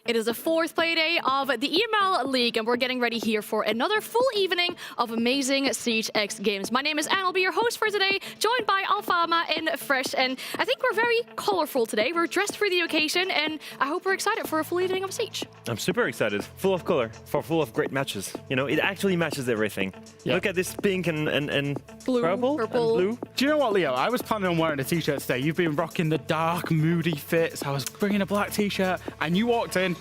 It is the fourth play day of the EML League, and we're getting ready here for another full evening of amazing Siege X games. My name is Anne, I'll be your host for today, joined by Alfama and Fresh, and I think we're very colorful today. We're dressed for the occasion, and I hope we're excited for a full evening of Siege. I'm super excited. Full of color, full of great matches. You know, it actually matches everything. Yeah. Look at this pink and blue, purple and blue. Do you know what, Leo? I was planning on wearing a t-shirt today. You've been rocking the dark, moody fits. I was bringing a black t-shirt, and you walked in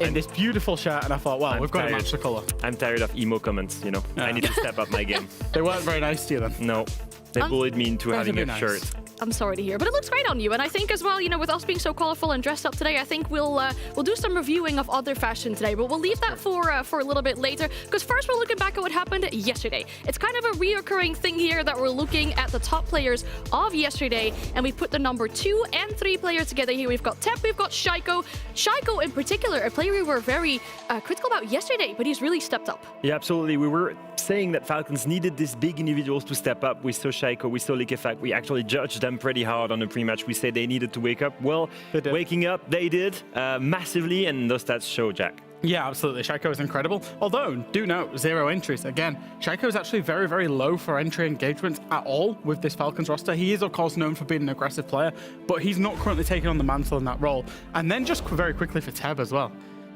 this beautiful shirt, and I thought, well, we've got to match the color. I'm tired of emo comments, you know. Yeah. I need to step up my game. They weren't very nice to you then. No, they bullied me into having a shirt. I'm sorry to hear, but it looks great on you. And I think as well, you know, with us being so colorful and dressed up today, I think we'll do some reviewing of other fashion today. But we'll leave that for a little bit later, because first we're looking back at what happened yesterday. It's kind of a reoccurring thing here that we're looking at the top players of yesterday, and we put the number 2 and 3 players together here. We've got Tep, we've got Shaiko. Shaiko in particular, a player we were very critical about yesterday, but he's really stepped up. Yeah, absolutely. We were saying that Falcons needed these big individuals to step up. We saw Shaiko, we saw Likefak. We actually judged them pretty hard on the pre-match. We said they needed to wake up. Well, waking up, they did massively, and those stats show, Jack. Yeah, absolutely. Shaiko is incredible. Although, do note, 0 entries. Again, Shaiko is actually very, very low for entry engagements at all with this Falcons roster. He is, of course, known for being an aggressive player, but he's not currently taking on the mantle in that role. And then just very quickly for Teb as well.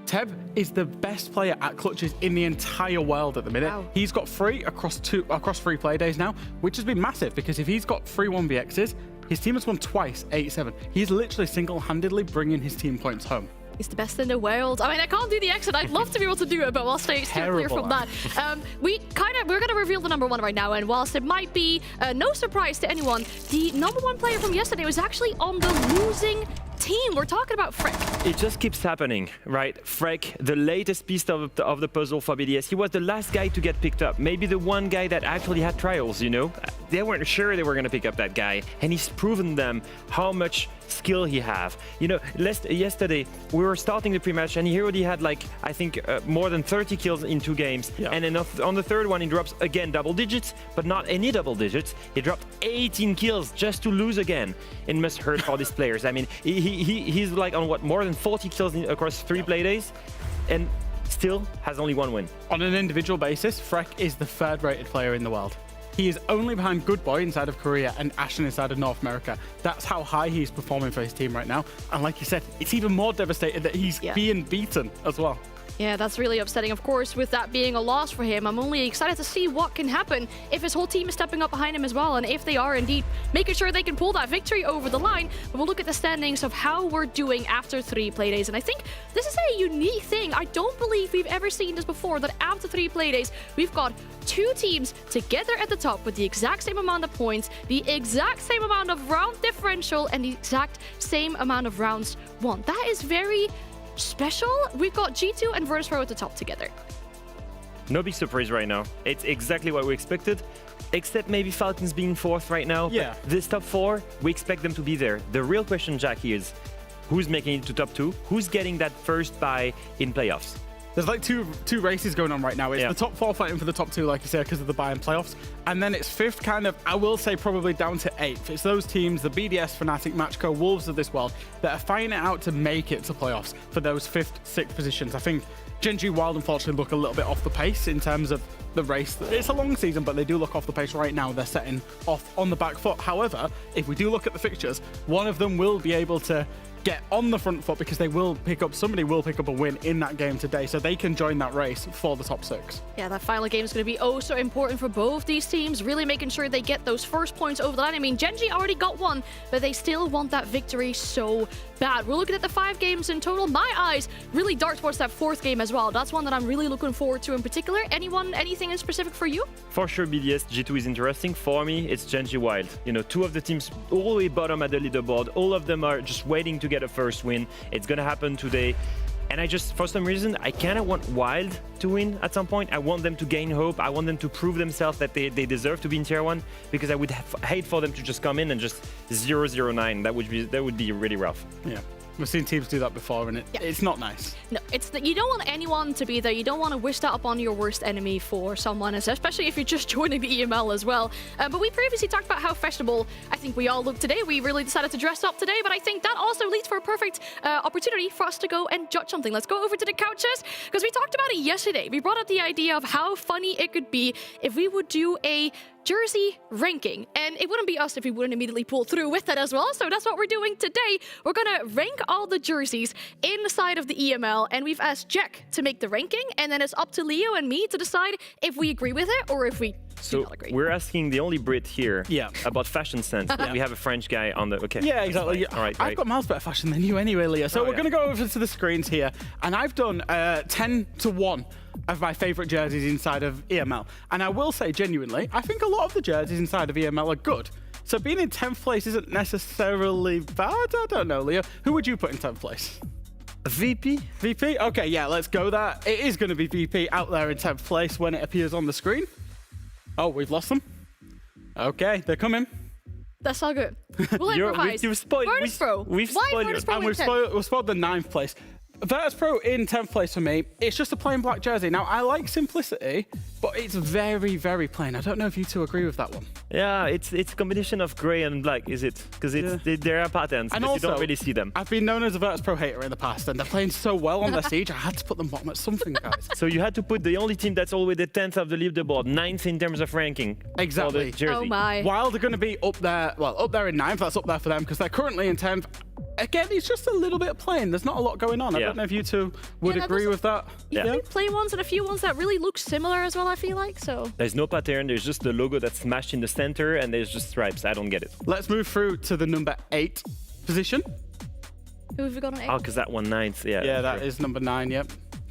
Teb is the best player at clutches in the entire world at the minute. Wow. He's got 3 across 3 play days now, which has been massive, because if he's got 3 1vx's, his team has won twice, 8-7. He's literally single-handedly bringing his team points home. He's the best in the world. I mean, I can't do the accent. I'd love to be able to do it, but we'll stay clear from that. We're going to reveal the number 1 right now, and whilst it might be no surprise to anyone, the number 1 player from yesterday was actually on the losing team. We're talking about Freck. It just keeps happening, right? Freck, the latest piece of the puzzle for BDS. He was the last guy to get picked up. Maybe the one guy that actually had trials, you know? They weren't sure they were going to pick up that guy, and he's proven them how much skill he have. You know, yesterday we were starting the pre-match, and he already had, like, I think more than 30 kills in 2 games. Yeah. And then on the third one, he drops again double digits, but not any double digits. He dropped 18 kills just to lose again. It must hurt for these players. I mean, he's like on what, more than 40 kills across 3 play days, and still has only 1 win. On an individual basis, Freck is the 3rd rated player in the world. He is only behind Good Boy inside of Korea and Ashen inside of North America. That's how high he's performing for his team right now. And like you said, it's even more devastating that he's being beaten as well. Yeah, that's really upsetting. Of course, with that being a loss for him, I'm only excited to see what can happen if his whole team is stepping up behind him as well, and if they are indeed making sure they can pull that victory over the line. But we'll look at the standings of how we're doing after 3 play days, and I think this is a unique thing. I don't believe we've ever seen this before, that after 3 play days, we've got 2 teams together at the top with the exact same amount of points, the exact same amount of round differential, and the exact same amount of rounds won. That is very special. We've got G2 and Virtus.pro at the top together. No big surprise right now. It's exactly what we expected, except maybe Falcons being 4th right now. Yeah. But this top 4, we expect them to be there. The real question, Jackie, is who's making it to top 2? Who's getting that first bye in playoffs? There's like two races going on right now. It's the top 4 fighting for the top 2, like you said, because of the bye in playoffs. And then it's 5th kind of, I will say probably down to 8th. It's those teams, the BDS, Fnatic, MACKO, Wolves of this world, that are fighting it out to make it to playoffs for those 5th, 6th positions. I think Gen.G Wylde unfortunately look a little bit off the pace in terms of the race. It's a long season, but they do look off the pace right now. They're setting off on the back foot. However, if we do look at the fixtures, one of them will be able to get on the front foot, because somebody will pick up a win in that game today, so they can join that race for the top 6. Yeah, that final game is going to be oh so important for both these teams, really making sure they get those first points over the line. I mean, Gen.G already got 1, but they still want that victory so bad. We're looking at the 5 games in total. My eyes really dart towards that 4th game as well. That's one that I'm really looking forward to in particular. Anything in specific for you? For sure, BDS, G2 is interesting. For me, it's Gen.G Wylde. You know, 2 of the teams all the way bottom at the leaderboard. All of them are just waiting to get a first win. It's gonna happen today. And I just, for some reason, I kind of want Wylde to win at some point. I want them to gain hope. I want them to prove themselves that they deserve to be in tier 1, because I would hate for them to just come in and just 0-0-9. That would be really rough. Yeah. We've seen teams do that before, and it's not nice. No, it's that you don't want anyone to be there. You don't want to wish that upon your worst enemy for someone, especially if you're just joining the EML as well. But we previously talked about how fashionable I think we all look today. We really decided to dress up today, but I think that also leads for a perfect opportunity for us to go and judge something. Let's go over to the couches, because we talked about it yesterday. We brought up the idea of how funny it could be if we would do a jersey ranking, and it wouldn't be us if we wouldn't immediately pull through with it as well. So that's what we're doing today. We're gonna rank all the jerseys inside of the EML, and we've asked Jack to make the ranking, and then it's up to Leo and me to decide if we agree with it or if we do not agree. We're asking the only Brit here about fashion sense. We have a French guy on the Yeah, exactly. All right, I've got miles better fashion than you anyway, Leo. So we're going to go over to the screens here, and I've done 10-1 of my favourite jerseys inside of EML. And I will say, genuinely, I think a lot of the jerseys inside of EML are good. So being in 10th place isn't necessarily bad. I don't know, Leo. Who would you put in 10th place? VP? VP? Okay, yeah, let's go there. It is going to be VP out there in 10th place when it appears on the screen. Oh, we've lost them. Okay, they're coming. That's all good. We'll improvise. You've spoiled. Virtus Pro. We've Why spoiled Virtus it. Pro And in we've 10th? spoiled the 9th place. Virtus Pro in 10th place for me. It's just a plain black jersey. Now, I like simplicity, but it's very, very plain. I don't know if you two agree with that one. Yeah, it's a combination of grey and black, is it? Because there are patterns, And but also, you don't really see them. I've been known as a Virtus Pro hater in the past, and they're playing so well on their siege, I had to put them bottom at something, guys. So you had to put the only team that's always the 10th of the leaderboard, 9th in terms of ranking. Exactly. For the jersey. Oh my. Wylde are going to be up there, well, up there in 9th. That's up there for them because they're currently in 10th. Again, it's just a little bit plain. There's not a lot going on. I don't know if you two would agree with that. Yeah. Plain ones and a few ones that really look similar as well, I feel like. So There's no pattern, there's just the logo that's smashed in the center, and there's just stripes. I don't get it. Let's move through to the number 8 position. who have we got on 8? Oh, because that one 9th. Yeah, That is number 9, yep.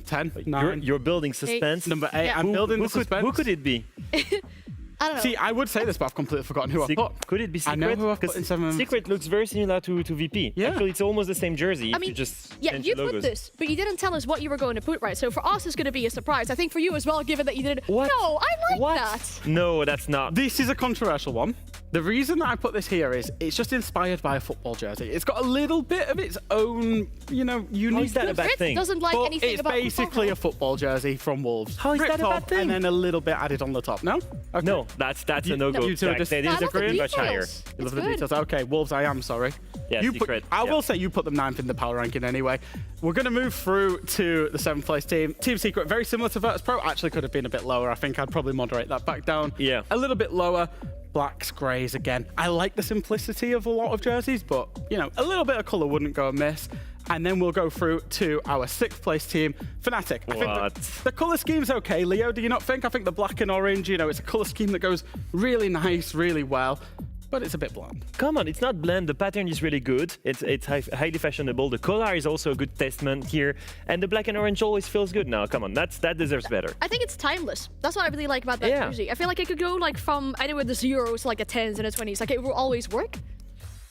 10, 9. You're building suspense. Number 8, Yeah. I'm building the suspense. Who could it be? I don't know. See, I would say this, but I've completely forgotten who I put. Could it be Secret? I know who I've put in 7. Secret looks very similar to VP. Yeah. Actually, it's almost the same jersey. I if mean, you just yeah, change you the put logos. this, but you didn't tell us what you were going to put, right? So for us, it's going to be a surprise. I think for you as well, given that you did. What? No, I like What? that. No, that's not. This is a controversial one. The reason that I put this here is it's just inspired by a football jersey. It's got a little bit of its own, unique. How is that a bad Fritz thing? doesn't like But anything it's about basically football. a football jersey from Wolves. How is Ripped that a bad off thing? And then a little bit added on the top. No? Okay. No, that's a no-go. you two are Jack, just- they I love the disagree much higher. details. You love It's the good. details. Okay, Wolves, I am sorry. Yeah, you Secret. I Yeah. will say you put them 9th in the power ranking anyway. We're going to move through to the 7th place team. Team Secret, very similar to Virtus Pro. Actually could have been a bit lower. I think I'd probably moderate that back down. Yeah. A little bit lower. Blacks, greys again. I like the simplicity of a lot of jerseys, but, a little bit of colour wouldn't go amiss. And then we'll go through to our 6th place team, Fnatic. I What? think the colour scheme's okay. Leo, do you not think? I think the black and orange, it's a colour scheme that goes really nice, really well. But it's a bit bland. Come on, it's not bland. The pattern is really good. It's highly fashionable. The color is also a good testament here. And the black and orange always feels good now. Come on, that deserves better. I think it's timeless. That's what I really like about that Yeah. jersey. I feel like it could go from anywhere the 0s to like the 10s and the 20s. Like it will always work.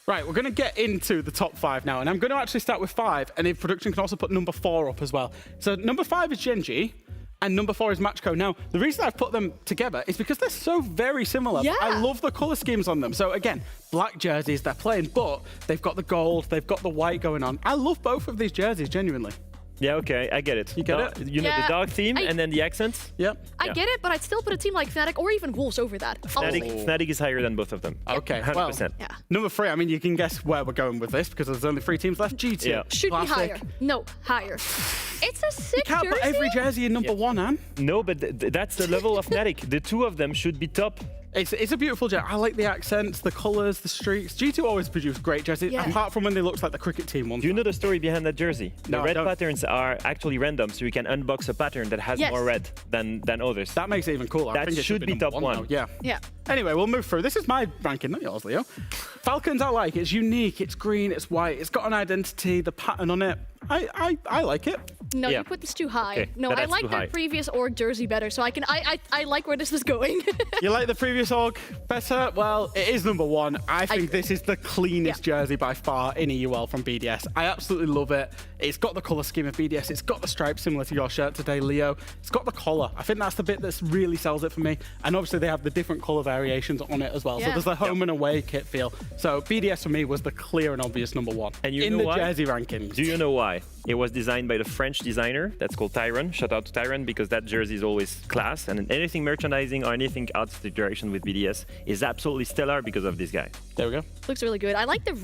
Right, we're going to get into the top 5 now, and I'm going to actually start with 5, and if production can also put number 4 up as well. So number 5 is Gen.G, and number 4 is MACKO. Now, the reason I've put them together is because they're so very similar. Yeah. I love the colour schemes on them. So again, black jerseys, they're plain, but they've got the gold, they've got the white going on. I love both of these jerseys, genuinely. Yeah, okay, I get it. You get it? You know, Yeah, the dark theme I- and then the accents. Yep. I Yeah. get it, but I'd still put a team like Fnatic or even Wolves over that. honestly. Fnatic is higher than both of them. Okay, 100%. Yeah. Number 3, I mean, you can guess where we're going with this because there's only 3 teams left. G2. Yeah. Should Classic. be higher. No, higher. It's a sick Can't jersey. put every jersey in number 1, Anne. No, but that's the level of Fnatic. The two of them should be top. It's a beautiful jersey. I like the accents, the colours, the streaks. G2 always produce great jerseys, Yeah. apart from when they look like the cricket team ones. Do you know the story behind that jersey? The No, I red don't. patterns are actually random, so you can unbox a pattern that has Yes. more red than others. That makes it even cooler. I That think it should be number top now. one. Yeah. Yeah. Anyway, we'll move through. This is my ranking, not yours, Leo. Falcons I like. It's unique, it's green, it's white, it's got an identity, the pattern on it. I like it. No, Yeah. you put this too high. Okay, No, I that's like too the high. previous org jersey better, so I like where this is going. You like the previous org better? Well, it is number one. I think this is the cleanest jersey by far in EUL from BDS. I absolutely love it. It's got the color scheme of BDS. It's got the stripes similar to your shirt today, Leo. It's got the collar. I think that's the bit that really sells it for me. And obviously they have the different color variations on it as well. So Yeah. there's the home and away kit feel. So BDS for me was the clear and obvious number one And you in know the why? jersey rankings. Do you know why? It was designed by the French designer that's called Tyron. Shout out to Tyron because that jersey is always class. And anything merchandising or anything out of the direction with BDS is absolutely stellar because of this guy. There we go. Looks really good. I like the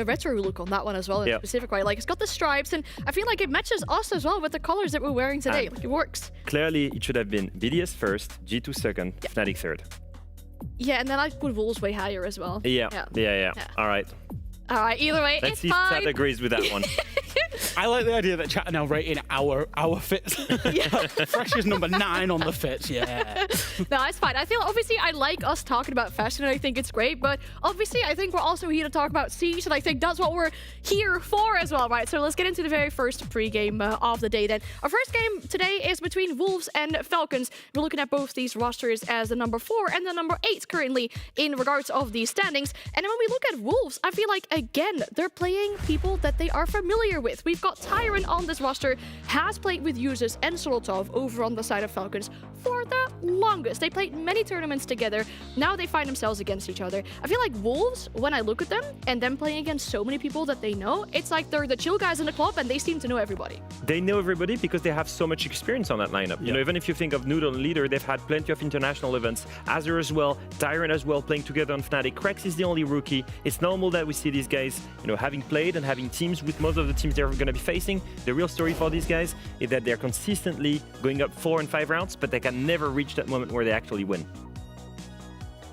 retro look on that one as well in a specific way. Like, it's got the stripes, and I feel like it matches us as well with the colors that we're wearing today. Like, it works. Clearly, it should have been BDS first, G2 second, Fnatic third. Yeah, and then I put Wolves way higher as well. Yeah. All right. All right, either way, Let's it's see if fine. Chat agrees with that one. I like the idea that chat are now rating our fits. Fresh is number 9 on the fits, yeah. No, it's fine. I feel, obviously, I like us talking about fashion, and I think it's great, but obviously, I think we're also here to talk about Siege, and I think that's what we're here for as well, right? So let's get into the very first pre-game of the day then. Our first game today is between Wolves and Falcons. We're looking at both these rosters as the number 4 and the number 8 currently in regards of these standings. And then when we look at Wolves, I feel like, again, they're playing people that they are familiar with. We've got Tyron on this roster, has played with Users and Solotov over on the side of Falcons for the longest. They played many tournaments together. Now they find themselves against each other. I feel like Wolves, when I look at them and them playing against so many people that they know, it's like they're the chill guys in the club and they seem to know everybody. They know everybody because they have so much experience on that lineup. You know, even if you think of Noodle and Leader, they've had plenty of international events. Azure as well, Tyron as well, playing together on Fnatic. Krex is the only rookie. It's normal that we see these guys, you know, having played and having teams with most of the teams they're going to be facing. The real story for these guys is that they're consistently going up 4 and 5 rounds, but they can never reach that moment where they actually win.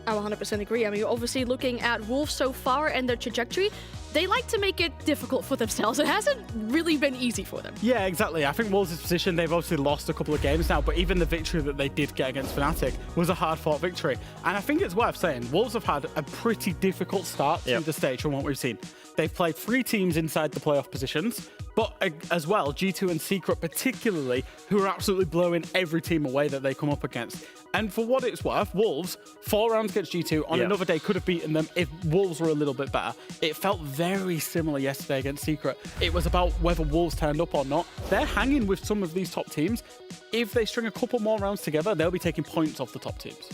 I 100% agree. I mean, obviously looking at Wolves so far and their trajectory, they like to make it difficult for themselves. It hasn't really been easy for them. Yeah, exactly. I think Wolves' position, they've obviously lost a couple of games now, but even the victory that they did get against Fnatic was a hard-fought victory. And I think it's worth saying, Wolves have had a pretty difficult start to the stage from what we've seen. They've played 3 teams inside the playoff positions, but as well, G2 and Secret particularly, who are absolutely blowing every team away that they come up against. And for what it's worth, Wolves, 4 rounds against G2, on another day could have beaten them if Wolves were a little bit better. It felt very similar yesterday against Secret. It was about whether Wolves turned up or not. They're hanging with some of these top teams. If they string a couple more rounds together, they'll be taking points off the top teams.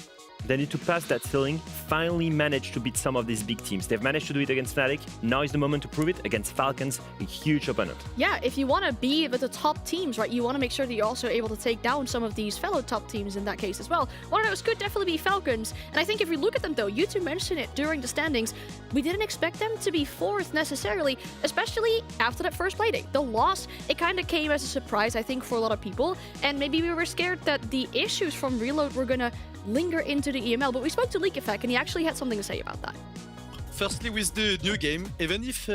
They need to pass that ceiling, finally manage to beat some of these big teams. They've managed to do it against Fnatic. Now is the moment to prove it against Falcons, a huge opponent. Yeah, if you want to be with the top teams, right, you want to make sure that you're also able to take down some of these fellow top teams in that case as well. One of those could definitely be Falcons. And I think if you look at them, though, you two mentioned it during the standings, we didn't expect them to be 4th necessarily, especially after that first play day. The loss, it kind of came as a surprise, I think, for a lot of people. And maybe we were scared that the issues from Reload were going to linger into the EML, but we spoke to Leak Effect and he actually had something to say about that. Firstly, with the new game, even if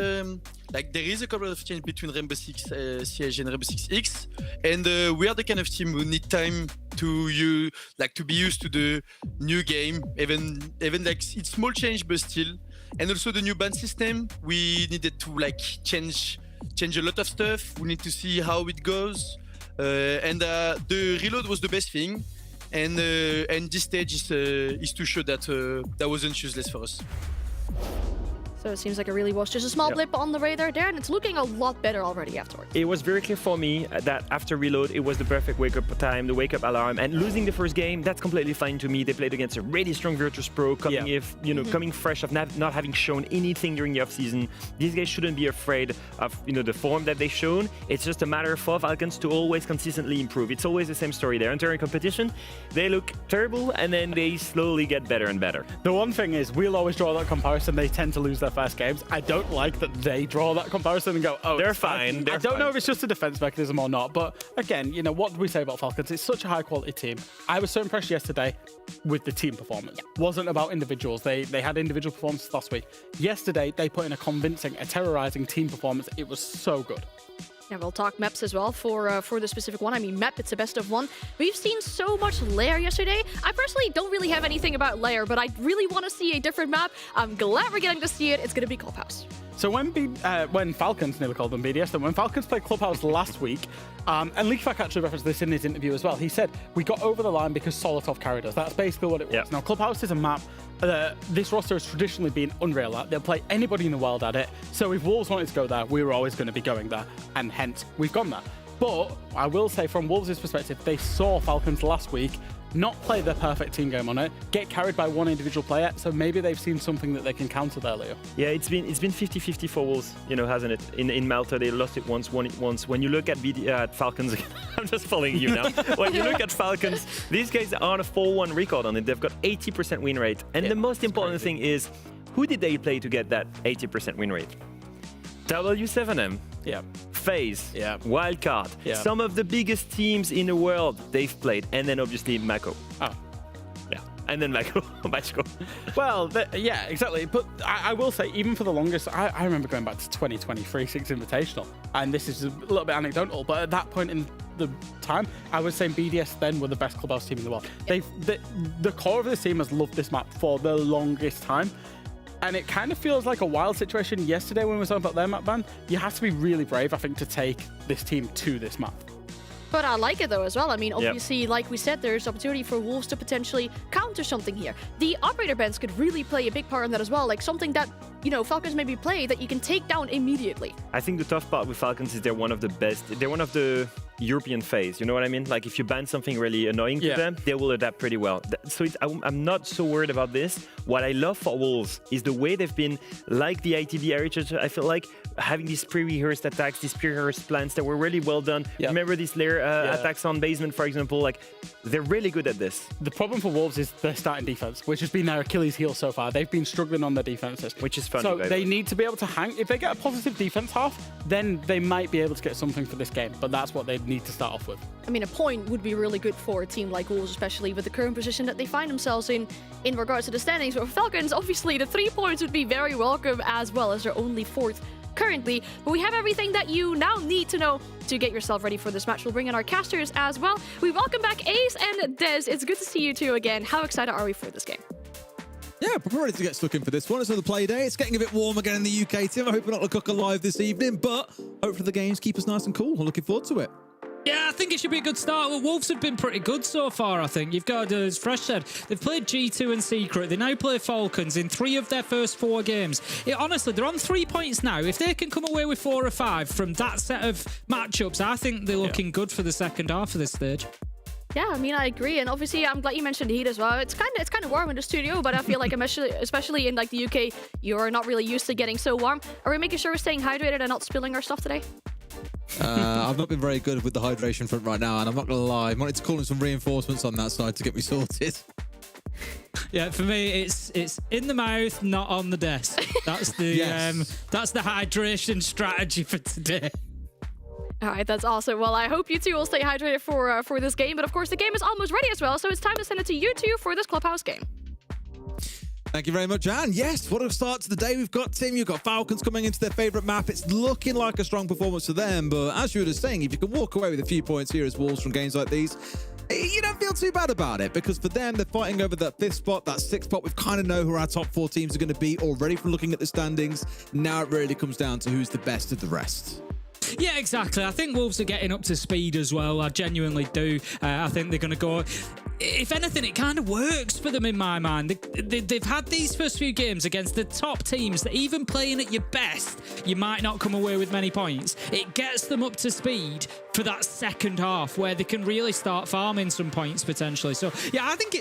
like there is a couple of change between Rainbow Six Siege and Rainbow Six X, and we are the kind of team who need time to be used to the new game, even like it's small change, but still. And also the new ban system, we needed to like change a lot of stuff. We need to see how it goes, and the reload was the best thing. And this stage is to show that that wasn't useless for us. So it seems like it really was just a small blip on the radar there, and it's looking a lot better already afterwards. It was very clear for me that after Reload, it was the perfect wake-up time, the wake-up alarm, and losing the first game, that's completely fine to me. They played against a really strong Virtus Pro, coming fresh of not having shown anything during the offseason. These guys shouldn't be afraid of the form that they've shown. It's just a matter for Falcons to always consistently improve. It's always the same story. They're entering competition, they look terrible, and then they slowly get better and better. The one thing is, we'll always draw that comparison. They tend to lose their first games. I don't like that they draw that comparison and go, oh, they're fine. I don't know if it's just a defense mechanism or not, but again, what did we say about Falcons? It's such a high quality team. I was so impressed yesterday with the team performance. It wasn't about individuals. They had individual performances last week. Yesterday, they put in a convincing, a terrorizing team performance. It was so good. Yeah, we'll talk maps as well for the specific one. I mean, map, it's a best of one. We've seen so much Lair yesterday. I personally don't really have anything about Lair, but I really want to see a different map. I'm glad we're getting to see it. It's going to be Clubhouse. So when Falcons, nearly called them BDS, then when Falcons played Clubhouse last week, and Leakfack actually referenced this in his interview as well, he said, we got over the line because Solotov carried us. That's basically what it was. Now, Clubhouse is a map this roster has traditionally been unreal at. They'll play anybody in the world at it. So if Wolves wanted to go there, we were always going to be going there, and hence we've gone there. But I will say, from Wolves' perspective, they saw Falcons last week not play their perfect team game on it, get carried by one individual player, so maybe they've seen something that they can counter there, Leo. Yeah, it's been 50-50 for Wolves, hasn't it? In Malta, they lost it once, won it once. When you look at Falcons, I'm just following you now. When you look at Falcons, these guys are on a 4-1 record on it. They've got 80% win rate. And the most important thing is, who did they play to get that 80% win rate? W7M. Yeah. FaZe, yeah. Wildcard, some of the biggest teams in the world they've played, and then obviously MACKO. Oh. Yeah, and then MACKO. Well, yeah, exactly. But I will say, even for the longest, I remember going back to 2023 Six Invitational, and this is a little bit anecdotal, but at that point in the time, I was saying BDS then were the best Clubhouse team in the world. The core of this team has loved this map for the longest time. And it kind of feels like a Wylde situation yesterday when we were talking about their map ban. You have to be really brave, I think, to take this team to this map. But I like it though as well. I mean, obviously, like we said, there's opportunity for Wolves to potentially counter something here. The operator bans could really play a big part in that as well. Like something that, Falcons maybe play that you can take down immediately. I think the tough part with Falcons is they're one of the best. They're one of the European FaZe. You know what I mean? Like if you ban something really annoying to them, they will adapt pretty well. So I'm not so worried about this. What I love for Wolves is the way they've been, like the ITV heritage. I feel like having these pre-rehearsed attacks, these pre-rehearsed plans that were really well done. Remember these layer attacks on basement, for example? Like they're really good at this. The problem for Wolves is their starting defense, which has been their Achilles heel so far. They've been struggling on their defenses, which is funny. So they need to be able to hang. If they get a positive defense half, then they might be able to get something for this game. But that's what they need to start off with. I mean, a point would be really good for a team like Wolves, especially with the current position that they find themselves in regards to the standings. But for Falcons, obviously, the 3 points would be very welcome as well, as they're only 4th currently. But we have everything that you now need to know to get yourself ready for this match. We'll bring in our casters as well. We welcome back Ace and Dez. It's good to see you two again. How excited are we for this game? Yeah, we're ready to get stuck in for this one. It's another play day. It's getting a bit warm again in the UK, Tim. I hope we're not cook alive this evening, but hopefully the games keep us nice and cool. I'm looking forward to it. Yeah, I think it should be a good start. Well, Wolves have been pretty good so far, I think. You've got, as Fresh said, they've played G2 and Secret. They now play Falcons in 3 of their first 4 games. Honestly, they're on 3 points now. If they can come away with 4 or 5 from that set of matchups, I think they're looking good for the second half of this stage. Yeah, I mean, I agree, and obviously, I'm glad you mentioned heat as well. It's kind of warm in the studio, but I feel like especially in like the UK, you're not really used to getting so warm. Are we making sure we're staying hydrated and not spilling our stuff today? I've not been very good with the hydration front right now, and I'm not going to lie. I wanted to call in some reinforcements on that side to get me sorted. Yeah, for me, it's in the mouth, not on the desk. That's the that's the hydration strategy for today. All right, that's awesome. Well, I hope you two will stay hydrated for this game. But of course, the game is almost ready as well, so it's time to send it to you two for this Clubhouse game. Thank you very much, Anne. Yes, what a start to the day we've got, Tim. You've got Falcons coming into their favourite map. It's looking like a strong performance for them, but as you were just saying, if you can walk away with a few points here as Wolves from games like these, you don't feel too bad about it, because for them, they're fighting over that 5th spot, that 6th spot. We kind of know who our top 4 teams are going to be already from looking at the standings. Now it really comes down to who's the best of the rest. Yeah, exactly. I think Wolves are getting up to speed as well. I genuinely do. I think they're going to go... If anything, it kind of works for them in my mind. They've had these first few games against the top teams that even playing at your best, you might not come away with many points. It gets them up to speed for that second half where they can really start farming some points potentially. So yeah, I think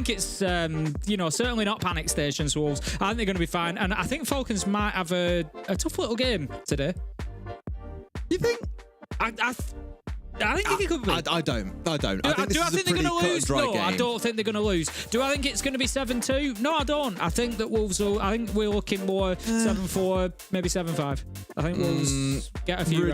it's certainly not panic stations for Wolves. I think they're going to be fine, and I think Falcons might have a tough little game today. You think? I think it could be. I don't. I think do I think they're going to lose? No, game. I don't think they're going to lose. Do I think it's going to be 7-2? No, I don't. I think that Wolves will... I think we're looking more 7-4, maybe 7-5. I think Wolves get a few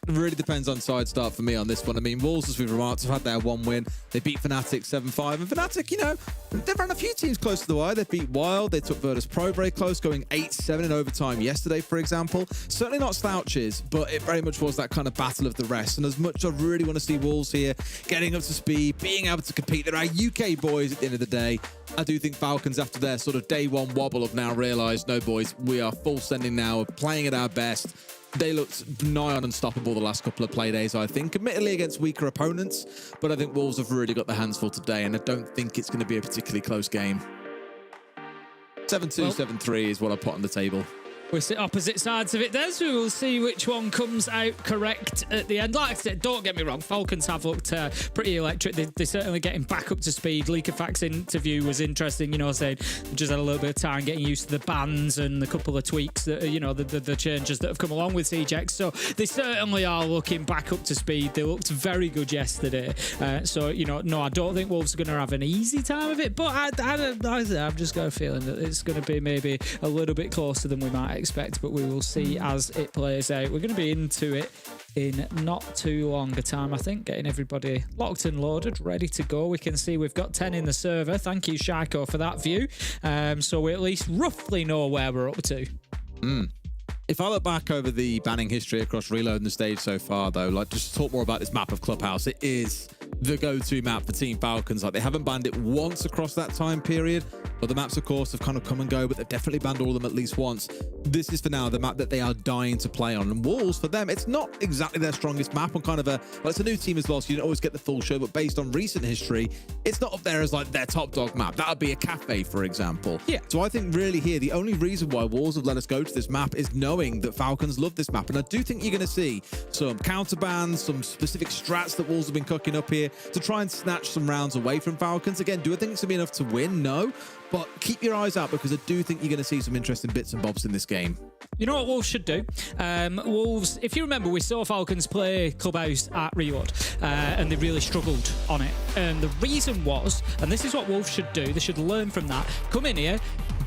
Really depends on side start for me on this one. I mean, Wolves, as we've remarked, have had their 1 win. They beat Fnatic 7-5. And Fnatic, they've run a few teams close to the wire. They beat Wylde. They took Virtus Pro very close, going 8-7 in overtime yesterday, for example. Certainly not slouches, but it very much was that kind of battle of the rest. And as much I really want to see Wolves here getting up to speed, being able to compete. They're our UK boys at the end of the day. I do think Falcons, after their sort of day one wobble, have now realised, no boys, we are full sending now, playing at our best. They looked nigh on unstoppable the last couple of play days, I think, admittedly against weaker opponents, but I think Wolves have really got their hands full today, and I don't think it's going to be a particularly close game. 7-2, 7-3 is what I put on the table. We're at opposite sides of it there, so we'll see which one comes out correct at the end. Like I said, don't get me wrong, Falcons have looked pretty electric. They're certainly getting back up to speed. Leaker Fact's interview was interesting, you know, saying just had a little bit of time getting used to the bans and the couple of tweaks that, you know, the changes that have come along with CJX. So they certainly are looking back up to speed. They looked very good yesterday. So, you know, no, I don't think Wolves are going to have an easy time of it, but I've just got a feeling that it's going to be maybe a little bit closer than we might expect, but we will see as it plays out. We're going to be into it in not too long a time, I think, getting everybody locked and loaded, ready to go. We can see we've got 10 in the server. Thank you, Shaiko, for that view. So we at least roughly know where we're up to. If I look back over the banning history across Reload and the stage so far, though, like, just to talk more about this map of Clubhouse, it is the go-to map for Team Falcons. Like, they haven't banned it once across that time period. Other maps, of course, have kind of come and go, but they've definitely banned all of them at least once. This is, for now, the map that they are dying to play on. And Wolves, for them, it's not exactly their strongest map on kind of a... Well, it's a new team as well, so you don't always get the full show, but based on recent history, it's not up there as, like, their top dog map. That would be a cafe, for example. Yeah. So I think, really, here, the only reason why Wolves have let us go to this map is knowing that Falcons love this map. And I do think you're going to see some counter bans, some specific strats that Wolves have been cooking up here to try and snatch some rounds away from Falcons. Again, do I think it's going to be enough to win? No. But keep your eyes out, because I do think you're going to see some interesting bits and bobs in this game. You know what Wolves should do? Wolves, if you remember, we saw Falcons play Clubhouse at Reload, and they really struggled on it. And the reason was, and this is what Wolves should do, they should learn from that. Come in here,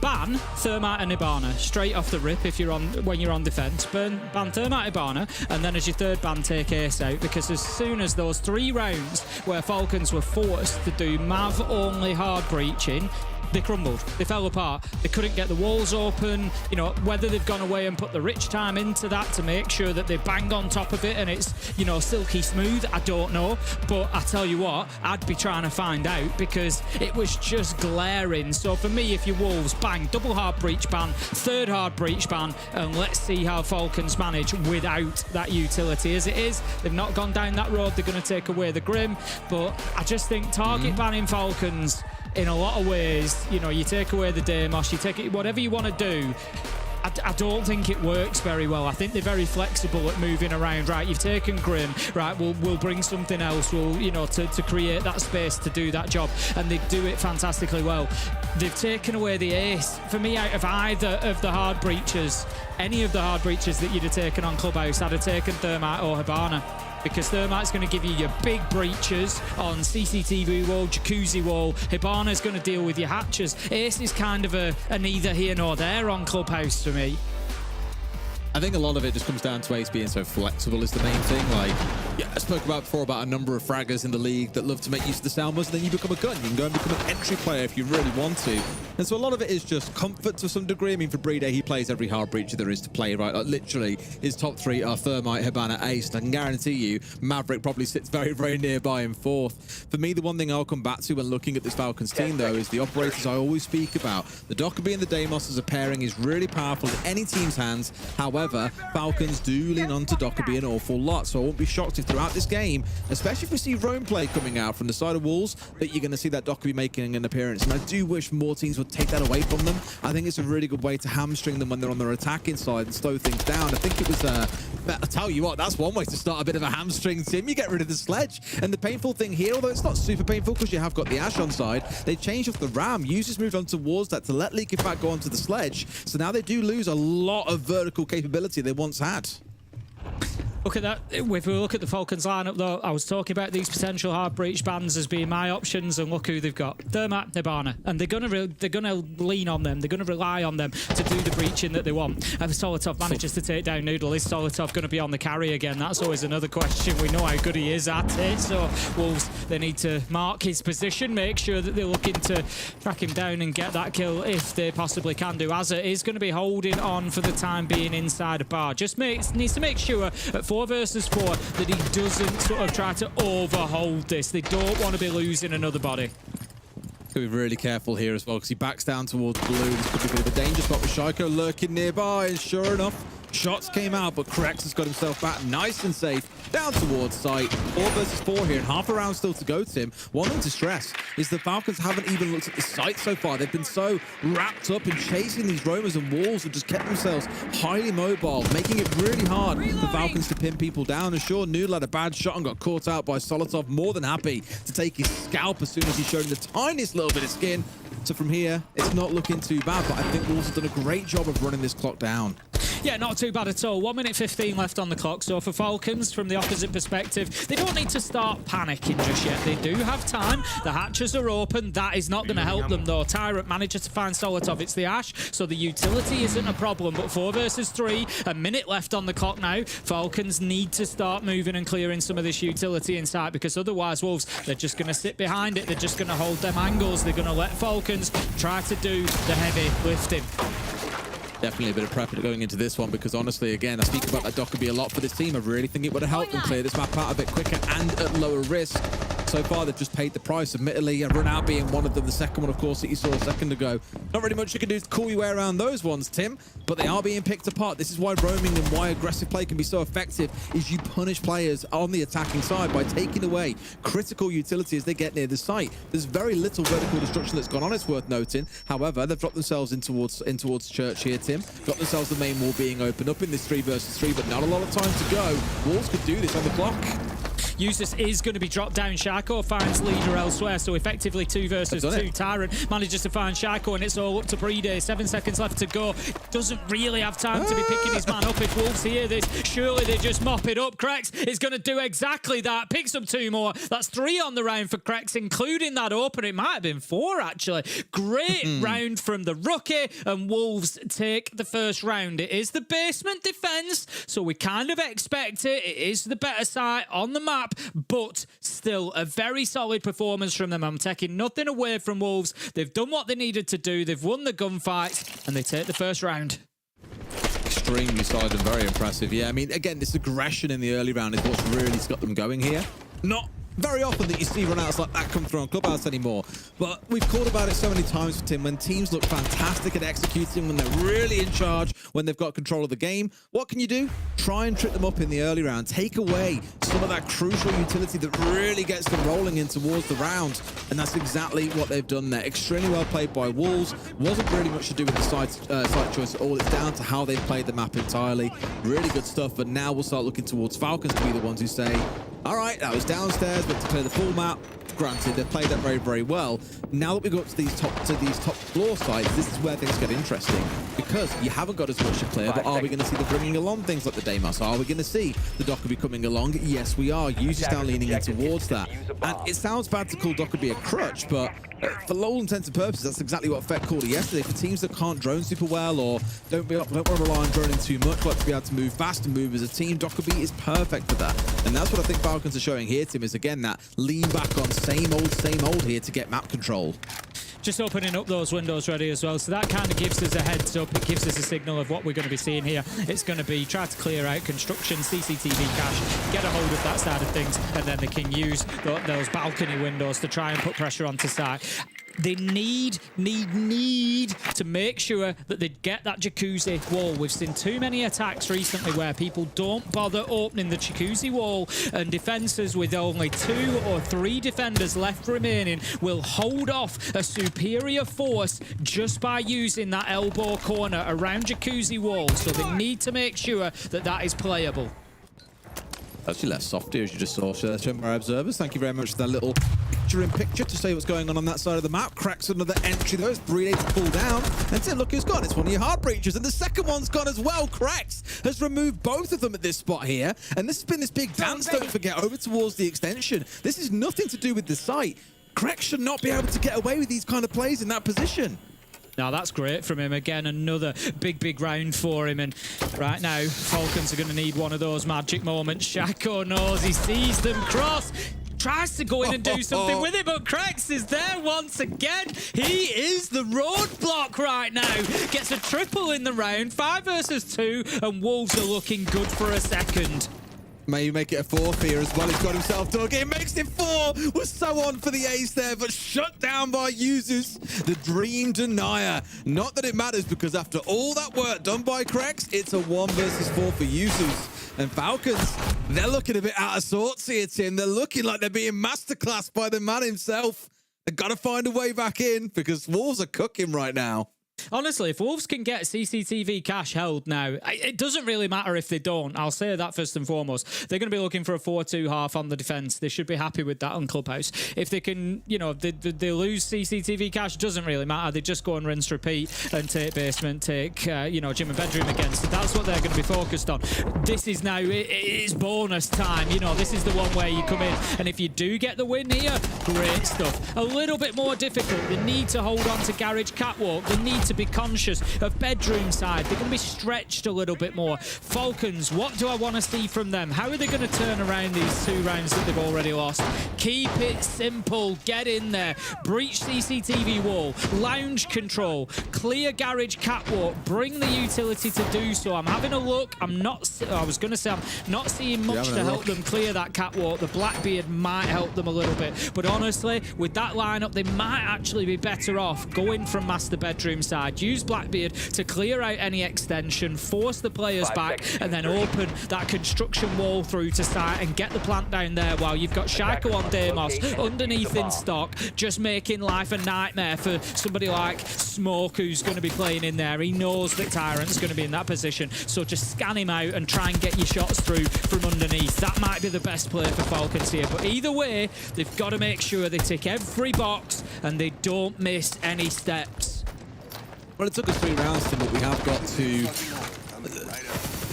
ban Thermite and Hibana straight off the rip if you're on when you're on defense. Ban Thermite, Hibana, and then as your third ban, take Ace out, because as soon as those 3 rounds where Falcons were forced to do Mav only hard breaching, they crumbled. They fell apart. They couldn't get the walls open. You know, whether they've gone away and put the rich time into that to make sure that they bang on top of it and it's, you know, silky smooth, I don't know. But I tell you what, I'd be trying to find out, because it was just glaring. So for me, if you're Wolves, bang, double hard breach ban, third hard breach ban, and let's see how Falcons manage without that utility. As it is, they've not gone down that road. They're going to take away the Grim. But I just think target banning Falcons, in a lot of ways, you know, you take away the Deimos, you take it, whatever you want to do. I don't think it works very well. I think they're very flexible at moving around. Right, you've taken Grim. Right, we'll bring something else. We'll, you know, to create that space to do that job, and they do it fantastically well. They've taken away the Ace. For me, out of either of the hard breaches, any of the hard breaches that you'd have taken on Clubhouse, I'd have taken Thermite or Hibana, because Thermite's going to give you your big breaches on CCTV wall, Jacuzzi wall. Hibana's going to deal with your hatches. Ace is kind of a neither here nor there on Clubhouse for me. I think a lot of it just comes down to Ace being so flexible is the main thing. Like, yeah, I spoke about before about a number of fraggers in the league that love to make use of the Soundbuzz, and then you become a gun. You can go and become an entry player if you really want to. And so a lot of it is just comfort to some degree. I mean, for Brede, he plays every hard breacher there is to play, right? Like, literally, his top 3 are Thermite, Hibana, Ace, and I can guarantee you, Maverick probably sits very, very nearby in 4th. For me, the one thing I'll come back to when looking at this Falcons team, though, is the operators I always speak about. The Dokkaebi and the Deimos as a pairing is really powerful in any team's hands. However, Falcons do lean onto Dokkaebi an awful lot, so I won't be shocked if throughout this game, especially if we see Roam play coming out from the side of Wolves, that you're going to see that Dokkaebi making an appearance. And I do wish more teams would take that away from them. I think it's a really good way to hamstring them when they're on their attacking side and slow things down. I think it was, I'll tell you what, that's one way to start a bit of a hamstring team. You get rid of the sledge. And the painful thing here, although it's not super painful because you have got the Ash on side, they changed off the Ram. Users moved on towards that to let Leak Effect go onto the sledge. So now they do lose a lot of vertical capability they once had. Look at that. If we look at the Falcons lineup, though, I was talking about these potential hard breach bans as being my options, and look who they've got: Thermite, Hibana, and they're gonna lean on them. They're gonna rely on them to do the breaching that they want. If Solitov manages to take down Noodle, is Solitov going to be on the carry again? That's always another question. We know how good he is at it. So Wolves, they need to mark his position, make sure that they're looking to track him down and get that kill if they possibly can do. Azza is going to be holding on for the time being inside a bar. Just needs to make sure at 4 versus 4, that he doesn't sort of try to overhold this. They don't want to be losing another body. Be really careful here as well, because he backs down towards blue. This could be a bit of a danger spot with Shaiko lurking nearby, and sure enough, shots came out, but Krex has got himself back nice and safe down towards site. 4 versus 4 here, and half a round still to go, Tim. One thing to stress is the Falcons haven't even looked at the site so far. They've been so wrapped up in chasing these roamers and walls and just kept themselves highly mobile, making it really hard for Falcons to pin people down. And sure, Noodle had a bad shot and got caught out by Solotov, more than happy to take his scalp as soon as he showed him the tiniest little bit of skin. So from here, it's not looking too bad, but I think Wolves have done a great job of running this clock down. Yeah, not too bad at all. 1 minute 15 left on the clock. So for Falcons, from the opposite perspective, they don't need to start panicking just yet. They do have time. The hatches are open. That is not going to help them, though. Tyrant manages to find Solotov. It's the Ash, so the utility isn't a problem. But 4 versus 3, a minute left on the clock now. Falcons need to start moving and clearing some of this utility inside, because otherwise, Wolves, they're just going to sit behind it. They're just going to hold them angles. They're going to let Falcons try to do the heavy lifting. Definitely a bit of prep going into this one, because honestly, again, I speak about that Dockerby a lot for this team. I really think it would have helped them clear this map out a bit quicker and at lower risk. So far, they've just paid the price. Admittedly, run out being one of them. The second one, of course, that you saw a second ago. Not really much you can do to cool your way around those ones, Tim, but they are being picked apart. This is why roaming and why aggressive play can be so effective, is you punish players on the attacking side by taking away critical utility as they get near the site. There's very little vertical destruction that's gone on, it's worth noting. However, they've dropped themselves in towards Church here, Tim. Got themselves the main wall being opened up in this 3 versus 3, but not a lot of time to go. Wolves could do this on the clock. Usus is going to be dropped down. Shaiko finds leader elsewhere, so effectively 2 versus 2. Tyrant manages to find Shaiko, and it's all up to Pre-Day. 7 seconds left to go. Doesn't really have time to be picking his man up. If Wolves hear this, surely they just mop it up. Krex is going to do exactly that. Picks up 2 more. That's 3 on the round for Krex, including that opener. It might have been 4, actually. Great round from the rookie, and Wolves take the first round. It is the basement defense, so we kind of expect it. It is the better side on the map, but still a very solid performance from them. I'm taking nothing away from Wolves. They've done what they needed to do. They've won the gunfights, and they take the first round. Extremely solid and very impressive. Yeah, I mean, again, this aggression in the early round is what's really got them going here. Not very often that you see runouts like that come through on Clubhouse anymore, but we've called about it so many times for Tim. When teams look fantastic at executing, when they're really in charge, when they've got control of the game, what can you do? Try and trip them up in the early round. Take away some of that crucial utility that really gets them rolling in towards the round, and that's exactly what they've done there. Extremely well played by Wolves. Wasn't really much to do with the site choice at all. It's down to how they've played the map entirely. Really good stuff, but now we'll start looking towards Falcons to be the ones who say, all right, that was downstairs, but to play the full map, granted, they've played that very, very well. Now that we got to these top floor sites, this is where things get interesting, because you haven't got as much to clear. But are we going to see them bringing along things like the Damas? Are we going to see the Dockerby coming along? Yes, we are. Usually now leaning in towards that. And it sounds bad to call Dockerby a crutch, but for all intents and purposes, that's exactly what Fett called it yesterday. For teams that can't drone super well or don't want to rely on droning too much, like to be able to move fast and move as a team, Dockerby is perfect for that. And that's what I think Falcons are showing here, Tim, is again that lean back on same old here to get map control. Just opening up those windows ready as well, so that kind of gives us a heads up. It gives us a signal of what we're going to be seeing here. It's going to be try to clear out construction, CCTV cache, get a hold of that side of things, and then they can use those balcony windows to try and put pressure onto site. They need to make sure that they get that jacuzzi wall. We've seen too many attacks recently where people don't bother opening the jacuzzi wall, and defenses with only 2 or 3 defenders left remaining will hold off a superior force just by using that elbow corner around jacuzzi wall. So they need to make sure that that is playable. Actually left soft here, as you just saw, shown by our observers. Thank you very much for that little picture to say what's going on that side of the map. Cracks another entry, though. It's Brede to pull down. And so look who's gone. It's one of your hard breaches. And the second one's gone as well. Cracks has removed both of them at this spot here. And this has been this big dance, don't forget, over towards the extension. This is nothing to do with the site. Cracks should not be able to get away with these kind of plays in that position. Now that's great from him. Again, another big round for him. And right now, Falcons are going to need one of those magic moments. Shaiko knows, he sees them cross. Tries to go in and do something with it, but Krex is there once again. He is the roadblock right now. Gets a triple in the round, 5 versus 2, and Wolves are looking good for a second. Maybe make it a 4th here as well. He's got himself dug. It makes it 4. Was so on for the ace there, but shut down by Yuzus, the Dream Denier. Not that it matters, because after all that work done by Krex, it's a 1 versus 4 for Yuzus. And Falcons, they're looking a bit out of sorts here, Tim. They're looking like they're being masterclassed by the man himself. They've got to find a way back in, because Wolves are cooking right now. Honestly, if Wolves can get CCTV cash held now, it doesn't really matter if they don't. I'll say that first and foremost. They're going to be looking for a 4-2 half on the defense. They should be happy with that on Clubhouse. If they can, you know, they lose CCTV cash, doesn't really matter. They just go and rinse, repeat, and take basement, take, you know, gym and bedroom against it. That's what they're going to be focused on. This is now, it's bonus time. You know, this is the one where you come in, and if you do get the win here, great stuff. A little bit more difficult. They need to hold on to Garage Catwalk. They need to be conscious of bedroom side. They're going to be stretched a little bit more. Falcons, what do I want to see from them? How are they going to turn around these 2 rounds that they've already lost? Keep it simple. Get in there. Breach CCTV wall. Lounge control. Clear Garage Catwalk. Bring the utility to do so. I'm having a look. I was going to say I'm not seeing much to help them clear that catwalk. The Blackbeard might help them a little bit. But honestly, with that lineup, they might actually be better off going from master bedroom side. Use Blackbeard to clear out any extension, force the players back, and then open that construction wall through to site and get the plant down there while you've got Shaiko on Deimos underneath in stock, just making life a nightmare for somebody like Smoke, who's going to be playing in there. He knows that Tyrant's going to be in that position, so just scan him out and try and get your shots through from underneath. That might be the best play for Falcons here, but either way, they've got to make sure they tick every box and they don't miss any steps. Well, it took us 3 rounds, Tim, but we have got to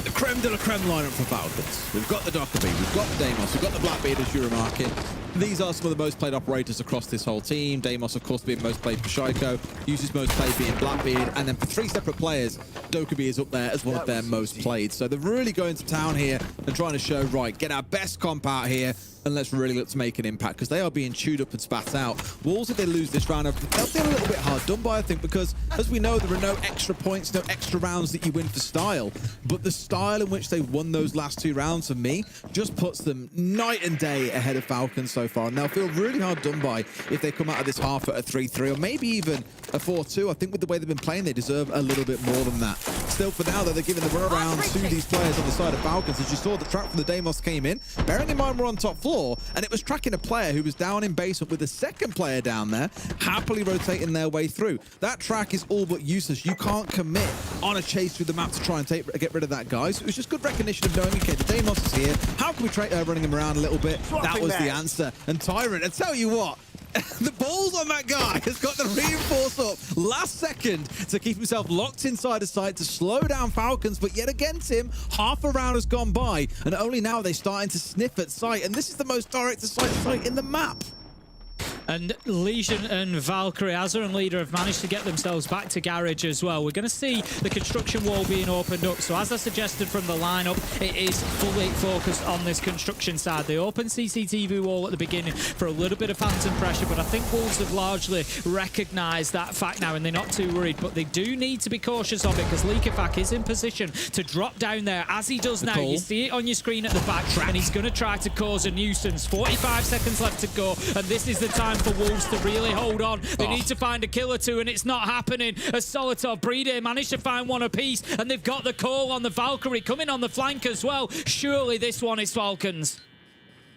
the creme de la creme lineup for Falcons. We've got the Dockerbee, we've got the Deimos, we've got the Blackbeard, as you're remarking. These are some of the most played operators across this whole team. Deimos, of course, being most played for Shaiko. Uses most played being Blackbeard. And then for 3 separate players, Dokkaebi is up there as one of their most played. So they're really going to town here and trying to show, right, get our best comp out here and let's really look to make an impact, because they are being chewed up and spat out. Wolves, if they lose this round, they'll feel a little bit hard done by, I think, because as we know, there are no extra points, no extra rounds that you win for style. But the style in which they won those last 2 rounds, for me, just puts them night and day ahead of Falcons so far. And they'll feel really hard done by if they come out of this half at a 3-3 or maybe even a 4-2. I think with the way they've been playing, they deserve a little bit more than that. Still, for now, though, they're giving the runaround to these players on the side of Falcons. As you saw, the track from the Deimos came in. Bearing in mind we're on top floor, and it was tracking a player who was down in basement with the second player down there, happily rotating their way through. That track is all but useless. You can't commit on a chase through the map to try and get rid of that guy. So it was just good recognition of knowing, okay, the Deimos is here. How can we try running him around a little bit? That was the answer. And Tyrant, I tell you what, the balls on that guy has got the reinforce up last second to keep himself locked inside a site to slow down Falcons. But yet again, Tim, half a round has gone by, and only now are they starting to sniff at sight. And this is the most direct to sight site in the map. And Legion and Valkyrie, Azur and Leader, have managed to get themselves back to Garage as well. We're going to see the construction wall being opened up. So as I suggested from the lineup, it is fully focused on this construction side. They opened CCTV wall at the beginning for a little bit of phantom pressure, but I think Wolves have largely recognised that fact now and they're not too worried. But they do need to be cautious of it because Leakafak is in position to drop down there as he does now. You see it on your screen at the back, and he's going to try to cause a nuisance. 45 seconds left to go, and this is the time for Wolves to really hold on. They need to find a kill or two, and it's not happening. As Solitov, Brede managed to find one apiece, and they've got the call on the Valkyrie coming on the flank as well. Surely this one is Falcons.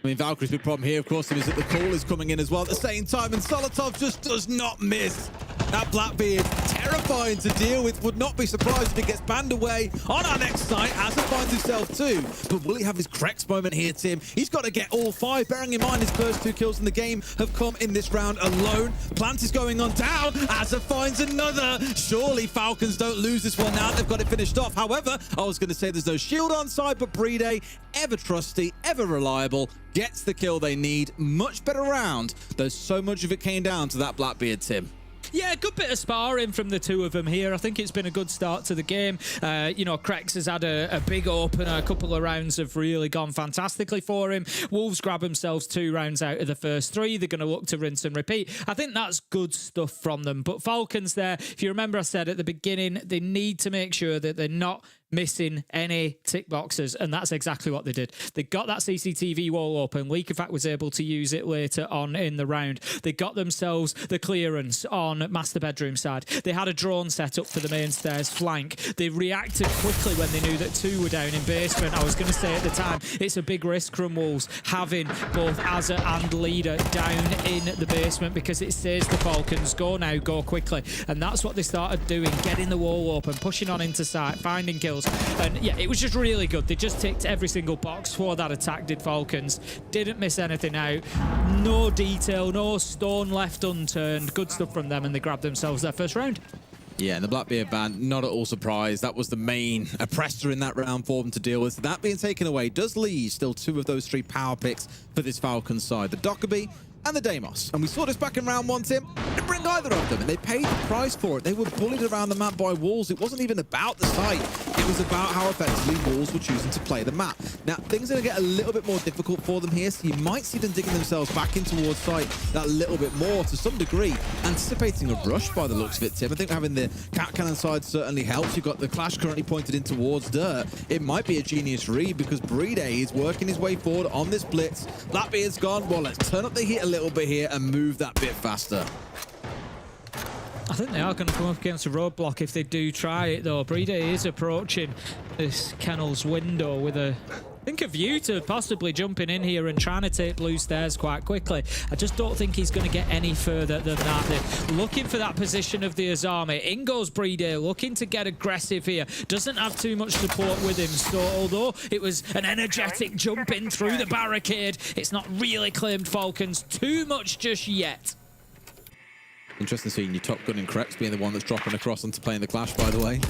I mean, Valkyrie's big problem here, of course, is that the call is coming in as well at the same time, and Solitov just does not miss. That Blackbeard, terrifying to deal with. Would not be surprised if he gets banned away on our next site, as he finds himself too. But will he have his Krex moment here, Tim? He's got to get all 5, bearing in mind his first 2 kills in the game have come in this round alone. Plant is going on down. Azza finds another. Surely Falcons don't lose this one now. They've got it finished off. However, I was going to say there's no shield on side, but Brede, ever trusty, ever reliable, gets the kill they need. Much better round, though so much of it came down to that Blackbeard, Tim. Yeah, good bit of sparring from the 2 of them here. I think it's been a good start to the game. You know, Krex has had a big opener. A couple of rounds have really gone fantastically for him. Wolves grab themselves 2 rounds out of the first 3. They're going to look to rinse and repeat. I think that's good stuff from them. But Falcons there, if you remember I said at the beginning, they need to make sure that they're not missing any tick boxes, and that's exactly what they did. They got that CCTV wall open. Leakerfact was able to use it later on in the round. They got themselves the clearance on master bedroom side. They had a drone set up for the main stairs flank. They reacted quickly when they knew that 2 were down in basement. I was going to say at the time, it's a big risk from Wolves having both Azza and Leader down in the basement, because it says the Falcons, go now, go quickly. And that's what they started doing, getting the wall open, pushing on into sight, finding kills. And yeah, it was just really good. They just ticked every single box for that attack, did Falcons. Didn't miss anything out. No detail, no stone left unturned. Good stuff from them, and they grabbed themselves their first round. Yeah, and the Blackbeard band, not at all surprised. That was the main oppressor in that round for them to deal with. So that being taken away does leave still 2 of those 3 power picks for this Falcons side. The Dockerby and the Deimos. And we saw this back in round 1, Tim. They didn't bring either of them, and they paid the price for it. They were bullied around the map by Wolves. It wasn't even about the site. It was about how effectively Wolves were choosing to play the map. Now, things are going to get a little bit more difficult for them here, so you might see them digging themselves back in towards site that little bit more to some degree, anticipating a rush by the looks of it, Tim. I think having the cat cannon side certainly helps. You've got the Clash currently pointed in towards Dirt. It might be a genius read because Brede is working his way forward on this blitz. Blackbeard's gone. Well, let's turn up the heat a little bit here and move that bit faster. I think they are going to come up against a roadblock if they do try it, though. Brede is approaching this Kennel's window with a view to possibly jumping in here and trying to take blue stairs quite quickly. I just don't think he's going to get any further than that. They're looking for that position of the Azami. In goes Brede, looking to get aggressive here. Doesn't have too much support with him, so although it was an energetic jump in through the barricade, it's not really claimed Falcons too much just yet. Interesting seeing your top gun in Krex being the one that's dropping across onto playing the Clash, by the way.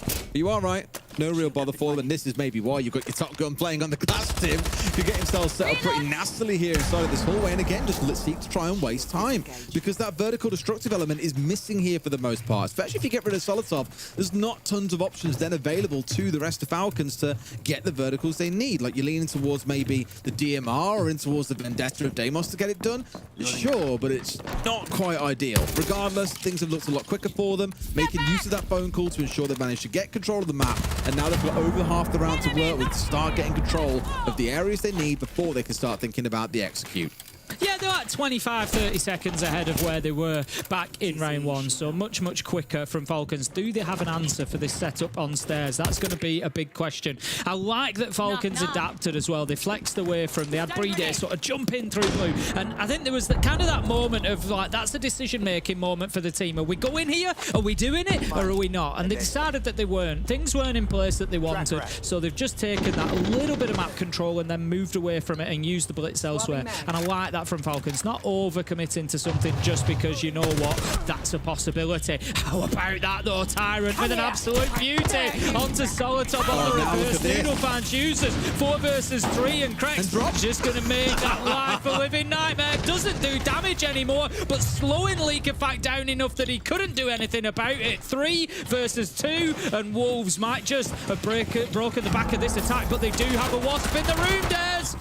But you are right. No real bother for them, and this is maybe why you've got your top gun playing on the Clash, Tim. You get himself set up pretty nastily here inside of this hallway, and again, just let's seek to try and waste time, because that vertical destructive element is missing here for the most part, especially if you get rid of Solotov. There's not tons of options then available to the rest of Falcons to get the verticals they need. Like you're leaning towards maybe the DMR or in towards the Vendetta of Deimos to get it done. Sure, but it's not quite ideal. Regardless, things have looked a lot quicker for them, making use of that phone call to ensure they've managed to get control of the map, and now they've got over half the round to work with to start getting control of the areas they need before they can start thinking about the execute. Yeah, they're like 25, 30 seconds ahead of where they were back in round 1, so much, much quicker from Falcons. Do they have an answer for this setup on stairs? That's going to be a big question. I like that Falcons adapted as well. They flexed away from, they had Brede sort of jump in through blue, and I think there was kind of that moment of like, that's a decision-making moment for the team. Are we going here? Are we doing it? Or are we not? And they decided that they weren't. Things weren't in place that they wanted, so they've just taken that little bit of map control and then moved away from it and used the blitz elsewhere. And I like that from Falcons, not over-committing to something just because you know what, that's a possibility. How about that though, Tyrant with an absolute beauty onto Solotov on the reverse. Noodle finds users 4 versus 3, and Krex just going to make that life a living nightmare. Doesn't do damage anymore, but slowing Leakerfact down enough that he couldn't do anything about it. 3 versus 2, and Wolves might just have broken the back of this attack, but they do have a Wasp in the room, Des.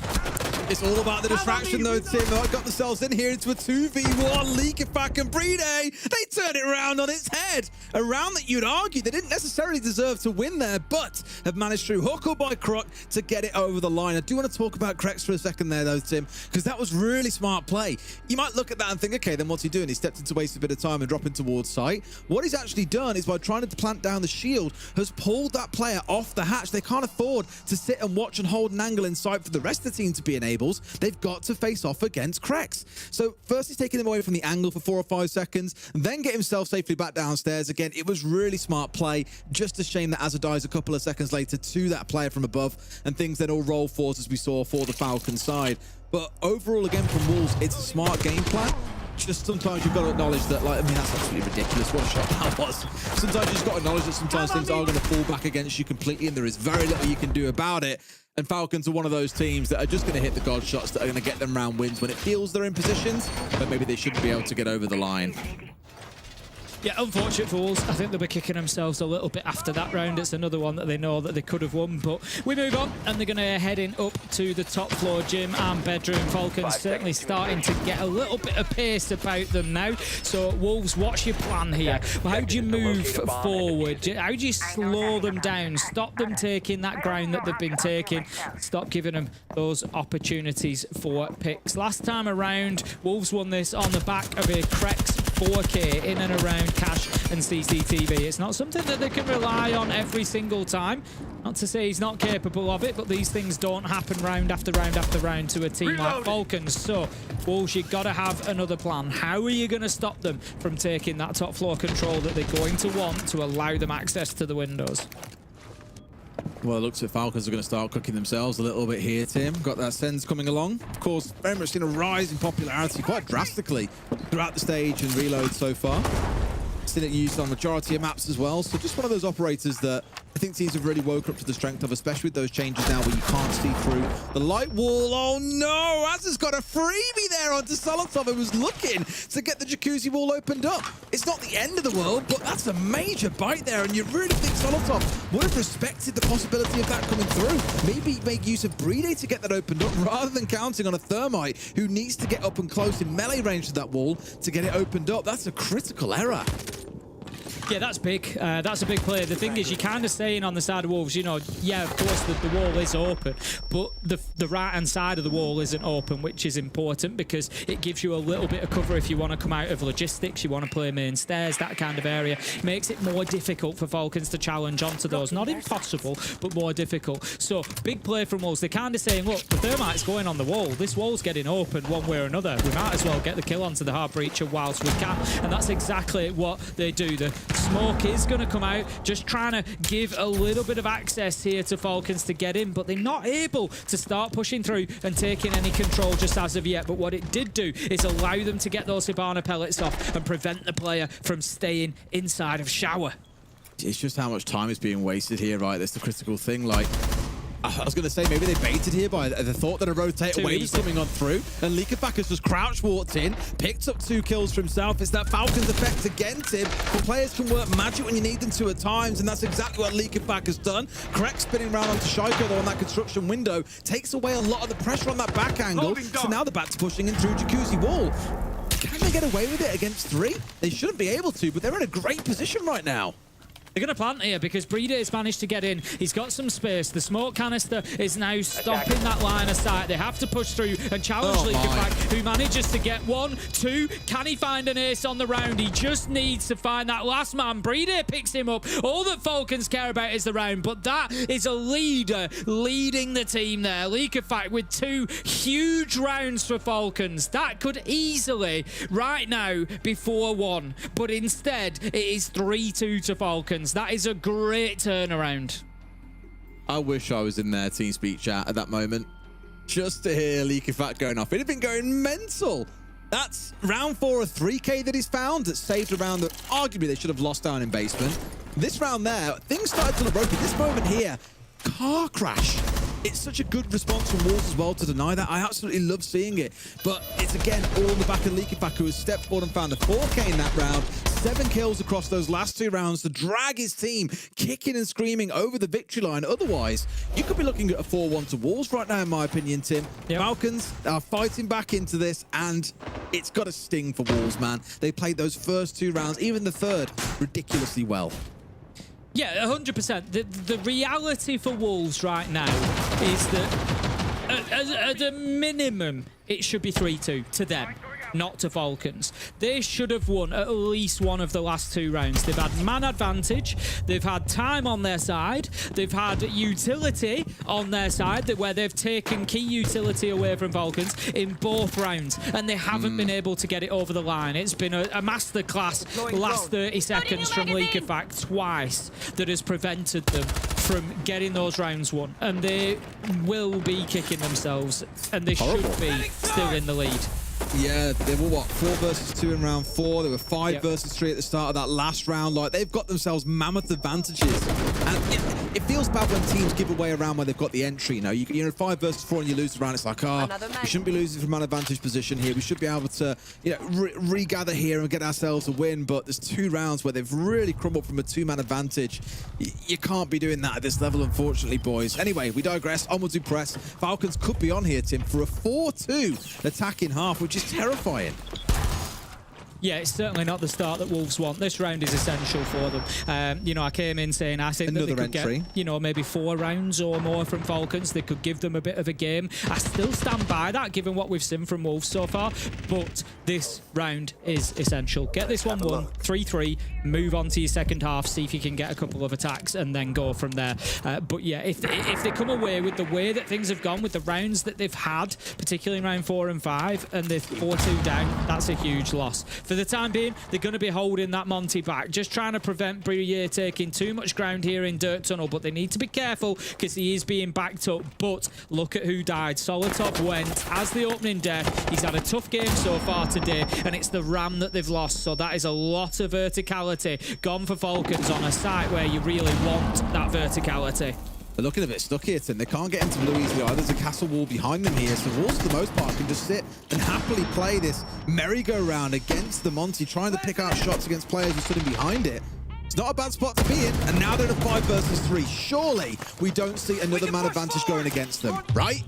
It's all about the distraction though, Tim. They got themselves in here into a 2v1. Leakerfact and Brede, they turn it around on its head. A round that you'd argue they didn't necessarily deserve to win there, but have managed through hook or by crook to get it over the line. I do want to talk about Krex for a second there though, Tim, because that was really smart play. You might look at that and think, okay, then what's he doing? He stepped in to waste a bit of time and dropping towards site. What he's actually done is by trying to plant down the shield, has pulled that player off the hatch. They can't afford to sit and watch and hold an angle in sight for the rest of the team to be enabled. They've got to face off against Krex. So first he's taking him away from the angle for 4 or 5 seconds, then get himself safely back downstairs. Again, it was really smart play. Just a shame that Azza dies a couple of seconds later to that player from above, and things then all roll forwards as we saw for the Falcon side. But overall, again, from Wolves, it's a smart game plan. Just sometimes you've got to acknowledge that, like, I mean, that's absolutely ridiculous. What a shot that was. Sometimes you just got to acknowledge that sometimes things are going to fall back against you completely, and there is very little you can do about it. And Falcons are one of those teams that are just going to hit the god shots that are going to get them round wins when it feels they're in positions, but maybe they shouldn't be able to get over the line. Yeah, unfortunate for Wolves. I think they'll be kicking themselves a little bit after that round. It's another one that they know that they could have won, but we move on, and they're going to heading up to the top floor gym and bedroom. Falcons certainly starting to get a little bit of pace about them now. So Wolves, what's your plan here? Well, how do you move forward? How do you slow them down? Stop them taking that ground that they've been taking. Stop giving them those opportunities for picks. Last time around, Wolves won this on the back of a Crex 4K in and around cash and CCTV. It's not something that they can rely on every single time. Not to say he's not capable of it, but these things don't happen round after round after round to a team like Falcons. So, Wolves, you've got to have another plan. How are you going to stop them from taking that top floor control that they're going to want to allow them access to the windows? Well, it looks like Falcons are going to start cooking themselves a little bit here, Tim. Got that Sens coming along. Of course, very much seen a rise in popularity quite drastically throughout the stage and reload so far. Seen it used on majority of maps as well. So just one of those operators that I think teams have really woken up to the strength of, especially with those changes now where you can't see through the light wall. Oh no, Az's got a freebie there onto Solotov, who was looking to get the jacuzzi wall opened up. It's not the end of the world, but that's a major bite there, and you really think Solotov would have respected the possibility of that coming through. Maybe make use of Brede to get that opened up rather than counting on a Thermite who needs to get up and close in melee range to that wall to get it opened up. That's a critical error. Yeah, that's big. That's a big play. The thing is, you're kind of saying on the side of Wolves, you know, yeah, of course the wall is open, but the right-hand side of the wall isn't open, which is important because it gives you a little bit of cover if you want to come out of logistics, you want to play main stairs, that kind of area. Makes it more difficult for Falcons to challenge onto those. Not impossible, but more difficult. So, big play from Wolves. They're kind of saying, look, the Thermite's going on the wall. This wall's getting open one way or another. We might as well get the kill onto the hard breacher whilst we can. And that's exactly what they do. The smoke is going to come out, just trying to give a little bit of access here to Falcons to get in, but they're not able to start pushing through and taking any control just as of yet. But what it did do is allow them to get those Hibana pellets off and prevent the player from staying inside of shower. It's just how much time is being wasted here, right? That's the critical thing. Like, I was going to say, maybe they baited here by the thought that a rotate wave is coming on through, and Leakefak has just crouch walked in, picked up 2 kills for himself. It's that Falcons effect again, Tim. The players can work magic when you need them to at times, and that's exactly what Leakefak has done. Correct spinning around onto Shaiko, though, on that construction window, takes away a lot of the pressure on that back angle. So now they're back to pushing in through Jacuzzi wall. Can they get away with it against 3? They shouldn't be able to, but they're in a great position right now. They're going to plant here because Brede has managed to get in. He's got some space. The smoke canister is now stopping that line of sight. They have to push through and challenge Leakefak, who manages to get 1, 2. Can he find an ace on the round? He just needs to find that last man. Brede picks him up. All that Falcons care about is the round, but that is a leader leading the team there. Leakefak with 2 huge rounds for Falcons. That could easily, right now, be 4-1, but instead it is 3-2 to Falcons. That is a great turnaround. I wish I was in their TeamSpeak chat at that moment, just to hear Leakefak going off. It'd have been going mental. That's round 4 of 3K that he's found that saved a round that arguably they should have lost down in basement. This round there, things started to look ropey. This moment here, car crash. It's such a good response from Wolves as well to deny that. I absolutely love seeing it. But it's again all in the back of Leakefak, who has stepped forward and found a 4K in that round. 7 kills across those last 2 rounds to drag his team kicking and screaming over the victory line. Otherwise, you could be looking at a 4-1 to Wolves right now, in my opinion, Tim. Yep. Falcons are fighting back into this, and it's got a sting for Wolves, man. They played those first 2 rounds, even the third, ridiculously well. Yeah, 100%. The reality for Wolves right now is that at a minimum, it should be 3-2 to them, not to Falcons. They should have won at least one of the last 2 rounds. They've had man advantage, they've had time on their side, they've had utility on their side, where they've taken key utility away from Falcons in both rounds, and they haven't been able to get it over the line. It's been a masterclass last 30 seconds from Leakefak twice that has prevented them from getting those rounds won, and they will be kicking themselves, and they should be still in the lead. Yeah, they were what, 4 versus 2 in round 4. They were 5 versus 3 at the start of that last round. Like, they've got themselves mammoth advantages. And it feels bad when teams give away a round where they've got the entry. You know, you're 5 versus 4 and you lose the round. It's like, we shouldn't be losing from an advantage position here. We should be able to, you know, regather here and get ourselves a win. But there's 2 rounds where they've really crumbled from a 2-man advantage. You can't be doing that at this level, unfortunately, boys. Anyway, we digress. Onwards we press. Falcons could be on here, Tim, for a 4-2 attack in half, which is terrifying. Yeah, it's certainly not the start that Wolves want. This round is essential for them. You know, I came in saying I think that they could get, you know, maybe 4 rounds or more from Falcons. They could give them a bit of a game. I still stand by that, given what we've seen from Wolves so far. But this round is essential. Get this one won, 3-3, move on to your second half, see if you can get a couple of attacks, and then go from there. But yeah, if they come away with the way that things have gone, with the rounds that they've had, particularly in round 4 and 5, and they're 4-2 down, that's a huge loss. For the time being, they're going to be holding that Monty back, just trying to prevent Briere taking too much ground here in Dirt Tunnel, but they need to be careful because he is being backed up. But look at who died. Solotov went as the opening death. He's had a tough game so far today, and it's the Ram that they've lost, so that is a lot of verticality gone for Falcons on a site where you really want that verticality. They're looking a bit stuck here, Tim. They can't get into blue easily either. There's a castle wall behind them here, so Wolves, for the most part, can just sit and happily play this merry-go-round against the Monty, trying to pick out shots against players who stood in behind it. It's not a bad spot to be in, and now they're in a 5 versus 3. Surely we don't see another man advantage going against them, right?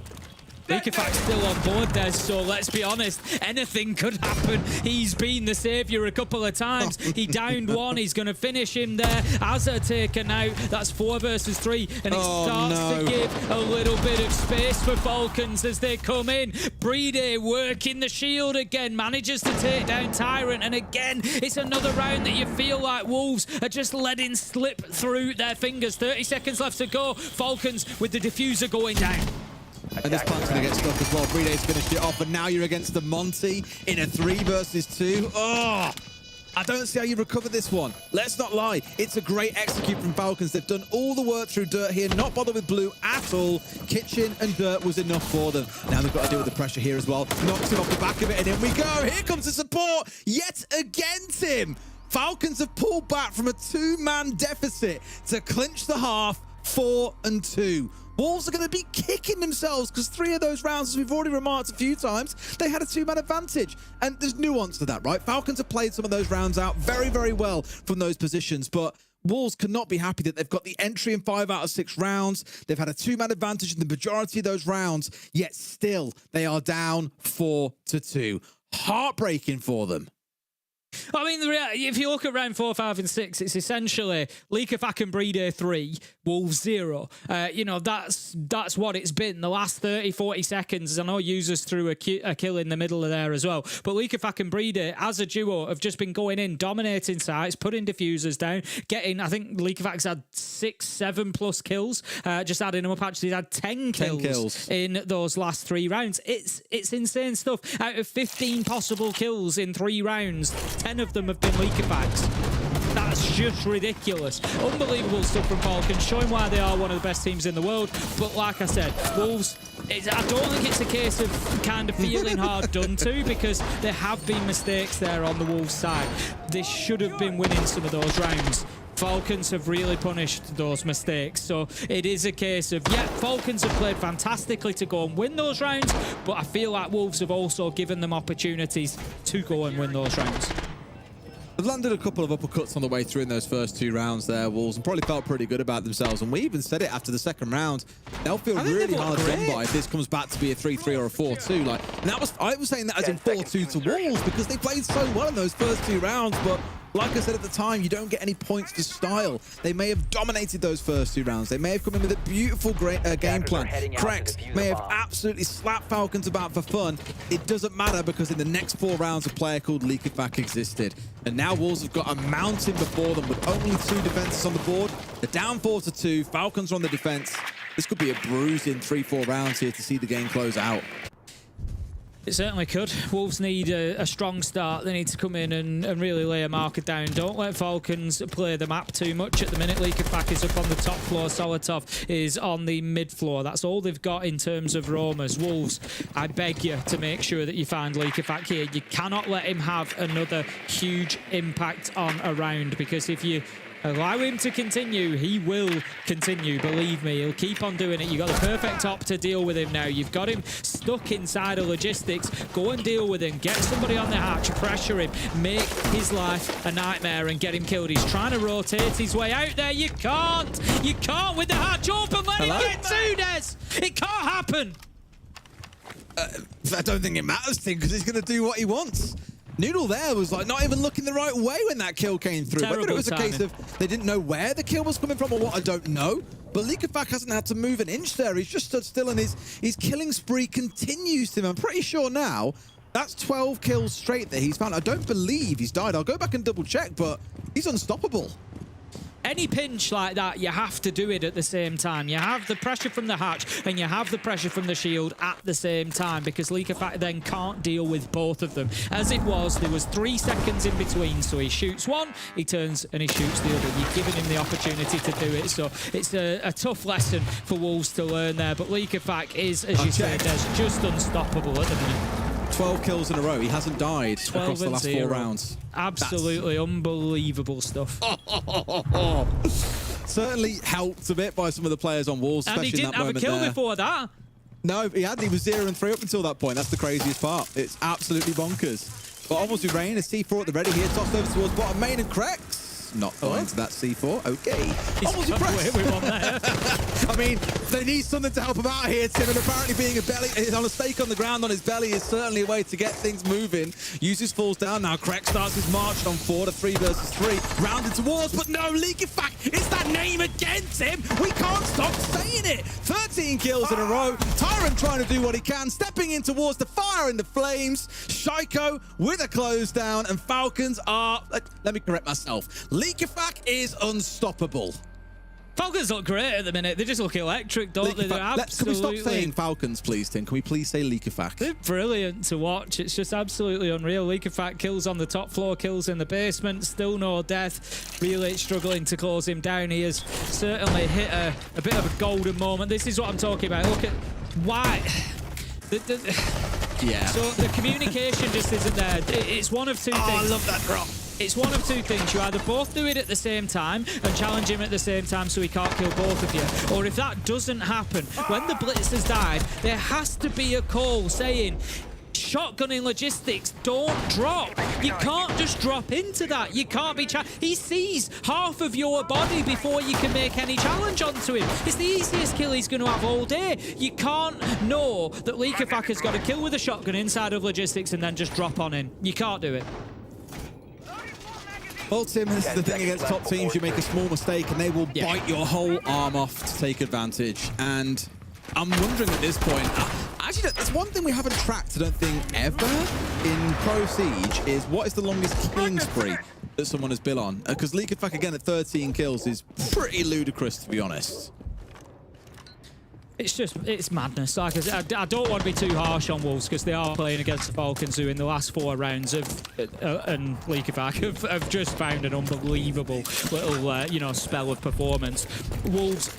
Likafak's still on board there, so let's be honest, anything could happen. He's been the saviour a couple of times. He downed one, he's going to finish him there. Azza taken out, that's 4 versus 3, and it starts to give a little bit of space for Falcons as they come in. Brede working the shield again, manages to take down Tyrant, and again, it's another round that you feel like Wolves are just letting slip through their fingers. 30 seconds left to go. Falcons with the diffuser going down. And this plant's going to get stuck as well. Brede's finished it off, and now you're against the Monty in a 3 versus 2. Oh, I don't see how you recover this one. Let's not lie. It's a great execute from Falcons. They've done all the work through Dirt here, not bother with blue at all. Kitchen and Dirt was enough for them. Now they've got to deal with the pressure here as well. Knocks him off the back of it, and in we go. Here comes the support yet again, Tim. Falcons have pulled back from a 2-man deficit to clinch the half, 4-2. Wolves are going to be kicking themselves because 3 of those rounds, as we've already remarked a few times, they had a 2-man advantage. And there's nuance to that, right? Falcons have played some of those rounds out very, very well from those positions, but Wolves cannot be happy that they've got the entry in 5 out of 6 rounds. They've had a 2-man advantage in the majority of those rounds, yet still they are down 4-2. Heartbreaking for them. I mean, if you look at round 4, 5, and 6, it's essentially Likafak and Brede 3, Wolves 0. You know, that's what it's been. The last 30, 40 seconds, I know users threw a kill in the middle of there as well, but Likafak and Brede, as a duo, have just been going in, dominating sites, putting diffusers down, getting, I think Likafak's had 6, 7 plus kills, just adding them up, actually, he's had 10 kills in those last 3 rounds. It's insane stuff. Out of 15 possible kills in 3 rounds, 10 of them have been Likafak's. That's just ridiculous. Unbelievable stuff from Falcons, showing why they are one of the best teams in the world. But like I said, Wolves, I don't think it's a case of kind of feeling hard done to, because there have been mistakes there on the Wolves side. They should have been winning some of those rounds. Falcons have really punished those mistakes. So it is a case of, yeah, Falcons have played fantastically to go and win those rounds, but I feel like Wolves have also given them opportunities to go and win those rounds. They've landed a couple of uppercuts on the way through in those first 2 rounds there, Wolves, and probably felt pretty good about themselves. And we even said it after the second round. They'll feel really hard done by if this comes back to be a 3-3 or a 4-2. Like, and I was saying that as in 4-2 to Wolves, because they played so well in those first 2 rounds, but like I said at the time, you don't get any points for style. They may have dominated those first 2 rounds. They may have come in with a beautiful game plan. Krex may have absolutely slapped Falcons about for fun. It doesn't matter, because in the next 4 rounds, a player called Likafak existed. And now Wolves have got a mountain before them with only 2 defenses on the board. They're down 4-2. Falcons are on the defense. This could be a bruising 3-4 rounds here to see the game close out. It certainly could. Wolves need a strong start. They need to come in and really lay a marker down. Don't let Falcons play the map too much at the minute. Likafak is up on the top floor. Solotov is on the mid floor. That's all they've got in terms of roamers. Wolves, I beg you to make sure that you find Likafak here. You cannot let him have another huge impact on a round, because if you allow him to continue, he will continue, believe me. He'll keep on doing it. You've got the perfect op to deal with him now. You've got him stuck inside of logistics. Go and deal with him. Get somebody on the hatch, pressure him, make his life a nightmare and get him killed. He's trying to rotate his way out there. You can't. You can't with the hatch open. Let him get to Des. It can't happen. I don't think it matters to him, because he's going to do what he wants. Noodle there was like not even looking the right way when that kill came through. Terrible Whether it was a case timing. of they didn't know where the kill was coming from or what, I don't know. But Likafak hasn't had to move an inch there. He's just stood still, and his killing spree continues to him. I'm pretty sure now that's 12 kills straight that he's found. I don't believe he's died. I'll go back and double check, but he's unstoppable. Any pinch like that, you have to do it at the same time. You have the pressure from the hatch and you have the pressure from the shield at the same time, because Likafak then can't deal with both of them. As it was, there was 3 seconds in between, so he shoots one, he turns and he shoots the other. You've given him the opportunity to do it, so it's a tough lesson for Wolves to learn there. But Likafak is, as you said, just unstoppable at the minute. 12 kills in a row. He hasn't died across the last 4 rounds. Absolutely unbelievable stuff. Certainly helped a bit by some of the players on Wolves, And especially he in didn't that have a moment kill there. before that. No, he was 0-3 up until that point. That's the craziest part. It's absolutely bonkers. But obviously, Rain is C4 at the ready here. Tossed over towards bottom main and corrects. Not going to that C4. Okay. He's Obviously got away with one there. I mean, they need something to help him out here, Tim, and apparently being on a stake on the ground on his belly is certainly a way to get things moving. Uses falls down now. Correct starts his march on 4 to 3 versus 3. Rounded towards, but no, Likafak. It's that name again, Tim. We can't stop saying it. 13 kills in a row. Tyrant trying to do what he can, stepping in towards the fire and the flames. Shaiko with a close down, and Falcons are, let me correct myself. Likafak is unstoppable. Falcons look great at the minute. They just look electric, don't they? They're Can we absolutely... stop saying Falcons, please, Tim? Can we please say Likafak? They're brilliant to watch. It's just absolutely unreal. Likafak kills on the top floor, kills in the basement, still no death. Really struggling to close him down. He has certainly hit a bit of a golden moment. This is what I'm talking about. Look at why... Yeah. So the communication just isn't there. It's one of two things. I love that drop. It's one of two things. You either both do it at the same time and challenge him at the same time so he can't kill both of you. Or if that doesn't happen, when the blitz has died, there has to be a call saying, shotgunning logistics, don't drop. You can't just drop into that. You can't be... He sees half of your body before you can make any challenge onto him. It's the easiest kill he's going to have all day. You can't know that Likafak has got a kill with a shotgun inside of logistics and then just drop on in. You can't do it. Well, Tim, this is the thing against top teams. You make a small mistake and they will bite your whole arm off to take advantage. And I'm wondering at this point, actually, there's one thing we haven't tracked, I don't think, ever in Pro Siege is what is the longest killing spree that someone has been on? Because Likafak, again, at 13 kills is pretty ludicrous, to be honest. It's madness. Like I said, I don't want to be too harsh on Wolves because they are playing against the Falcons, who in the last 4 rounds and Likafak have just found an unbelievable little spell of performance. Wolves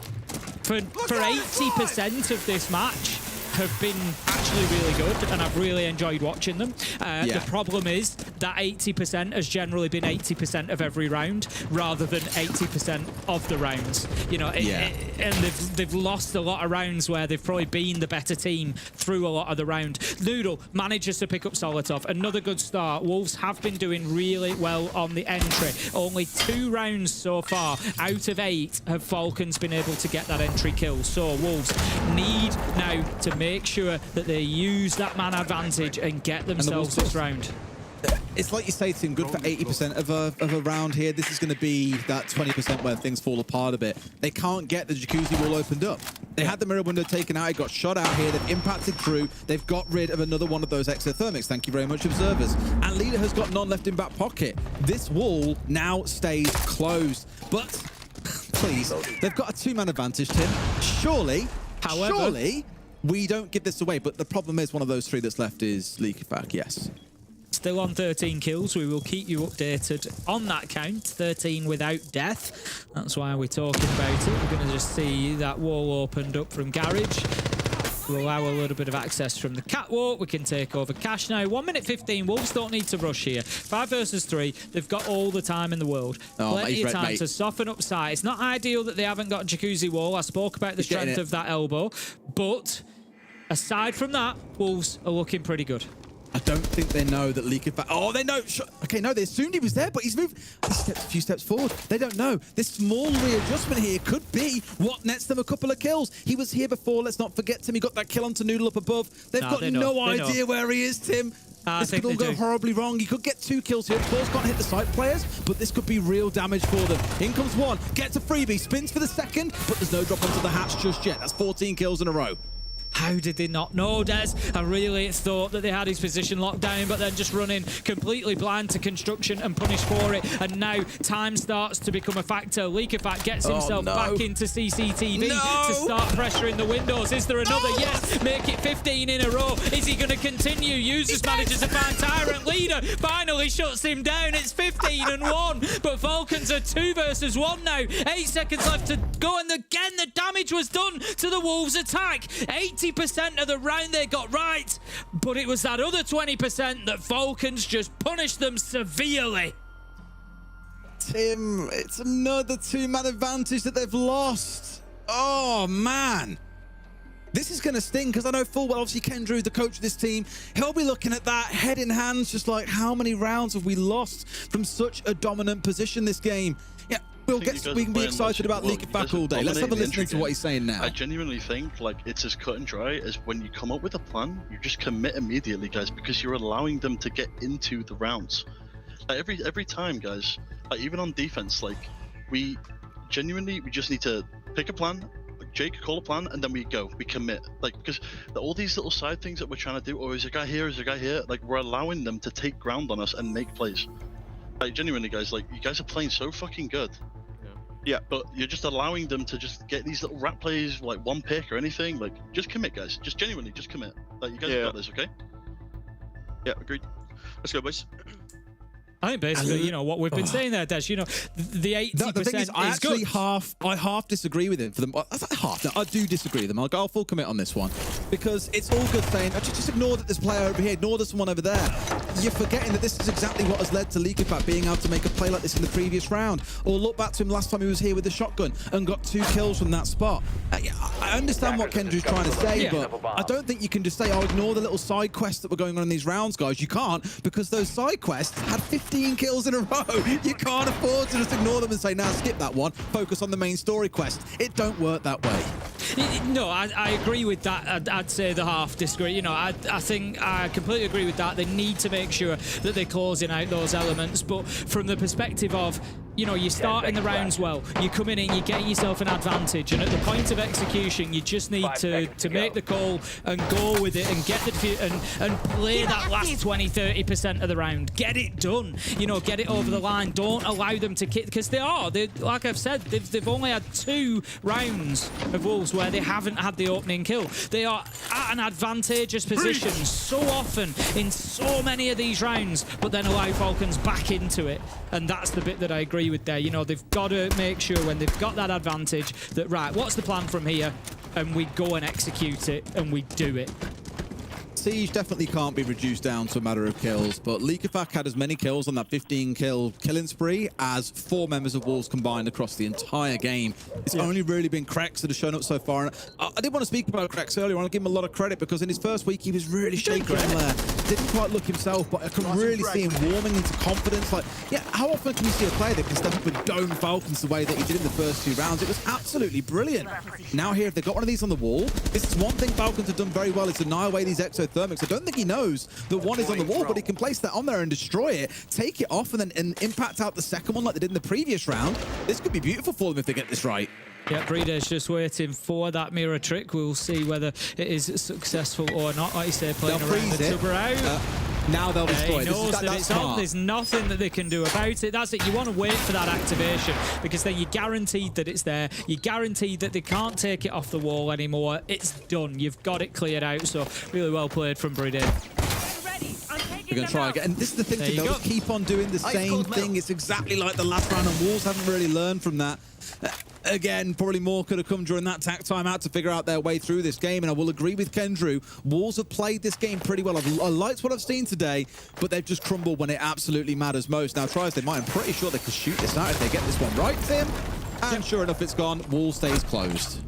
for 80% of this match have been actually really good, and I've really enjoyed watching them. The problem is that 80% has generally been 80% of every round rather than 80% of the rounds. And they've lost a lot of rounds where they've probably been the better team through a lot of the round. Noodle manages to pick up Solotov. Another good start. Wolves have been doing really well on the entry. Only 2 rounds so far out of 8 have Falcons been able to get that entry kill. So Wolves need now to make sure that they use that man advantage and get themselves this round. It's like you say, Tim, good for 80% of a round here. This is going to be that 20% where things fall apart a bit. They can't get the jacuzzi wall opened up. They had the mirror window taken out. It got shot out here. They've impacted through. They've got rid of another one of those exothermics. Thank you very much, observers. And Leader has got none left in back pocket. This wall now stays closed. But, please, they've got a 2-man advantage, Tim. Surely, we don't give this away, but the problem is one of those three that's left is Leakyfac, yes. Still on 13 kills. We will keep you updated on that count. 13 without death. That's why we're talking about it. We're going to just see that wall opened up from Garage. We'll allow a little bit of access from the catwalk. We can take over cash now. 1 minute 15. Wolves don't need to rush here. 5 versus 3. They've got all the time in the world. Plenty of time to soften up side. It's not ideal that they haven't got Jacuzzi wall. I spoke about the strength of that elbow. But aside from that, Wolves are looking pretty good. I don't think they know that Leakyfac... Oh, they know. Okay, no, they assumed he was there, but he's moved a few steps forward. They don't know. This small readjustment here could be what nets them a couple of kills. He was here before. Let's not forget, Tim. He got that kill onto Noodle up above. They've got no idea where he is, Tim. This could all go horribly wrong. He could get 2 kills here. The balls can't hit the side players, but this could be real damage for them. In comes one, gets a freebie, spins for the second, but there's no drop onto the hatch just yet. That's 14 kills in a row. How did they not know, Des? I really thought that they had his position locked down, but then just running completely blind to construction and punished for it. And now time starts to become a factor. Leakyfac gets himself back into CCTV to start pressuring the windows. Is there another? Yes, make it 15 in a row. Is he going to continue? Users manages to find Tyrant Leader. Finally shuts him down. It's 15-1, but Falcons are 2 versus 1 now. 8 seconds left to go, and again the damage was done to the Wolves' attack. 80% of the round they got right, but it was that other 20% that Falcons just punished them severely. Tim, it's another 2-man advantage that they've lost. Oh, man. This is going to sting, because I know full well, obviously, Kendrew, the coach of this team, he'll be looking at that head in hands, just like, how many rounds have we lost from such a dominant position this game? Yeah, we can be excited about Leakyfac all day. Let's have a listen to what he's saying now. I genuinely think like it's as cut and dry as when you come up with a plan, you just commit immediately, guys, because you're allowing them to get into the rounds. Like every time, guys, like even on defense, like we just need to pick a plan. Jake, call a plan, and then we go. We commit. Like, because all these little side things that we're trying to do, oh, is a guy here, is a guy here? Like, we're allowing them to take ground on us and make plays. Like, genuinely, guys, like, you guys are playing so fucking good. Yeah, but you're just allowing them to just get these little rat plays, like one pick or anything. Like, just commit, guys. Just genuinely, just commit. Like, you guys have got this, okay? Yeah, agreed. Let's go, boys. I think basically, you know, what we've been saying there, Des, you know, the 80% the thing is, I actually half disagree with him for them. I do disagree with them. I'll go full commit on this one, because it's all good saying, just ignore that there's a player over here, ignore this one over there. You're forgetting that this is exactly what has led to Leakyfac being able to make a play like this in the previous round. Or look back to him last time he was here with the shotgun and got 2 kills from that spot. I understand what Kendrew's trying to say, but I don't think you can just say, oh, ignore the little side quests that were going on in these rounds, guys. You can't, because those side quests had 15 kills in a row. You can't afford to just ignore them and say, nah, skip that one, focus on the main story quest. It don't work that way. No, I agree with that. I'd say the half disagree. You know, I think I completely agree with that. They need to make sure that they're closing out those elements. But from the perspective of, you know, you start in the rounds well, you're coming in, you're getting yourself an advantage, and at the point of execution, you just need to make the call and go with it and get the and play that last 20-30% of the round. Get it done. You know, get it over the line. Don't allow them to kick, because they like I've said, they've only had 2 rounds of Wolves where they haven't had the opening kill. They are at an advantageous position so often in so many of these rounds, but then allow Falcons back into it, and that's the bit that I agree with there. You know, they've got to make sure when they've got that advantage that, right, what's the plan from here, and we go and execute it, and we do it. Siege definitely can't be reduced down to a matter of kills, but Leakyfac had as many kills on that 15-kill killing spree as 4 members of Wolves combined across the entire game. It's only really been Krex that has shown up so far. And I didn't want to speak about Krex earlier. I want to give him a lot of credit, because in his first week he was really shaky on there. Didn't quite look himself, but I can really see him warming into confidence. Like, yeah, how often can you see a player that can step up and dome Falcons the way that he did in the first 2 rounds? It was absolutely brilliant. Now here, if they've got one of these on the wall, this is one thing Falcons have done very well, is deny away these exothermics. I don't think he knows that one is on the wall, but he can place that on there and destroy it, take it off, and then impact out the second one like they did in the previous round. This could be beautiful for them if they get this right. Yeah, Breeder's just waiting for that mirror trick. We'll see whether it is successful or not. Like you say, playing around the tubber out. Now they'll destroy He it. knows that That's it's on. smart. There's nothing that they can do about it. That's it. You want to wait for that activation because then you're guaranteed that it's there. You're guaranteed that they can't take it off the wall anymore. It's done. You've got it cleared out. So really well played from Bridin. We're going to try again. And this is the thing, they'll just keep on doing the same thing. It's exactly like the last round, and Wolves haven't really learned from that. Again, probably more could have come during that time out to figure out their way through this game, and I will agree with Kendrew. Wolves have played this game pretty well. I liked what I've seen today, but they've just crumbled when it absolutely matters most. Now, tries they might. I'm pretty sure they could shoot this out if they get this one right, Tim. And sure enough, it's gone. Wall stays closed.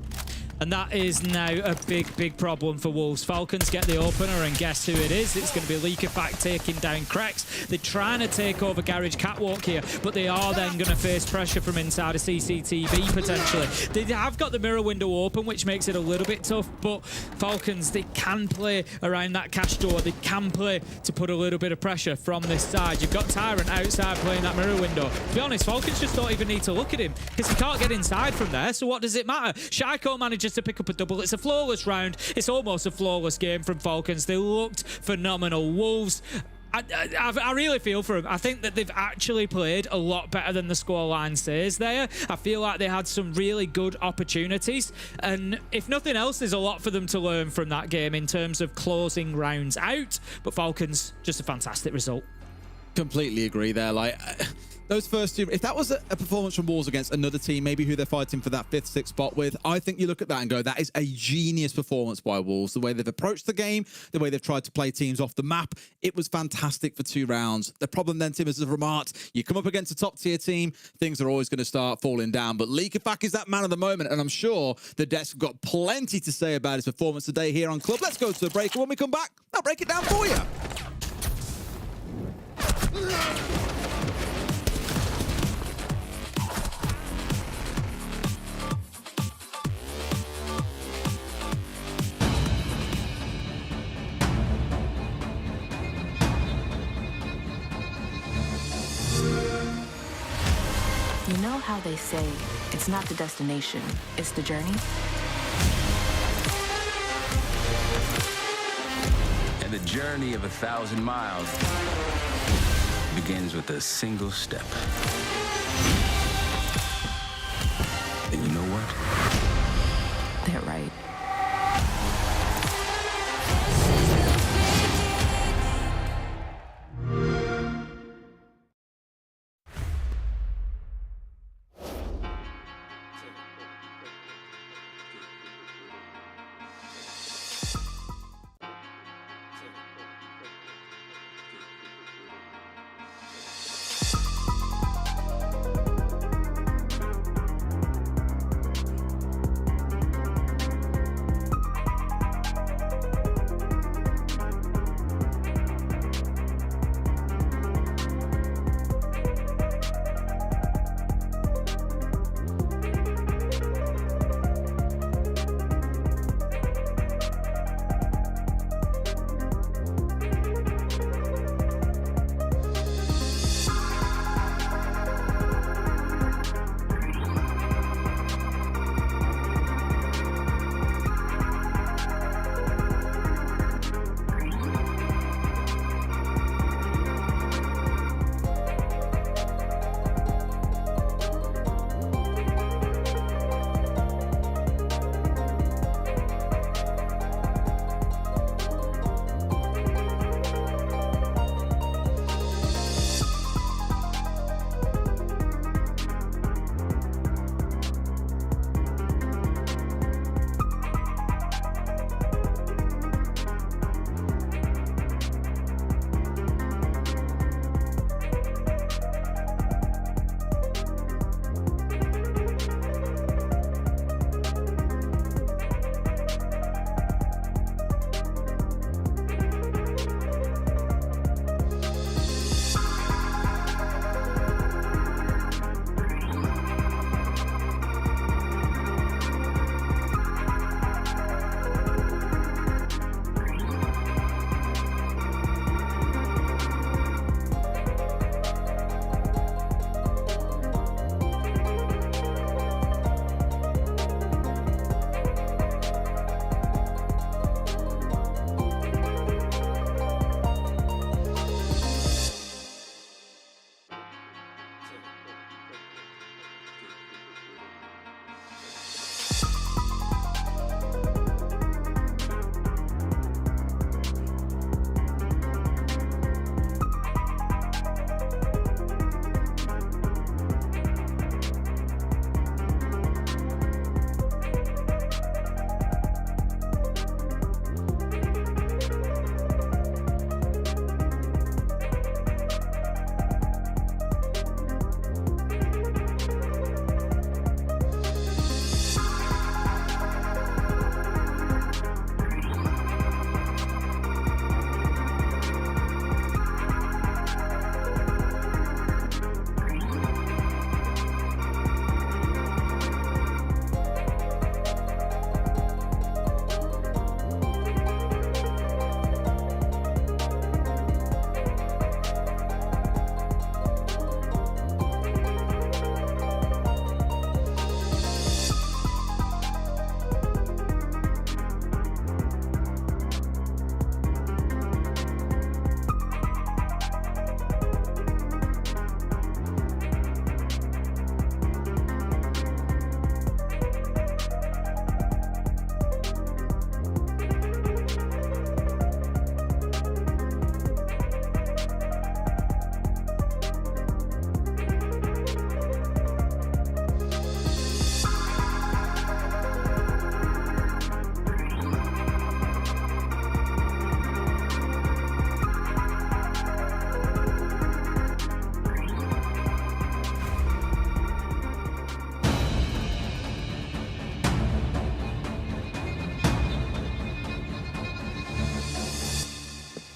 And that is now a big problem for Wolves. Falcons get the opener, and guess who it is? It's going to be Leakerfact taking down Krex. They're trying to take over Garage Catwalk here, but they are then going to face pressure from inside of CCTV, potentially. They have got the mirror window open, which makes it a little bit tough, but Falcons, they can play around that cash door. They can play to put a little bit of pressure from this side. You've got Tyrant outside playing that mirror window. To be honest, Falcons just don't even need to look at him because he can't get inside from there, so what does it matter? Shaiko manages to pick up a double. It's a flawless round. It's almost a flawless game from Falcons. They looked phenomenal. Wolves, I really feel for them. I think that they've actually played a lot better than the scoreline says there. I feel like they had some really good opportunities, and if nothing else, there's a lot for them to learn from that game in terms of closing rounds out. But Falcons, just a fantastic result. Completely agree there. Like, those first two, if that was a performance from Wolves against another team, maybe who they're fighting for that 5th, 6th spot with, I think you look at that and go, that is a genius performance by Wolves. The way they've approached the game, the way they've tried to play teams off the map, it was fantastic for 2 rounds. The problem then, Tim, as I've remarked, you come up against a top-tier team, things are always going to start falling down. But Leakerfact is that man of the moment, and I'm sure the Dets have got plenty to say about his performance today here on Club. Let's go to the break, and when we come back, I'll break it down for you. You know how they say it's not the destination, it's the journey? And the journey of 1,000 miles begins with a single step. And you know what? They're right.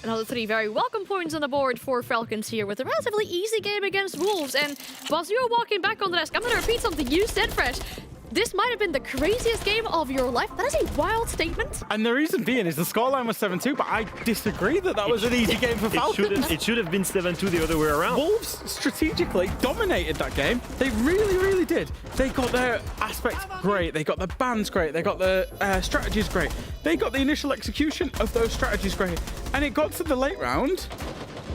Another 3 very welcome points on the board for Falcons here with a relatively easy game against Wolves. And whilst you're walking back on the desk, I'm going to repeat something you said, Fresh. This might have been the craziest game of your life. That is a wild statement. And the reason being is the scoreline was 7-2, but I disagree that was an easy game for Falcons. It should have been 7-2 the other way around. Wolves strategically dominated that game. They really, really did. They got their aspect great. They got the bans great. They got the strategies great. They got the initial execution of those strategies great. And it got to the late round.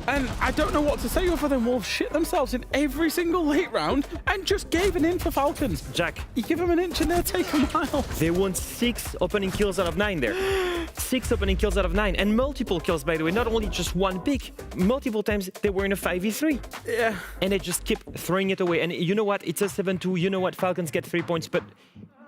And I don't know what to say other than Wolves shit themselves in every single late round and just gave an in for Falcons. Jack. You give them an inch and they'll take a mile. They won 6 opening kills out of 9 there. 6 opening kills out of 9. And multiple kills, by the way. Not only just one pick. Multiple times they were in a 5v3. Yeah. And they just keep throwing it away. And you know what? It's a 7-2. You know what? Falcons get 3 points. But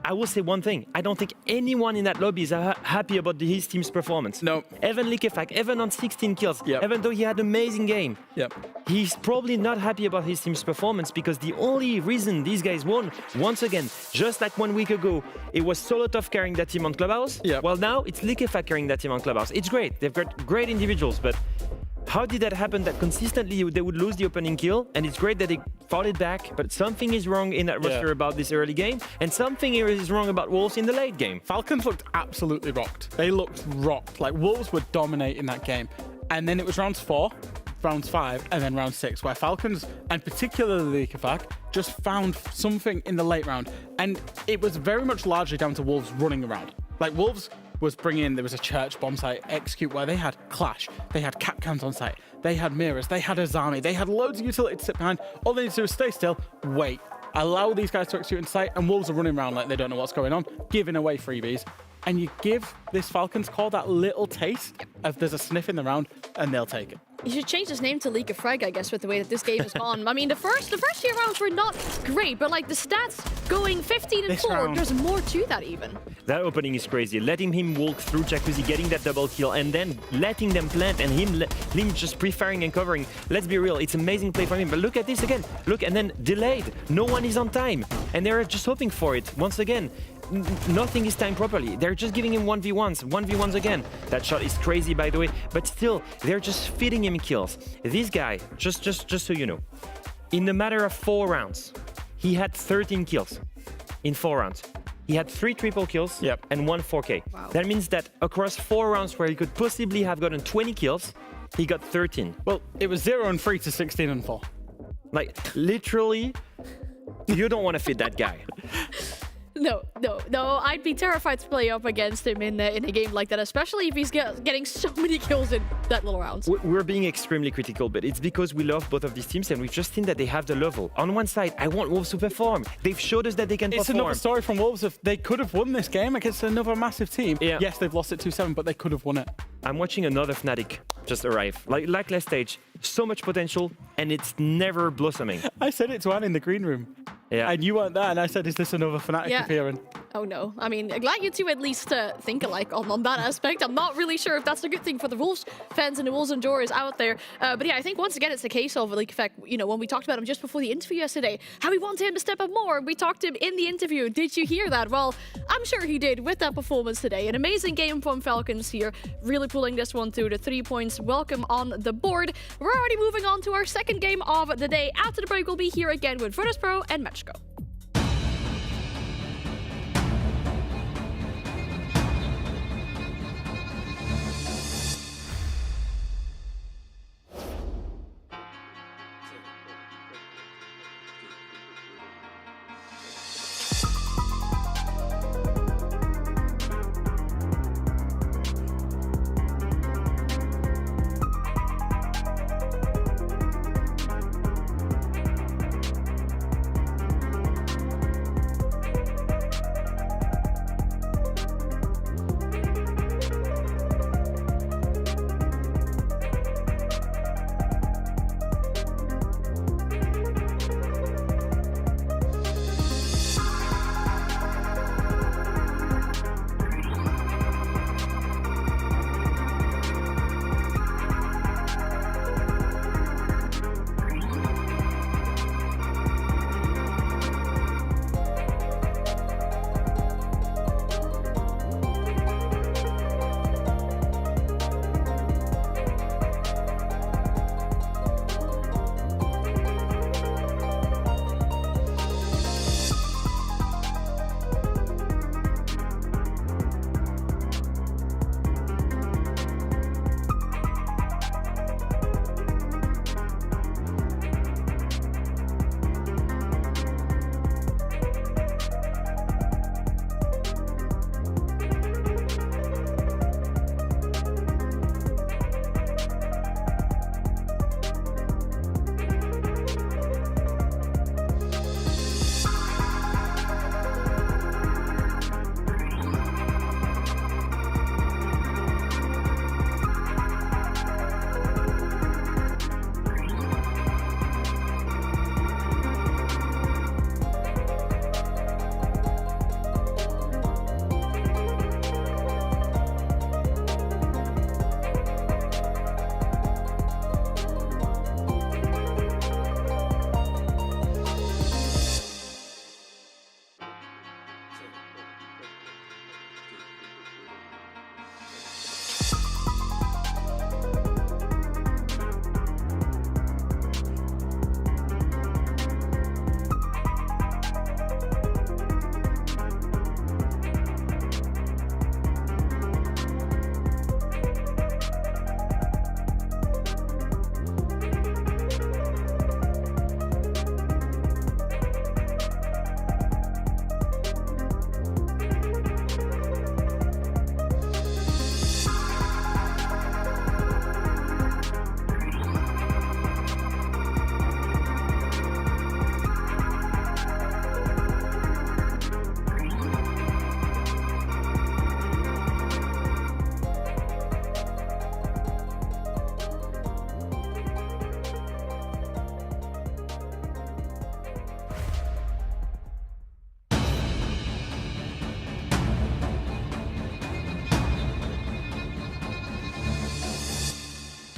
I will say one thing. I don't think anyone in that lobby is happy about his team's performance. No. Evan Likefak, Evan on 16 kills. Yep. Even though he had an amazing game. Yep. He's probably not happy about his team's performance because the only reason these guys won, once again, just like 1 week ago, it was Solotov carrying that team on Clubhouse. Yep. Well, now it's Likefak carrying that team on Clubhouse. It's great. They've got great individuals, but how did that happen that consistently they would lose the opening kill? And it's great that they fought it back, but something is wrong in that roster about this early game, and something is wrong about Wolves in the late game. Falcons looked absolutely rocked. They looked rocked. Like, Wolves were dominating that game. And then it was rounds 4, rounds 5, and then round 6, where Falcons, and particularly Likefak, just found something in the late round. And it was very much largely down to Wolves running around. Like, Wolves was bringing in, there was a church bomb site execute where they had Clash, they had Capcans on site, they had Mirrors, they had Azami, they had loads of utility to sit behind. All they need to do is stay still, wait, allow these guys to execute in sight, and Wolves are running around like they don't know what's going on, giving away freebies. And you give this Falcons core that little taste of there's a sniff in the round, and they'll take it. You should change his name to League of Frag, I guess, with the way that this game has gone. I mean, the first few rounds were not great, but like the stats going 15 and 4, there's more to that even. That opening is crazy. Letting him walk through Jacuzzi, getting that double kill, and then letting them plant, and him just pre-firing and covering. Let's be real, it's amazing play from him. But look at this again. Look, and then delayed. No one is on time, and they're just hoping for it. Once again, nothing is timed properly. They're just giving him 1v1s again. That shot is crazy, by the way, but still, they're just feeding him kills. This guy, just so you know, in the matter of 4 rounds, he had 13 kills in 4 rounds. He had 3 triple kills and 1 4K. Wow. That means that across 4 rounds where he could possibly have gotten 20 kills, he got 13. Well, it was 0 and 3 to 16 and 4. Like, literally, you don't want to feed that guy. No, I'd be terrified to play up against him in a game like that, especially if he's getting so many kills in that little rounds. We're being extremely critical, but it's because we love both of these teams and we've just seen that they have the level. On one side, I want Wolves to perform. They've showed us that they can perform. It's another story from Wolves. If they could have won this game against another massive team. Yeah. Yes, they've lost it 2-7, but they could have won it. I'm watching another Fnatic just arrive. Like last stage, so much potential, and it's never blossoming. I said it to Anne in the green room. Yeah. And you weren't there, and I said, is this another Fnatic appearing? Oh no. I mean, I'm glad you two at least think alike on that aspect. I'm not really sure if that's a good thing for the Wolves fans and the Wolves endurers out there. But yeah, I think once again it's the case of Likefak, you know, when we talked about him just before the interview yesterday, how we wanted him to step up more. We talked to him in the interview. Did you hear that? Well, I'm sure he did with that performance today. An amazing game from Falcons here, really pulling this one through. The 3 points welcome on the board. We're already moving on to our second game of the day. After the break, we'll be here again with Virtus Pro and MACKO.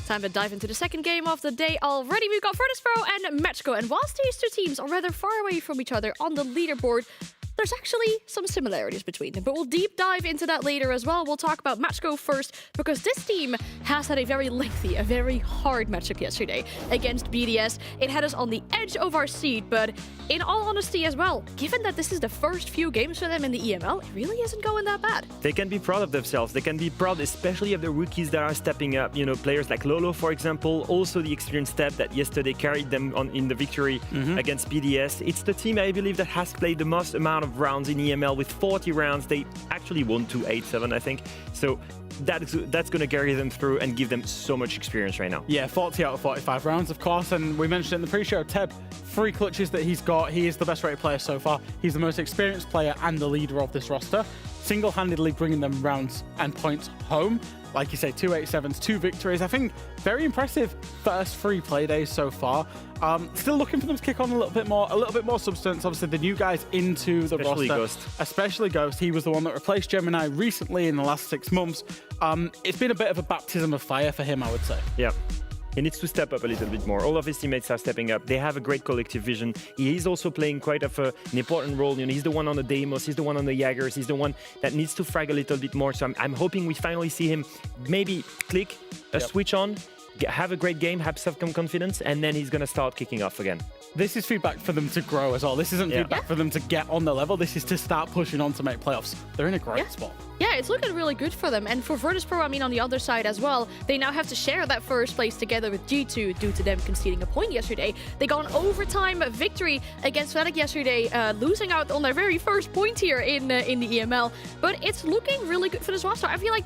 Time to dive into the second game of the day already. We've got Virtus.pro and MACKO. And whilst these two teams are rather far away from each other on the leaderboard, there's actually some similarities between them, but we'll deep dive into that later as well. We'll talk about MACKO first, because this team has had a very lengthy, a very hard matchup yesterday against BDS. It had us on the edge of our seat, but in all honesty as well, given that this is the first few games for them in the EML, it really isn't going that bad. They can be proud of themselves. They can be proud, especially of the rookies that are stepping up. You know, players like Lolo, for example, also the experienced step that yesterday carried them on in the victory against BDS. It's the team, I believe, that has played the most amount of rounds in EML with 40 rounds. They actually won 2-8-7, I think. So that's going to carry them through and give them so much experience right now. Yeah, 40 out of 45 rounds, of course. And we mentioned it in the pre-show, Teb, 3 clutches that he's got. He is the best rated player so far. He's the most experienced player and the leader of this roster, single-handedly bringing them rounds and points home. Like you say, 2-8-7s, 2 victories. I think very impressive first 3 play days so far. Still looking for them to kick on a little bit more substance. Obviously, the new guys into the roster, Ghost. Especially Ghost. He was the one that replaced Gemini recently in the last 6 months. It's been a bit of a baptism of fire for him, I would say. Yeah. He needs to step up a little bit more. All of his teammates are stepping up. They have a great collective vision. He is also playing quite an important role. You know, he's the one on the Deimos, he's the one on the Jaggers, he's the one that needs to frag a little bit more. So I'm hoping we finally see him maybe click a switch on, have a great game, have some confidence, and then he's going to start kicking off again. This is feedback for them to grow as well. This isn't feedback for them to get on the level. This is to start pushing on to make playoffs. They're in a great spot. Yeah, it's looking really good for them. And for Virtus.pro, I mean, on the other side as well, they now have to share that first place together with G2 due to them conceding a point yesterday. They got an overtime victory against Fnatic yesterday, losing out on their very first point here in the EML. But it's looking really good for this roster. I feel like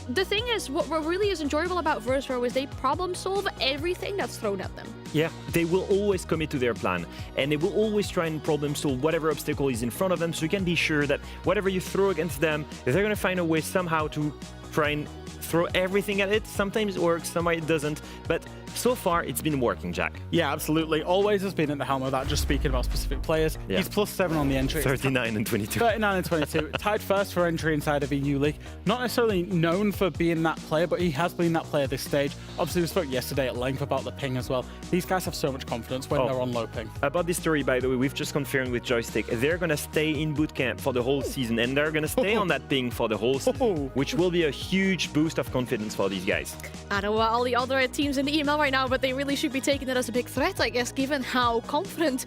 the thing is, what really is enjoyable about Virtus.pro is they problem solve everything that's thrown at them. Yeah, they will always commit to their plan, and they will always try and problem solve whatever obstacle is in front of them, so you can be sure that whatever you throw against them, they're going to find a way somehow to try and throw everything at it. Sometimes it works, sometimes it doesn't, but so far it's been working, Jack. Yeah, absolutely. Always has been at the helm of that, just speaking about specific players. Yeah. He's +7 on the entry. 39 and 22. 39 and 22. Tied first for entry inside of EU League. Not necessarily known for being that player, but he has been that player this stage. Obviously, we spoke yesterday at length about the ping as well. These guys have so much confidence when they're on low ping. About this story, by the way, we've just confirmed with Joystick. They're going to stay in bootcamp for the whole season, and they're going to stay on that ping for the whole season, which will be a huge boost of confidence for these guys. I don't know about all the other teams in the EML right now, but they really should be taking it as a big threat, I guess, given how confident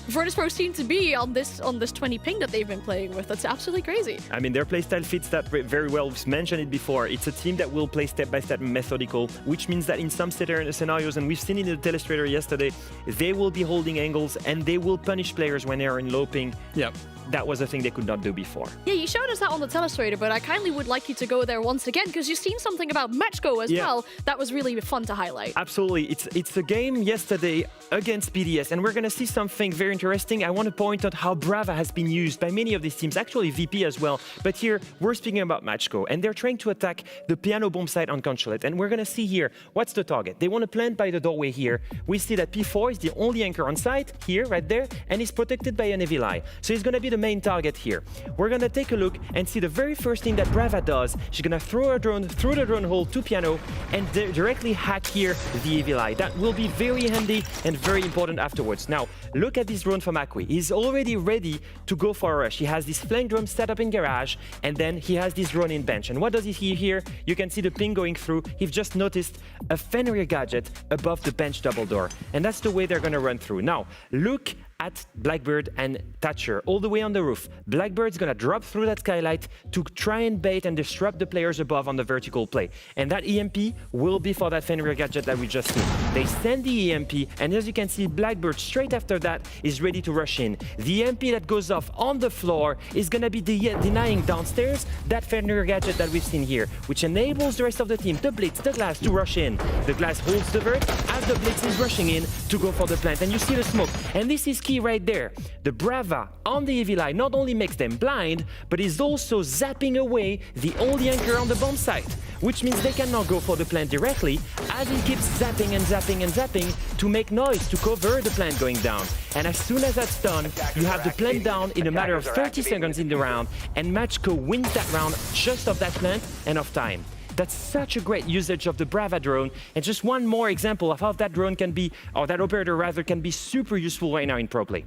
Virtus.pro seem to be on this 20 ping that they've been playing with. That's absolutely crazy. I mean, their playstyle fits that very well. We've mentioned it before. It's a team that will play step-by-step methodical, which means that in some scenarios, and we've seen it in the telestrator yesterday, they will be holding angles and they will punish players when they are in low ping. Yep. That was a thing they could not do before. Yeah, you showed us that on the telestrator, but I kindly would like you to go there once again, because you've seen something about MACKO as well that was really fun to highlight. Absolutely. It's a game yesterday against BDS, and we're going to see something very interesting. I want to point out how Brava has been used by many of these teams, actually VP as well. But here, we're speaking about MACKO, and they're trying to attack the piano bomb site on Consulate. And we're going to see here, what's the target? They want to plant by the doorway here. We see that P4 is the only anchor on site, here, right there, and he's protected by an Evileye. So he's going to be the main target here. We're going to take a look and see the very first thing that Brava does. She's going to throw her drone through the drone hole to piano and directly hack here the Evileye. That will be very handy and very important afterwards. Now, look at this drone from MACKO. He's already ready to go for a rush. He has this flame drum set up in garage, and then he has this drone in bench. And what does he see here? You can see the ping going through. He's just noticed a Fenrir gadget above the bench double door. And that's the way they're going to run through. Now, look at Blackbird and Thatcher all the way on the roof. Blackbird's gonna drop through that skylight to try and bait and disrupt the players above on the vertical play. And that EMP will be for that Fenrir gadget that we just seen. They send the EMP, and as you can see, Blackbird straight after that is ready to rush in. The EMP that goes off on the floor is gonna be denying downstairs that Fenrir gadget that we've seen here, which enables the rest of the team, the Blitz, the Glass, to rush in. The Glass holds the vert as the Blitz is rushing in to go for the plant. And you see the smoke. And this is key right there. The Brava on the Evileye not only makes them blind, but is also zapping away the only anchor on the bomb site, which means they cannot go for the plant directly, as it keeps zapping and zapping and zapping to make noise to cover the plant going down. And as soon as that's done, you have the plant down in a matter of 30 seconds in the round, and MACKO wins that round just off that plant and off time. That's such a great usage of the Brava drone. And just one more example of how that drone can be, or that operator rather, can be super useful right now in pro play.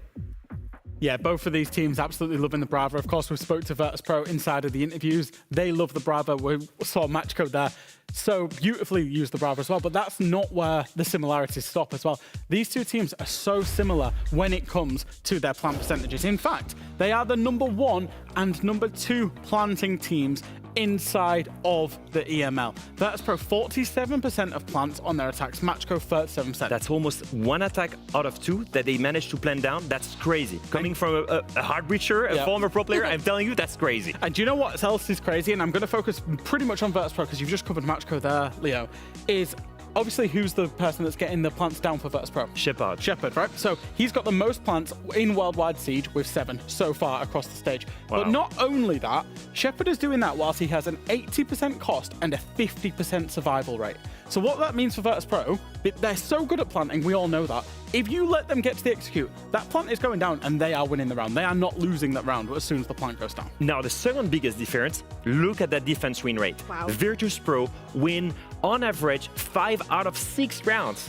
Yeah, both of these teams absolutely loving the Brava. Of course, we spoke to Virtus.pro inside of the interviews. They love the Brava. We saw MACKO there so beautifully use the Brava as well, but that's not where the similarities stop as well. These two teams are so similar when it comes to their plant percentages. In fact, they are the #1 and #2 planting teams inside of the EML. Virtus.pro 47% of plants on their attacks, MACKO 37%. That's almost 1 attack out of 2 that they managed to plant down. That's crazy. Coming from a hard breacher, a former pro player, I'm telling you, that's crazy. And do you know what else is crazy? And I'm going to focus pretty much on Virtus.pro because you've just covered MACKO there, Leo, is obviously who's the person that's getting the plants down for Virtus.pro? Shepard, right? So he's got the most plants in Worldwide Siege with 7 so far across the stage. Wow. But not only that, Shepard is doing that whilst he has an 80% cost and a 50% survival rate. So what that means for Virtus.pro, they're so good at planting, we all know that. If you let them get to the execute, that plant is going down and they are winning the round. They are not losing that round as soon as the plant goes down. Now, the second biggest difference, look at that defense win rate. Wow. Virtus.pro win, on average, 5 out of 6 rounds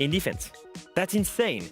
in defense. That's insane.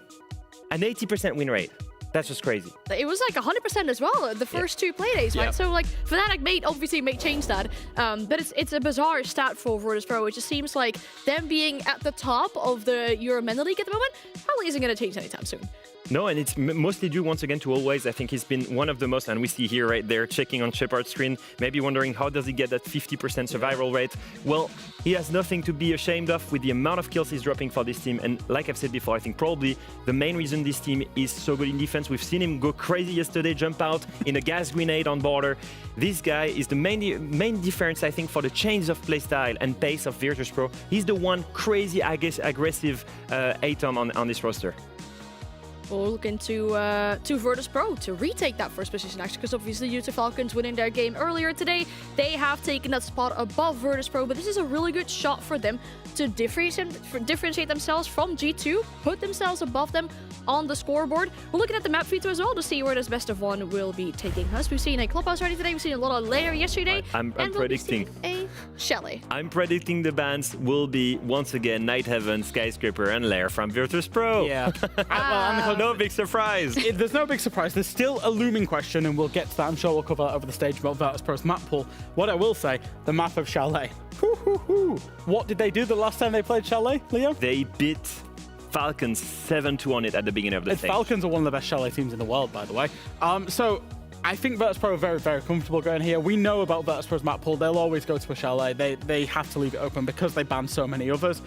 An 80% win rate. That's just crazy. It was like 100% as well the first 2 playdays, right? Yeah. So like Fnatic may change that, but it's a bizarre stat for Virtus.pro. It just seems like them being at the top of the Euro Men's League at the moment probably isn't going to change anytime soon. No, and it's mostly due once again to Always. I think he's been one of the most, and we see here right there checking on Shepard's screen, maybe wondering how does he get that 50% survival rate. Well, he has nothing to be ashamed of with the amount of kills he's dropping for this team. And like I've said before, I think probably the main reason this team is so good in defense, we've seen him go crazy yesterday, jump out in a gas grenade on border. This guy is the main difference, I think, for the change of playstyle and pace of Virtus.pro. He's the one crazy, I guess, aggressive atom on this roster. We'll look into Virtus.pro to retake that first position, actually, because obviously due to Falcons winning their game earlier today, they have taken that spot above Virtus.pro, but this is a really good shot for them to differentiate themselves from G2, put themselves above them on the scoreboard. We're looking at the map feature as well to see where this best of 1 will be taking us. We've seen a Clubhouse already today, we've seen a lot of Lair yesterday, I'm and predicting a Shelly. I'm predicting the bans will be, once again, Night Heaven, Skyscraper, and Lair from Virtus.pro. Yeah. No big surprise. There's no big surprise. There's still a looming question, and we'll get to that. I'm sure we'll cover that over the stage about Virtus.pro's map pool. What I will say, the map of Chalet. What did they do the last time they played Chalet, Leo? They beat Falcons 7-2 on it at the beginning of the stage. Falcons are one of the best Chalet teams in the world, by the way. So I think Virtus.pro are very, very comfortable going here. We know about Virtus.pro's map pool. They'll always go to a Chalet. They have to leave it open because they ban so many others.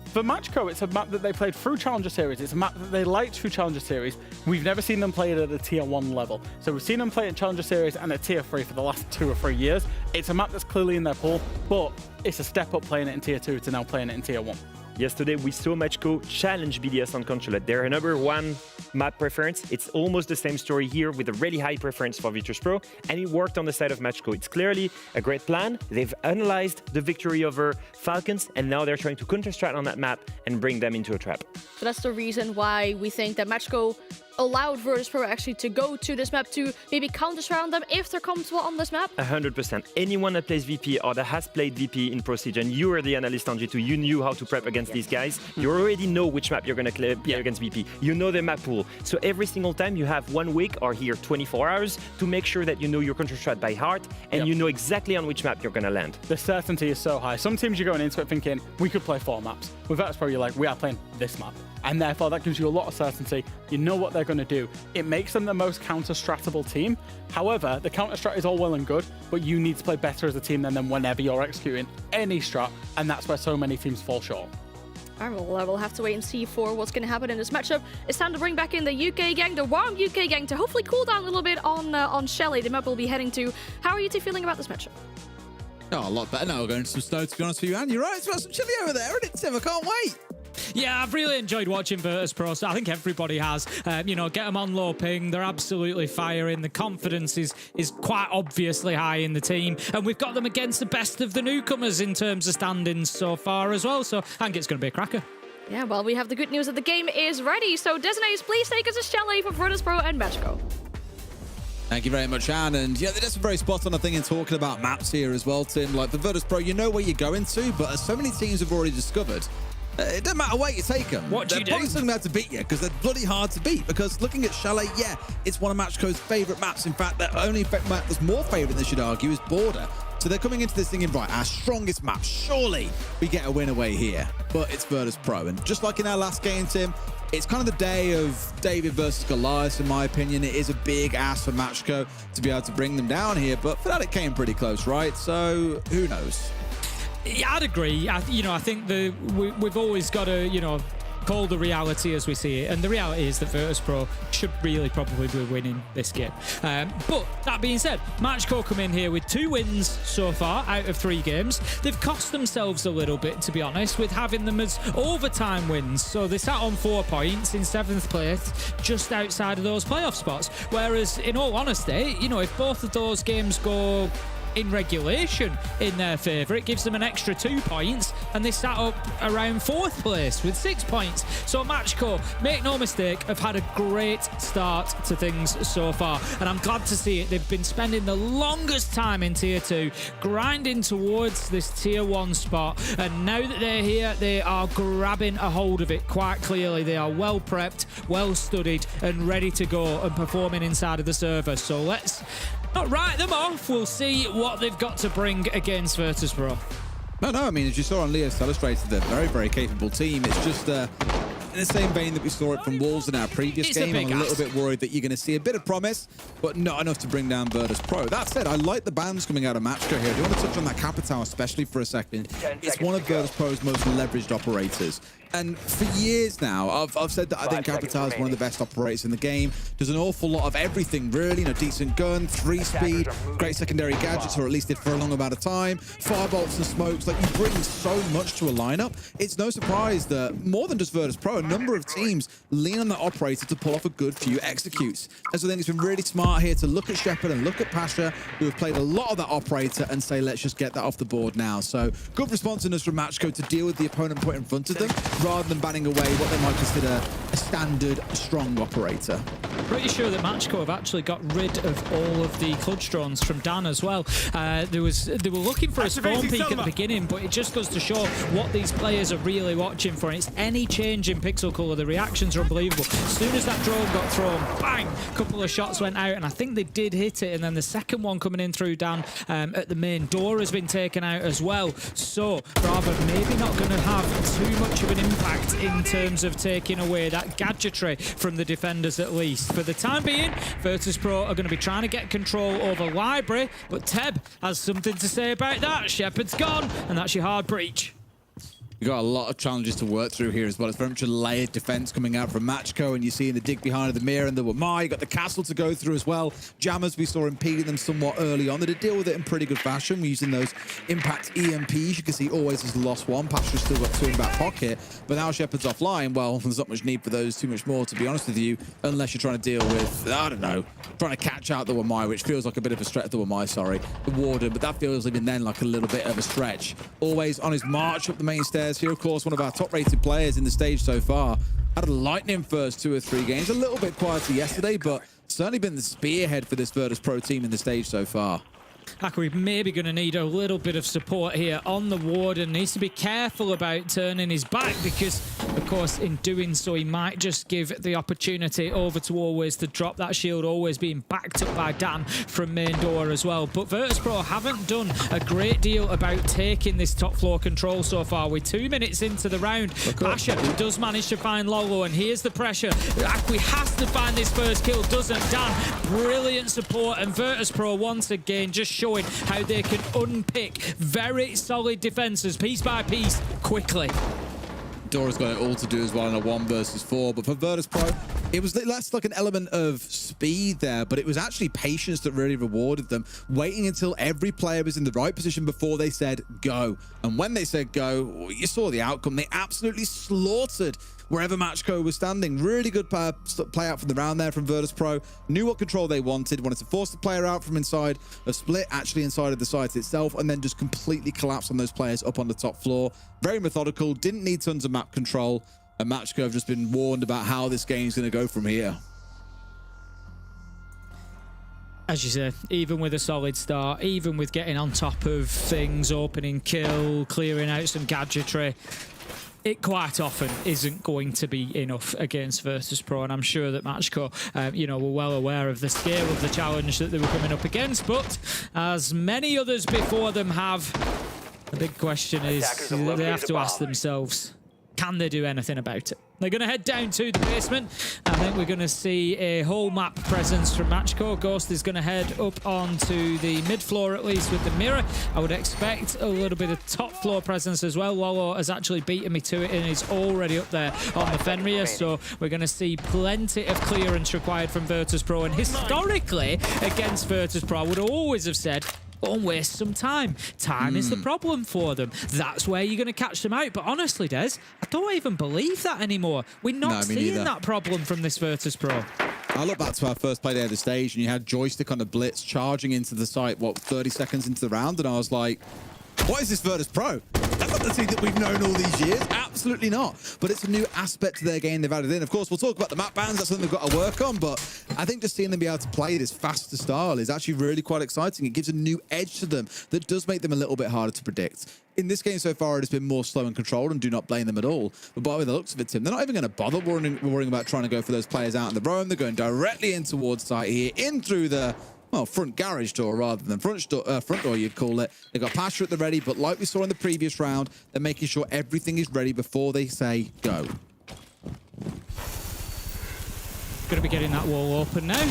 For MACKO, it's a map that they played through Challenger Series. It's a map that they liked through Challenger Series. We've never seen them play it at a Tier 1 level. So we've seen them play it in Challenger Series and at Tier 3 for the last 2 or 3 years. It's a map that's clearly in their pool, but it's a step up playing it in Tier 2 to now playing it in Tier 1. Yesterday, we saw MACKO challenge BDS on Consulate. They're #1 map preference. It's almost the same story here with a really high preference for Virtus.pro, and it worked on the side of MACKO. It's clearly a great plan. They've analyzed the victory over Falcons, and now they're trying to counter-strat on that map and bring them into a trap. So that's the reason why we think that MACKO allowed Virtus.pro actually to go to this map to maybe counter-surround them if they're comfortable on this map. 100%. Anyone that plays VP or that has played VP in Pro Siege, and you were the analyst on G2, you knew how to prep against these guys. You already know which map you're going to play against VP. You know the map pool. So every single time you have 1 week or here 24 hours to make sure that you know your counter-strat by heart and you know exactly on which map you're going to land. The certainty is so high. Some teams you're going into it thinking, we could play 4 maps. With Virtus.pro, you're like, we are playing this map. And therefore, that gives you a lot of certainty. You know what they're going to do. It makes them the most counter-stratable team. However, the counter-strat is all well and good, but you need to play better as a team than them whenever you're executing any strat, and that's where so many teams fall short. All right, well, we'll have to wait and see for what's going to happen in this matchup. It's time to bring back in the UK gang, the warm UK gang, to hopefully cool down a little bit on Shelly, the map we'll be heading to. How are you two feeling about this matchup? Oh, a lot better now. We're going to some snow, to be honest with you. And you're right, it's got some chilly over there, isn't it, Tim? I can't wait. Yeah, I've really enjoyed watching Virtus.pro. I think everybody has. You know, get them on low ping. They're absolutely firing. The confidence is quite obviously high in the team. And we've got them against the best of the newcomers in terms of standings so far as well. So I think it's going to be a cracker. Yeah, well, we have the good news that the game is ready. So, Designates, please take us to Shelly for Virtus.pro and MACKO. Thank you very much, Anne. And yeah, there's some very spot on, I think, in talking about maps here as well, Tim. Like the Virtus Pro, you know where you're going to, but as so many teams have already discovered, it doesn't matter where you take them. What do you do? They're probably going to beat you because they're bloody hard to beat. Because looking at Chalet, yeah, it's one of MACKO's favorite maps. In fact, the only map that's more favorite, they should argue, is Border. So they're coming into this thinking, right, our strongest map, surely we get a win away here. But it's Virtus Pro. And just like in our last game, Tim, it's kind of the day of David versus Goliath, in my opinion. It is a big ask for MACKO to be able to bring them down here. But Fnatic came pretty close, right? So who knows? Yeah, I'd agree. I think we've always got to, call the reality as we see it. And the reality is that Virtus Pro should really probably be winning this game. But that being said, MACKO come in here with 2 wins so far out of 3 games. They've cost themselves a little bit, to be honest, with having them as overtime wins. So they sat on 4 points in 7th place, just outside of those playoff spots. Whereas, in all honesty, if both of those games go in regulation in their favour, it gives them an extra 2 points, and they sat up around 4th place with 6 points. So MACKO, make no mistake, have had a great start to things so far, and I'm glad to see it. They've been spending the longest time in Tier 2, grinding towards this Tier 1 spot, and now that they're here, they are grabbing a hold of it quite clearly. They are well prepped, well studied, and ready to go and performing inside of the server. So let's not write them off. We'll see what they've got to bring against Virtus Pro. No, I mean, as you saw on Leo's Illustrated, they're a very, very capable team. It's just in the same vein that we saw it from Wolves in our previous game. I'm a little bit worried that you're going to see a bit of promise, but not enough to bring down Virtus Pro. That said, I like the bans coming out of MACKO here. I do want to touch on that Capital especially for a second. It's one of Virtus Pro's most leveraged operators. And for years now, I've said that I think Capital is one of the best operators in the game. Does an awful lot of everything, really. Decent gun, 3-speed, great secondary gadgets, or at least did for a long amount of time. Firebolts and smokes. Like, you bring so much to a lineup. It's no surprise that more than just Virtus Pro, a number of teams lean on that operator to pull off a good few executes. And so I think it's been really smart here to look at Shepard and look at Pasha, who have played a lot of that operator, and say, let's just get that off the board now. So good responsiveness from MACKO to deal with the opponent put in front of them, rather than banning away what they might consider a standard strong operator. Pretty sure that MACKO have actually got rid of all of the clutch drones from Dan as well. They were looking for a spawn peak at the beginning, but it just goes to show what these players are really watching for. And it's any change in pixel color. The reactions are unbelievable. As soon as that drone got thrown, bang, a couple of shots went out, and I think they did hit it. And then the second one coming in through Dan at the main door has been taken out as well. So Bravo maybe not going to have too much of an impact in terms of taking away that gadgetry from the defenders, at least. For the time being, Virtus Pro are going to be trying to get control over Library, but Teb has something to say about that. Shepard's gone, and that's your hard breach. You've got a lot of challenges to work through here as well. It's very much a layered defense coming out from MACKO, and you see in the dig behind the mirror and the Wamai, you got the castle to go through as well. Jammers, we saw impeding them somewhat early on. They did deal with it in pretty good fashion. We're using those impact EMPs. You can see always has lost one. Pasha's still got 2 in back pocket, but now Shepard's offline. Well, there's not much need for those too much more, to be honest with you, unless you're trying to deal with, I don't know, trying to catch out the Wamai, which feels like a bit of a stretch. The Wamai, sorry, the Warden, but that feels even then like a little bit of a stretch. Always on his march up the main stairs here, of course, one of our top-rated players in the stage so far. Had a lightning first 2 or 3 games. A little bit quieter yesterday, but certainly been the spearhead for this Virtus Pro team in the stage so far. MACKO maybe going to need a little bit of support here on the Warden. Needs to be careful about turning his back because, of course, in doing so, he might just give the opportunity over to Always to drop that shield, Always being backed up by Dan from main door as well. But Virtus Pro haven't done a great deal about taking this top floor control so far. We're 2 minutes into the round. Pasha does manage to find Lolo, and here's the pressure. MACKO has to find this first kill, doesn't Dan? Brilliant support, and Virtus Pro once again just showing how they can unpick very solid defenses piece by piece quickly. Dora's got it all to do as well in a 1 versus 4, but for Virtus Pro, it was less like an element of speed there, but it was actually patience that really rewarded them, waiting until every player was in the right position before they said go. And when they said go, you saw the outcome. They absolutely slaughtered wherever MACKO was standing. Really good play out from the round there from Virtus Pro. Knew what control they wanted to force the player out from inside a split, actually inside of the site itself, and then just completely collapse on those players up on the top floor. Very methodical, didn't need tons of map control, and MACKO have just been warned about how this game is going to go from here. As you say, even with a solid start, even with getting on top of things, opening kill, clearing out some gadgetry, it quite often isn't going to be enough against Virtus.pro, and I'm sure that MACKO, you know, were well aware of the scale of the challenge that they were coming up against, but as many others before them have, the big question is, they have to ask themselves, can they do anything about it? They're going to head down to the basement. I think we're going to see a whole map presence from MACKO. Ghost is going to head up onto the mid-floor, at least, with the mirror. I would expect a little bit of top-floor presence as well. Wylde has actually beaten me to it and is already up there on the Fenrir, so we're going to see plenty of clearance required from Virtus.pro. And historically, against Virtus.pro, I would always have said, don't waste some time. Time is the problem for them. That's where you're going to catch them out. But honestly, Des, I don't even believe that anymore. We're not seeing that problem from this Virtus.pro. I look back to our first play there at the stage, and you had Joystick on the blitz charging into the site, what, 30 seconds into the round, and I was like, what is this Virtus.pro? That's not the team that we've known all these years. Absolutely not. But it's a new aspect to their game they've added in. Of course, we'll talk about the map bans. That's something they've got to work on. But I think just seeing them be able to play this faster style is actually really quite exciting. It gives a new edge to them that does make them a little bit harder to predict. In this game so far, it has been more slow and controlled, and do not blame them at all. But by the looks of it, Tim, they're not even going to bother worrying about trying to go for those players out in the roam. They're going directly in towards site here, in through the, well, front garage door rather than front door, you'd call it. They've got Pasha at the ready, but like we saw in the previous round, they're making sure everything is ready before they say go. Going to be getting that wall open now.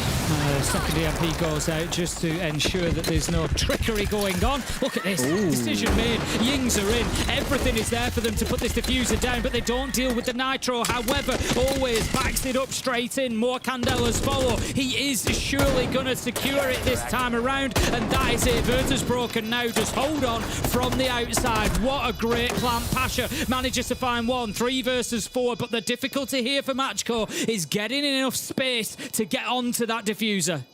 Second EMP goes out just to ensure that there's no trickery going on. Look at this. Ooh. Decision made. Yings are in. Everything is there for them to put this diffuser down, but they don't deal with the nitro. However, always backs it up straight in. More Candelas follow. He is surely going to secure it this time around, and that is it. Virtus.pro can now just hold on from the outside. What a great plan. Pasha manages to find one. 3 versus 4, but the difficulty here for MACKO is getting enough space to get onto that diffuser.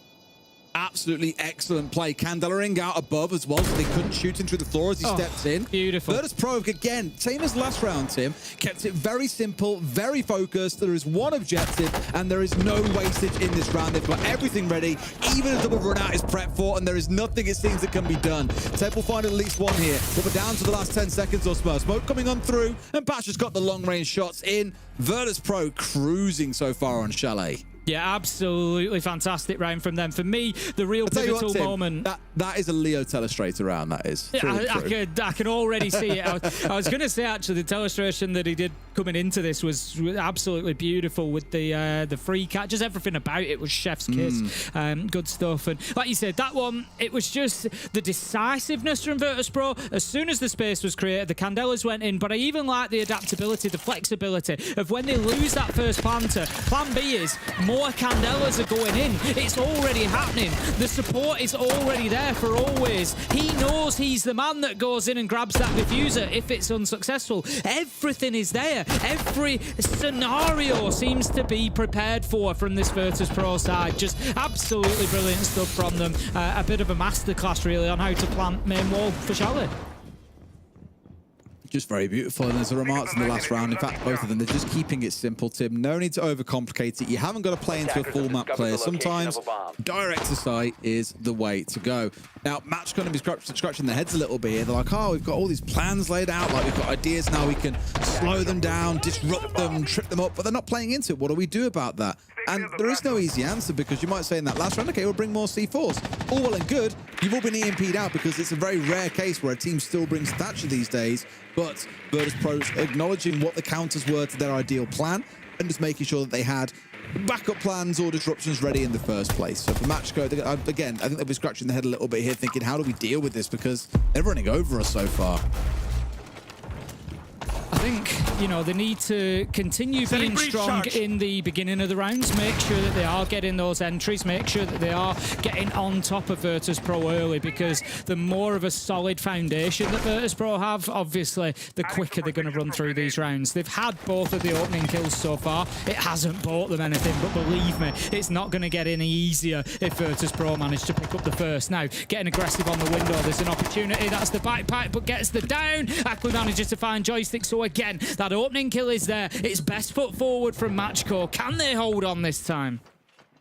Absolutely excellent play. Candela ring out above as well, so they couldn't shoot him through the floor as he steps in. Beautiful. Virtus.pro, again, same as last round, Tim. Kept it very simple, very focused. There is one objective, and there is no wastage in this round. They've got everything ready. Even a double run out is prepped for, and there is nothing, it seems, that can be done. Tep will find at least one here, but we're down to the last 10 seconds or so. Smoke coming on through, and Pasha's got the long-range shots in. Virtus.pro cruising so far on Chalet. Yeah, absolutely fantastic round from them. For me, the real pivotal moment. That is a Leo telestrator round, that is. Yeah, I can already see it. I was going to say, actually, the telestration that he did coming into this was absolutely beautiful with the free catches. Everything about it was chef's kiss. Good stuff. And like you said, that one, it was just the decisiveness from Virtus.pro. As soon as the space was created, the Candelas went in, but I even like the adaptability, the flexibility of when they lose that first planter. Plan B is more Candelas are going in. It's already happening. The support is already there for always. He knows he's the man that goes in and grabs that diffuser if it's unsuccessful. Everything is there. Every scenario seems to be prepared for from this Virtus.pro side. Just absolutely brilliant stuff from them. A bit of a masterclass, really, on how to plant main wall for Chalet. Just very beautiful, and there's the remarks in the last round. In fact, both of them, they're just keeping it simple, Tim. No need to overcomplicate it. You haven't got to play into a full map clear. Sometimes direct to site is the way to go. Now, Match going to be scratching their heads a little bit here. They're like, oh, we've got all these plans laid out. Like, we've got ideas now. We can slow them down, disrupt them, trip them up, but they're not playing into it. What do we do about that? And there is no easy answer, because you might say in that last round, okay, we'll bring more C4s. All well and good. You've all been EMP'd out, because it's a very rare case where a team still brings Thatcher these days. But Virtus.pro acknowledging what the counters were to their ideal plan, and just making sure that they had backup plans or disruptions ready in the first place. So for MACKO, again, I think they'll be scratching their head a little bit here, thinking, how do we deal with this? Because they're running over us so far. I think, you know, they need to continue being strong in the beginning of the rounds, make sure that they are getting those entries, make sure that they are getting on top of Virtus.pro early, because the more of a solid foundation that Virtus.pro have, obviously, the quicker they're going to run through these rounds. They've had both of the opening kills so far. It hasn't bought them anything, but believe me, it's not going to get any easier if Virtus.pro manage to pick up the first. Now, getting aggressive on the window, there's an opportunity. That's the backpack, but gets the down. Ackley manages to find Joystick, so again, that opening kill is there. It's best foot forward from MACKO. Can they hold on this time?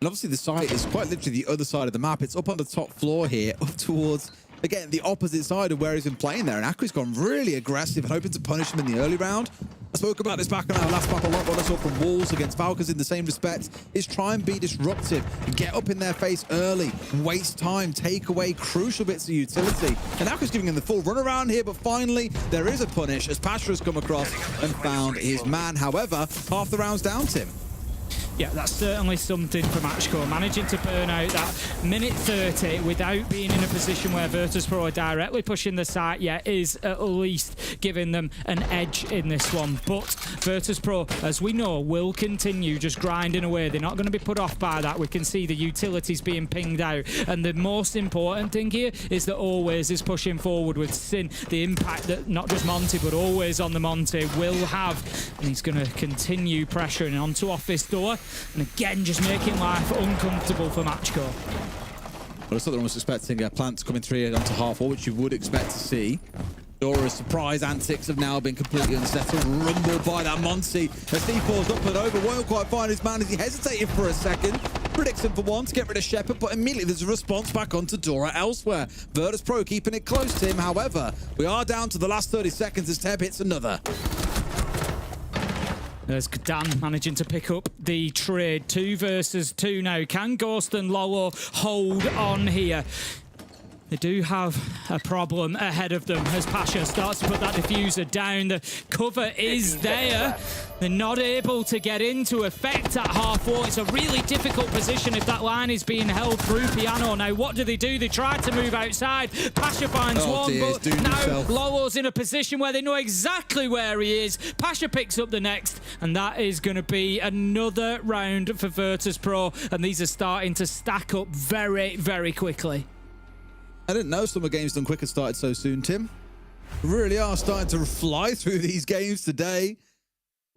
And obviously the site is quite literally the other side of the map. It's up on the top floor here, up towards, again, the opposite side of where he's been playing there. And Akri's gone really aggressive and hoping to punish him in the early round. I spoke about this back on our last map a lot. What I saw from Wolves against Falcons in the same respect is try and be disruptive, get up in their face early, waste time, take away crucial bits of utility. And Akri's giving him the full run around here, but finally there is a punish as Pasha has come across and found his man. However, half the round's down, Tim. Yeah, that's certainly something for MACKO. Managing to burn out that minute 30 without being in a position where Virtus.pro are directly pushing the site yet is at least giving them an edge in this one. But Virtus.pro, as we know, will continue just grinding away. They're not going to be put off by that. We can see the utilities being pinged out. And the most important thing here is that Always is pushing forward with Sin. The impact that not just Monty, but Always on the Monty will have. And he's going to continue pressuring onto Office Door. And again, just making life uncomfortable for MACKO. Well, I thought they're almost expecting plants coming through onto half wall, which you would expect to see. Dora's surprise antics have now been completely unsettled, rumbled by that Monty. As C4's up and over, won't quite find his man as he hesitated for a second. Predicts him for one to get rid of Shepard, but immediately there's a response back onto Dora elsewhere. Virtus.pro keeping it close to him. However, we are down to the last 30 seconds as Teb hits another. There's Dan managing to pick up the trade. 2 versus 2 now. Can Ghost and Lolo hold on here? They do have a problem ahead of them as Pasha starts to put that diffuser down. The cover is there. They're not able to get into effect at half wall. It's a really difficult position if that line is being held through Piano. Now, what do? They try to move outside. Pasha finds one, dear, but now Lolo's in a position where they know exactly where he is. Pasha picks up the next, and that is going to be another round for Virtus.pro, and these are starting to stack up very, very quickly. I didn't know Summer Games Done Quick had started so soon, Tim. We really are starting to fly through these games today.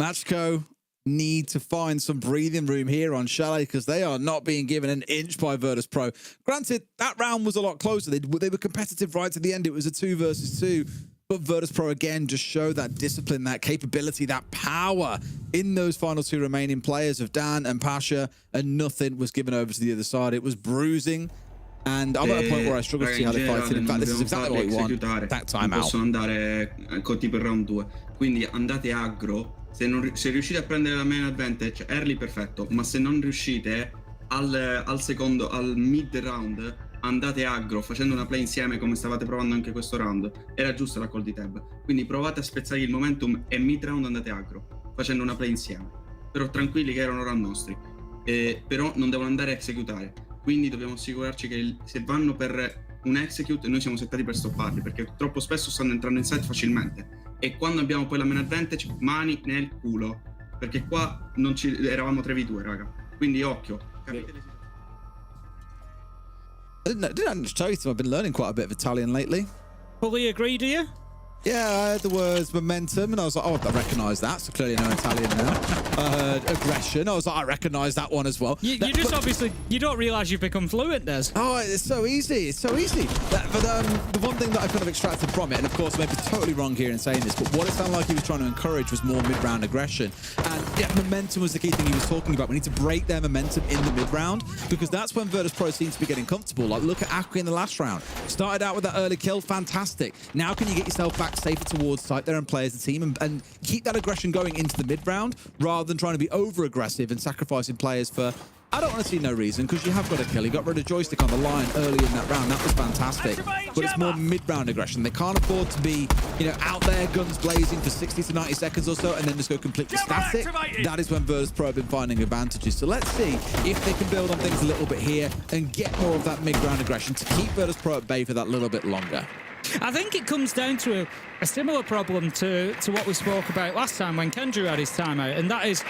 MACKO need to find some breathing room here on Chalet because they are not being given an inch by Virtus.pro. Granted, that round was a lot closer. They were competitive right to the end. It was a 2 versus 2. But Virtus.pro again just showed that discipline, that capability, that power in those final 2 remaining players of Dan and Pasha, and nothing was given over to the other side. It was bruising. And I'm at a point where I struggle to see how they fight it. In fact, this is exactly what we want. That time out. Possono andare con tipo il round 2. Quindi andate aggro. Se riuscite a prendere la main advantage, early perfetto. Ma se non riuscite al secondo, al mid round, andate aggro facendo una play insieme come stavate provando anche questo round. Era giusto la call di Teb. Quindi provate a spezzare il momentum e mid round andate aggro facendo una play insieme. Però tranquilli che erano round nostri. Però non devono andare a executare. Quindi dobbiamo assicurarci che se vanno per un execute noi siamo settati per stopparli, perché troppo spesso stanno entrando in site facilmente e quando abbiamo poi la main advantage mani nel culo, perché qua non eravamo 3v2 raga, quindi occhio. Capite le I didn't tell you, I've been learning quite a bit of Italian lately. Fully agree, do you? Yeah, I heard the words momentum, and I was like, oh, I recognise that, so clearly I know Italian now. I heard aggression, I was like, I recognise that one as well. You just obviously, you don't realise you've become fluent, Des. Oh, it's so easy, it's so easy. But the one thing that I kind of extracted from it, and of course I may be totally wrong here in saying this, but what it sounded like he was trying to encourage was more mid-round aggression. And yeah, momentum was the key thing he was talking about. We need to break their momentum in the mid-round, because that's when Virtus.pro seems to be getting comfortable. Like, look at Akri in the last round. Started out with that early kill, fantastic. Now can you get yourself back safer towards site there and play as a team and keep that aggression going into the mid-round rather than trying to be over-aggressive and sacrificing players for, I don't want to see no reason, because you have got a kill. You got rid of joystick on the line early in that round. That was fantastic. But it's more mid-round aggression. They can't afford to be, out there, guns blazing for 60 to 90 seconds or so and then just go completely static. That is when Virtus.pro have been finding advantages. So let's see if they can build on things a little bit here and get more of that mid-round aggression to keep Virtus.pro at bay for that little bit longer. I think it comes down to a similar problem to what we spoke about last time when Kendrew had his timeout, and that is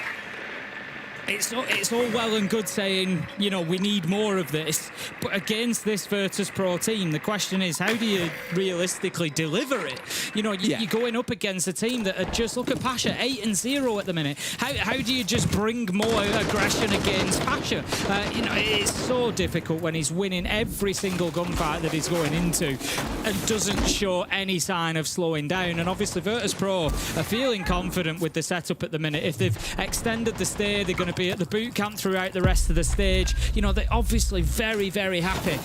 it's all well and good saying, we need more of this, but against this Virtus.pro team, the question is, how do you realistically deliver it? You're going up against a team that are just, look at Pasha, 8-0 at the minute. How do you just bring more aggression against Pasha? It's so difficult when he's winning every single gunfight that he's going into and doesn't show any sign of slowing down. And obviously Virtus.pro are feeling confident with the setup at the minute. If they've extended the stay, they're going to be at the boot camp throughout the rest of the stage. You know, they're obviously very, very happy,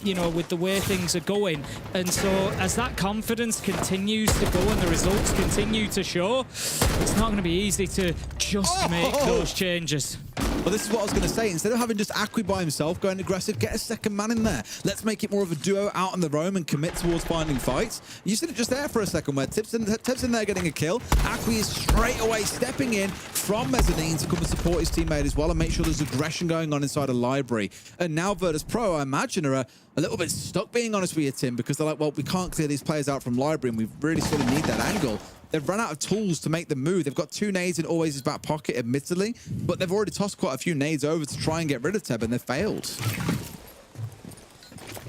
you know, with the way things are going. And so as that confidence continues to go and the results continue to show, it's not going to be easy to just make those changes. Well, this is what I was going to say. Instead of having just Akwi by himself going aggressive, get a second man in there. Let's make it more of a duo out on the roam and commit towards finding fights. You see it just there for a second where Tips in there getting a kill. Akwi is straight away stepping in from Mezzanine to come and support his teammate as well and make sure there's aggression going on inside a library. And now Virtus Pro, I imagine, are a little bit stuck, being honest with you, Tim, because they're like, well, we can't clear these players out from library and we really sort of need that angle. They've run out of tools to make the move. They've got 2 nades in Always' back pocket, admittedly, but they've already tossed quite a few nades over to try and get rid of Teb, and they've failed.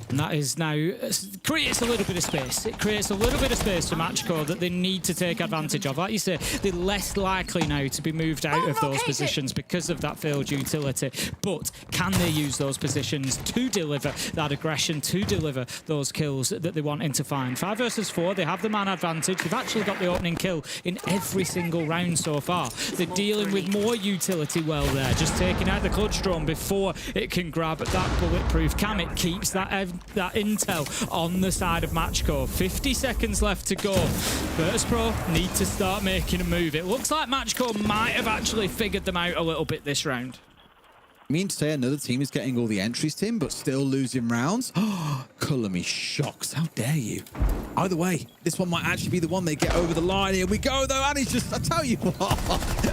And that is now creates a little bit of space. It creates a little bit of space for MACKO that they need to take advantage of. Like you say, they're less likely now to be moved out of those positions because of that failed utility. But can they use those positions to deliver that aggression, to deliver those kills that they want to find? 5 versus 4, they have the man advantage. They've actually got the opening kill in every single round so far. They're dealing with more utility well there, just taking out the clutch drone before it can grab that bulletproof cam. It keeps that intel on the side of MACKO. 50 seconds left to go. Virtus Pro need to start making a move. It looks like MACKO might have actually figured them out a little bit this round. I mean to say another team is getting all the entries, Tim, but still losing rounds? Oh, colour me shocks. How dare you? Either way, this one might actually be the one they get over the line. Here we go, though, and he's just, I tell you what.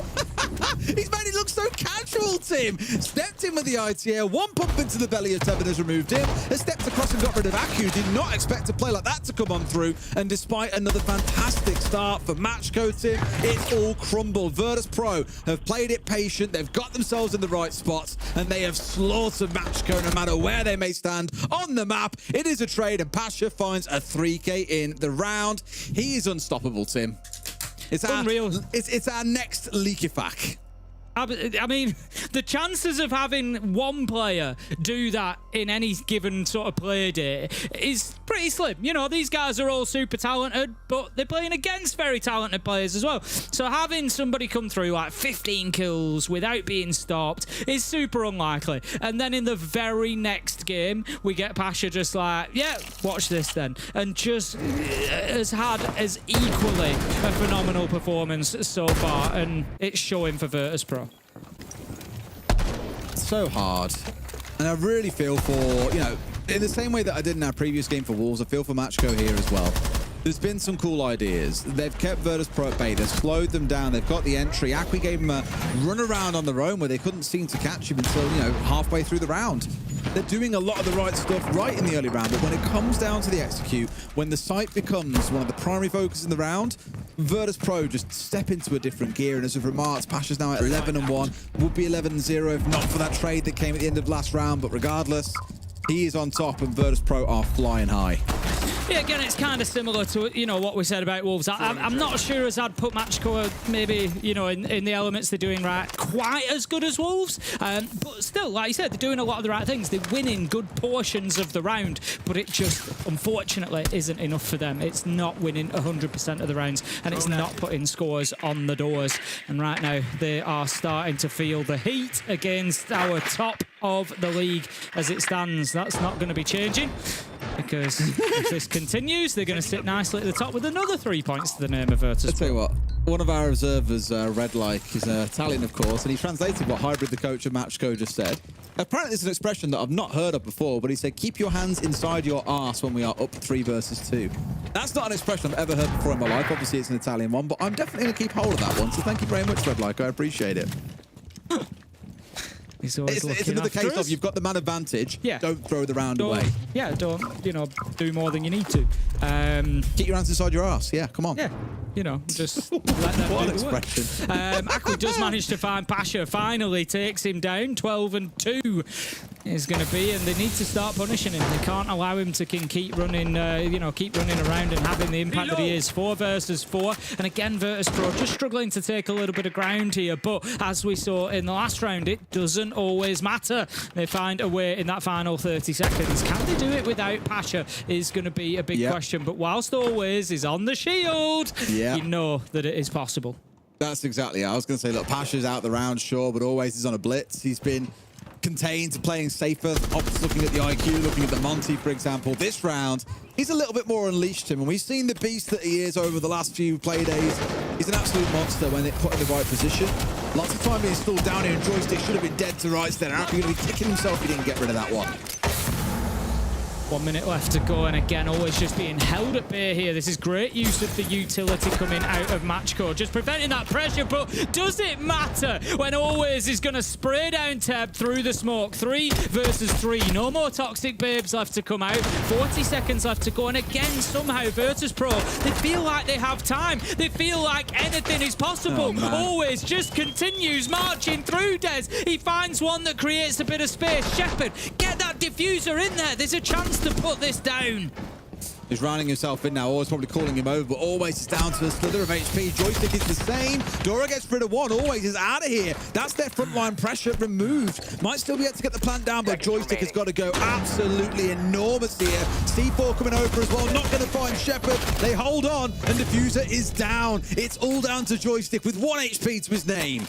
He's made it look so casual, Tim. Stepped in with the ITL, 1 pump into the belly of Tevin has removed him. Has stepped across and got rid of Aku. Did not expect a play like that to come on through. And despite another fantastic start for MACKO, Tim, it's all crumbled. Virtus Pro have played it patient. They've got themselves in the right spots, and they have slaughtered MACKO no matter where they may stand on the map. It is a trade, and Pasha finds a 3K in the round. He is unstoppable, Tim. It's unreal. It's our next Leakyfac. I mean, the chances of having one player do that in any given sort of play day is pretty slim. You know, these guys are all super talented, but they're playing against very talented players as well. So having somebody come through like 15 kills without being stopped is super unlikely. And then in the very next game, we get Pasha just like, yeah, watch this then. And just has had as equally a phenomenal performance so far. And it's showing for Virtus Pro. So hard. And I really feel for, you know, in the same way that I did in our previous game for Wolves, I feel for MACKO here as well. There's been some cool ideas. They've kept Virtus Pro at bay. They've slowed them down. They've got the entry. Akwi gave him a run around on their own where they couldn't seem to catch him until, you know, halfway through the round. They're doing a lot of the right stuff right in the early round, but when it comes down to the execute, when the site becomes one of the primary focuses in the round, Virtus Pro just step into a different gear. And as we've remarked, Pasha's now at 11-1, would be 11-0 if not for that trade that came at the end of last round. But regardless, he is on top, and Virtus Pro are flying high. Yeah, again, it's kind of similar to, you know, what we said about Wolves. I'm not sure as I'd put MACKO maybe, you know, in the elements they're doing right, quite as good as Wolves. But still, like you said, they're doing a lot of the right things. They're winning good portions of the round, but it just, unfortunately, isn't enough for them. It's not winning 100% of the rounds, and it's not putting scores on the doors. And right now, they are starting to feel the heat against our top of the league as it stands. That's not going to be changing, because if this continues, they're going to sit nicely at the top with another 3 points to the name of Virtus. I'll tell you what, one of our observers, Red Like, he's Italian, of course, and he translated what Hybrid, the coach of MACKO, just said. Apparently, it's an expression that I've not heard of before, but he said, keep your hands inside your arse when we are up 3 versus 2. That's not an expression I've ever heard before in my life. Obviously, it's an Italian one, but I'm definitely going to keep hold of that one. So thank you very much, Red Like. I appreciate it. It's another case of you've got the man advantage. Yeah. Don't throw the round away. Yeah, don't, you know, do more than you need to. Keep your hands inside your ass. Yeah, come on. Yeah, you know, just let them what do an the work. expression. Akwi does manage to find Pasha. Finally takes him down. 12-2 is going to be, and they need to start punishing him. They can't allow him to keep running, you know, keep running around and having the impact that he is. 4 versus 4, and again, Virtus Pro just struggling to take a little bit of ground here. But as we saw in the last round, it doesn't always matter. They find a way in that final 30 seconds. Can they do it without Pasha is going to be a big question. But whilst Always is on the shield, you know that it is possible. That's exactly it. I was going to say, look, Pasha's out the round, sure, but always is on a blitz. He's been contained to playing safer, looking at the IQ, looking at the Monty, for example. This round, he's a little bit more unleashed him, and we've seen the beast that he is over the last few play days. He's an absolute monster when it put in the right position. Lots of time being stalled down here, and Joystick should have been dead to rights there. After going to be kicking himself if he didn't get rid of that one. 1 minute left to go, and again, always just being held at bay here. This is great use of the utility coming out of MACKO, just preventing that pressure, but does it matter when Always is going to spray down Teb through the smoke? 3 versus 3. No more toxic babes left to come out. 40 seconds left to go, and again, somehow, Virtus.pro, they feel like they have time. They feel like anything is possible. Always just continues marching through Des. He finds one that creates a bit of space. Shepard, get that diffuser in there. There's a chance to put this down. He's rounding himself in now. Always probably calling him over, but Always is down to a slither of HP. Joystick is the same. Dora gets rid of one. Always is out of here. That's their frontline pressure removed. Might still be able to get the plant down, but Joystick has got to go absolutely enormous here. C4 coming over as well. Not going to find Shepard. They hold on, and Diffuser is down. It's all down to Joystick with 1 HP to his name.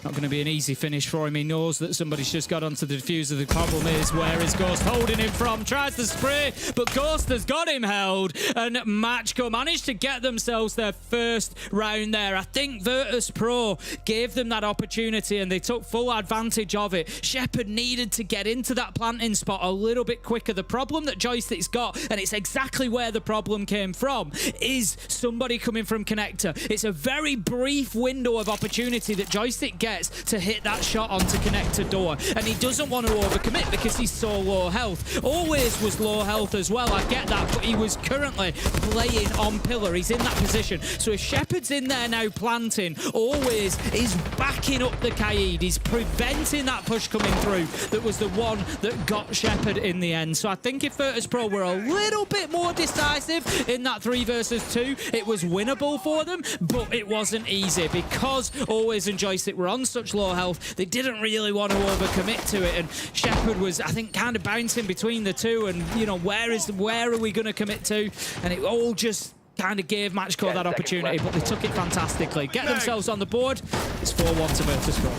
Not going to be an easy finish for him. He knows that somebody's just got onto the diffuser. The problem is, where is Ghost holding him from? Tries to spray, but Ghost has got him held. And MACKO managed to get themselves their first round there. I think Virtus.pro gave them that opportunity and they took full advantage of it. Shepard needed to get into that planting spot a little bit quicker. The problem that Joystick's got, and it's exactly where the problem came from, is somebody coming from connector. It's a very brief window of opportunity that Joystick gets to hit that shot onto connector door, and he doesn't want to overcommit because he's so low health. Always was low health as well, I get that, but he was currently playing on pillar. He's in that position, so if Shepard's in there now planting, Always is backing up the Kaid. He's preventing that push coming through that was the one that got Shepard in the end. So I think if Virtus.pro were a little bit more decisive in that 3 versus 2, it was winnable for them, but it wasn't easy because Always and Joystick were on such low health. They didn't really want to overcommit to it, and Shepard was, I think, kind of bouncing between the two, and you know, where are we going to commit to? And it all just kind of gave MACKO that opportunity, but they took it fantastically. Get themselves on the board. It's 4-1 to Virtus.pro.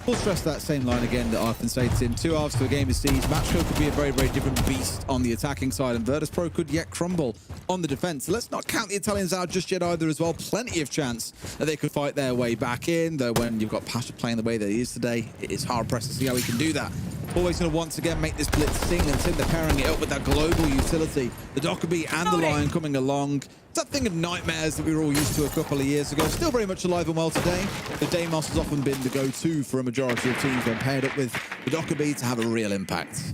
We'll stress that same line again that I often say to him. 2 halves to a game of Siege. MACKO could be a very, very different beast on the attacking side, and Virtus.pro could yet crumble on the defense. So let's not count the Italians out just yet either as well. Plenty of chance that they could fight their way back in, though when you've got Pasha playing the way that he is today, it is hard-pressed to see how he can do that. Always going to once again make this blitz sing, and Tim, they're pairing it up with that global utility. The Dockerby and the Lion coming along. It's that thing of nightmares that we were all used to a couple of years ago. Still very much alive and well today. The Deimos has often been the go-to for a majority of teams when paired up with the Dockerby to have a real impact.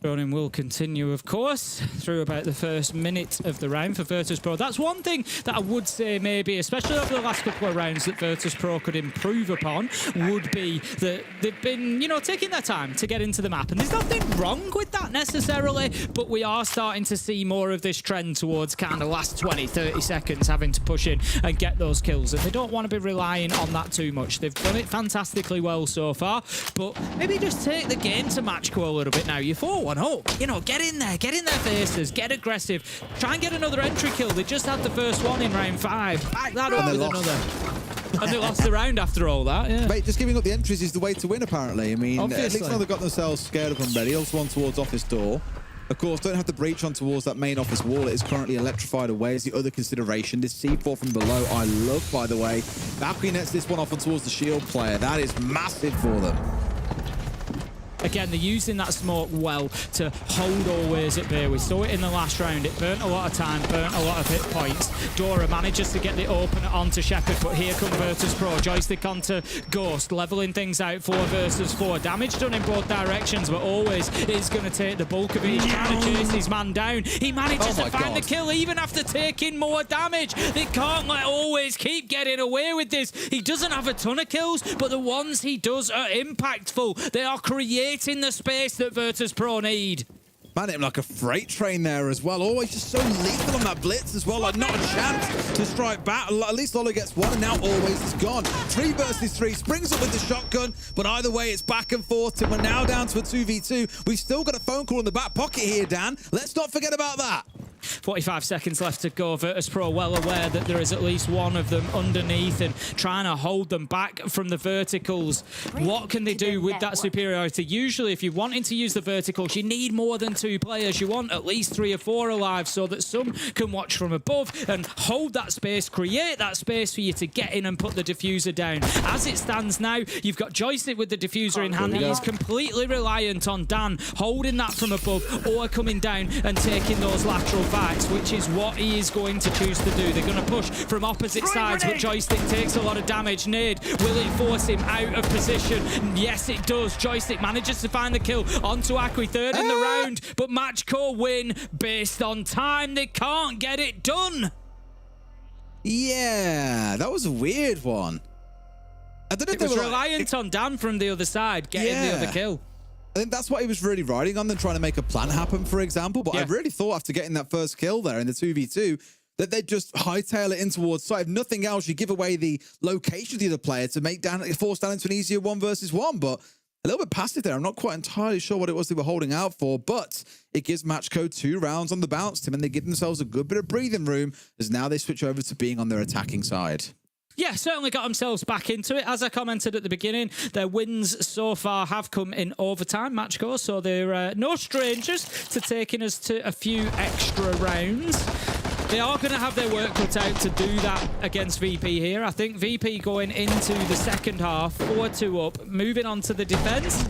Ronin will continue, of course, through about the first minute of the round for Virtus.pro. That's one thing that I would say maybe, especially over the last couple of rounds, that Virtus.pro could improve upon, would be that they've been, you know, taking their time to get into the map. And there's nothing wrong with that necessarily, but we are starting to see more of this trend towards kind of last 20, 30 seconds having to push in and get those kills. And they don't want to be relying on that too much. They've done it fantastically well so far, but maybe just take the game to MACKO a little bit now. You're 4-1 up. You know, get in their faces, get aggressive, try and get another entry kill. They just had the first one in round 5. Back that up with another. And they lost the round after all that, yeah. Mate, just giving up the entries is the way to win, apparently. I mean, obviously. At least now they've got themselves scared up and ready. Also one towards office door. Of course, don't have the breach on towards that main office wall. It is currently electrified away as the other consideration. This C4 from below, I love, by the way. Valkyrie nets this one off on towards the shield player. That is massive for them. Again, they're using that smoke well to hold Always at bay. We saw it in the last round. It burnt a lot of time, burnt a lot of hit points. Dora manages to get the opener onto Shepard, but here come Virtus.pro. Joystick onto Ghost, leveling things out 4 versus 4. Damage done in both directions, but Always is going to take the bulk of it. He's trying to chase his man down. He manages to find the kill even after taking more damage. They can't let Always keep getting away with this. He doesn't have a ton of kills, but the ones he does are impactful. They are creating the space that Virtus.pro need. Man, hit him like a freight train there as well. Always just so lethal on that blitz as well. Like, not a chance to strike back. At least Lolo gets one, and now Always is gone. 3 versus 3. Springs up with the shotgun, but either way, it's back and forth. And we're now down to a 2v2. We've still got a phone call in the back pocket here, Dan. Let's not forget about that. 45 seconds left to go. Virtus.pro well aware that there is at least one of them underneath and trying to hold them back from the verticals. What can they do with that superiority? Usually, if you're wanting to use the verticals, you need more than 2 players. You want at least 3 or 4 alive so that some can watch from above and hold that space, create that space for you to get in and put the diffuser down. As it stands now, you've got Joystick with the diffuser in hand. He is completely reliant on Dan holding that from above or coming down and taking those lateral fights, which is what he is going to choose to do. They're going to push from opposite sides, but Joystick takes a lot of damage. Nade, will it force him out of position? Yes, it does. Joystick manages to find the kill onto Akwi, third in the round, but MACKO win based on time. They can't get it done. Yeah, that was a weird one. I don't know if it was reliant on Dan from the other side getting the other kill. I think that's what he was really riding on, than trying to make a plan happen, for example. But I really thought after getting that first kill there in the 2v2 that they'd just hightail it in towards side. If nothing else, you give away the location of the other player to make Dan, force Dan into an easier 1 versus 1. But a little bit passive there. I'm not quite entirely sure what it was they were holding out for, but it gives MACKO 2 rounds on the bounce, Tim, and they give themselves a good bit of breathing room as now they switch over to being on their attacking side. Yeah, certainly got themselves back into it. As I commented at the beginning, their wins so far have come in overtime, MACKO, so they're no strangers to taking us to a few extra rounds. They are going to have their work cut out to do that against VP here. I think VP going into the second half, 4-2 up, moving on to the defense.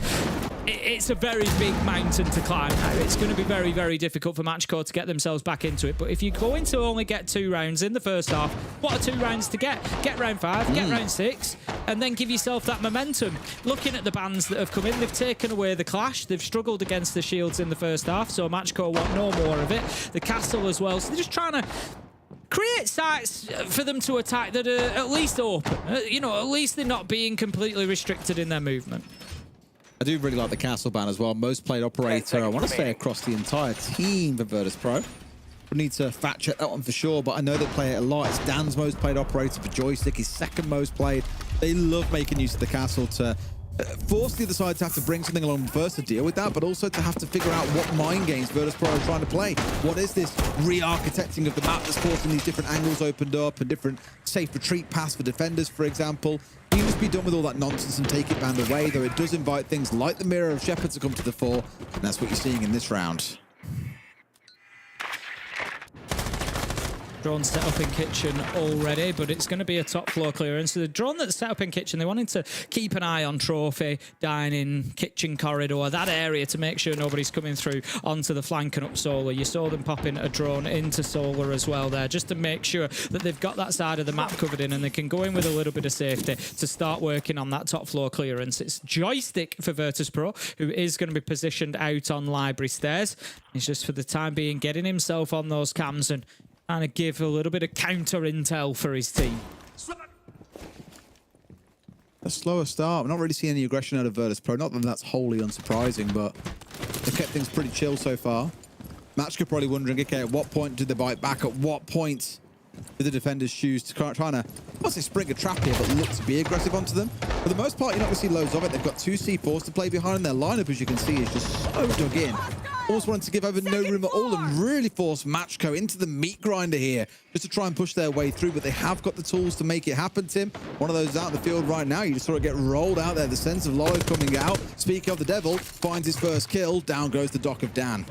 It's a very big mountain to climb now. It's going to be very, very difficult for MACKO to get themselves back into it. But if you're going to only get 2 rounds in the first half, what are 2 rounds to get? Get round 5, get round 6, and then give yourself that momentum. Looking at the bans that have come in, they've taken away the clash. They've struggled against the shields in the first half, so MACKO want no more of it. The castle as well. So they're just trying to create sites for them to attack that are at least open. You know, at least they're not being completely restricted in their movement. I do really like the castle ban as well. Most played operator, I want to say, across the entire team for Virtus.pro. We need to fact check that one for sure, but I know they play it a lot. It's Dan's most played operator for Joystick, his second most played. They love making use of the castle to force the other side to have to bring something along first to deal with that, but also to have to figure out what mind games Virtus.pro are trying to play. What is this re-architecting of the map that's forcing these different angles opened up and different safe retreat paths for defenders, for example? You must be done with all that nonsense and take it banned away, though it does invite things like the Mirror of Shepherd to come to the fore, and that's what you're seeing in this round. Drone set up in kitchen already, but it's going to be a top floor clearance. So the drone that's set up in kitchen, they wanted to keep an eye on trophy, dining, kitchen corridor, that area to make sure nobody's coming through onto the flank and up solar. You saw them popping a drone into solar as well there, just to make sure that they've got that side of the map covered in and they can go in with a little bit of safety to start working on that top floor clearance. It's Joystick for Virtus.pro, who is going to be positioned out on Library Stairs. He's just for the time being getting himself on those cams and trying to give a little bit of counter intel for his team. A slower start. I'm not really seeing any aggression out of Virtus.pro. Not that that's wholly unsurprising, but they've kept things pretty chill so far. MACKO probably wondering, okay, at what point do they bite back? At what point do the defenders choose to try to, I won't say spring a trap here, but look to be aggressive onto them? For the most part, you're not going to see loads of it. They've got 2 C4s to play behind, and their lineup, as you can see, is just so dug in. Almost wanted to give over no room at all and really force MACKO into the meat grinder here just to try and push their way through, but they have got the tools to make it happen, Tim. One of those out in the field right now. You just saw it get rolled out there. The sense of Lolo coming out. Speaking of the devil, finds his first kill. Down goes the dock of Dan.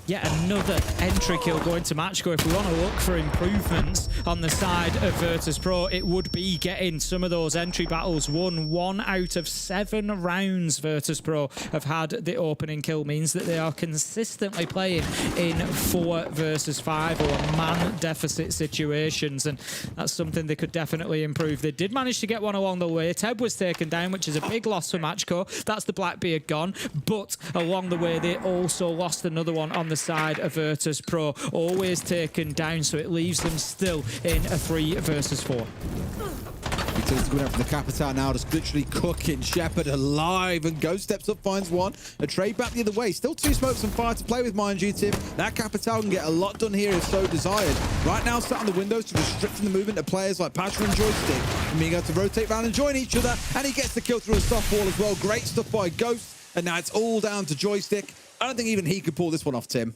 Yet another entry kill going to MACKO. If we want to look for improvements on the side of Virtus.pro, it would be getting some of those entry battles won. 1 out of 7 rounds Virtus.pro have had the opening kill, means that they are consistently playing in 4 versus 5 or man deficit situations, and that's something they could definitely improve. They did manage to get one along the way. Teb was taken down, which is a big loss for MACKO. That's the Blackbeard gone, but along the way they also lost another one on the side of Virtus.pro, always taken down, so it leaves them still in a 3 versus 4. Utility's going out for the Capital now, just literally cooking Shepherd alive, and Ghost steps up, finds one. A trade back the other way. Still 2 smokes and fire to play with, mind you, Tim. That Capital can get a lot done here if so desired. Right now, sat on the windows to restricting the movement of players like Pasha and Joystick, and being able to rotate around and join each other, and he gets the kill through a soft wall as well. Great stuff by Ghost, and now it's all down to Joystick. I don't think even he could pull this one off, Tim.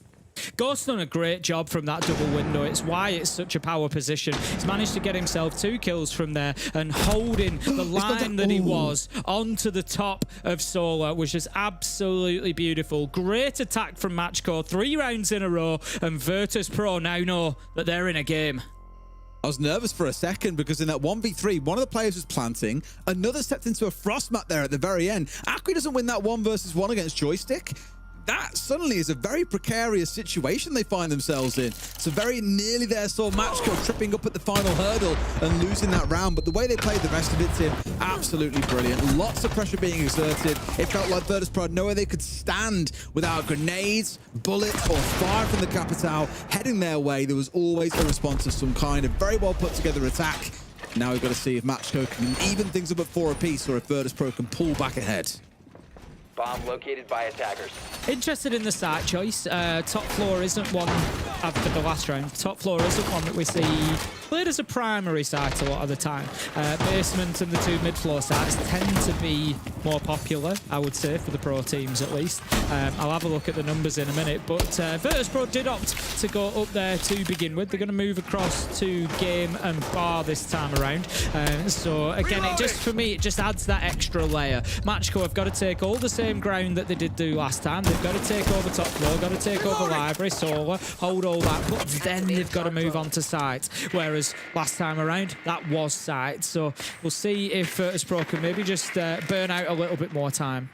Ghost's done a great job from that double window. It's why it's such a power position. He's managed to get himself 2 kills from there and holding the line that he was onto the top of Solar, which is absolutely beautiful. Great attack from MACKO, 3 rounds in a row, and Virtus Pro now know that they're in a game. I was nervous for a second because in that 1v3, one of the players was planting, another stepped into a frost mat there at the very end. Akwi doesn't win that 1 versus 1 against Joystick. That suddenly is a very precarious situation they find themselves in. So very nearly there saw MACKO tripping up at the final hurdle and losing that round. But the way they played the rest of it, Tim, absolutely brilliant. Lots of pressure being exerted. It felt like Virtus Pro had nowhere they could stand without grenades, bullets, or fire from the Capitao heading their way. There was always a response of some kind. A very well put together attack. Now we've got to see if MACKO can even things up at 4 apiece or if Virtus Pro can pull back ahead. Bomb located by attackers. Interested in the site choice. Top floor isn't one after the last round. Top floor isn't one that we see played as a primary site a lot of the time. Basement and the 2 mid-floor sites tend to be more popular, I would say, for the pro teams at least. I'll have a look at the numbers in a minute, but Virtus Pro did opt to go up there to begin with. They're going to move across to game and bar this time around. So again, it just, for me, it just adds that extra layer. MACKO have got to take all the same ground that they did do last time. They've got to take over top floor, got to take over library, Solar, hold all that, but then they've got to move on to site. Whereas last time around, that was site. So we'll see if Virtus Pro can maybe just burn out a little bit more time.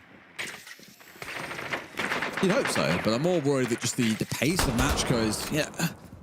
You'd hope so, but I'm more worried that just the pace of MACKO is, yeah.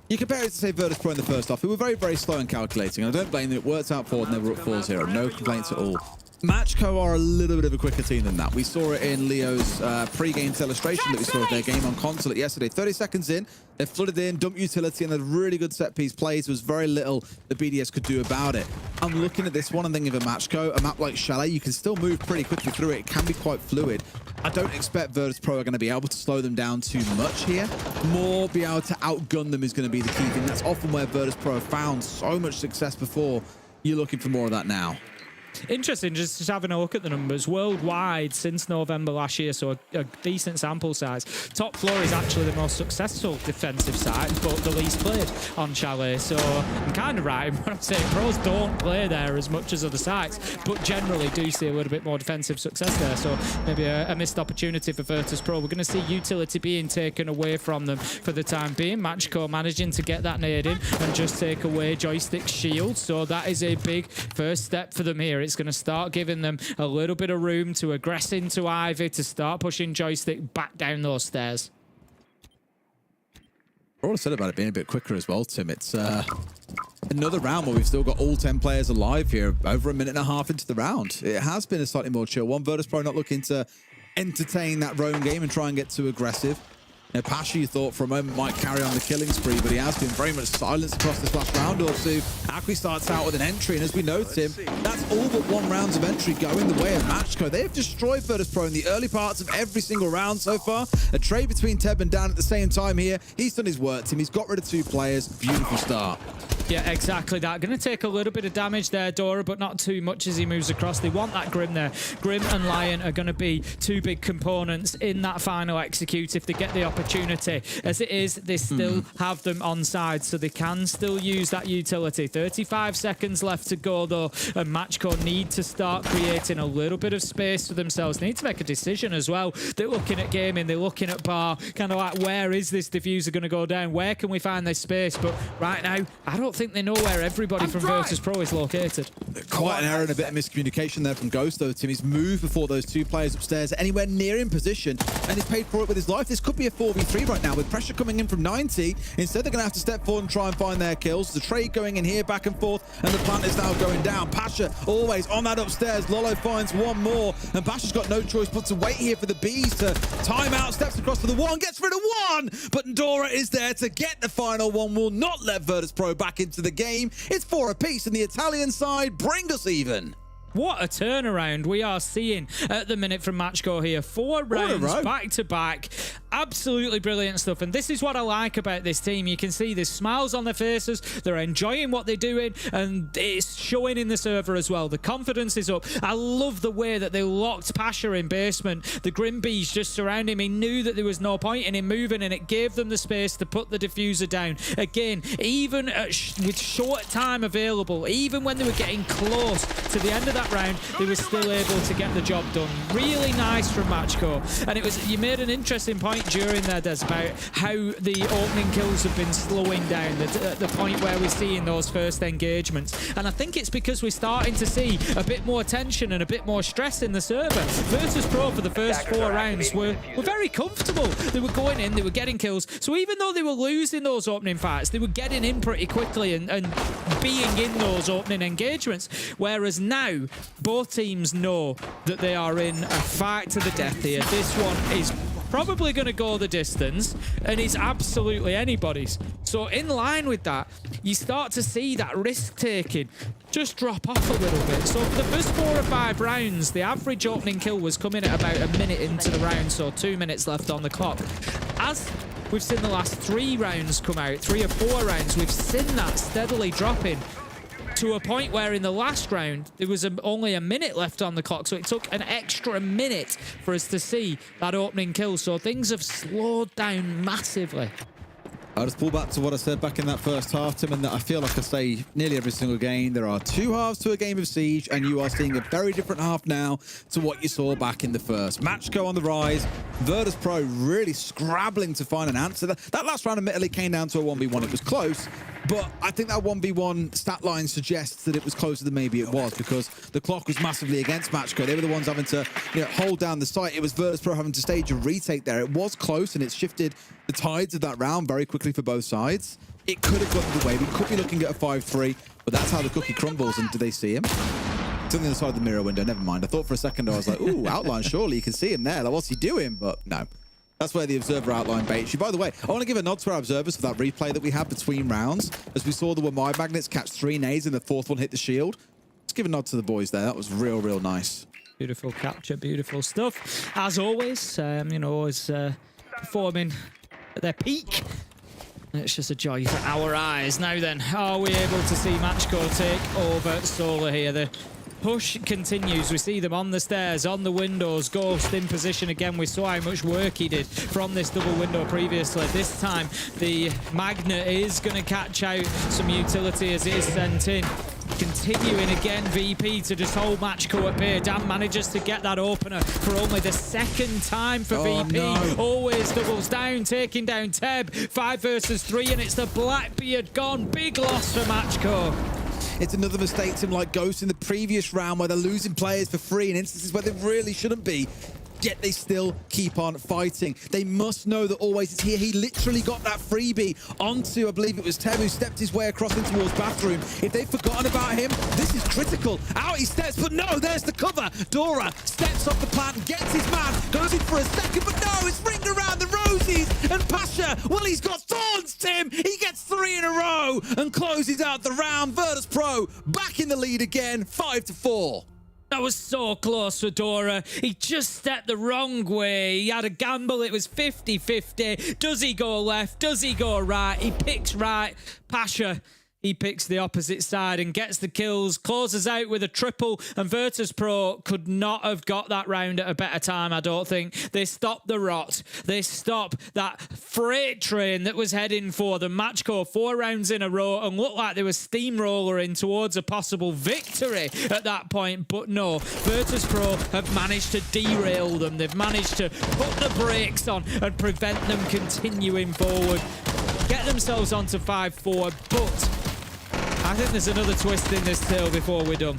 You compare it to, say, Virtus Pro in the first half, who were very, very slow in calculating. And I don't blame them. It worked out for them. They were up 4-0. No complaints at all. MACKO are a little bit of a quicker team than that. We saw it in Leo's pre-game celebration that we saw of their game on console yesterday. 30 seconds in, they flooded in, dumped utility, and had really good set-piece plays. There was very little the BDS could do about it. I'm looking at this one and thinking of a MACKO, a map like Chalet, you can still move pretty quickly through it. It can be quite fluid. I don't expect Virtus Pro are going to be able to slow them down too much here. More be able to outgun them is going to be the key thing. That's often where Virtus Pro have found so much success before. You're looking for more of that now. Interesting, just having a look at the numbers. Worldwide, since November last year, so a decent sample size. Top floor is actually the most successful defensive side, but the least played on Chalet. So I'm kind of right when I'm saying pros don't play there as much as other sites, but generally do see a little bit more defensive success there. So maybe a missed opportunity for Virtus Pro. We're going to see utility being taken away from them for the time being. MACKO managing to get that nade in and just take away Joystick's shield. So that is a big first step for them here. It's going to start giving them a little bit of room to aggress into Ivy, to start pushing Joystick back down those stairs. All I said about it being a bit quicker as well, Tim. It's another round where we've still got all 10 players alive here, over a minute and a half into the round. It has been a slightly more chill one. Virtus Pro not looking to entertain that roam game and try and get too aggressive. Now, Pasha, you thought for a moment might carry on the killing spree, but he has been very much silenced across this last round or two. Akwi starts out with an entry, and as we know, Tim, that's all but 1 round of entry going the way of MACKO. They have destroyed Virtus Pro in the early parts of every single round so far. A trade between Teb and Dan at the same time here. He's done his work, Tim. He's got rid of 2 players. Beautiful start. Yeah, exactly that. Going to take a little bit of damage there, Dora, but not too much as he moves across. They want that Grim there. Grim and Lion are going to be 2 big components in that final execute if they get the opportunity. As it is, they still have them on side, so they can still use that utility. 35 seconds left to go, though, and MACKO need to start creating a little bit of space for themselves. They need to make a decision as well. They're looking at gaming, they're looking at bar, kind of like, where is this diffuser going to go down? Where can we find this space? But right now, I don't think they know where everybody from Virtus Pro is located. Quite an error and a bit of miscommunication there from Ghost, though, Tim. He's moved before those 2 players upstairs anywhere near in position, and he's paid for it with his life. This could be a 4v3 right now with pressure coming in from 90. Instead, they're going to have to step forward and try and find their kills. The trade going in here, back and forth, and the plant is now going down. Pasha always on that upstairs. Lolo finds 1 more, and Pasha's got no choice but to wait here for the Bees to time out, steps across for the 1, gets rid of 1, but Ndora is there to get the final 1. Will not let Virtus Pro back into the game. It's 4 apiece, and the Italian side bring us even. What a turnaround we are seeing at the minute from MACKO here. 4 rounds back to back. Absolutely brilliant stuff. And this is what I like about this team. You can see there's smiles on their faces. They're enjoying what they're doing, and it's showing in the server as well. The confidence is up. I love the way that they locked Pasha in basement. The Grim Bees just surrounding him. He knew that there was no point in him moving, and it gave them the space to put the diffuser down. Again, even with short time available, even when they were getting close to the end of that round, they were still able to get the job done. Really nice from MACKO. And it was, you made an interesting point during there, Des, about how the opening kills have been slowing down at the point where we're seeing those first engagements. And I think it's because we're starting to see a bit more tension and a bit more stress in the server. Virtus Pro for the first 4 rounds were very comfortable. They were going in, they were getting kills. So even though they were losing those opening fights, they were getting in pretty quickly and being in those opening engagements. Whereas now, both teams know that they are in a fight to the death here. This one is probably going to go the distance and is absolutely anybody's. So in line with that, you start to see that risk-taking just drop off a little bit. So for the first 4 or 5 rounds, the average opening kill was coming at about a minute into the round, so 2 minutes left on the clock. As we've seen the last 3 rounds come out, 3 or 4 rounds, we've seen that steadily dropping to a point where in the last round there was only a minute left on the clock, so it took an extra minute for us to see that opening kill. So things have slowed down massively. I'll just pull back to what I said back in that first half, Tim, and that I feel like I say nearly every single game, there are 2 halves to a game of Siege, and you are seeing a very different half now to what you saw back in the first. MACKO on the rise, Virtus Pro really scrabbling to find an answer. That last round admittedly came down to a 1v1. It was close, but I think that 1v1 stat line suggests that it was closer than maybe it was, because the clock was massively against MACKO. They were the ones having to, hold down the site. It was Virtus Pro having to stage a retake there. It was close, and it shifted the tides of that round very quickly for both sides. It could have gone the way. We could be looking at a 5-3, but that's how the cookie crumbles. And do they see him? It's on the other side of the mirror window. Never mind. I thought for a second, I was like, ooh, outline, surely you can see him there. Like, what's he doing? But no. That's where the observer outline baits you. By the way, I want to give a nod to our observers for that replay that we had between rounds. As we saw the Wylde magnets catch 3 nades and the 4th one hit the shield. Let's give a nod to the boys there. That was real, real nice. Beautiful capture, beautiful stuff. As always, always performing at their peak. It's just a joy for our eyes. Now then, are we able to see MACKO take over Solar here? The push continues. We see them on the stairs, on the windows. Ghost in position again. We saw how much work he did from this double window previously. This time, the Magnet is going to catch out some utility as it is sent in. Continuing again, VP to just hold MACKO at bay. Dan manages to get that opener for only the 2nd time for VP. No. Always doubles down, taking down Teb. 5 versus 3, and it's the Blackbeard gone. Big loss for MACKO. It's another mistake, Tim, like Ghost in the previous round, where they're losing players for free in instances where they really shouldn't be. Yet they still keep on fighting. They must know that Always is here. He literally got that freebie onto, I believe it was Teb, who stepped his way across in towards bathroom. If they've forgotten about him, this is critical. Out he steps, but no, there's the cover. Dora steps off the plant, gets his man, goes in for a second, but no, it's ringed around the rosies. And Pasha, well, he's got thorns, Tim. He gets 3 in a row and closes out the round. Virtus Pro back in the lead again, 5-4. That was so close for Dora. He just stepped the wrong way. He had a gamble. It was 50-50. Does he go left? Does he go right? He picks right. Pasha, he picks the opposite side and gets the kills, closes out with a triple, and Virtus Pro could not have got that round at a better time, I don't think. They stopped the rot. They stopped that freight train that was heading for them. MACKO 4 rounds in a row and looked like they were steamrolling towards a possible victory at that point, but no. Virtus Pro have managed to derail them. They've managed to put the brakes on and prevent them continuing forward. Get themselves onto 5-4, but I think there's another twist in this tale before we're done.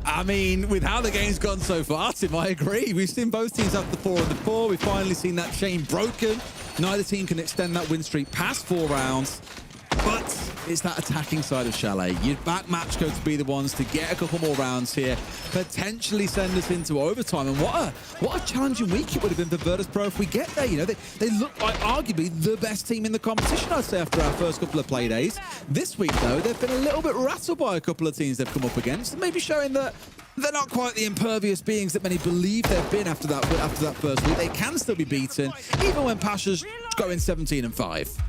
I mean, with how the game's gone so far, Tim, I agree. We've seen both teams have the 4 and the 4. We've finally seen that chain broken. Neither team can extend that win streak past 4 rounds. But it's that attacking side of Chalet. You'd back MACKO to be the ones to get a couple more rounds here, potentially send us into overtime. And what a challenging week it would have been for Virtus Pro if we get there. You know, they look like arguably the best team in the competition, I'd say, after our first couple of play days. This week, though, they've been a little bit rattled by a couple of teams they've come up against, maybe showing that they're not quite the impervious beings that many believe they've been after that first week. They can still be beaten, even when Pasha's going 17-5.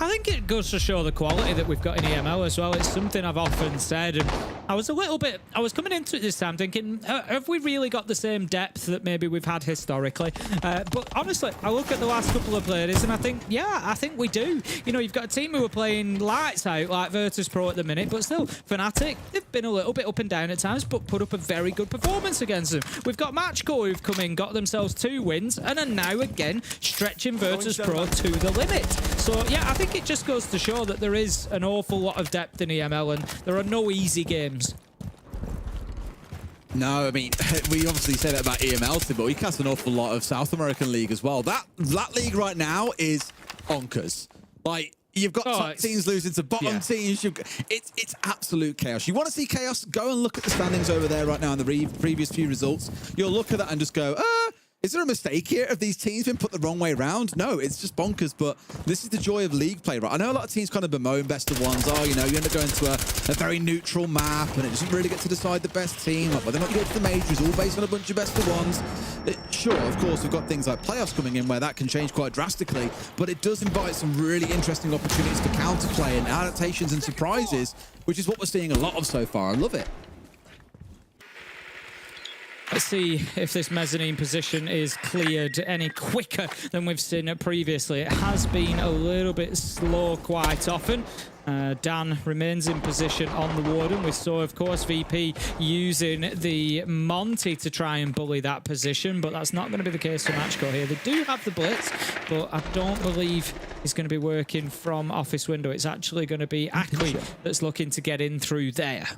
I think it goes to show the quality that we've got in EML as well. It's something I've often said, and I was coming into it this time thinking, have we really got the same depth that maybe we've had historically? But honestly, I look at the last couple of players and I think, yeah, I think we do. You know, you've got a team who are playing lights out like Virtus Pro at the minute, but still, Fnatic, they've been a little bit up and down at times, but put up a very good performance against them. We've got MACKO who've come in, got themselves 2 wins, and are now again stretching Virtus Pro to the limit. So yeah, I think it just goes to show that there is an awful lot of depth in EML, and there are no easy games. No, I mean, we obviously say that about EML, but we cast an awful lot of South American League as well. That league right now is bonkers. Like, you've got top teams losing to bottom teams. It's absolute chaos. You want to see chaos? Go and look at the standings over there right now in the previous few results. You'll look at that and just go, is there a mistake here? Have these teams been put the wrong way around? No, it's just bonkers, but this is the joy of league play, right? I know a lot of teams kind of bemoan best of ones. Oh, you know, you end up going to a very neutral map and it doesn't really get to decide the best team. Like, whether or not you go to the majors, all based on a bunch of best of ones. Sure, of course, we've got things like playoffs coming in where that can change quite drastically, but it does invite some really interesting opportunities to counterplay and adaptations and surprises, which is what we're seeing a lot of so far. I love it. Let's see if this mezzanine position is cleared any quicker than we've seen it previously. It has been a little bit slow quite often. Dan remains in position on the Warden. We saw, of course, VP using the Monty to try and bully that position, but that's not going to be the case for MACKO here. They do have the Blitz, but I don't believe it's going to be working from office window. It's actually going to be Akwi that's looking to get in through there.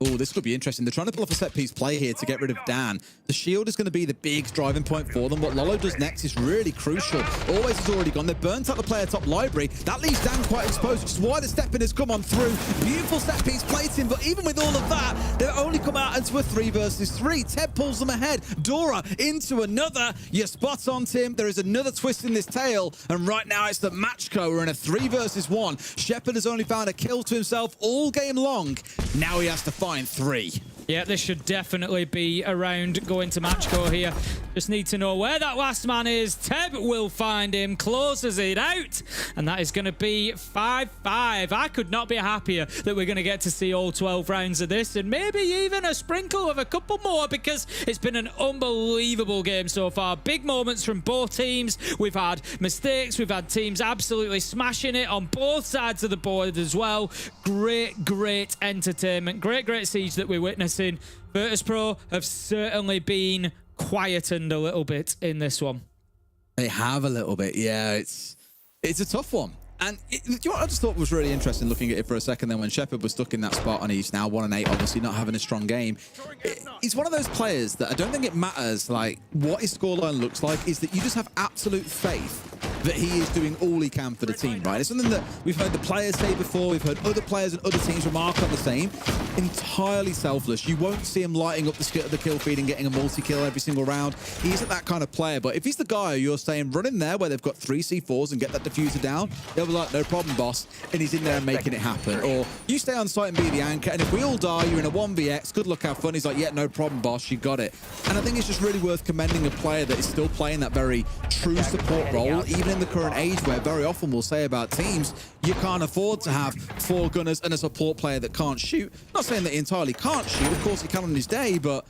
Oh, this could be interesting. They're trying to pull off a set-piece play here to get rid of Dan. The shield is going to be the big driving point for them. What Lolo does next is really crucial. Always has already gone. They've burnt out the player top library. That leaves Dan quite exposed, which is why the step-in has come on through. Beautiful set-piece play team, but even with all of that, they've only come out into a 3 versus 3. Teb pulls them ahead. Dora into another. You're spot on, Tim. There is another twist in this tale, and right now it's the MACKO. We're in a 3 versus 1. Shepard has only found a kill to himself all game long. Now he has to find 3. Yeah, this should definitely be around going to MACKO here. Just need to know where that last man is. Teb will find him, closes it out, and that is going to be 5-5. I could not be happier that we're going to get to see all 12 rounds of this, and maybe even a sprinkle of a couple more, because it's been an unbelievable game so far. Big moments from both teams. We've had mistakes. We've had teams absolutely smashing it on both sides of the board as well. Great entertainment. Great siege that we're witnessing. Virtus Pro have certainly been quietened a little bit in this one. They have a little bit, yeah. It's a tough one. And you know what I just thought was really interesting looking at it for a second then when Shepard was stuck in that spot and he's now 1-8, obviously not having a strong game. He's one of those players that I don't think it matters like what his scoreline looks like, is that you just have absolute faith that he is doing all he can for the team, right? It's something that we've heard the players say before, we've heard other players and other teams remark on the same. Entirely selfless. You won't see him lighting up the kill feed and getting a multi-kill every single round. He isn't that kind of player, but if he's the guy you're saying run in there where they've got 3 C4s and get that diffuser down, they'll be like, no problem, boss, and he's in there and making it happen. Or you stay on site and be the anchor, and if we all die, you're in a 1vx, good luck, have fun. He's like, yeah, no problem, boss, you got it. And I think it's just really worth commending a player that is still playing that very true support role, even in the current age where very often we'll say about teams, you can't afford to have 4 gunners and a support player that can't shoot. Not saying that he entirely can't shoot, of course he can on his day, but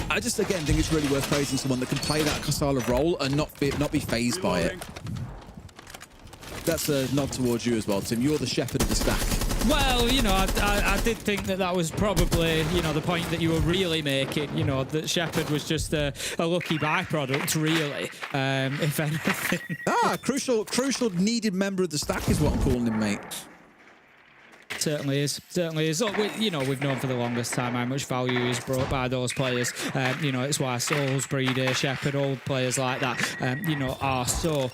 I just, again, think it's really worth praising someone that can play that style of role and not be fazed by it. That's a nod towards you as well, Tim. You're the shepherd of the stack. Well, you know, I did think that was probably, you know, the point that you were really making, you know, that Shepard was just a lucky byproduct, really, if anything. Crucial needed member of the stack is what I'm calling him, mate. Certainly is. Certainly is. Look, we've known for the longest time how much value is brought by those players. It's why Souls, Breeder, Shepherd, all players like that, are so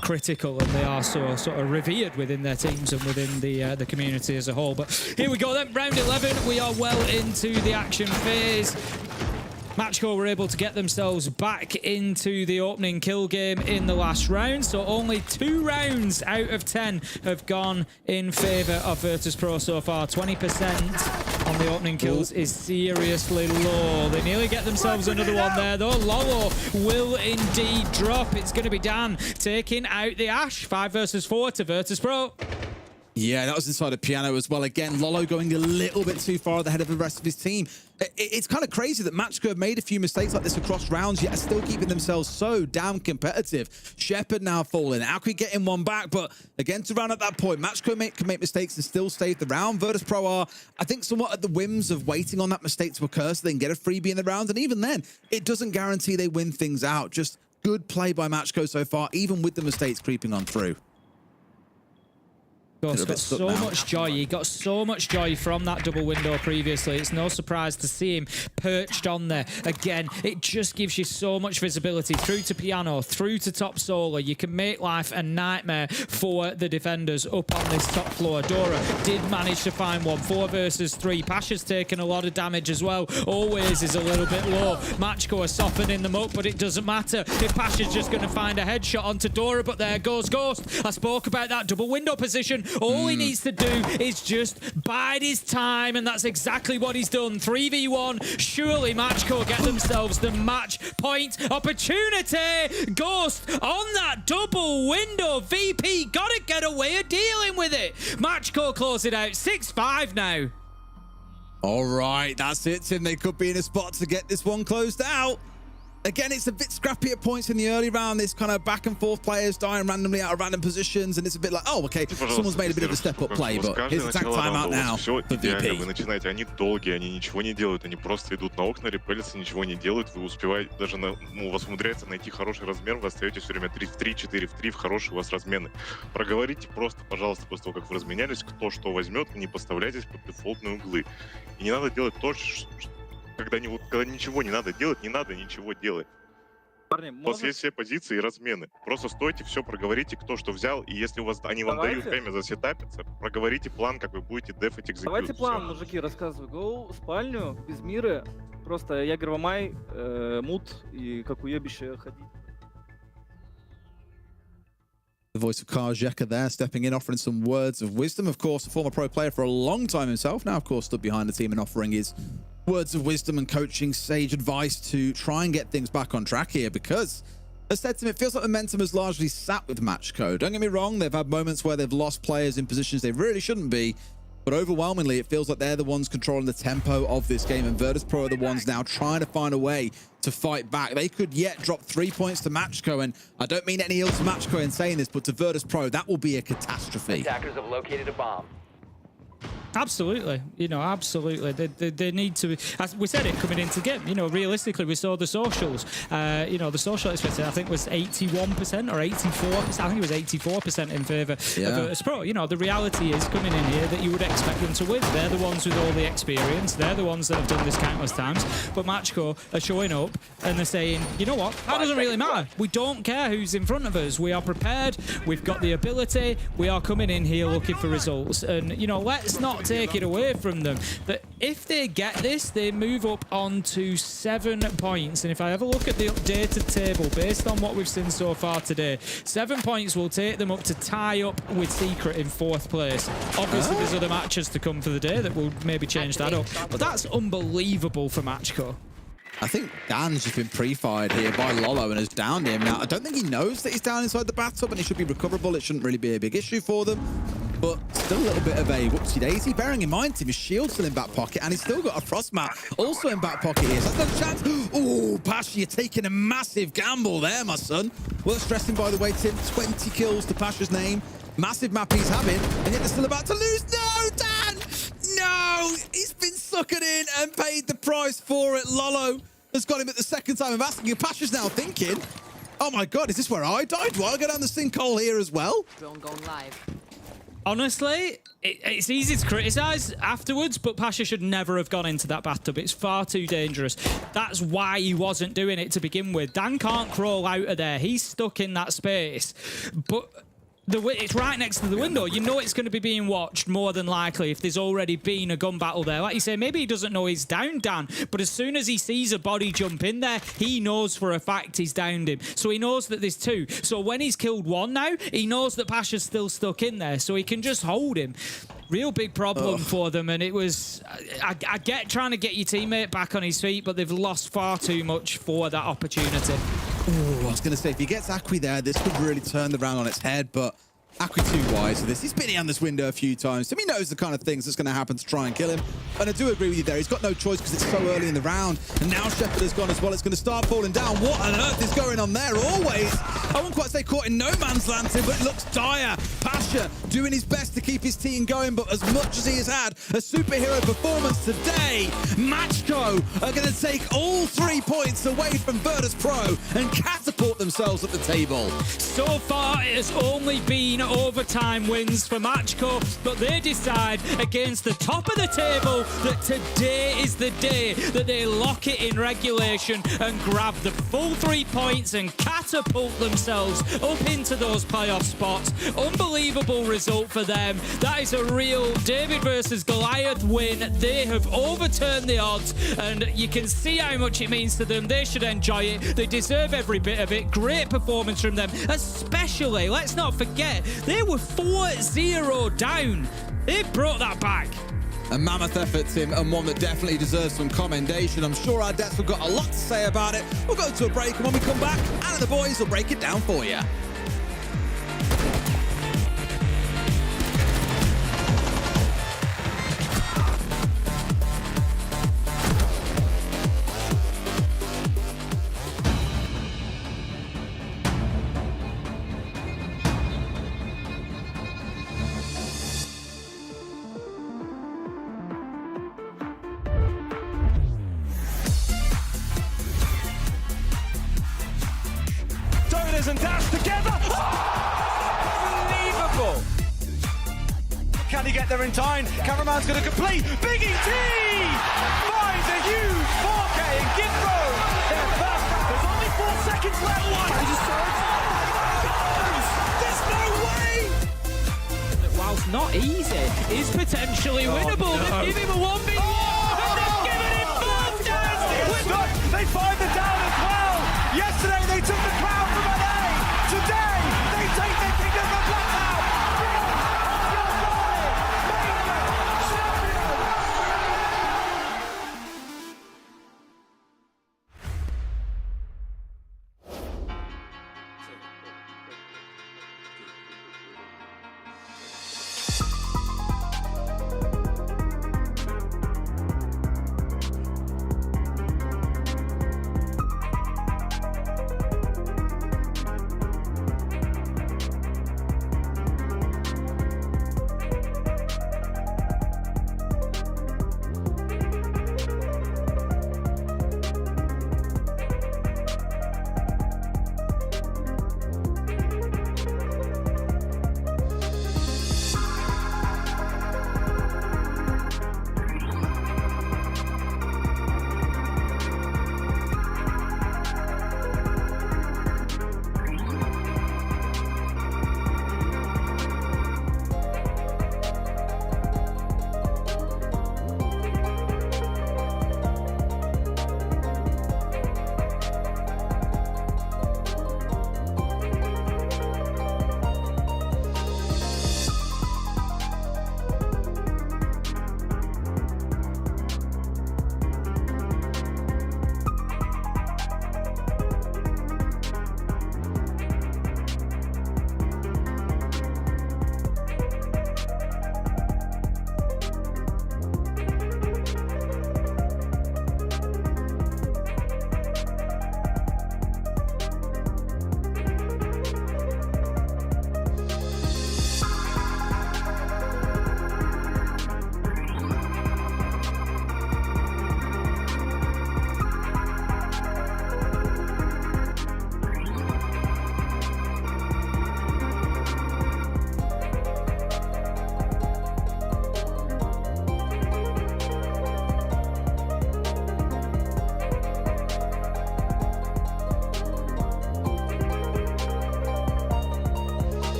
critical, and they are so sort of revered within their teams and within the community as a whole. But here we go then, round 11. We are well into the action phase. MACKO were able to get themselves back into the opening kill game in the last round, so only 2 rounds out of 10 have gone in favour of Virtus.pro so far. 20% on the opening kills is seriously low. They nearly get themselves another one there, though. Lolo will indeed drop. It's going to be Dan taking out the Ashe. 5 versus 4 to Virtus.pro. Yeah, that was inside a piano as well. Again, Lolo going a little bit too far ahead of the rest of his team. It's kind of crazy that MACKO have made a few mistakes like this across rounds, yet are still keeping themselves so damn competitive. Shepherd now falling. Alki getting one back, but again, to round at that point, MACKO can make mistakes and still save the round. Virtus.pro are, I think, somewhat at the whims of waiting on that mistake to occur so they can get a freebie in the round. And even then, it doesn't guarantee they win things out. Just good play by MACKO so far, even with the mistakes creeping on through. He's got so much joy. He got so much joy from that double window previously. It's no surprise to see him perched on there. Again, it just gives you so much visibility through to piano, through to top solar. You can make life a nightmare for the defenders up on this top floor. Dora did manage to find one. 4 versus 3. Pasha's taken a lot of damage as well. Always is a little bit low. MACKO are softening them up, but it doesn't matter if Pasha's just going to find a headshot onto Dora, but there goes Ghost. I spoke about that double window position. All he needs to do is just bide his time, and that's exactly what he's done. 3v1. Surely MACKO get themselves the match point opportunity. Ghost on that double window. VP got to get a way of dealing with it. MACKO close it out. 6-5 now. All right, that's it, Tim. They could be in a spot to get this one closed out. Again, it's a bit scrappy at points in the early round. This kind of back and forth players dying randomly out of random positions, and it's a bit like, oh, okay, someone's made a bit of a step-up play, but here's the tank timeout now for VP. Вы начинаете, они долгие, они ничего не делают, они просто идут на окна, репелятся, ничего не делают, вы успеваете, даже у вас умудряется найти хороший размер, вы остаетесь все время 3 в 3, 4 в 3 в хорошие у вас размены. Проговорите просто, пожалуйста, после того, как вы разменялись, кто что возьмет, не подставляйтесь под дефолтные углы. И не надо делать то, когда ничего не надо делать, не надо ничего делать. У вас есть все позиции и размены. Просто стойте, все проговорите, кто что взял, и если у вас они вам дают время засетапиться, проговорите план, как вы будете дефать экзекьют. Давайте план, мужики, рассказываю. Go в спальню, без мира, просто Ягер Вамай, мут и как уебище ходить. The voice of Karjeka there, stepping in, offering some words of wisdom. Of course, a former pro player for a long time himself. Now, of course, stood behind the team and offering his words of wisdom and coaching, sage advice to try and get things back on track here, because, as said to him, it feels like momentum has largely sat with MACKO. Don't get me wrong, they've had moments where they've lost players in positions they really shouldn't be, but overwhelmingly, it feels like they're the ones controlling the tempo of this game, and Virtus.pro are the ones now trying to find a way to fight back. They could yet drop 3 points to MACKO, and I don't mean any ill to MACKO in saying this, but to Virtus.pro, that will be a catastrophe. Attackers have located a bomb. Absolutely, absolutely. They need to. As we said it coming into the game. Realistically, we saw the socials. The social expectation I think was 81% or 84%. I think it was 84% in favour of Virtus.pro. The reality is coming in here that you would expect them to win. They're the ones with all the experience. They're the ones that have done this countless times. But MACKO are showing up and they're saying, you know what? That doesn't really matter. We don't care who's in front of us. We are prepared. We've got the ability. We are coming in here looking for results. And let's not take it away from them. But if they get this, they move up onto 7 points. And if I have a look at the updated table, based on what we've seen so far today, 7 points will take them up to tie up with Secret in 4th place. Obviously, there's other matches to come for the day that will maybe change that up. But that's unbelievable for MACKO. I think Dan's just been pre-fired here by Lolo and has downed him. Now, I don't think he knows that he's down inside the bathtub and he should be recoverable. It shouldn't really be a big issue for them. But still a little bit of a whoopsie-daisy. Bearing in mind, Tim, his shield's still in back pocket and he's still got a frost mat also in back pocket here. So that's no chance. Oh, Pasha, you're taking a massive gamble there, my son. Worth stressing, by the way, Tim, 20 kills to Pasha's name. Massive map he's having, and yet they're still about to lose. No, Dan! No! He's been suckered in and paid the price for it. Lolo has got him at the second time of asking you. Pasha's now thinking, oh my God, is this where I died? Do I go down the sinkhole here as well? Drone going live. Honestly, it's easy to criticise afterwards, but Pasha should never have gone into that bathtub. It's far too dangerous. That's why he wasn't doing it to begin with. Dan can't crawl out of there. He's stuck in that space. But it's right next to the window. You know it's going to be being watched more than likely if there's already been a gun battle there. Like you say, maybe he doesn't know he's down Dan, but as soon as he sees a body jump in there, he knows for a fact he's downed him. So he knows that there's two. So when he's killed one now, he knows that Pasha's still stuck in there, so he can just hold him. Real big problem for them, and it was... I get trying to get your teammate back on his feet, but they've lost far too much for that opportunity. Ooh, I was going to say, if he gets Akwi there, this could really turn the round on its head, but Akwi too wise for this. He's been on this window a few times, so he knows the kind of things that's going to happen to try and kill him. And I do agree with you there. He's got no choice because it's so early in the round. And now Shepard has gone as well. It's going to start falling down. What on earth is going on there? Always, I won't quite say caught in no man's land, but it looks dire. Pasha doing his best to keep his team going, but as much as he has had a superhero performance today, MACKO are going to take all 3 points away from Virtus Pro and catapult themselves at the table. So far, it has only been overtime wins for MACKO, but they decide against the top of the table that today is the day that they lock it in regulation and grab the full 3 points and catapult themselves up into those playoff spots. Unbelievable result for them. That is a real David versus Goliath win. They have overturned the odds, and you can see how much it means to them. They should enjoy it. They deserve every bit of it. Great performance from them, especially, let's not forget, they were 4-0 down. They brought that back. A mammoth effort, Tim, and one that definitely deserves some commendation. I'm sure our Dets have got a lot to say about it. We'll go to a break, and when we come back, Anna and the boys will break it down for you. And dash together. Unbelievable. Can he get there in time? Cameraman's going to complete. Big ET finds a huge 4K and Gimbo. Their first. There's only 4 seconds left. There's no way. Whilst not easy, is potentially winnable. No. They've given him a 1v1. They've given him both down. They find the down as well. Yesterday they took the crown from LA. Today, they take the kingdom of Blackout!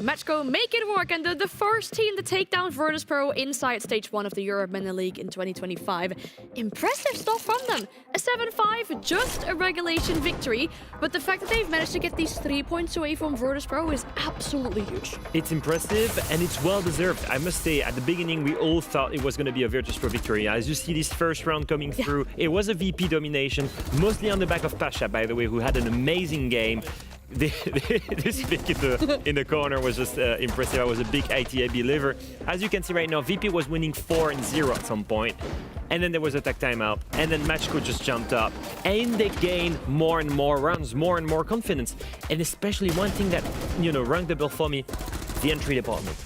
MACKO make it work, and the first team to take down Virtus.pro inside Stage 1 of the Europe Mini League in 2025. Impressive stuff from them. A 7-5, just a regulation victory, but the fact that they've managed to get these 3 points away from Virtus.pro is absolutely huge. It's impressive, and it's well-deserved. I must say, at the beginning, we all thought it was going to be a Virtus.pro victory. As you see this first round coming through, it was a VP domination, mostly on the back of Pasha, by the way, who had an amazing game. This pick in the corner was just impressive. I was a big ITA believer. As you can see right now, VP was winning 4-0 at some point. And then there was a tech timeout. And then MACKO just jumped up. And they gained more and more rounds, more and more confidence. And especially one thing that, rang the bell for me, the entry department.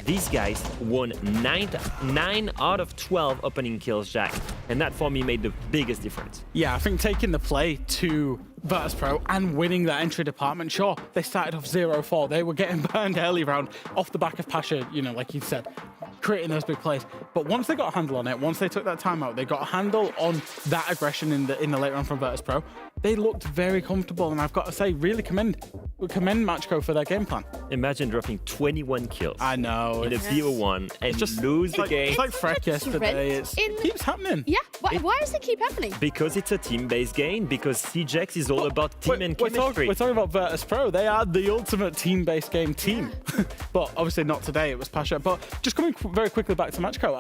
These guys won 9 out of 12 opening kills, Jack. And that, for me, made the biggest difference. Yeah, I think taking the play to Virtus.pro and winning that entry department, sure, they started off 0-4. They were getting burned early round off the back of Pasha, like you said, creating those big plays. But once they got a handle on it, once they took that timeout, they got a handle on that aggression in the late round from Virtus.pro. They looked very comfortable, and I've got to say, really commend MACKO for their game plan. Imagine dropping 21 kills. I know. In a BO1 and just lose the game. It's like Freck yesterday. It keeps happening. Yeah, why does it keep happening? Because it's a team-based game, because CJX is all about team and chemistry. We're talking about Virtus.pro. They are the ultimate team-based game team. But obviously not today, it was Pasha. But just coming very quickly back to MACKO,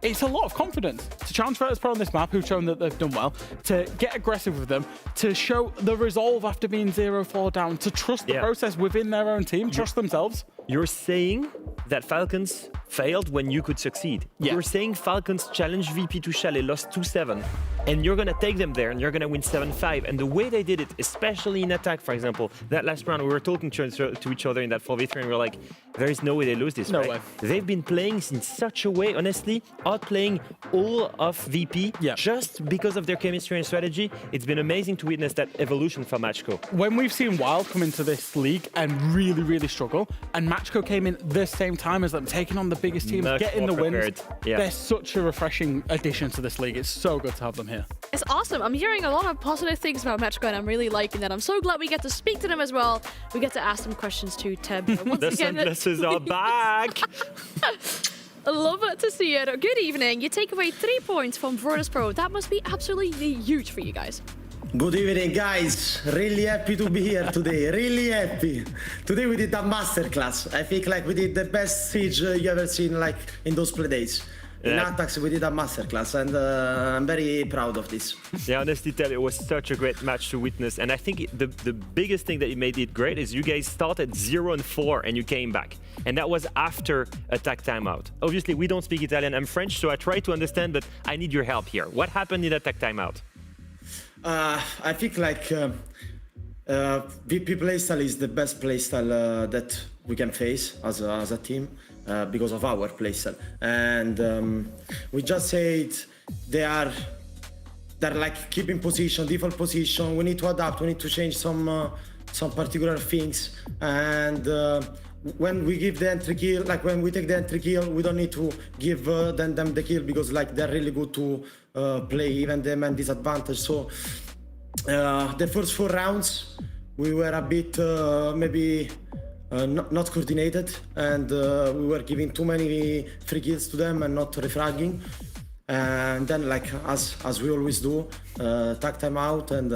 it's a lot of confidence to challenge Virtus.pro on this map, who've shown that they've done well, to get aggressive with them, to show the resolve after being 0-4 down, to trust the process within their own team, trust themselves. You're saying that Falcons failed when you could succeed. Yeah. You're saying Falcons challenged VP to Chalet, lost 2-7, and you're going to take them there and you're going to win 7-5. And the way they did it, especially in attack, for example, that last round, we were talking to each other in that 4v3 and we were like, there is no way they lose this, no right? way. They've been playing in such a way, honestly, outplaying all of VP just because of their chemistry and strategy. It's been amazing to witness that evolution for MACKO. When we've seen Wylde come into this league and really, really struggle, and MACKO came in the same time as them, taking on the biggest teams, getting the wins. Yeah. They're such a refreshing addition to this league. It's so good to have them here. It's awesome. I'm hearing a lot of positive things about MACKO, and I'm really liking that. I'm so glad we get to speak to them as well. We get to ask them questions too, Teb. The sunglasses are back. I love it to see it. Good evening. You take away 3 points from Virtus.pro. That must be absolutely huge for you guys. Good evening, guys. Really happy to be here today. Really happy. Today we did a masterclass. I think we did the best siege you ever seen in those play days. In attacks, we did a masterclass, and I'm very proud of this. Yeah, honestly, Tel, it was such a great match to witness, and I think the biggest thing that made it great is you guys started 0-4 and you came back, and that was after attack timeout. Obviously, we don't speak Italian. I'm French, so I try to understand, but I need your help here. What happened in attack timeout? I think VP playstyle is the best playstyle that we can face as a team. Because of our playstyle, and we just said they're keeping position, default position. We need to adapt. We need to change some particular things. And when we give the entry kill, when we take the entry kill, we don't need to give them the kill because they're really good to play even them and disadvantage. So the first 4 rounds we were a bit maybe. Not coordinated, and we were giving too many free kills to them and not refragging. And then, as we always do, tag time out, and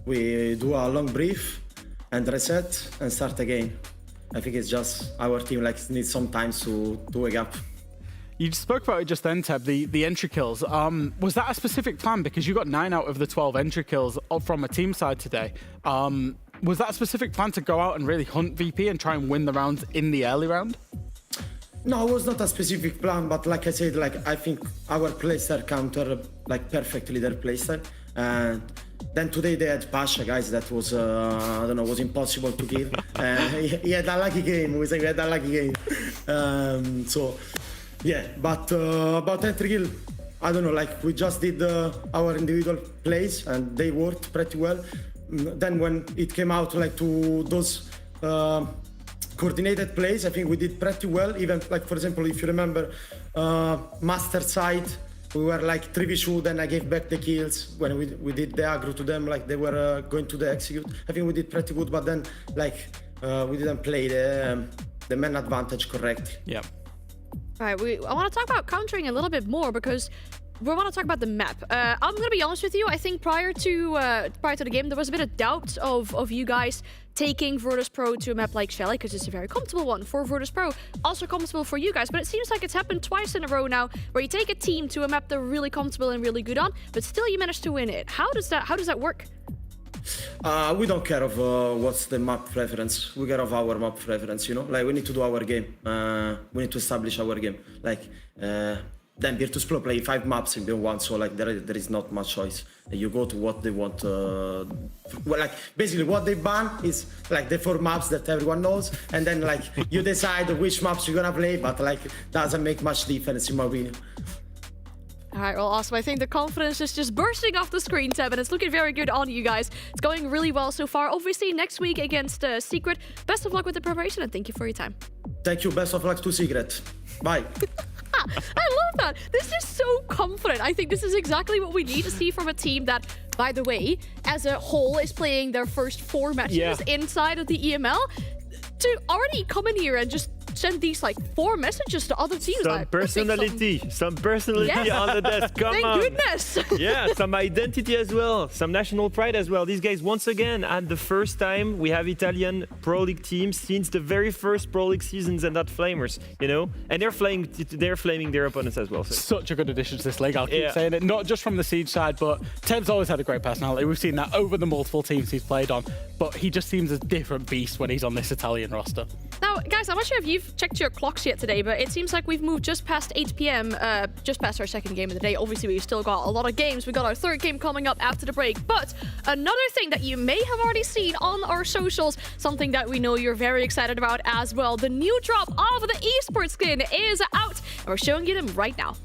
we do a long brief and reset and start again. I think it's just our team needs some time to wake up. You spoke about it just then, Teb, the entry kills. Was that a specific plan? Because you got 9 out of the 12 entry kills from a team side today. Was that a specific plan to go out and really hunt VP and try and win the rounds in the early round? No, it was not a specific plan, but like I said, I think our playstyle counter perfectly their playstyle. And then today they had Pasha, guys, that was I don't know, was impossible to kill. He had a lucky game. We say we had a lucky game. So yeah, but about entry kill, I don't know. We just did our individual plays and they worked pretty well. Then when it came out to those coordinated plays, I think we did pretty well. Even for example, if you remember, master side, we were 3v2, then I gave back the kills when we did the aggro to them, they were going to the execute. I think we did pretty good, but then we didn't play the man advantage correctly. Yeah. All right, I want to talk about countering a little bit more because we want to talk about the map. I'm gonna be honest with you. I think prior to the game, there was a bit of doubt of you guys taking Virtus Pro to a map like Shelly because it's a very comfortable one for Virtus Pro, also comfortable for you guys. But it seems like it's happened twice in a row now, where you take a team to a map they're really comfortable and really good on, but still you manage to win it. How does that work? We don't care of what's the map preference. We care of our map preference, you know? Like, we need to do our game. We need to establish our game. Like, then Virtus Pro play 5 maps in B1, so like there is not much choice. You go to what they want. Well, like, basically what they ban is like the 4 maps that everyone knows, and then like you decide which maps you're gonna play, but like doesn't make much difference in my opinion. All right, well, awesome. I think the confidence is just bursting off the screen, Seb, and it's looking very good on you guys. It's going really well so far. Obviously, next week against Secret. Best of luck with the preparation, and thank you for your time. Thank you. Best of luck to Secret. Bye. I love that. This is so confident. I think this is exactly what we need to see from a team that, by the way, as a whole, is playing their first 4 matches inside of the EML. To already come in here and just send these like 4 messages to other teams. Some personality on the desk. Come Thank on. goodness. Yeah, some identity as well, some national pride as well. These guys, once again, at the first time we have Italian Pro League teams since the very first Pro League seasons, and not Flamers, you know, and they're flaming their opponents as well. So. Such a good addition to this league. I'll keep saying it, not just from the Siege side, but Teb's always had a great personality. We've seen that over the multiple teams he's played on, but he just seems a different beast when he's on this Italian roster. Now, guys, I'm not sure if you've checked your clocks yet today, but it seems like we've moved just past 8 p.m., just past our second game of the day. Obviously, we've still got a lot of games. We got our 3rd game coming up after the break. But another thing that you may have already seen on our socials, something that we know you're very excited about as well. The new drop of the Esports skin is out, and we're showing you them right now.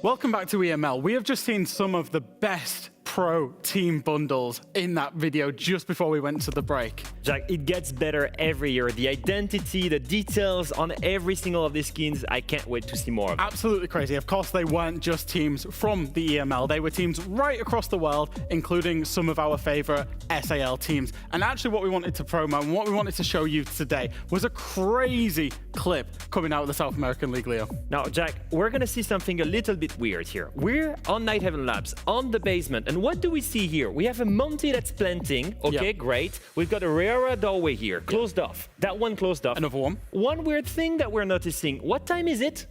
Welcome back to EML. We have just seen some of the best pro team bundles in that video just before we went to the break. Jack, it gets better every year. The identity, the details on every single of these skins, I can't wait to see more of. Absolutely crazy. Of course, they weren't just teams from the EML. They were teams right across the world, including some of our favorite SAL teams. And actually what we wanted to promo and what we wanted to show you today was a crazy clip coming out of the South American League, Leo. Now, Jack, we're going to see something a little bit weird here. We're on Night Heaven Labs, on the basement, and what do we see here? We have a Monty that's planting. Okay, great. We've got a Riora doorway here, closed off. That one closed off. Another one. One weird thing that we're noticing. What time is it?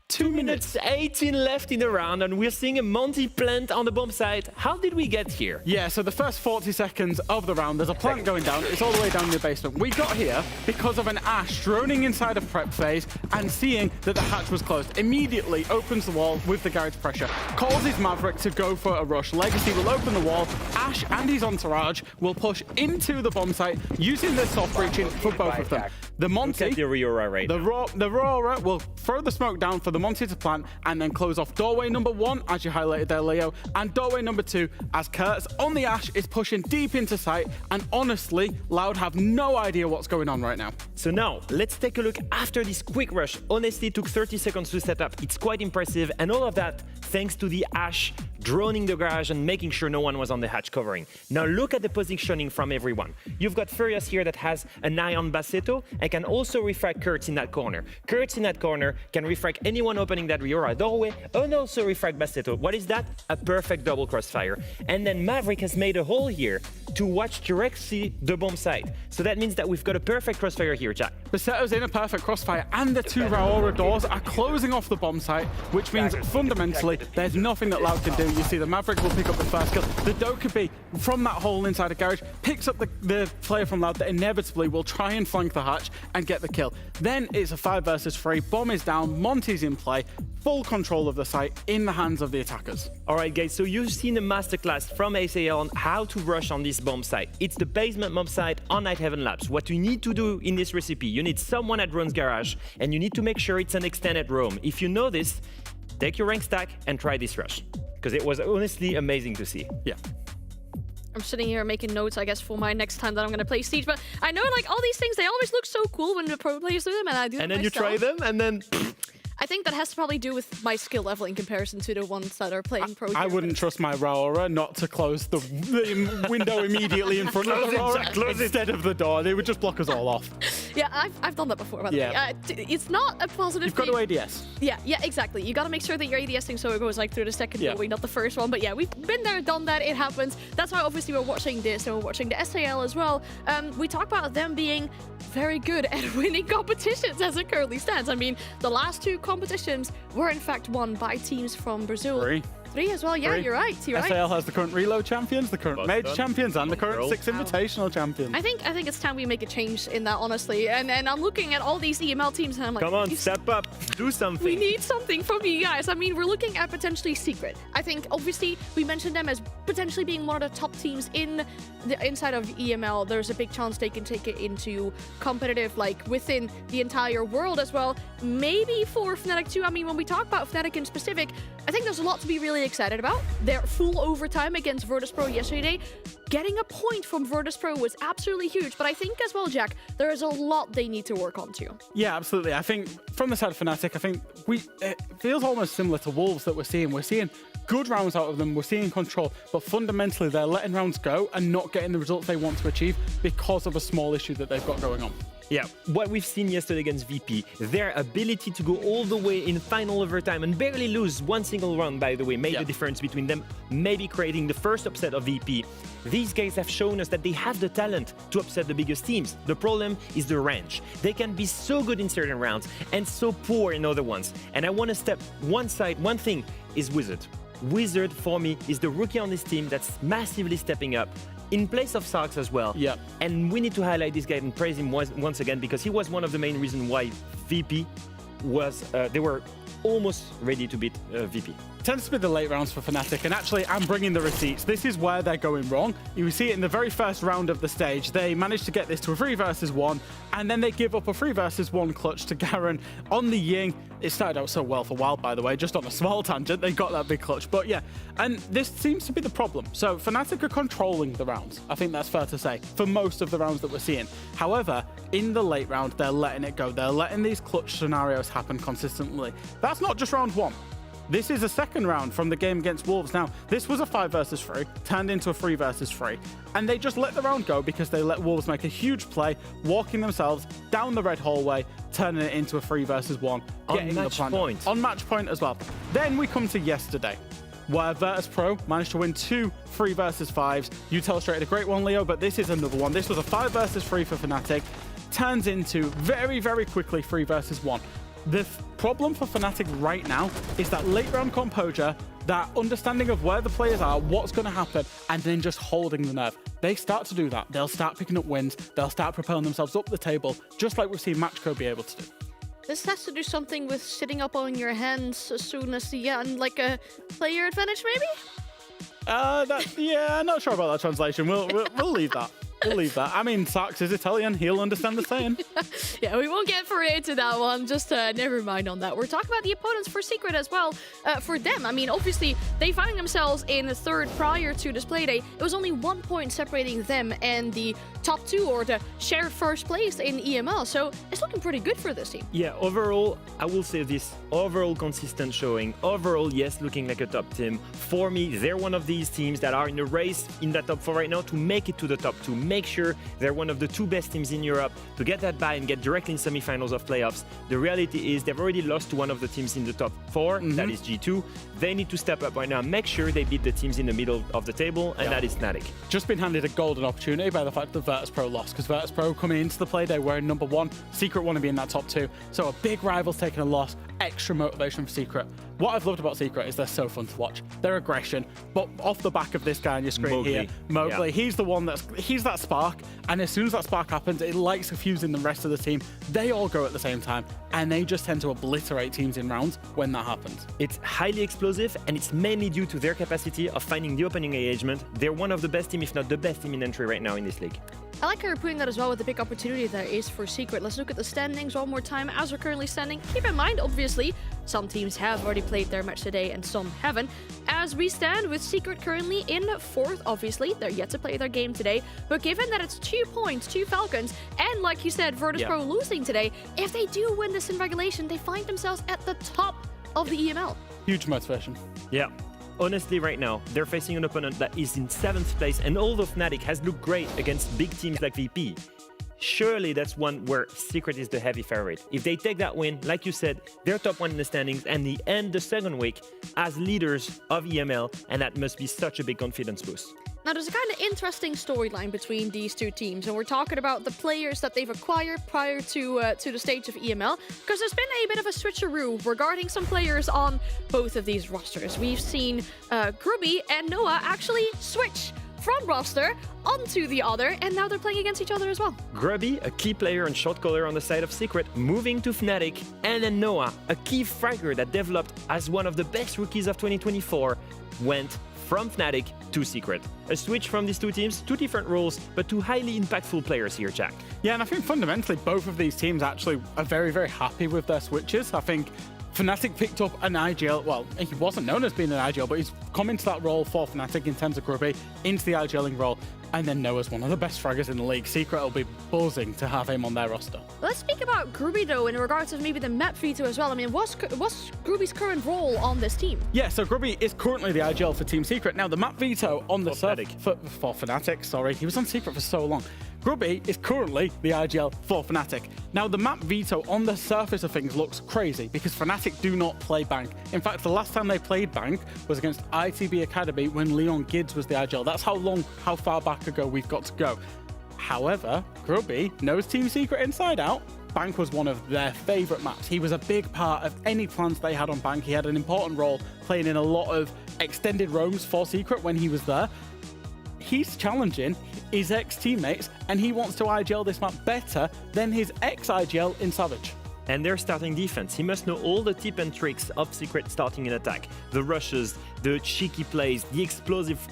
2 minutes 18 left in the round, and we're seeing a Monty plant on the bomb site. How did we get here? Yeah, so the first 40 seconds of the round, there's a plant going down. It's all the way down in the basement. We got here because of an Ashe droning inside of prep phase and seeing that the hatch was closed. Immediately opens the wall with the garage pressure. Causes Maverick to go for a rush. Legacy will open the wall. Ashe and his entourage will push into the bomb site using the soft breaching for both of them. The Monty, Look at the Riora right the Riora will throw the smoke down for the Monty to plant and then close off doorway number 1, as you highlighted there, Leo, and doorway number 2 as Kurtz on the Ashe is pushing deep into sight. And honestly, Loud have no idea what's going on right now. So now, let's take a look after this quick rush. Honestly, it took 30 seconds to set up. It's quite impressive, and all of that thanks to the Ashe droning the garage and making sure no one was on the hatch covering. Now look at the positioning from everyone. You've got Furious here that has an eye on Bassetto and can also refract Kurtz in that corner. Kurtz in that corner can refract anyone opening that Riora doorway and also refract Bassetto. What is that? A perfect double crossfire. And then Maverick has made a hole here to watch directly the bomb site. So that means that we've got a perfect crossfire here, Jack. Bassetto's in a perfect crossfire and the 2 Riora doors are closing off the bomb site, which means fundamentally there's nothing that Loud can do. You see the Maverick will pick up the first kill. The Dokkaebi from that hole inside the garage picks up the player from Loud that inevitably will try and flank the hatch and get the kill. Then it's a 5 versus 3. Bomb is down. Monty's in play. Full control of the site in the hands of the attackers. All right, guys, so you've seen a masterclass from SAL on how to rush on this bomb site. It's the basement bomb site on Night Heaven Labs. What you need to do in this recipe, you need someone at Drone's garage, and you need to make sure it's an extended roam. If you know this, take your rank stack and try this rush, because it was honestly amazing to see. Yeah. I'm sitting here making notes, I guess, for my next time that I'm going to play Siege. But I know, like, all these things, they always look so cool when the pro players do them, and I do them And then myself. you try them, and then... I think that has to probably do with my skill level in comparison to the ones that are playing pro. I wouldn't trust my Riora not to close the window immediately in front of the Riora instead of the door. They would just block us all off. Yeah, I've done that before, by the way. It's not a positive You've got to ADS. Yeah, exactly. You got to make sure that you're ADSing so it goes like through the second doorway, not the first one. But yeah, we've been there, done that. It happens. That's why obviously we're watching this and we're watching the SAL as well. We talk about them being very good at winning competitions as it currently stands. I mean, the last 2 competitions were in fact won by teams from Brazil. 3 as well. Yeah, you're right. SAL has the current Reload champions, the current Mage champions, and the current 6 Invitational champions. I think it's time we make a change in that, honestly. And I'm looking at all these EML teams and I'm like, come on, step up, do something. We need something from you guys. I mean, we're looking at potentially Secret. I think obviously we mentioned them as potentially being one of the top teams in the inside of EML. There's a big chance they can take it into competitive, like within the entire world as well. Maybe for Fnatic too. I mean, when we talk about Fnatic in specific, I think there's a lot to be really excited about. Their full overtime against Virtus Pro yesterday. Getting a point from Virtus Pro was absolutely huge, but I think as well, Jack, there is a lot they need to work on too. Yeah, absolutely. I think from the side of Fnatic, I think it feels almost similar to Wolves that we're seeing. We're seeing good rounds out of them, we're seeing control, but fundamentally they're letting rounds go and not getting the results they want to achieve because of a small issue that they've got going on. Yeah, what we've seen yesterday against VP, their ability to go all the way in final overtime and barely lose one single round, by the way, made the difference between them maybe creating the first upset of VP. These guys have shown us that they have the talent to upset the biggest teams. The problem is the range. They can be so good in certain rounds and so poor in other ones. And I want to step one side. One thing is Wizard. Wizard, for me, is the rookie on this team that's massively stepping up in place of Sarks as well. Yeah. And we need to highlight this guy and praise him once again because he was one of the main reasons why VP was, they were almost ready to beat VP. tends to be the late rounds for Fnatic, and actually I'm bringing the receipts. This is where they're going wrong. You see it in the very first round of the stage. They managed to get this to a 3 versus 1, and then they give up a 3 versus 1 clutch to Garen on the Ying. It started out so well for Wylde, by the way, just on a small tangent, they got that big clutch. But yeah, and this seems to be the problem. So Fnatic are controlling the rounds. I think that's fair to say, for most of the rounds that we're seeing. However, in the late round, they're letting it go. They're letting these clutch scenarios happen consistently. That's not just round 1. This is a second round from the game against Wolves. Now, this was a 5 versus 3, turned into a 3 versus 3, and they just let the round go because they let Wolves make a huge play, walking themselves down the red hallway, turning it into a 3 versus 1, getting the plan point. on match point as well. Then we come to yesterday, where Virtus.pro managed to win 2 3 versus 5s. You illustrated a great one, Leo, but this is another one. This was a 5 versus 3 for Fnatic, turns into very, very quickly 3 versus 1. The problem for Fnatic right now is that late round composure, that understanding of where the players are, what's going to happen, and then just holding the nerve. They start to do that. They'll start picking up wins. They'll start propelling themselves up the table, just like we've seen MACKO be able to do. This has to do something with sitting up on your hands as soon as the end, like a player advantage, maybe? Yeah, I'm not sure about that translation. We'll leave that. We'll leave that. I mean, Sarks is Italian. He'll understand the saying. Yeah, we won't get further into that one. Just never mind on that. We're talking about the opponents for Secret as well. For them, I mean, obviously, they found themselves in the 3rd prior to this play day. It was only 1 point separating them and the top 2, or the shared first place in EML. So it's looking pretty good for this team. Yeah, overall, I will say this. Overall consistent showing. Overall, yes, looking like a top team. For me, they're one of these teams that are in a race in that top 4 right now to make it to the top 2. Make sure they're one of the 2 best teams in Europe to get that bye and get directly in semifinals of playoffs. The reality is they've already lost to one of the teams in the top 4, that is G2. They need to step up right now, make sure they beat the teams in the middle of the table, and that is Fnatic. Just been handed a golden opportunity by the fact that Virtus.pro lost, because Virtus.pro coming into the play day were number 1. Secret want to be in that top 2. So a big rival's taking a loss, extra motivation for Secret. What I've loved about Secret is they're so fun to watch. Their aggression, but off the back of this guy on your screen here, Mowgli, he's the one he's that spark, and as soon as that spark happens, it lights a fuse in the rest of the team. They all go at the same time, and they just tend to obliterate teams in rounds when that happens. It's highly explosive, and it's mainly due to their capacity of finding the opening engagement. They're one of the best team, if not the best team in entry right now in this league. I like how you're putting that as well with the big opportunity that is for Secret. Let's look at the standings one more time as we're currently standing. Keep in mind, obviously, some teams have already played their match today and some haven't. As we stand with Secret currently in 4th, obviously, they're yet to play their game today. But given that it's 2 points to Falcons, and like you said, Virtus.pro losing today, if they do win this in regulation, they find themselves at the top of the EML. Huge motivation. Yeah. Honestly, right now, they're facing an opponent that is in 7th place, and although Fnatic has looked great against big teams like VP, surely that's one where Secret is the heavy favorite. If they take that win, like you said, they're top 1 in the standings, and they end the 2nd week as leaders of EML, and that must be such a big confidence boost. Now, there's a kind of interesting storyline between these 2 teams, and we're talking about the players that they've acquired prior to the stage of EML, because there's been a bit of a switcheroo regarding some players on both of these rosters. We've seen Grubby and Noah actually switch from roster onto the other, and now they're playing against each other as well. Grubby, a key player and shot caller on the side of Secret, moving to Fnatic, and then Noah, a key fragger that developed as one of the best rookies of 2024, went from Fnatic to Secret. A switch from these 2 teams, 2 different roles, but 2 highly impactful players here, Jack. Yeah, and I think fundamentally both of these teams actually are very, very happy with their switches. I think Fnatic picked up an IGL, well, he wasn't known as being an IGL, but he's come into that role for Fnatic in terms of Grubby, into the IGLing role, and then Noah's one of the best fraggers in the league. Secret will be buzzing to have him on their roster. Let's speak about Grubby, though, in regards to maybe the map veto as well. I mean, what's Grubby's current role on this team? Yeah, so Grubby is currently the IGL for Team Secret. Now, the map veto on the for Fnatic, sorry. He was on Secret for so long. Grubby is currently the IGL for Fnatic. Now, the map veto on the surface of things looks crazy because Fnatic do not play Bank. In fact, the last time they played Bank was against ITB Academy when Leon Gids was the IGL. That's how far back ago we've got to go. However, Grubby knows Team Secret inside out. Bank was one of their favourite maps. He was a big part of any plans they had on Bank. He had an important role playing in a lot of extended roams for Secret when he was there. He's challenging his ex-teammates, and he wants to IGL this map better than his ex-IGL in Savage. and their starting defense. He must know all the tip and tricks of Secret starting an attack. The rushes, the cheeky plays, the explosive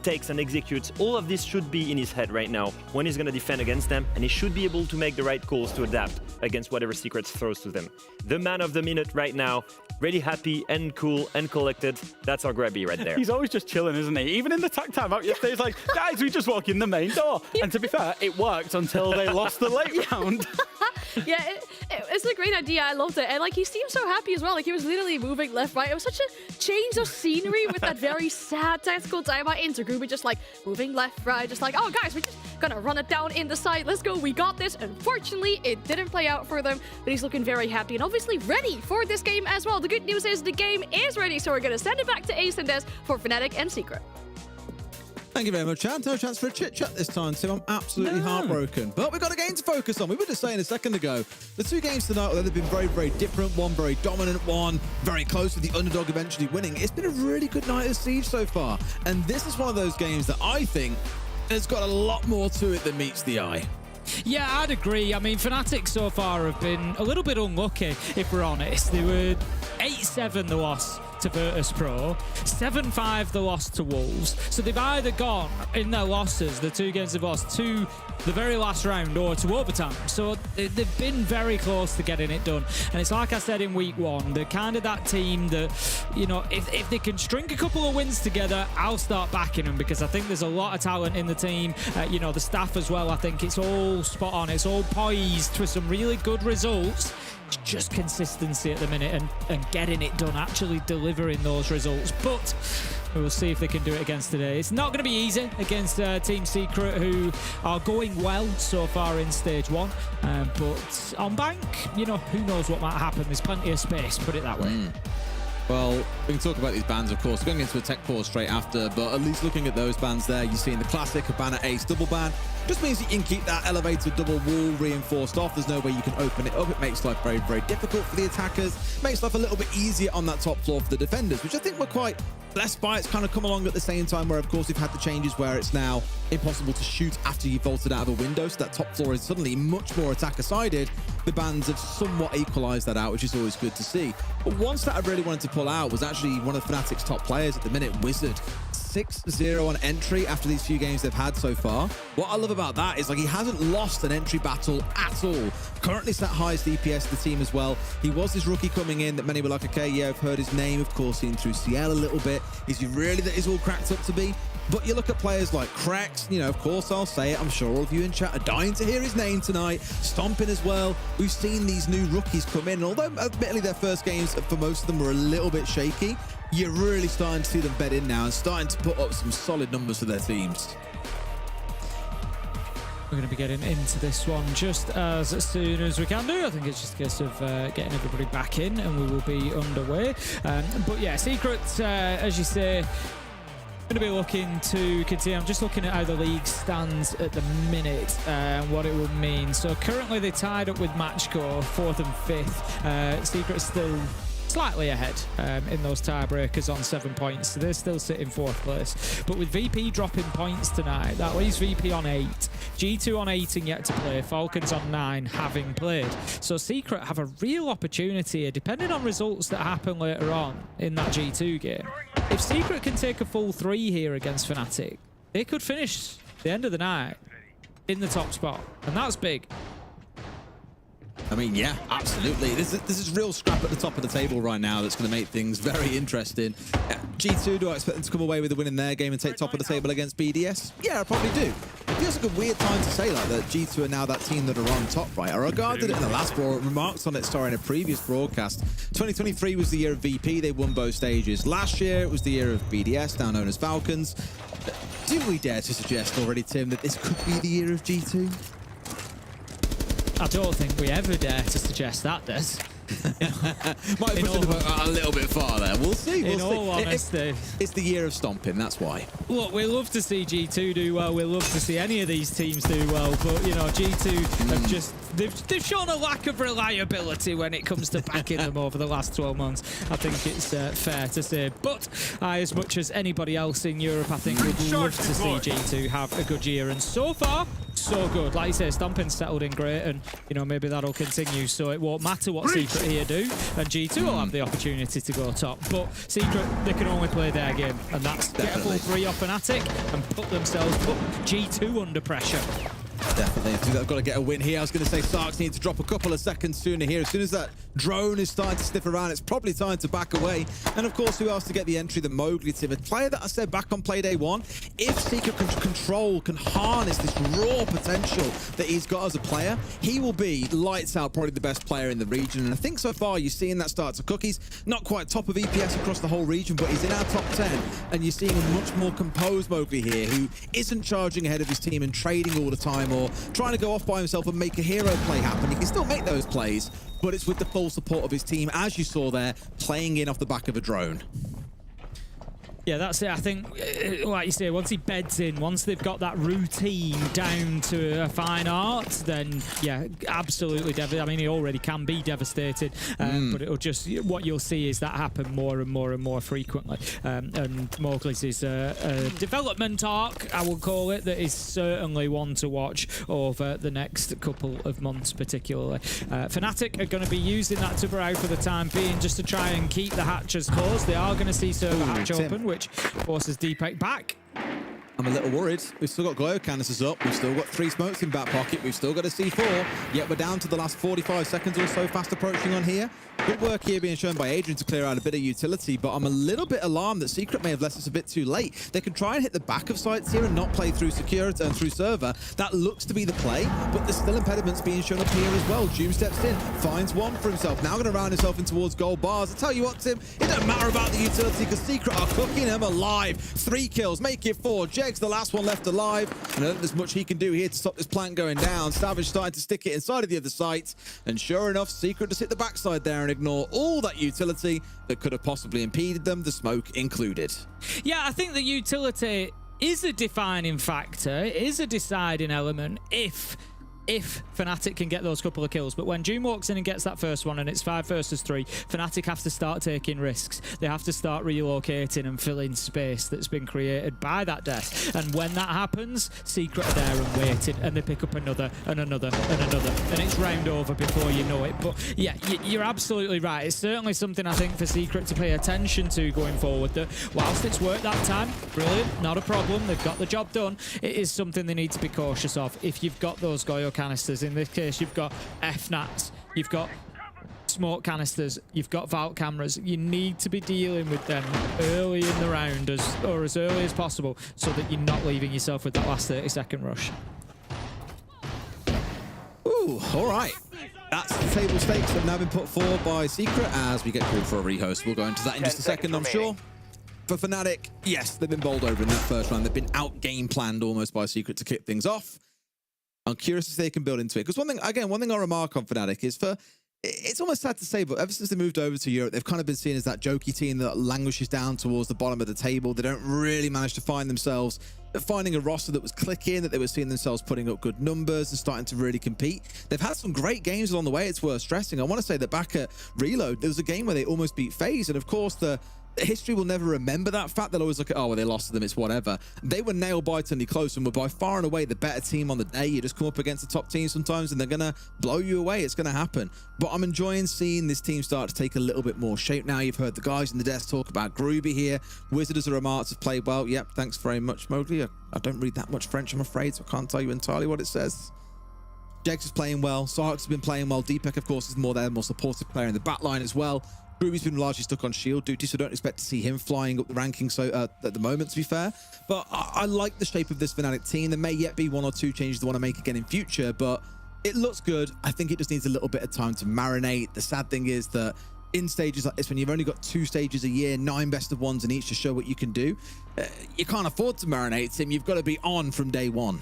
takes and executes. All of this should be in his head right now when he's going to defend against them, and he should be able to make the right calls to adapt against whatever Secret throws to them. The man of the minute right now, really happy and cool and collected. That's our Grabby right there. He's always just chilling, isn't he? Even in the tag time out yesterday, he's like, guys, we just walk in the main door. And to be fair, it worked until they lost the late round. Yeah, it's a great idea. I loved it. And like, he seemed so happy as well. Like, he was literally moving left, right. It was such a change of scenery with that very sad tactical timeout into Groovy, just like moving left, right. Just like, oh, guys, we're just gonna run it down in the side. Let's go. We got this. Unfortunately, it didn't play out for them, but he's looking very happy and obviously ready for this game as well. The good news is the game is ready, so we're gonna send it back to Ace and Des for Fnatic and Secret. Thank you very much, Chad. No chance for a chit-chat this time, Tim. I'm absolutely heartbroken. But we've got a game to focus on. We were just saying a second ago, the two games tonight, although they've been very, very different, one very dominant, one very close with the underdog eventually winning, it's been a really good night of Siege so far. And this is one of those games that I think has got a lot more to it than meets the eye. Yeah, I'd agree. I mean, Fnatic so far have been a little bit unlucky, if we're honest. They were 8-7 the loss to Virtus Pro, 7-5 the loss to Wolves. So they've either gone, in their losses, the two games they've lost, to the very last round or to overtime. So they've been very close to getting it done. And it's like I said in week one, they're kind of that team that, you know, if they can string a couple of wins together, I'll start backing them, because I think there's a lot of talent in the team. You know, the staff as well, I think it's all spot on. It's all poised for some really good results. It's just consistency at the minute and getting it done, actually delivering those results. But we'll see if they can do it against today. It's not going to be easy against Team Secret, who are going well so far in stage one. But on bank, you know, who knows what might happen. There's plenty of space, put it that way. Well, we can talk about these bans, of course. We're going into a tech pause straight after, but at least looking at those bans there, you see in the classic, a banner ace double ban. Just means you can keep that elevated double wall reinforced off. There's no way you can open it up. It makes life very, very difficult for the attackers. Makes life a little bit easier on that top floor for the defenders, which I think we're quite blessed by. It's kind of come along at the same time where, of course, we've had the changes where it's now impossible to shoot after you've vaulted out of a window. So that top floor is suddenly much more attacker-sided. The bans have somewhat equalized that out, which is always good to see. But one stat I really wanted to pull out was actually one of Fnatic's top players at the minute, Wylde. 6-0 on entry after these few games they've had so far. What I love about that is, like, he hasn't lost an entry battle at all. Currently set highest DPS to the team as well. He was this rookie coming in that many were like, okay, yeah, I've heard his name, of course, seen through CL a little bit. Is he really that he's all cracked up to be? But you look at players like Krex, you know, of course I'll say it, I'm sure all of you in chat are dying to hear his name tonight. Stomping as well. We've seen these new rookies come in, and although admittedly their first games for most of them were a little bit shaky, you're really starting to see them bed in now and starting to put up some solid numbers for their teams. We're going to be getting into this one just as soon as we can do. I think it's just a case of getting everybody back in, and we will be underway. But yeah, Secret, as you say, going to be looking to continue. I'm just looking at how the league stands at the minute and what it will mean. So currently they tied up with MACKO, 4th and 5th. Secret still slightly ahead in those tiebreakers on 7 points, so they're still sitting 4th place. But with VP dropping points tonight, that leaves VP on 8, G2 on 8 and yet to play, Falcons on 9 having played. So Secret have a real opportunity here, depending on results that happen later on in that G2 game. If Secret can take a full 3 here against Fnatic, they could finish the end of the night in the top spot, and that's big. I mean, yeah, absolutely. This is real scrap at the top of the table right now that's going to make things very interesting. G2, do I expect them to come away with a win in their game and take top of the table against BDS? Yeah, I probably do. It feels like a weird time to say that G2 are now that team that are on top, right? I regarded it in the last remarks on it, in a previous broadcast. 2023 was the year of VP. They won both stages. Last year, it was the year of BDS, now known as Falcons. Do we dare to suggest already, Tim, that this could be the year of G2? I don't think we ever dare to suggest that, Des. Might push it a little bit far there. We'll see. In all honesty. It's the year of stomping, that's why. Look, we love to see G2 do well. We love to see any of these teams do well. But, you know, G2 have just... They've shown a lack of reliability when it comes to backing them over the last 12 months. I think it's fair to say. But as much as anybody else in Europe, I think we'd love to see G2 have a good year. And so far, so good. Like you say, Stomping's settled in great, and you know, maybe that'll continue, so it won't matter what Secret here do, and G2 will have the opportunity to go top. But Secret, they can only play their game, and that's get a full 3 off Fnatic and put G2 under pressure. Definitely. I think they've got to get a win here. I was going to say Sarks need to drop a couple of seconds sooner here. As soon as that drone is starting to sniff around, it's probably time to back away. And of course, who else to get the entry? The Mowgli team. A player that I said back on play day 1, if Secret can harness this raw potential that he's got as a player, he will be lights out, probably the best player in the region. And I think so far you're seeing that start to cook. He's not quite top of EPS across the whole region, but he's in our top 10. And you're seeing a much more composed Mowgli here, who isn't charging ahead of his team and trading all the time, or trying to go off by himself and make a hero play happen. He can still make those plays, but it's with the full support of his team, as you saw there, playing in off the back of a drone. Yeah, that's it. I think, like you say, once he beds in, once they've got that routine down to a fine art, then, yeah, absolutely devastated. I mean, he already can be devastated, but it'll just, what you'll see is that happen more and more and more frequently. And Mowgli's is a development arc, I would call it, that is certainly one to watch over the next couple of months, particularly. Fnatic are going to be using that to Barrow for the time being, just to try and keep the hatches closed. They are going to see server hatch open, which forces Deepak back. I'm a little worried. We've still got Glow canisters up. We've still got 3 smokes in back pocket. We've still got a C4. Yet we're down to the last 45 seconds or so, fast approaching on here. Good work here being shown by Adrian to clear out a bit of utility, but I'm a little bit alarmed that Secret may have left us a bit too late. They could try and hit the back of sites here and not play through security and through server. That looks to be the play, but there's still impediments being shown up here as well. Doom steps in, finds one for himself. Now going to round himself in towards gold bars. I tell you what, Tim, it doesn't matter about the utility because Secret are cooking him alive. 3 kills, make it 4. Jeg's the last one left alive, and I don't think there's much he can do here to stop this plant going down. Savage starting to stick it inside of the other site, and sure enough, Secret just hit the backside there and ignore all that utility that could have possibly impeded them, the smoke included. Yeah, I think the utility is a defining factor, is a deciding element if Fnatic can get those couple of kills. But when Doom walks in and gets that first one and it's 5 versus 3, Fnatic have to start taking risks. They have to start relocating and filling space that's been created by that death. And when that happens, Secret are there and waiting, and they pick up another and another and another, and it's round over before you know it. But yeah, you're absolutely right. It's certainly something I think for Secret to pay attention to going forward, that whilst it's worked that time, brilliant, not a problem, they've got the job done, it is something they need to be cautious of. If you've got those Goyo canisters, in this case you've got FNATs, you've got smoke canisters, you've got vault cameras, you need to be dealing with them early in the round, as early as possible, so that you're not leaving yourself with that last 30-second rush. Ooh, all right. That's the table stakes that have now been put forward by Secret as we get called for a rehost. We'll go into that in just a second, I'm sure. For Fnatic, yes, they've been bowled over in that first round. They've been out-game planned almost by Secret to kick things off. I'm curious if they can build into it. Because one thing I'll remark on Fnatic is it's almost sad to say, but ever since they moved over to Europe, they've kind of been seen as that jokey team that languishes down towards the bottom of the table. They don't really manage to find themselves finding a roster that was clicking, that they were seeing themselves putting up good numbers and starting to really compete. They've had some great games along the way, it's worth stressing. I want to say that back at Reload, there was a game where they almost beat FaZe, and of course history will never remember that fact. They'll always look at, oh, well, they lost to them, it's whatever. They were nail-bitingly close and were by far and away the better team on the day. You just come up against the top team sometimes and they're going to blow you away. It's going to happen. But I'm enjoying seeing this team start to take a little bit more shape now. You've heard the guys in the desk talk about Groovy here. Wizard, as a remarks, have played well. Yep, thanks very much, Mowgli. I don't read that much French, I'm afraid, so I can't tell you entirely what it says. Jegs is playing well. Sarks has been playing well. Deepak, of course, is more supportive player in the back line as well. Groovy's been largely stuck on shield duty, so don't expect to see him flying up the rankings at the moment, to be fair. But I like the shape of this Fnatic team. There may yet be 1 or 2 changes they want to make again in future, but it looks good. I think it just needs a little bit of time to marinate. The sad thing is that in stages like this, when you've only got 2 stages a year, 9 best of ones in each to show what you can do, you can't afford to marinate, Tim. You've got to be on from day one.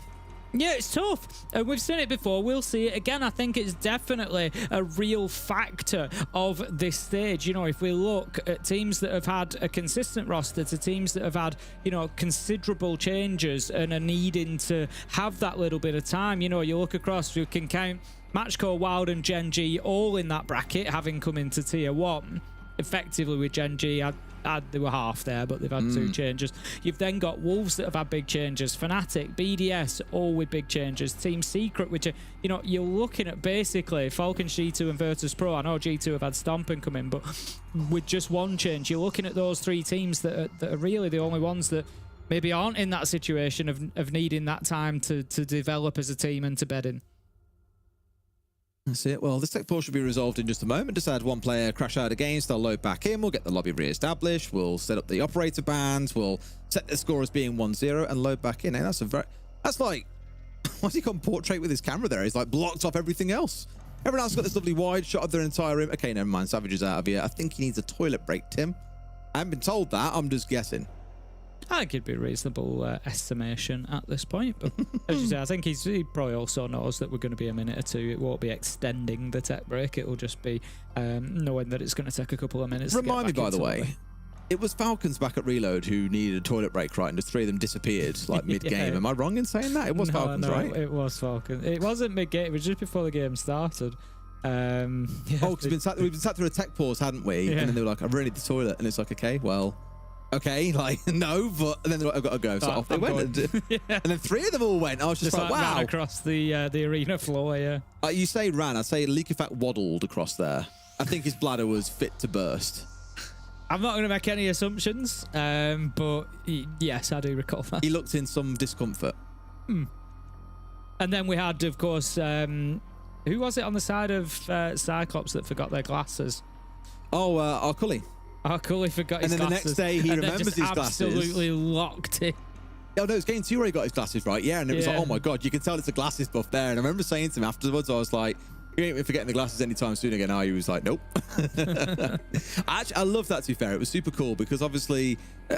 Yeah, it's tough. We've seen it before. We'll see it again. I think it's definitely a real factor of this stage. You know, if we look at teams that have had a consistent roster to teams that have had, you know, considerable changes and are needing to have that little bit of time. You know, you look across, you can count MACKO, Wylde and Gen.G all in that bracket, having come into tier 1. effectively with Gen.G. They were half there, but they've had 2 changes. You've then got Wolves that have had big changes. Fnatic, BDS, all with big changes. Team Secret, which are, you know, you're looking at basically Falcons, G2 and Virtus Pro. I know G2 have had Stomping come in, but with just 1 change, you're looking at those 3 teams that are really the only ones that maybe aren't in that situation of needing that time to develop as a team and to bed in. That's it. Well, this tech pool should be resolved in just a moment. Just had 1 player crash out against. They'll load back in. We'll get the lobby re-established. We'll set up the operator bands. We'll set the score as being 1-0 and load back in. And that's like, what's he called portrait with his camera there? He's like blocked off everything else. Everyone else got this lovely wide shot of their entire room. Okay, never mind. Savage is out of here. I think he needs a toilet break, Tim. I haven't been told that. I'm just guessing. I think it'd be a reasonable estimation at this point, but as you say, I think he probably also knows that we're going to be a minute or 2. It won't be extending the tech break. It will just be knowing that it's going to take a couple of minutes. Remind me, by the way, it was Falcons back at Reload who needed a toilet break, right? And just 3 of them disappeared like mid-game. Am I wrong in saying that? It was Falcons, right? It was Falcons. It wasn't mid-game. It was just before the game started. Yeah, because we've been sat through a tech pause, hadn't we? Yeah. And then they were like, I really need the toilet. And it's like, okay, well... Okay, like, no, but and then they're like, I've got to go. So off they went. And then 3 of them all went. I was just like, wow. Ran across the arena floor, yeah. You say ran, I say liquefact waddled across there. I think his bladder was fit to burst. I'm not going to make any assumptions, but yes, I do recall that. He looked in some discomfort. And then we had, of course, who was it on the side of Cyclops that forgot their glasses? Oh, Arcully. Cully forgot his glasses. And then the next day he remembers his glasses. Absolutely locked it. Oh no, it's game 2 where he got his glasses right. Yeah, and it was like, oh my god, you can tell it's a glasses buff there. And I remember saying to him afterwards, I was like, you ain't forgetting the glasses anytime soon again, are you? He was like, nope. Actually, I love that, to be fair. It was super cool because obviously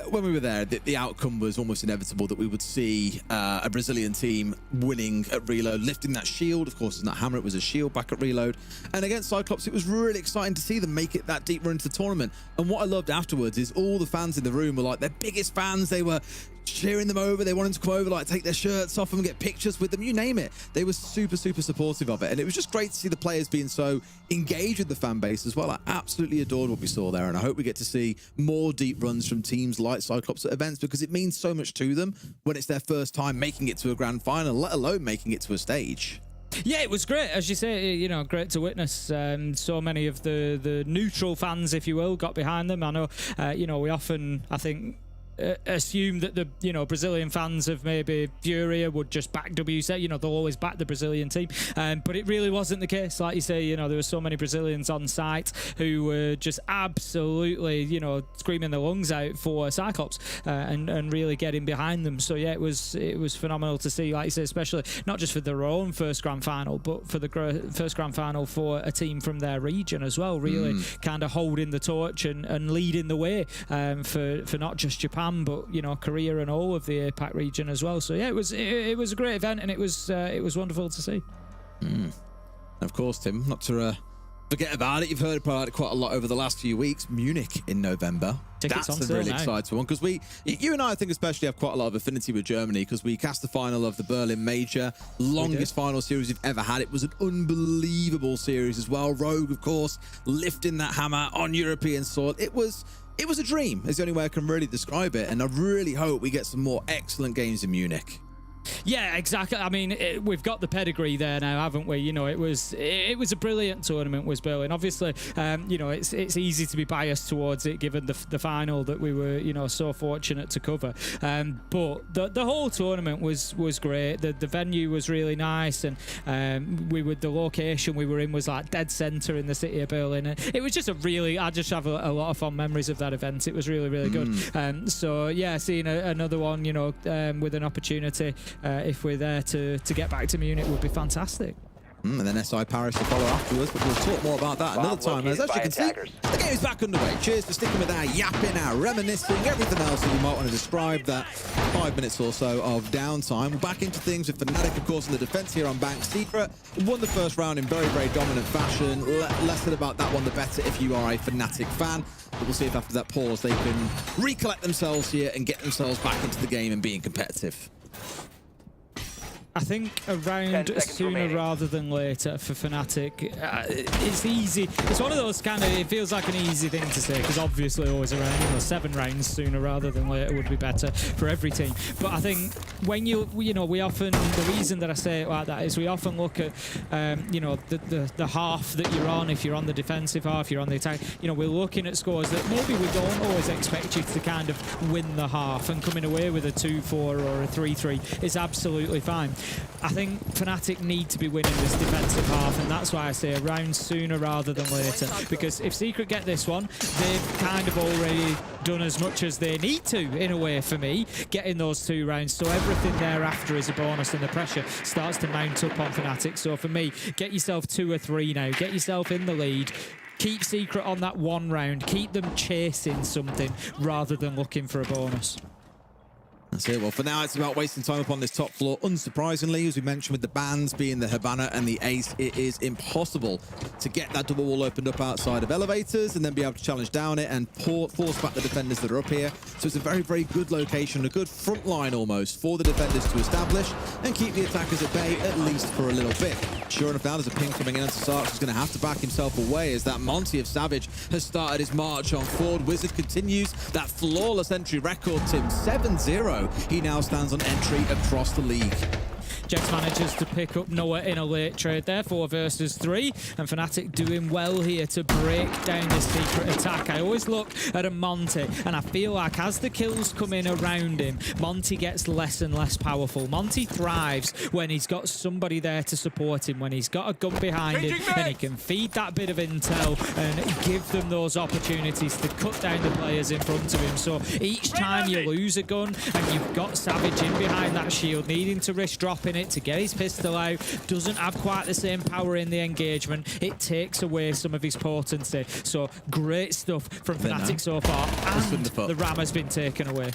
when we were there, the outcome was almost inevitable that we would see a Brazilian team winning at Reload, lifting that shield. Of course, it's not Hammer, it was a shield back at Reload. And against Cyclops, it was really exciting to see them make it that deep run into the tournament. And what I loved afterwards is all the fans in the room were like their biggest fans. They were cheering them over. They wanted to come over, like take their shirts off and get pictures with them, you name it. They were super, super supportive of it. And it was just great to see the players being so engaged with the fan base as well. I absolutely adored what we saw there. And I hope we get to see more deep runs from teams like Cyclops at events because it means so much to them when it's their first time making it to a grand final, let alone making it to a stage. Yeah, it was great, as you say, you know, great to witness. So many of the neutral fans, if you will, got behind them. I know, you know, we often, I think, assume that the, you know, Brazilian fans of maybe Furia would just back WC, you know, they'll always back the Brazilian team, but it really wasn't the case. Like you say, you know, there were so many Brazilians on site who were just absolutely, you know, screaming their lungs out for Cyclops and really getting behind them. So yeah, it was phenomenal to see, like you say, especially not just for their own first grand final, but for the first grand final for a team from their region as well, really kind of holding the torch and leading the way for not just Japan, but you know, Korea and all of the APAC region as well. So yeah, it was a great event, and it was wonderful to see. Of course, Tim, not to forget about it. You've heard about it quite a lot over the last few weeks. Munich in November. Tickets That's a really exciting one because you and I think especially have quite a lot of affinity with Germany because we cast the final of the Berlin Major, longest final series we've ever had. It was an unbelievable series as well. Rogue, of course, lifting that hammer on European soil. It was a dream, is the only way I can really describe it. And I really hope we get some more excellent games in Munich. Yeah, exactly. I mean, we've got the pedigree there now, haven't we? You know, it was a brilliant tournament, was Berlin. Obviously, you know, it's easy to be biased towards it given the final that we were, you know, so fortunate to cover. But the whole tournament was great. The venue was really nice, and the location we were in was like dead center in the city of Berlin. And it was just I just have a lot of fond memories of that event. It was really, really good. So yeah, seeing another one, you know, with an opportunity. If we're there to get back to Munich would be fantastic. And then SI Paris to follow afterwards, but we'll talk more about that another time. As you can see, the game is back underway. Cheers for sticking with our yapping, our reminiscing, everything else that you might want to describe that 5 minutes or so of downtime. We're back into things with Fnatic, of course, in the defense here on Bank Secret. Won the first round in very, very dominant fashion. Less said about that one, the better if you are a Fnatic fan. But we'll see if after that pause they can recollect themselves here and get themselves back into the game and being competitive. I think around sooner remaining. rather than later for Fnatic. It's easy. It's one of those kind of, it feels like an easy thing to say because obviously always around 7 rounds sooner rather than later would be better for every team. But I think when we often, the reason that I say it like that is we often look at, the half that you're on. If you're on the defensive half, you're on the attack. We're looking at scores that maybe we don't always expect you to kind of win the half, and coming away with a 2-4 or a 3-3 is absolutely fine. I think Fnatic need to be winning this defensive half, and that's why I say a round sooner rather than later. Because if Secret get this one, they've kind of already done as much as they need to, in a way, for me, getting those 2 rounds. So everything thereafter is a bonus, and the pressure starts to mount up on Fnatic. So for me, get yourself 2 or 3 now. Get yourself in the lead. Keep Secret on that 1 round. Keep them chasing something rather than looking for a bonus. That's it. Well, for now, it's about wasting time upon this top floor. Unsurprisingly, as we mentioned, with the bans being the Habana and the Ace, it is impossible to get that double wall opened up outside of elevators and then be able to challenge down it and force back the defenders that are up here. So it's a very, very good location, a good front line almost for the defenders to establish and keep the attackers at bay, at least for a little bit. Sure enough, now there's a ping coming in onto Sarks, who's going to have to back himself away as that Monty of Savage has started his march on forward. Wizard continues that flawless entry record, Tim, 7-0. He now stands on entry across the league. Jets manages to pick up Noah in a late trade there, 4 versus 3, and Fnatic doing well here to break down this Secret attack. I always look at a Monty, and I feel like as the kills come in around him, Monty gets less and less powerful. Monty thrives when he's got somebody there to support him, when he's got a gun behind him, and he can feed that bit of intel and give them those opportunities to cut down the players in front of him. So each time you lose a gun and you've got Savage in behind that shield, needing to risk dropping it to get his pistol out, doesn't have quite the same power in the engagement. It takes away some of his potency. So great stuff from Fnatic so far, and the ram has been taken away.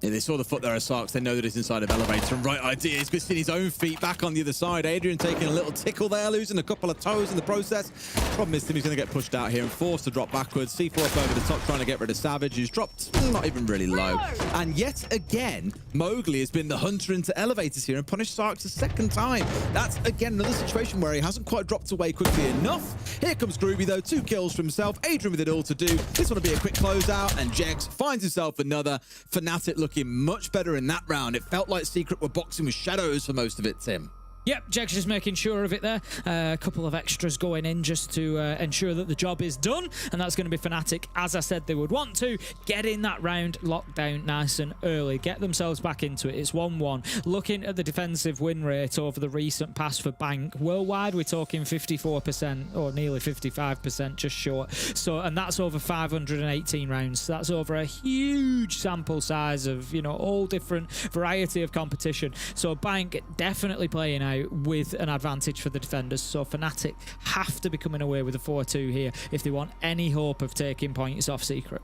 Yeah, they saw the foot there of Sarks. They know that it's inside of elevator. And right idea. He's going to see his own feet back on the other side. Adrian taking a little tickle there, losing a couple of toes in the process. Problem is, Timmy's going to get pushed out here and forced to drop backwards. C4 over the top, trying to get rid of Savage, who's dropped not even really low. And yet again, Mowgli has been the hunter into elevators here and punished Sarks a 2nd time. That's, again, another situation where he hasn't quite dropped away quickly enough. Here comes Groovy, though. 2 kills for himself. Adrian with it all to do. This one will be a quick closeout, and Jegs finds himself another. Fnatic looking much better in that round. It felt like Secret were boxing with shadows for most of it, Tim. Yep, Jack's just making sure of it there. A couple of extras going in just to ensure that the job is done, and that's going to be Fnatic, as I said they would want to, get in that round locked down nice and early, get themselves back into it. It's 1-1. Looking at the defensive win rate over the recent past for Bank, worldwide we're talking 54% or nearly 55%, just short. So, and that's over 518 rounds. So that's over a huge sample size of, all different variety of competition. So Bank definitely playing out with an advantage for the defenders. So Fnatic have to be coming away with a 4-2 here if they want any hope of taking points off Secret.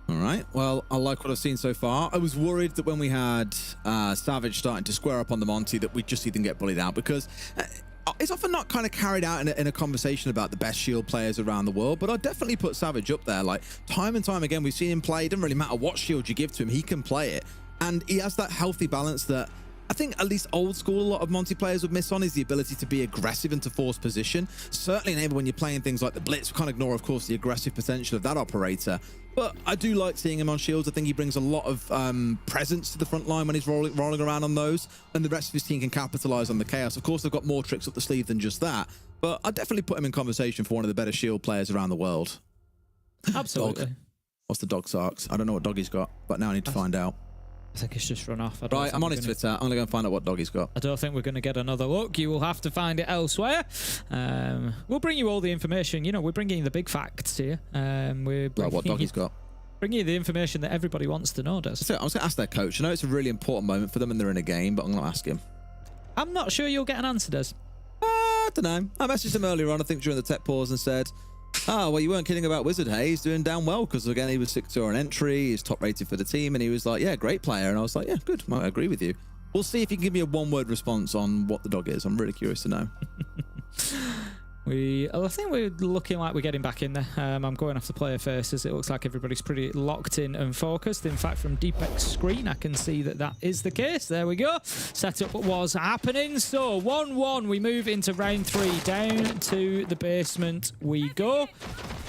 All right, well, I like what I've seen so far. I was worried that when we had Savage starting to square up on the Monty that we'd just see them get bullied out, because it's often not kind of carried out in a conversation about the best shield players around the world, but I'd definitely put Savage up there. Like, time and time again, we've seen him play. It doesn't really matter what shield you give to him, he can play it. And he has that healthy balance that I think at least old school a lot of Monty players would miss on, is the ability to be aggressive and to force position. Certainly enable when you're playing things like the Blitz. We can't ignore, of course, the aggressive potential of that operator. But I do like seeing him on shields. I think he brings a lot of presence to the front line when he's rolling around on those, and the rest of his team can capitalize on the chaos. Of course, they've got more tricks up the sleeve than just that, but I'd definitely put him in conversation for one of the better shield players around the world. Absolutely. Dog. What's the dog, Sarks? I don't know what dog he's got, but now I need to find out. I think it's just run off. Right, I'm on his Twitter. I'm going to go and find out what dog he's got. I don't think we're going to get another look. You will have to find it elsewhere. We'll bring you all the information. We're bringing you the big facts here. Like what dog he's got. Bring you the information that everybody wants to know, Des. So I was going to ask their coach. I know it's a really important moment for them and they're in a game, but I'm going to ask him. I'm not sure you'll get an answer, Des. I don't know. I messaged him earlier on, I think during the tech pause, and said, well, you weren't kidding about Wizard, hey? He's doing damn well, because again, he was 6-2 on entry, he's top rated for the team, and he was like, yeah, great player. And I was like, yeah, good, I agree with you. We'll see if you can give me a 1-word response on what the dog is. I'm really curious to know. I think we're looking like we're getting back in there. I'm going off the player first, as it looks like everybody's pretty locked in and focused. In fact, from Deepek's screen, I can see that that is the case. There we go. Setup was happening. So 1-1, we move into round 3. Down to the basement we go.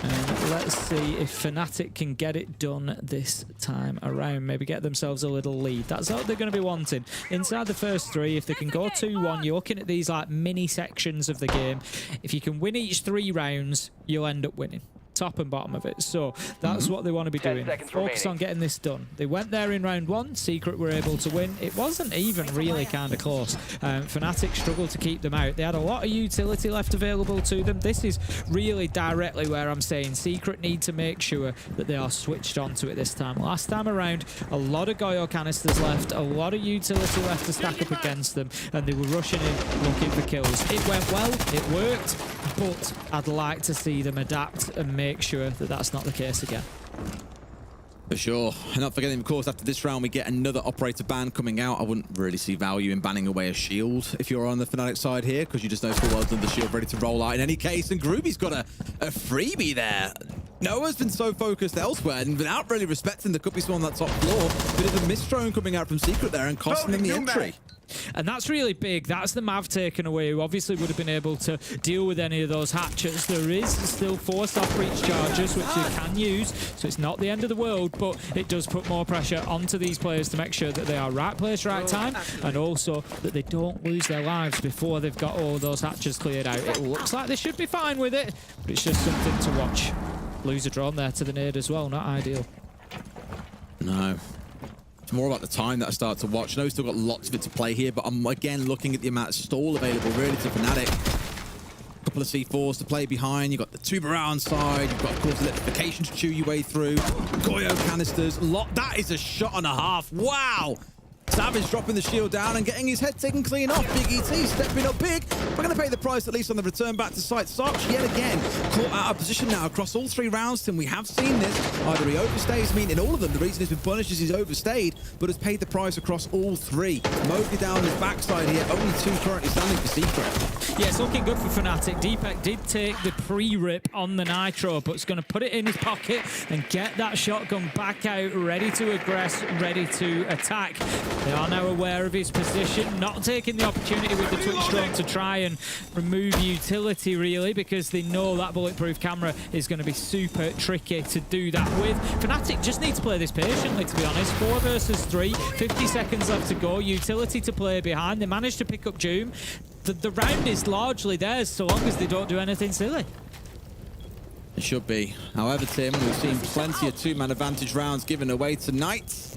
And let's see if Fnatic can get it done this time around. Maybe get themselves a little lead. That's what they're going to be wanting. Inside the first 3, if they can go 2-1, you're looking at these like mini sections of the game. If you can win each 3 rounds, you'll end up winning. Top and bottom of it. So that's what they want to be doing. Focus on getting this done. They went there in round 1. Secret were able to win. It wasn't even really kind of close. Fnatic struggled to keep them out. They had a lot of utility left available to them. This is really directly where I'm saying Secret need to make sure that they are switched onto it this time. Last time around, a lot of Goyo canisters left, a lot of utility left to stack up against them, and they were rushing in looking for kills. It went well, it worked, but I'd like to see them adapt and make sure that that's not the case again. For sure. And not forgetting, of course, after this round, we get another operator ban coming out. I wouldn't really see value in banning away a shield if you're on the Fnatic side here, because you just know full well the shield ready to roll out in any case. And Groovy's got a freebie there. Noah's been so focused elsewhere and without really respecting the could be someone on that top floor. Bit of a misthrown coming out from Secret there and costing them the entry. And that's really big. That's the Mav taken away, who obviously would have been able to deal with any of those hatchets. There is still 4 soft-breach charges, which they can use, so it's not the end of the world, but it does put more pressure onto these players to make sure that they are right place, right time, and also that they don't lose their lives before they've got all those hatches cleared out. It looks like they should be fine with it, but it's just something to watch. Lose a drone there to the nade as well, not ideal. No. More about the time that I start to watch. I know we've still got lots of it to play here, but I'm again looking at the amount of stall available really to Fnatic. A couple of C4s to play behind. You've got the tuber around side. You've got, of course, electrification to chew your way through. Goyo canisters. That is a shot and a half. Wow. Savage dropping the shield down and getting his head taken clean off. Big ET stepping up big. We're going to pay the price at least on the return back to site. Sarch yet again caught out of position now across all 3 rounds. Tim, we have seen this. Either he overstays, I mean, in all of them, the reason he's been punished is he's overstayed, but has paid the price across all 3. Mowgli down his backside here. Only 2 currently standing for Secret. Yeah, it's looking good for Fnatic. Deepek did take the pre-rip on the Nitro, but it's going to put it in his pocket and get that shotgun back out, ready to aggress, ready to attack. They are now aware of his position, not taking the opportunity with the Twitch drone to try and remove utility, really, because they know that bulletproof camera is going to be super tricky to do that with. Fnatic just need to play this patiently, to be honest. 4 versus 3, 50 seconds left to go, utility to play behind. They managed to pick up Doom. The round is largely theirs, so long as they don't do anything silly. It should be. However, Tim, we've seen plenty of 2-man advantage rounds given away tonight.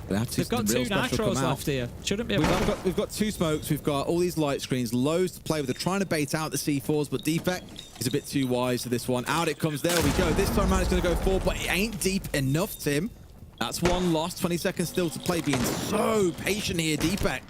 They've got 2 Nitros left here. Shouldn't be. We've got 2 smokes. We've got all these light screens, loads to play with. They're trying to bait out the C4s, but Deepek is a bit too wise for this one. Out it comes. There we go. This time around it's going to go 4, but it ain't deep enough, Tim. That's 1 loss. 20 seconds still to play. Being so patient here, Deepek.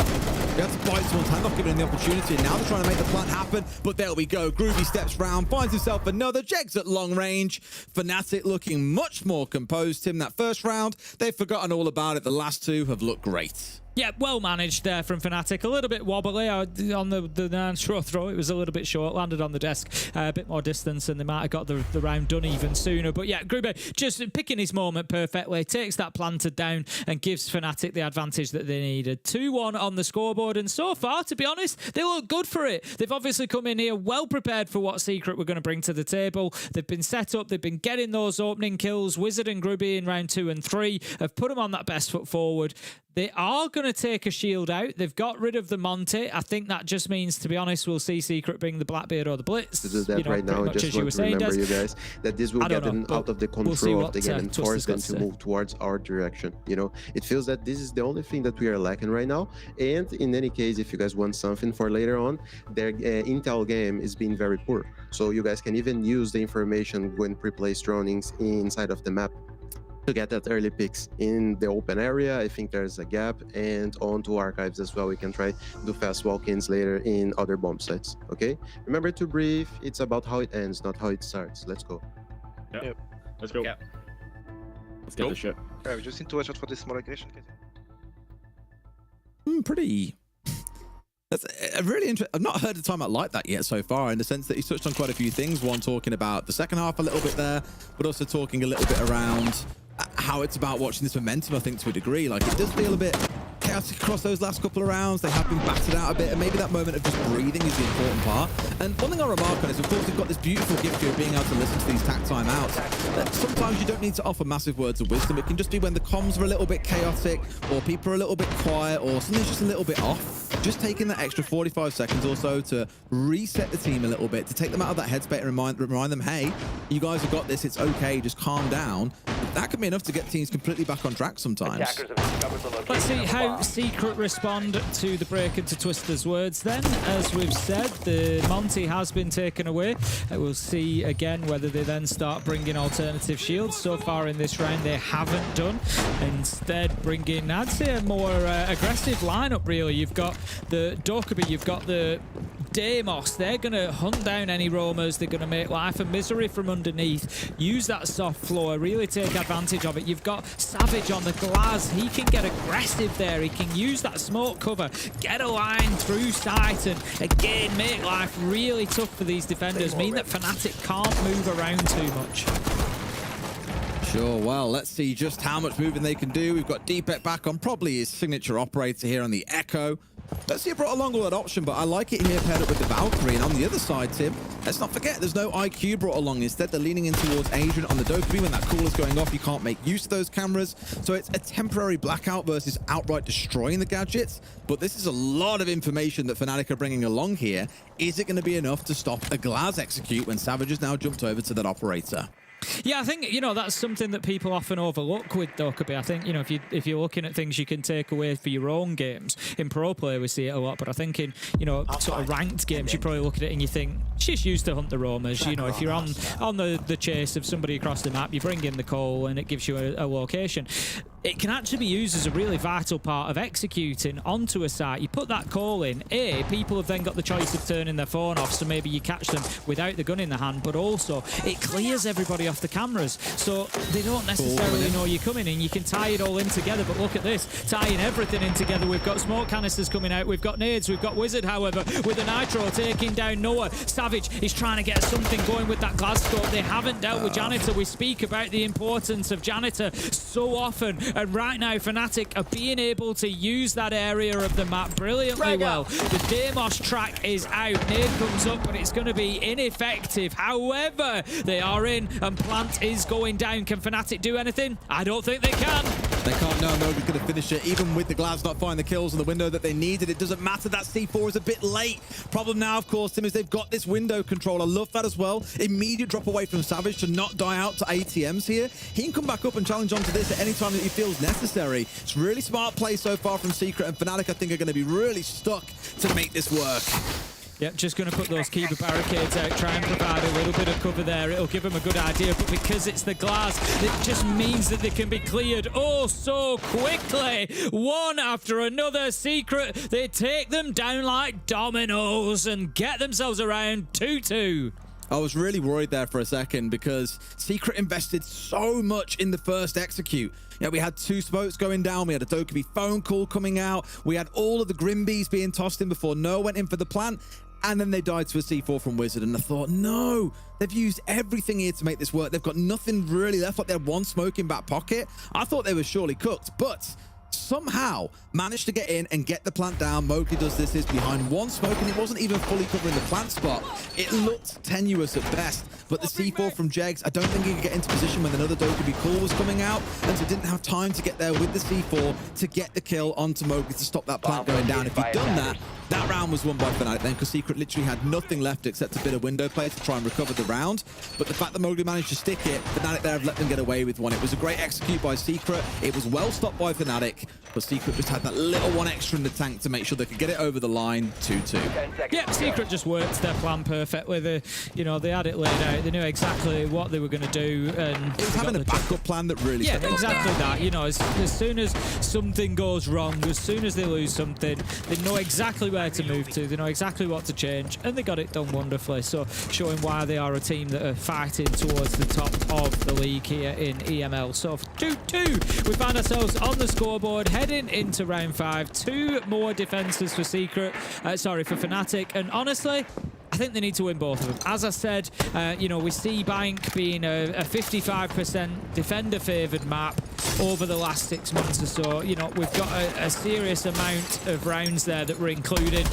We have to bite someone's hand off, giving him the opportunity. Now they're trying to make the plan happen, but there we go. Groovy steps round, finds himself another. Jegs at long range. Fnatic looking much more composed, Tim. That first round, they've forgotten all about it. The last 2 have looked great. Yeah, well managed there from Fnatic. A little bit wobbly on the Nitro throw. It was a little bit short, landed on the desk. A bit more distance, and they might have got the round done even sooner. But yeah, Grube just picking his moment perfectly, takes that planted down and gives Fnatic the advantage that they needed. 2-1 on the scoreboard, and so far, to be honest, they look good for it. They've obviously come in here well prepared for what Secret were going to bring to the table. They've been set up, they've been getting those opening kills. Wizard and Grube in round 2 and 3 have put them on that best foot forward. They are going to take a shield out. They've got rid of the Monty. I think that just means, to be honest, we'll see Secret bring the Blackbeard or the Blitz. To do that right now, just want to remember you guys that this will get them out of the control of the game and force them to move towards our direction. You know, it feels that this is the only thing that we are lacking right now. And in any case, if you guys want something for later on, their intel game is being very poor. So you guys can even use the information when pre-placed dronings inside of the map to get that early picks in the open area. I think there's a gap, and onto archives as well. We can try to do fast walk-ins later in other bomb sites. Okay, remember to breathe. It's about how it ends, not how it starts. Let's go. Yep. Let's go. Yep. Let's get the ship. Yeah, we just need to watch out for this small aggression. Pretty That's a really interesting. I've not heard a timeout like that yet so far, in the sense that he's touched on quite a few things. One, talking about the second half a little bit there, but also talking a little bit around how it's about watching this momentum, I think, to a degree. Like, it does feel a bit chaotic across those last couple of rounds. They have been battered out a bit, and maybe that moment of just breathing is the important part. And one thing I'll remark on is, of course, we've got this beautiful gift here of being able to listen to these tack timeouts. That sometimes you don't need to offer massive words of wisdom. It can just be when the comms are a little bit chaotic, or people are a little bit quiet, or something's just a little bit off. Just taking that extra 45 seconds or so to reset the team a little bit, to take them out of that headspace and remind them, hey, you guys have got this, it's okay, just calm down. That can be enough to get teams completely back on track sometimes. Let's see how Secret respond to the break into Twister's words then. As we've said, the Monty has been taken away. We'll see again whether they then start bringing alternative shields. So far in this round, they haven't done. Instead, bringing, I'd say, a more aggressive lineup, really. You've got the Dokkaebi, you've got the Deimos. They're going to hunt down any roamers. They're going to make life a misery from underneath. Use that soft floor. Really take advantage of it. You've got Savage on the glass. He can get aggressive there. He can use that smoke cover, get a line through sight, and again make life really tough for these defenders. Mean that Fnatic can't move around too much. Sure, well, let's see just how much moving they can do. We've got Deepek back on probably his signature operator here on the Echo. Let's see, it brought a longer word option, but I like it here paired up with the Valkyrie. And on the other side, Tim, let's not forget there's no IQ brought along. Instead, they're leaning in towards Adrian on the Dokkaebi. When that cooler's going off, you can't make use of those cameras. So it's a temporary blackout versus outright destroying the gadgets. But this is a lot of information that Fnatic are bringing along here. Is it going to be enough to stop a Glaz execute when Savage has now jumped over to that operator? Yeah, I think, you know, that's something that people often overlook with Dokkaebi. I think, you know, if you're looking at things you can take away for your own games, in pro play we see it a lot, but I think in, you know, sort of ranked games, you probably look at it and you think, she's used to hunt the roamers. You know, if you're on the chase of somebody across the map, you bring in the call and it gives you a location. It can actually be used as a really vital part of executing onto a site. You put that call in, people have then got the choice of turning their phone off, so maybe you catch them without the gun in the hand, but also it clears everybody off the cameras, so they don't necessarily know you're coming in. You can tie it all in together, but look at this, tying everything in together. We've got smoke canisters coming out, we've got nades, we've got Wizard, however, with a Nitro taking down Noah. Savage is trying to get something going with that glass scope. They haven't dealt with Janitor. We speak about the importance of Janitor so often, and right now Fnatic are being able to use that area of the map brilliantly well. The Deimos track is out, nade comes up, but it's going to be ineffective. However, they are in, and Plant is going down. Can Fnatic do anything? I don't think they can. They can't. No, nobody's going to finish it. Even with the Glaz not finding the kills in the window that they needed, it doesn't matter. That C4 is a bit late. Problem now, of course, Tim, is they've got this window control. I love that as well. Immediate drop away from Savage to not die out to ATMs here. He can come back up and challenge onto this at any time that he feels necessary. It's really smart play so far from Secret, and Fnatic, I think, are going to be really stuck to make this work. Yep, just going to put those keeper barricades out, try and provide a little bit of cover there. It'll give them a good idea, but because it's the glass, it just means that they can be cleared oh so quickly. One after another. Secret, they take them down like dominoes and get themselves around 2-2. I was really worried there for a second because Secret invested so much in the first execute. You know, we had 2 smokes going down. We had a Dokkaebi phone call coming out. We had all of the Grimbees being tossed in before Noah went in for the plant. And then they died to a C4 from Wizard. And I thought, no, they've used everything here to make this work. They've got nothing really left. Like they had 1 smoke in back pocket. I thought they were surely cooked. But somehow managed to get in and get the plant down. Mowgli does this, is behind 1 smoke, and it wasn't even fully covering the plant spot. It looked tenuous at best, but the C4 from Jegs, I don't think he could get into position when another Dokkaebi call was coming out, and so didn't have time to get there with the C4 to get the kill onto Mowgli to stop that plant going down. If he'd done that, that round was won by Fnatic then, because Secret literally had nothing left except a bit of window play to try and recover the round. But the fact that Mowgli managed to stick it, Fnatic there have let them get away with one. It was a great execute by Secret. It was well stopped by Fnatic, but Secret just had that little one extra in the tank to make sure they could get it over the line. 2-2. Yeah, Secret just worked their plan perfectly. They had it laid out. They knew exactly what they were going to do, and it was having a backup plan that really set exactly that. You know, as soon as something goes wrong, as soon as they lose something, they know exactly where to move to. They know exactly what to change, and they got it done wonderfully. So showing why they are a team that are fighting towards the top of the league here in EML. So for 2-2, we find ourselves on the scoreboard, heading into round 5. 2 more defenses for Secret, sorry, for Fnatic, and honestly, I think they need to win both of them. As I said, you know, we see Bank being a 55% defender-favoured map over the last 6 months or so. You know, we've got a serious amount of rounds there that were included.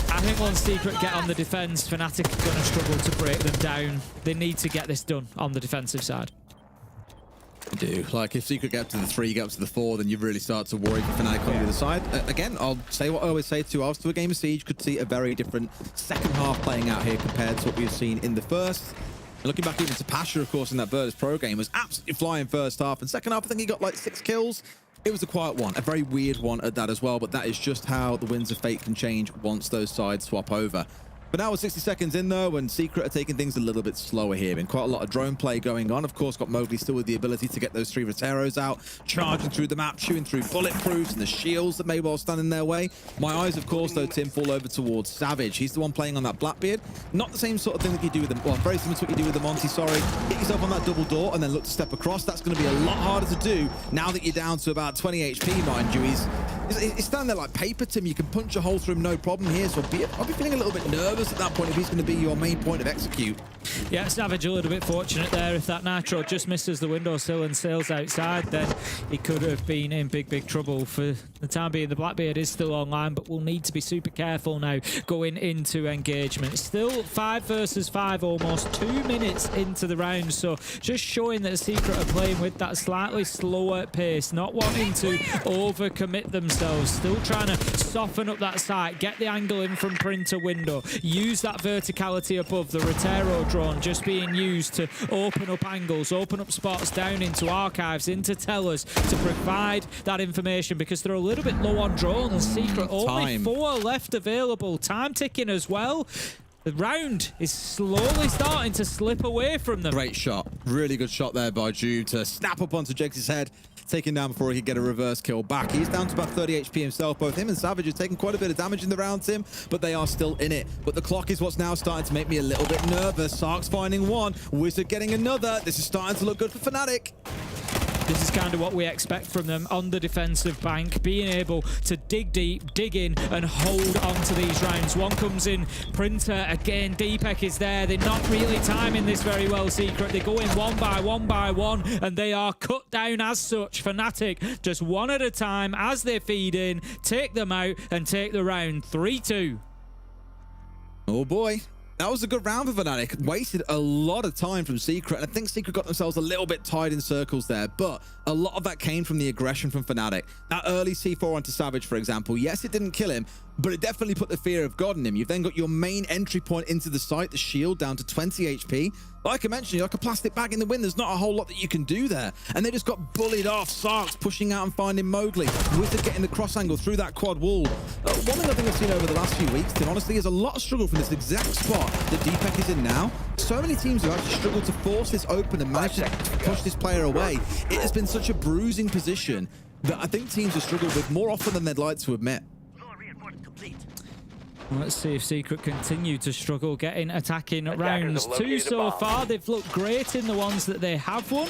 I think once Secret get on the defense, Fnatic are going to struggle to break them down. They need to get this done on the defensive side. They do. Like, if Secret get up to the 3, get up to the 4, then you really start to worry for Fnatic on the other side. Again, I'll say what I always say to after a game of Siege, could see a very different second half playing out here compared to what we've seen in the first. And looking back even to Pasha, of course, in that Virtus Pro game, was absolutely flying first half. And second half, I think he got like 6 kills. It was a quiet one, a very weird one at that as well, but that is just how the winds of fate can change once those sides swap over. But now we're 60 seconds in though, and Secret are taking things a little bit slower here. Been quite a lot of drone play going on. Of course, got Mowgli still with the ability to get those 3 Roteros out, charging through the map, chewing through bulletproofs and the shields that may well stand in their way. My eyes, of course, though, Tim, fall over towards Savage. He's the one playing on that Blackbeard. Not the same sort of thing that you do with them. Well, very similar to what you do with the Monty, sorry. Hit yourself on that double door and then look to step across. That's going to be a lot harder to do now that you're down to about 20 HP, mind you. He's standing there like paper, Tim. You can punch a hole through him, no problem here. So I'll be feeling a little bit nervous at that point if he's going to be your main point of execute. Yeah, Savage a little bit fortunate there. If that Nitro just misses the windowsill and sails outside, then he could have been in big trouble. For the time being, the Blackbeard is still online, but we'll need to be super careful now going into engagement. Still 5 versus 5, almost 2 minutes into the round, so just showing that Secret are playing with that slightly slower pace, not wanting to overcommit themselves, still trying to soften up that site, get the angle in from Printer window, use that verticality above the Rotero drone just being used to open up angles, open up spots down into archives, into tellers to provide that information, because they're a little bit low on drones. Secret only 4 left available. Time ticking as well. The round is slowly starting to slip away from them. Great shot. Really good shot there by Jude to snap up onto Jake's head. Taken down before he could get a reverse kill back. He's down to about 30 HP himself. Both him and Savage have taken quite a bit of damage in the round, Tim, but they are still in it. But the clock is what's now starting to make me a little bit nervous. Sark's finding one, Wizard getting another. This is starting to look good for Fnatic. This is kind of what we expect from them on the defensive bank, being able to dig deep, dig in, and hold on to these rounds. One comes in, Printer again, Deepek is there. They're not really timing this very well, Secret. They go in one by one, and they are cut down as such. Fnatic, just one at a time as they feed in, take them out, and take the round 3-2. Oh boy. That was a good round for Fnatic. Wasted a lot of time from Secret. And I think Secret got themselves a little bit tied in circles there, but a lot of that came from the aggression from Fnatic. That early C4 onto Savage, for example, yes, it didn't kill him, but it definitely put the fear of God in him. You've then got your main entry point into the site, the shield, down to 20 HP. Like I mentioned, you're like a plastic bag in the wind. There's not a whole lot that you can do there. And they just got bullied off. Sark's pushing out and finding Mowgli. Wizard getting the cross angle through that quad wall. One thing I think I've seen over the last few weeks, Tim, honestly, is a lot of struggle from this exact spot that Deepek is in now. So many teams have actually struggled to force this open and manage to push this player away. It has been such a bruising position that I think teams have struggled with more often than they'd like to admit. Let's see if Secret continue to struggle getting attacking rounds. 2 so far. They've looked great in the ones that they have won,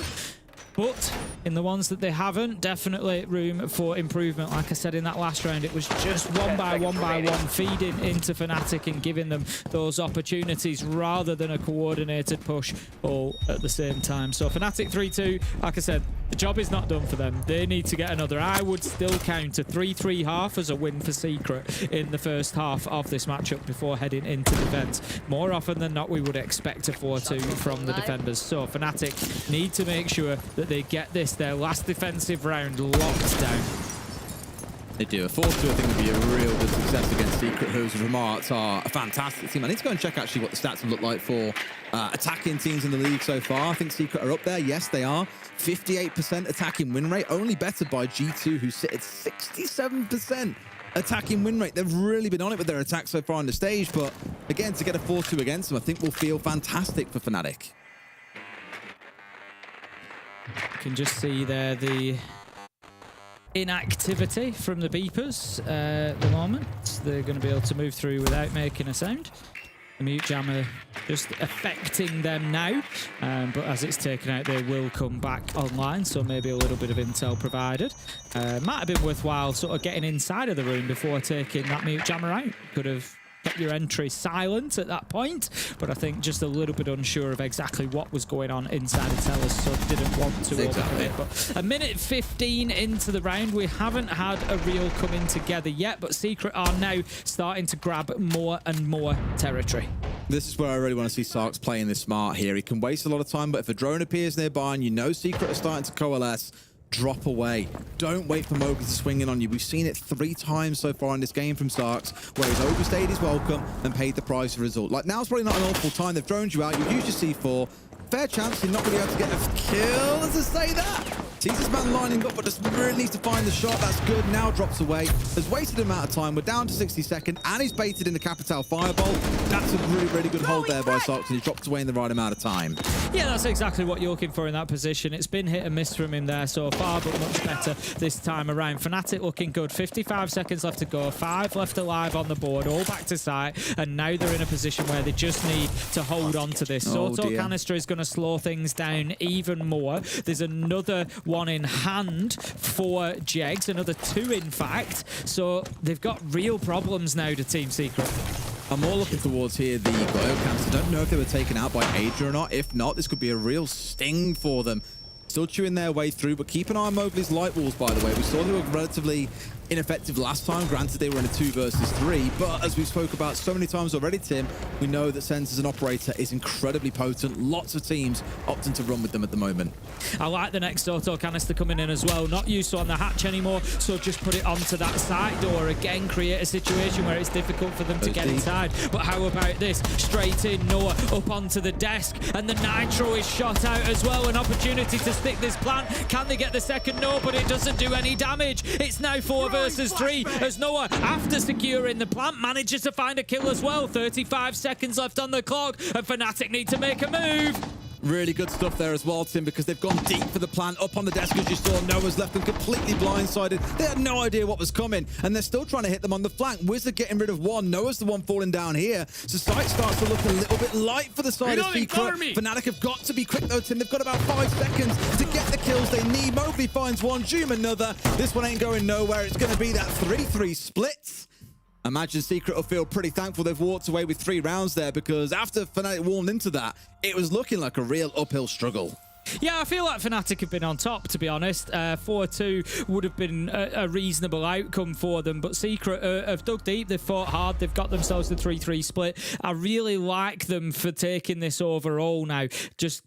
but in the ones that they haven't, definitely room for improvement. Like I said in that last round, it was just one by one feeding into Fnatic and giving them those opportunities rather than a coordinated push all at the same time. So Fnatic 3-2, like I said, the job is not done for them. They need to get another. I would still count a 3-3 half as a win for Secret in the first half of this matchup before heading into defense. More often than not, we would expect a 4-2 from the defenders. So Fnatic need to make sure that they get this, their last defensive round, locked down. They do. A 4-2, I think, would be a real good success against Secret, whose remarks are a fantastic team. I need to go and check actually what the stats would look like for attacking teams in the league so far. I think Secret are up there. Yes, they are. 58% attacking win rate, only bettered by G2, who sit at 67% attacking win rate. They've really been on it with their attack so far on the stage, but again, to get a 4-2 against them, I think will feel fantastic for Fnatic. You can just see there the inactivity from the beepers at the moment. They're going to be able to move through without making a sound. The mute jammer just affecting them now, but as it's taken out, they will come back online, so maybe a little bit of intel provided. Might have been worthwhile sort of getting inside of the room before taking that mute jammer out. Could have kept your entry silent at that point, but I think just a little bit unsure of exactly what was going on inside of Tellus, so didn't want to overcommit. But a minute 15 into the round, we haven't had a real coming together yet, but Secret are now starting to grab more and more territory. This is where I really want to see Sarks playing this smart here. He can waste a lot of time, but if a drone appears nearby and you know Secret are starting to coalesce, drop away. Don't wait for Mowgli to swing in on you. We've seen it 3 times so far in this game from Sarks, where he's overstayed his welcome and paid the price of result. Like, now's probably not an awful time. They've droned you out. You've used your C4. Fair chance you're not going to be able to get a kill, as I say that. Sees his man lining up, but just really needs to find the shot. That's good. Now drops away. Has wasted an amount of time. We're down to 60 seconds, and he's baited in the Capital Fireball. That's a really, really good hold there by Sarks, and he dropped away in the right amount of time. Yeah, that's exactly what you're looking for in that position. It's been hit and miss from him there so far, but much better this time around. Fnatic looking good. 55 seconds left to go. 5 left alive on the board, all back to site, and now they're in a position where they just need to hold on to this. Auto canister is going to slow things down even more. There's another one in hand for Jegs, another 2 in fact, so they've got real problems now to Team Secret. I'm more looking towards here the Biocams. I don't know if they were taken out by Adria or not. If not, this could be a real sting for them. Still chewing their way through, but keep an eye on Mowgli's light walls, by the way. We saw they were relatively ineffective last time. Granted, they were in a 2 versus 3, but as we spoke about so many times already, Tim, we know that Sense as an operator is incredibly potent. Lots of teams opting to run with them at the moment. I like the next auto canister coming in as well. Not used on the hatch anymore, so just put it onto that side door. Again, create a situation where it's difficult for them to get inside. But how about this? Straight in, Noah up onto the desk, and the Nitro is shot out as well. An opportunity to stick this plant. Can they get the second? No, but it doesn't do any damage. It's now 4 versus 3 as Noah, after securing the plant, manages to find a kill as well. 35 seconds left on the clock, and Fnatic need to make a move. Really good stuff there as well, Tim, because they've gone deep for the plant. Up on the desk, as you saw, Noah's left them completely blindsided. They had no idea what was coming, and they're still trying to hit them on the flank. Wizard getting rid of one. Noah's the one falling down here. So sight starts to look a little bit light for the side of Secret. Fnatic have got to be quick, though, Tim. They've got about 5 seconds to get the kills they need. Mowgli finds one, Zoom another. This one ain't going nowhere. It's going to be that 3-3 split. Imagine Secret will feel pretty thankful they've walked away with 3 rounds there, because after Fnatic warmed into that, it was looking like a real uphill struggle. Yeah, I feel like Fnatic have been on top, to be honest. 4-2 would have been a reasonable outcome for them, but Secret have dug deep, they've fought hard, they've got themselves the 3-3 split. I really like them for taking this overall now. Just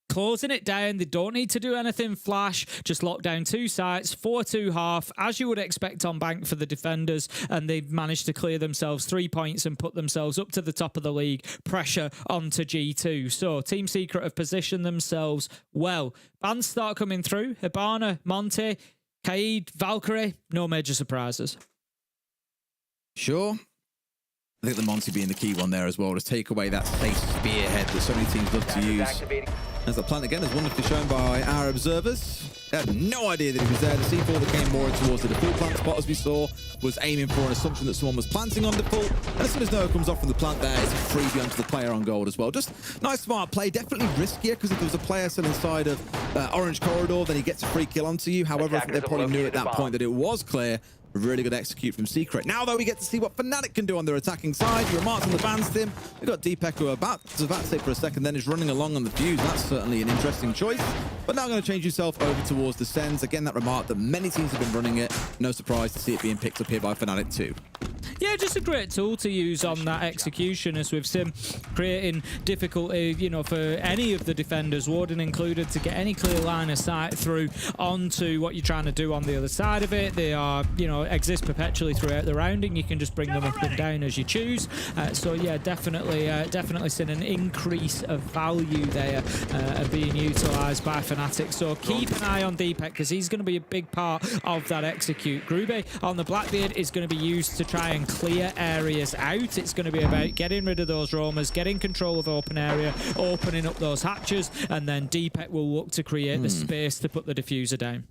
closing it down. They don't need to do anything flash. Just lock down 2 sites, 4-2 half, as you would expect on bank for the defenders, and they've managed to clear themselves 3 points and put themselves up to the top of the league. Pressure onto G2. So Team Secret have positioned themselves well. Bans start coming through. Hibana, Monte, Kaid, Valkyrie. No major surprises. Sure. I think the Monty being the key one there as well, to take away that safe spearhead that so many teams love to use. As the plant again is wonderfully shown by our observers. They had no idea that he was there. The C4 that came more towards the default plant spot, as we saw, was aiming for an assumption that someone was planting on default. And as soon as Noah comes off from the plant there, it's a freebie onto the player on gold as well. Just nice, smart play. Definitely riskier, because if there was a player still inside of Orange Corridor, then he gets a free kill onto you. However, I think they probably knew at that point that it was clear. A really good execute from Secret. Now, though, we get to see what Fnatic can do on their attacking side. Your remarks on the bans, Tim. We've got Deepak, who about to say for a second, then is running along on the fuse. That's certainly an interesting choice. But now going to change yourself over towards the Sens. Again, that remark that many teams have been running it. No surprise to see it being picked up here by Fnatic too. Yeah, just a great tool to use on that execution, as we've seen, creating difficulty, you know, for any of the defenders, Warden included, to get any clear line of sight through onto what you're trying to do on the other side of it. They are, you know, exist perpetually throughout the rounding. You can just bring them up and down as you choose. So yeah, definitely seen an increase of value there being utilised by Fnatic. So keep an eye on Deepak, because he's going to be a big part of that execute. Grube on the Blackbeard is going to be used to try and clear areas out. It's going to be about getting rid of those roamers, getting control of open area, opening up those hatches, and then Deepak will look to create the space to put the diffuser down.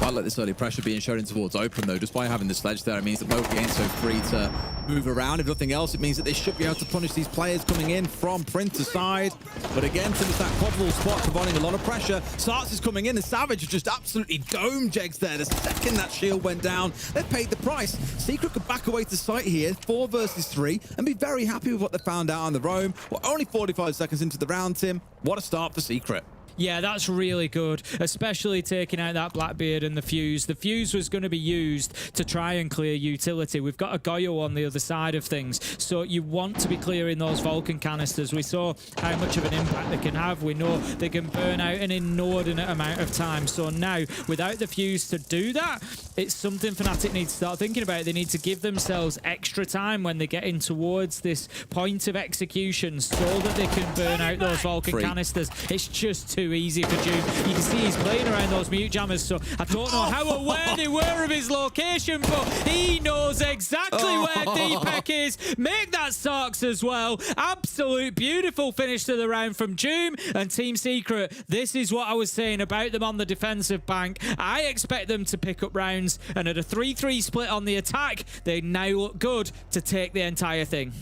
quite like this early pressure being shown in towards open, though. Just by having the sledge there, it means that MACKO ain't so free to move around. If nothing else, it means that they should be able to punish these players coming in from Printer side. But again, since that quadruple spot providing a lot of pressure, Sarts is coming in, and Savage has just absolutely domed Jegs there. The second that shield went down, they've paid the price. Secret could back away to site here, 4 versus 3, and be very happy with what they found out on the roam. We're only 45 seconds into the round, Tim. What a start for Secret. Yeah, that's really good, especially taking out that Blackbeard and the Fuse. The Fuse was going to be used to try and clear utility. We've got a Goyo on the other side of things, so you want to be clearing those Vulcan canisters. We saw how much of an impact they can have. We know they can burn out an inordinate amount of time. So now, without the Fuse to do that, it's something Fnatic need to start thinking about. They need to give themselves extra time when they get in towards this point of execution so that they can burn out those Vulcan canisters. It's just too easy for June. You can see he's playing around those mute jammers, so I don't know how aware they were of his location, but he knows exactly where Deepek is. Make that Sarks as well. Absolute beautiful finish to the round from June and Team Secret. This is what I was saying about them on the defensive bank. I expect them to pick up rounds, and at a 3-3 split on the attack, they now look good to take the entire thing.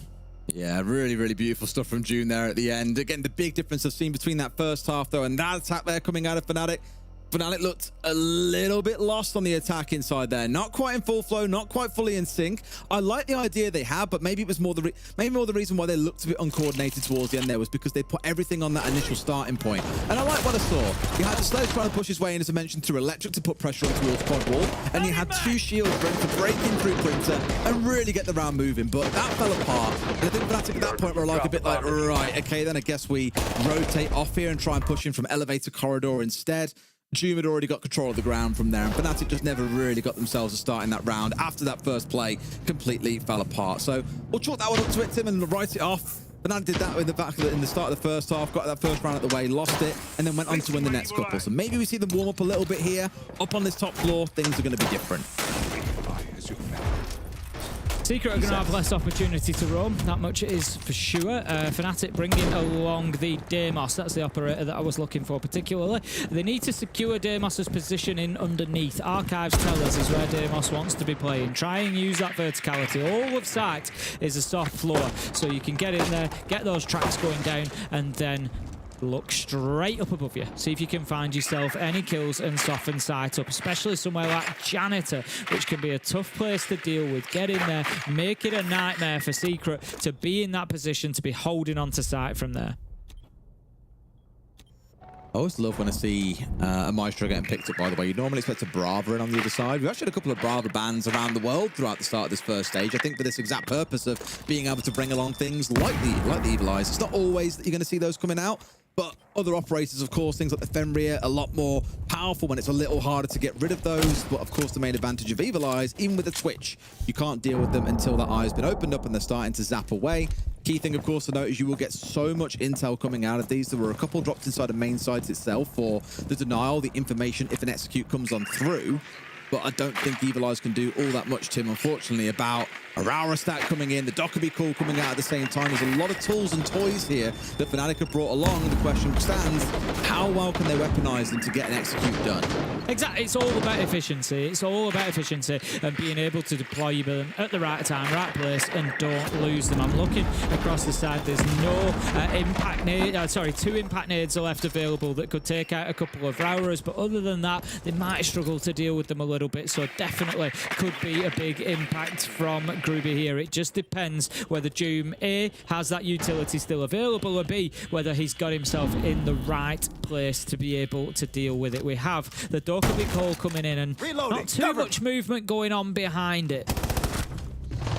Yeah, really, really beautiful stuff from June there at the end. Again, the big difference I've seen between that first half, though, and that attack there coming out of Fnatic. Fnatic looked a little bit lost on the attack inside there. Not quite in full flow, not quite fully in sync. I like the idea they had, but maybe it was more the reason why they looked a bit uncoordinated towards the end there was because they put everything on that initial starting point. And I like what I saw. You had the Sledge trying to push his way in, as I mentioned, through Electric to put pressure on towards Quad Wall, and you had 2 shields ready to break in through Printer and really get the round moving, but that fell apart. And I think Fnatic at that point were like a bit like, right, okay, then I guess we rotate off here and try and push in from Elevator Corridor instead. Doom had already got control of the ground from there, and Fnatic just never really got themselves a start in that round. After that first play, completely fell apart. So we'll chalk that one up to it, Tim, and write it off. Fnatic did that in the start of the first half, got that first round out the way, lost it, and then went on to win the next couple. So maybe we see them warm up a little bit here. Up on this top floor, things are going to be different. Secret are going to have less opportunity to roam, that much is for sure. Fnatic bringing along the Deimos, that's the operator that I was looking for particularly. They need to secure Deimos's position in underneath. Archives tell us is where Deimos wants to be playing. Try and use that verticality. All of sight is a soft floor, so you can get in there, get those tracks going down, and then look straight up above you. See if you can find yourself any kills and soften sight up, especially somewhere like Janitor, which can be a tough place to deal with. Get in there, make it a nightmare for Secret to be in that position, to be holding on to sight from there. I always love when I see a Maestro getting picked up, by the way. You normally expect a Brava in on the other side. We've actually had a couple of Brava bans around the world throughout the start of this first stage. I think for this exact purpose of being able to bring along things like the Evil Eyes. It's not always that you're going to see those coming out, but other operators, of course, things like the Fenrir, a lot more powerful when it's a little harder to get rid of those. But of course, the main advantage of Evil Eyes, even with the Twitch, you can't deal with them until that eye has been opened up and they're starting to zap away. Key thing, of course, to note is you will get so much intel coming out of these. There were a couple dropped inside the main sites itself for the denial, the information if an execute comes on through. But I don't think Evil Eyes can do all that much, Tim, unfortunately, about Aurora stat coming in, the Dockerbee call coming out at the same time. There's a lot of tools and toys here that Fnatic have brought along. The question stands, how well can they weaponize them to get an execute done? Exactly, it's all about efficiency. It's all about efficiency and being able to deploy them at the right time, right place, and don't lose them. I'm looking across the side. There's no impact nade. Two impact nades are left available that could take out a couple of Rowers, but other than that, they might struggle to deal with them a little bit. So definitely could be a big impact from Gruby here. It just depends whether Doom A has that utility still available, or B whether he's got himself in the right place to be able to deal with it. We have the Dockerbee call coming in and not too much movement going on behind it.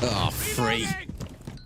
Oh, free.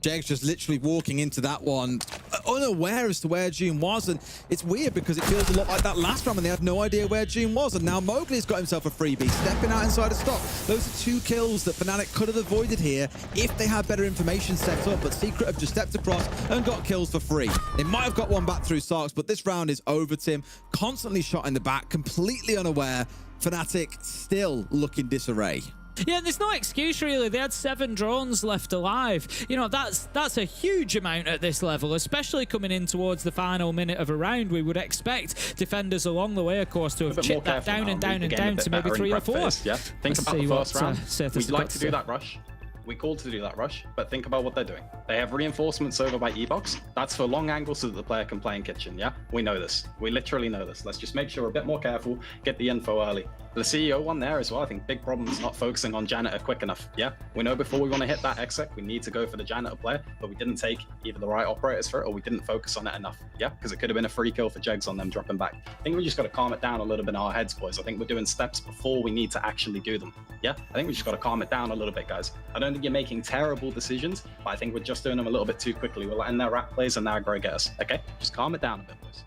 Jeg's just literally walking into that one unaware as to where June was, and it's weird because it feels a lot like that last round when they had no idea where June was, and now Mowgli's got himself a freebie, stepping out inside a stop. Those are 2 kills that Fnatic could have avoided here if they had better information set up, but Secret have just stepped across and got kills for free. They might have got one back through Sarks, but this round is over, Tim. Constantly shot in the back, completely unaware. Fnatic still looking disarray. Yeah, and there's no excuse really. They had 7 drones left alive. You know, that's a huge amount at this level, especially coming in towards the final minute of a round. We would expect defenders along the way, of course, to have chipped that down and down and down to maybe 3 or 4. Yeah, think about the first round. We'd like to do that rush. We called to do that rush, but think about what they're doing. They have reinforcements over by E-Box. That's for long angles so that the player can play in kitchen, yeah? We know this. We literally know this. Let's just make sure we're a bit more careful, get the info early. The CEO one there as well, I think big problem is not focusing on janitor quick enough, yeah? We know before we want to hit that exec, we need to go for the janitor player, but we didn't take either the right operators for it or we didn't focus on it enough, yeah? Because it could have been a free kill for Jegs on them dropping back. I think we just got to calm it down a little bit in our heads, boys. I think we're doing steps before we need to actually do them, yeah? I think we just got to calm it down a little bit, guys. I don't think you're making terrible decisions, but I think we're just doing them a little bit too quickly. We're letting their rat plays and their aggro get us, okay? Just calm it down a bit, boys.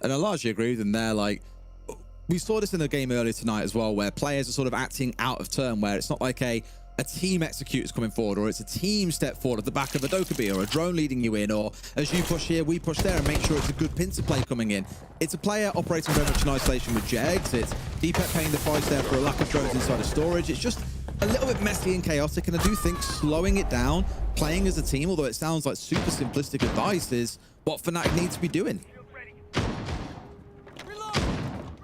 And I largely agree with them there. Like, we saw this in the game earlier tonight as well, where players are sort of acting out of turn, where it's not like a team executor's coming forward, or it's a team step forward at the back of a Dokkaebi, or a drone leading you in, or as you push here, we push there, and make sure it's a good pincer play coming in. It's a player operating very much in isolation with Jegs. It's Deepet paying the price there for a lack of drones inside of storage. It's just a little bit messy and chaotic, and I do think slowing it down, playing as a team, although it sounds like super simplistic advice, is what Fnatic needs to be doing.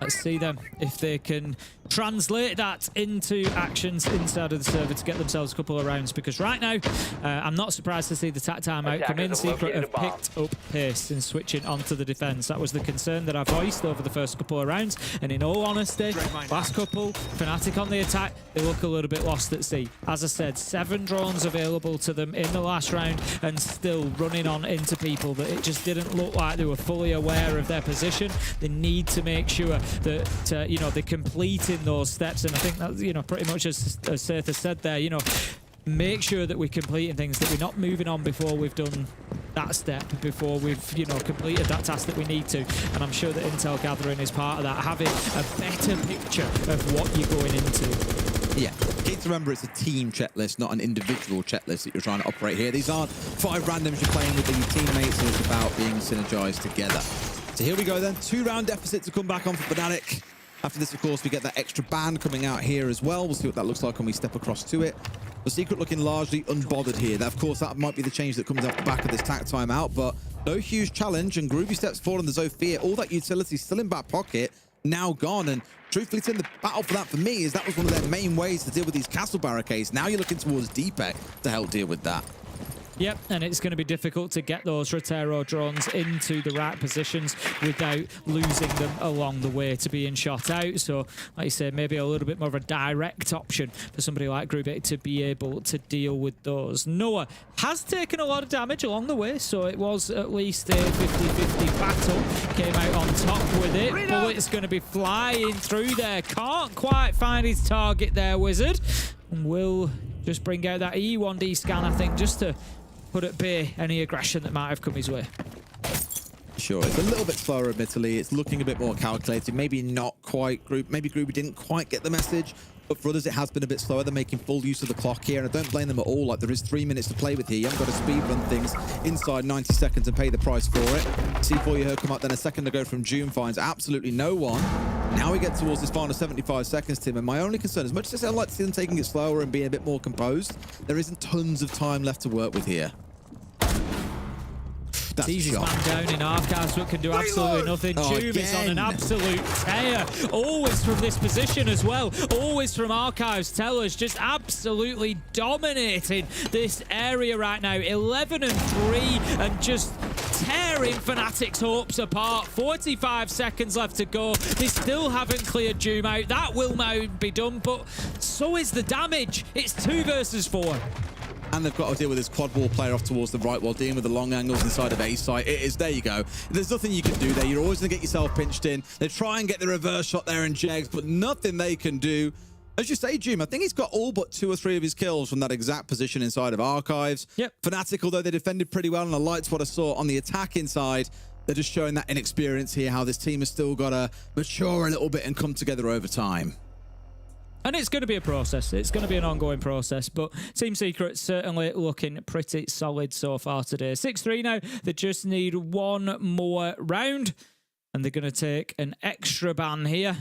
Let's see them if they can translate that into actions inside of the server to get themselves a couple of rounds, because right now I'm not surprised to see the TAC timeout come in. Secret have picked up pace in switching onto the defense. That was the concern that I voiced over the first couple of rounds, and in all honesty, last couple, Fnatic on the attack, they look a little bit lost at sea. As I said, 7 drones available to them in the last round and still running on into people that it just didn't look like they were fully aware of their position. They need to make sure that you know, they're completing those steps, and I think that, you know, pretty much as Seth has said there, you know, make sure that we're completing things, that we're not moving on before we've done that step, before we've, you know, completed that task that we need to. And I'm sure that intel gathering is part of that, having a better picture of what you're going into. Yeah, key to remember, it's a team checklist, not an individual checklist that you're trying to operate here. These aren't 5 randoms you're playing with your teammates, and it's about being synergized together. So here we go then, 2-round deficit to come back on for Fnatic. After this, of course, we get that extra ban coming out here as well. We'll see what that looks like when we step across to it. The Secret looking largely unbothered here. That, of course, that might be the change that comes off the back of this TAC timeout, but no huge challenge, and Groovy steps forward on the Zofia. All that utility still in back pocket, now gone, and truthfully, Tim, the battle for that for me is that was one of their main ways to deal with these castle barricades. Now you're looking towards Deepet to help deal with that. Yep, and it's going to be difficult to get those Rotero drones into the right positions without losing them along the way to being shot out. So, like you said, maybe a little bit more of a direct option for somebody like Grubik to be able to deal with those. Noah has taken a lot of damage along the way, so it was at least a 50-50 battle. Came out on top with it. Bullet's going to be flying through there. Can't quite find his target there, Wizard. And will just bring out that E1D scan, I think, just to put at bay any aggression that might have come his way. Sure, it's a little bit slower, admittedly. It's looking a bit more calculated. Maybe not quite maybe Groovy didn't quite get the message, but for others it has been a bit slower. They're making full use of the clock here, and I don't blame them at all. Like, there is 3 minutes to play with here. You haven't got to speed run things inside 90 seconds and pay the price for it. C4 you heard come up then a second ago from June, finds absolutely no one. Now we get towards this final 75 seconds, Tim, and my only concern, as much as I like to see them taking it slower and being a bit more composed, there isn't tons of time left to work with here. That's easy man down in Archives, but can do absolutely nothing. Doom is on an absolute tear. Always from this position as well. Always from Archives. Tellers just absolutely dominating this area right now. 11-3 and just tearing Fnatic's hopes apart. 45 seconds left to go. They still haven't cleared Doom out. That will now be done, but so is the damage. It's 2 versus 4. And they've got to deal with this quad wall player off towards the right while dealing with the long angles inside of A site. It is, there you go. There's nothing you can do there. You're always going to get yourself pinched in. They try and get the reverse shot there in Jegs, but nothing they can do. As you say, Jim, I think he's got all but 2 or 3 of his kills from that exact position inside of Archives. Yep. Fnatic, although they defended pretty well, and I liked what I saw on the attack inside, they're just showing that inexperience here, how this team has still got to mature a little bit and come together over time. And it's going to be a process. It's going to be an ongoing process, but Team Secret certainly looking pretty solid so far today. 6-3 now. They just need 1 more round, and they're going to take an extra ban here.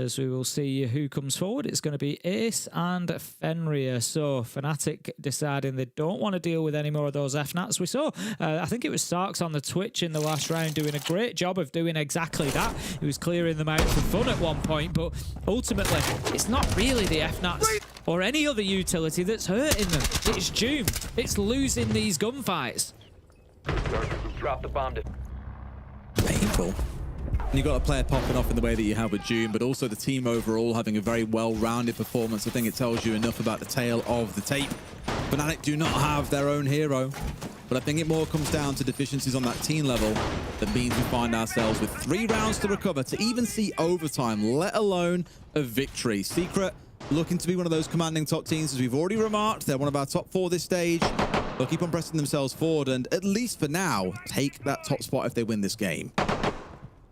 as we will see who comes forward. It's going to be Ace and Fenrir. So Fnatic deciding they don't want to deal with any more of those FNATs. We saw, I think it was Sarks on the Twitch in the last round doing a great job of doing exactly that. He was clearing them out for fun at one point, but ultimately it's not really the FNATs or any other utility that's hurting them. It's Doom. It's losing these gunfights. Drop the bomb to... Painful. And you've got a player popping off in the way that you have with Doom, but also the team overall having a very well-rounded performance. I think it tells you enough about the tale of the tape. Fnatic do not have their own hero, but I think it more comes down to deficiencies on that team level. That means we find ourselves with 3 rounds to recover to even see overtime, let alone a victory. Secret looking to be one of those commanding top teams, as we've already remarked. They're one of our top 4 this stage. They'll keep on pressing themselves forward and, at least for now, take that top spot if they win this game.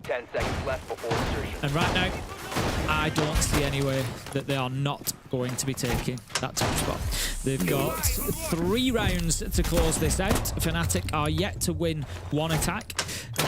10 seconds left before insertion. And right now, I don't see any way that they are not going to be taking that top spot. They've got 3 rounds to close this out. Fnatic are yet to win 1 attack.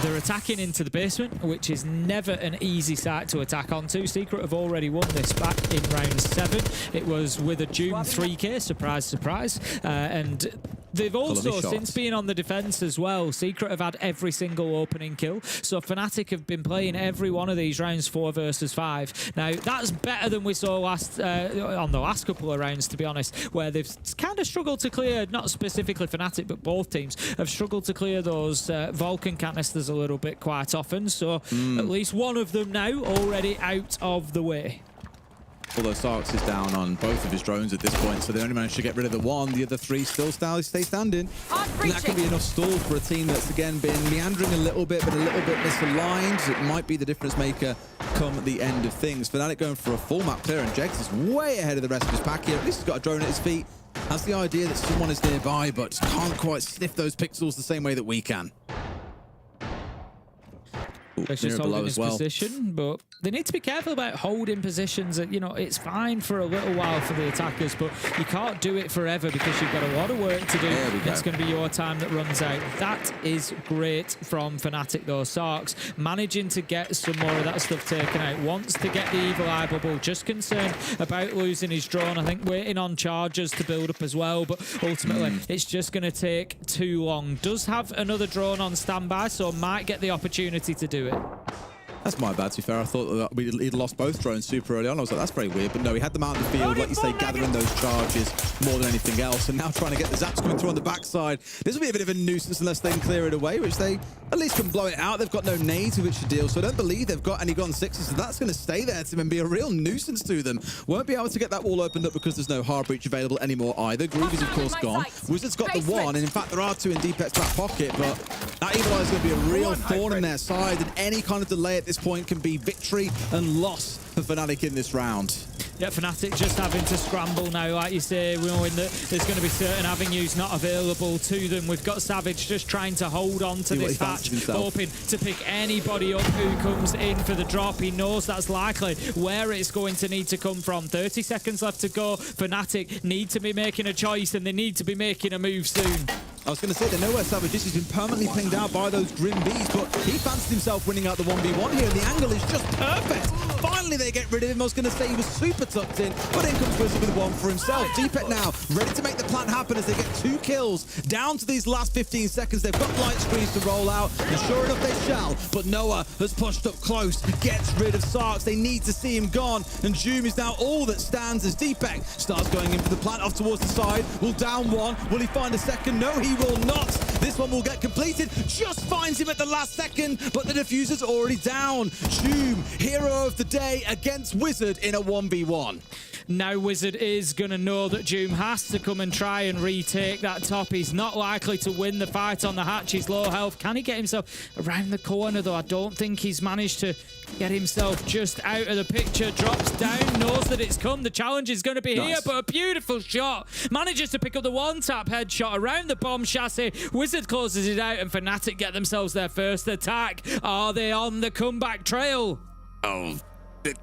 They're attacking into the basement, which is never an easy site to attack onto. Secret have already won this back in round 7. It was with a Doom 3K, surprise, surprise. And they've also, since being on the defense as well, Secret have had every single opening kill. So Fnatic have been playing every one of these rounds 4 versus 5. Now, that's better than we saw last on the last couple of rounds, to be honest, where they've kind of struggled to clear, not specifically Fnatic, but both teams have struggled to clear those Vulcan canisters a little bit quite often. So at least one of them now already out of the way. Although Sarks is down on both of his drones at this point, so they only managed to get rid of the one. The other 3 still stay standing. And that can be enough stall for a team that's, again, been meandering a little bit, but a little bit misaligned. It might be the difference maker come at the end of things. Fnatic going for a full map clear, and Jegs is way ahead of the rest of his pack here. At least he's got a drone at his feet. Has the idea that someone is nearby, but can't quite sniff those pixels the same way that we can. He's just holding his position, but they need to be careful about holding positions. You know, it's fine for a little while for the attackers, but you can't do it forever because you've got a lot of work to do. It's going to be your time that runs out. That is great from Fnatic, though. Sarks managing to get some more of that stuff taken out. Wants to get the Evil Eye bubble. Just concerned about losing his drone. I think waiting on charges to build up as well, but ultimately it's just going to take too long. Does have another drone on standby, so might get the opportunity to do it. That's my bad, to be fair. I thought that he'd lost both drones super early on. I was like, that's very weird. But no, he had them out in the field, like you say, gathering those charges more than anything else. And now trying to get the zaps coming through on the backside. This will be a bit of a nuisance unless they can clear it away, which they at least can blow it out. They've got no nades with which to deal, so I don't believe they've got any Gun 6s. So that's going to stay there to them and be a real nuisance to them. Won't be able to get that wall opened up because there's no hard breach available anymore either. Groove is, of course, gone. Wizard's got the 1, and in fact, there are 2 in Deepek's back pocket, but that Evil Eye is going to be a real thorn in their side, and any kind of delay at this point can be victory and loss for Fnatic in this round. Yeah, Fnatic just having to scramble now, like you say, knowing that there's going to be certain avenues not available to them. We've got Savage just trying to hold on to this hatch, hoping to pick anybody up who comes in for the drop. He knows that's likely where it's going to need to come from. 30 seconds left to go. Fnatic need to be making a choice, and they need to be making a move soon. I was going to say, they know where Savage is. He's been permanently pinged out by those Grim Bees, but he fancied himself winning out the 1v1 here, and the angle is just perfect. Finally, they get rid of him. I was going to say he was super tucked in, but in comes Wizard with 1 for himself. Deepek now ready to make the plan happen as they get 2 kills down to these last 15 seconds. They've got light screens to roll out, and sure enough, they shall. But Noah has pushed up close, gets rid of Sarks. They need to see him gone, and Doom is now all that stands as Deepek starts going in for the plant off towards the side. Will down 1. Will he find a second? No, he will not. This one will get completed. Just finds him at the last second, but the diffuser's already down. Doom, hero of the day against Wizard in a 1v1. Now Wizard is going to know that Doom has to come and try and retake that top. He's not likely to win the fight on the hatch. He's low health. Can he get himself around the corner, though? I don't think he's managed to get himself just out of the picture. Drops down, knows that it's come. The challenge is going to be here, but a beautiful shot. Manages to pick up the 1-tap headshot around the bomb chassis. Wizard closes it out, and Fnatic get themselves their first attack. Are they on the comeback trail? Oh,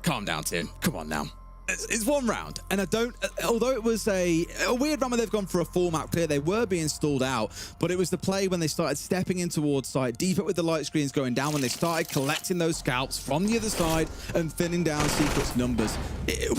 calm down, Tim. Come on now. It's one round, and I don't. Although it was a weird run where they've gone for a full map clear, they were being stalled out. But it was the play when they started stepping in towards site, deep up with the light screens going down, when they started collecting those scalps from the other side and thinning down Secret's numbers.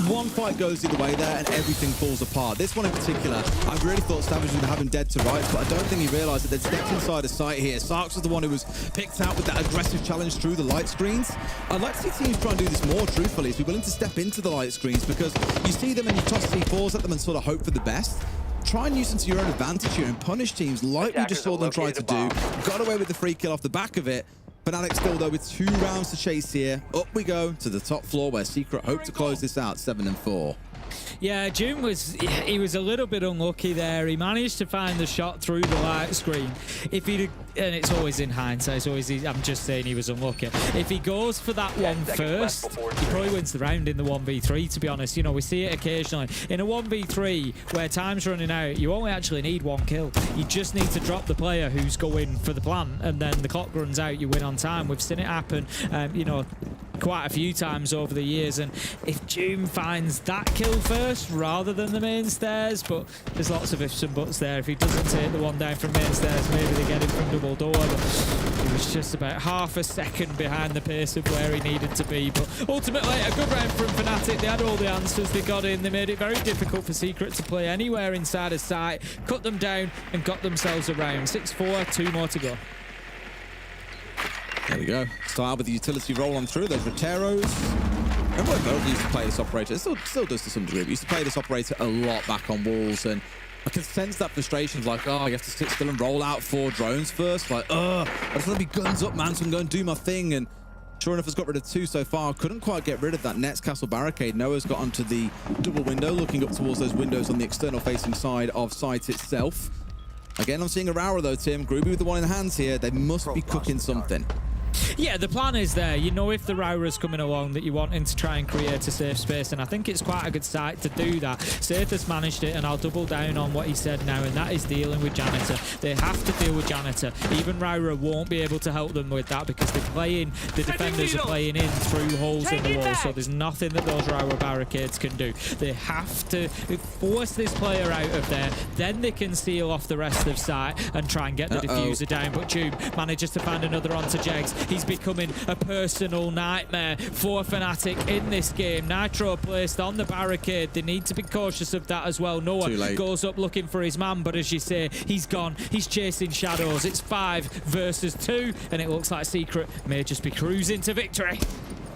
One fight goes the other way there, and everything falls apart. This one in particular, I really thought Savage would have him dead to rights, but I don't think he realised that they'd stepped inside a site here. Sarks was the one who was picked out with that aggressive challenge through the light screens. I'd like to see teams try and do this more truthfully, is be willing to step into the light screens, because you see them and you toss C4s at them and sort of hope for the best. Try and use them to your own advantage here and punish teams like we just saw them try to do. Got away with the free kill off the back of it. Fnatic still, though, with 2 rounds to chase here. Up we go to the top floor where Secret hope to close this out 7-4. Yeah, June was a little bit unlucky there. He managed to find the shot through the light screen. If he'd, and it's always in hindsight, it's always, I'm just saying he was unlucky. If he goes for that one first, he probably wins the round in the 1v3, to be honest. You know, we see it occasionally. In a 1v3 where time's running out, you only actually need 1 kill. You just need to drop the player who's going for the plant, and then the clock runs out, you win on time. We've seen it happen, you know, quite a few times over the years, and if Doom finds that kill first rather than the main stairs, but there's lots of ifs and buts there. If he doesn't take the one down from main stairs, maybe they get him from double door, but he was just about half a second behind the pace of where he needed to be. But ultimately a good round from Fnatic. They had all the answers, they got in, they made it very difficult for Secret to play anywhere inside a site, cut them down and got themselves a round. 6-4, 2 more to go. There we go. Start with the utility roll on through those Roteros. Remember when Wylde used to play this operator? It still does to some degree. But used to play this operator a lot back on walls, and I can sense that frustration of like, oh, you have to sit still and roll out 4 drones first. Like, I just want to be guns up, man, so I can go and do my thing. And sure enough, has got rid of 2 so far. Couldn't quite get rid of that Nets Castle barricade. Noah's got onto the double window, looking up towards those windows on the external facing side of site itself. Again, I'm seeing a Raura though, Tim. Groovy with the one in the hands here. They must be cooking something. Yeah, the plan is there. You know, if the Raura's coming along, that you want him to try and create a safe space, and I think it's quite a good site to do that. Safe has managed it, and I'll double down on what he said now, and that is dealing with Janitor. They have to deal with Janitor. Even Raura won't be able to help them with that, because the defenders are playing in through holes in the wall, so there's nothing that those Raura barricades can do. They have to force this player out of there, then they can seal off the rest of site and try and get the diffuser down. But Doom manages to find another onto Jegs. He's becoming a personal nightmare for Fnatic in this game. Nitro placed on the barricade. They need to be cautious of that as well. Noah goes up looking for his man, but as you say, he's gone. He's chasing shadows. It's 5 versus 2, and it looks like Secret may just be cruising to victory.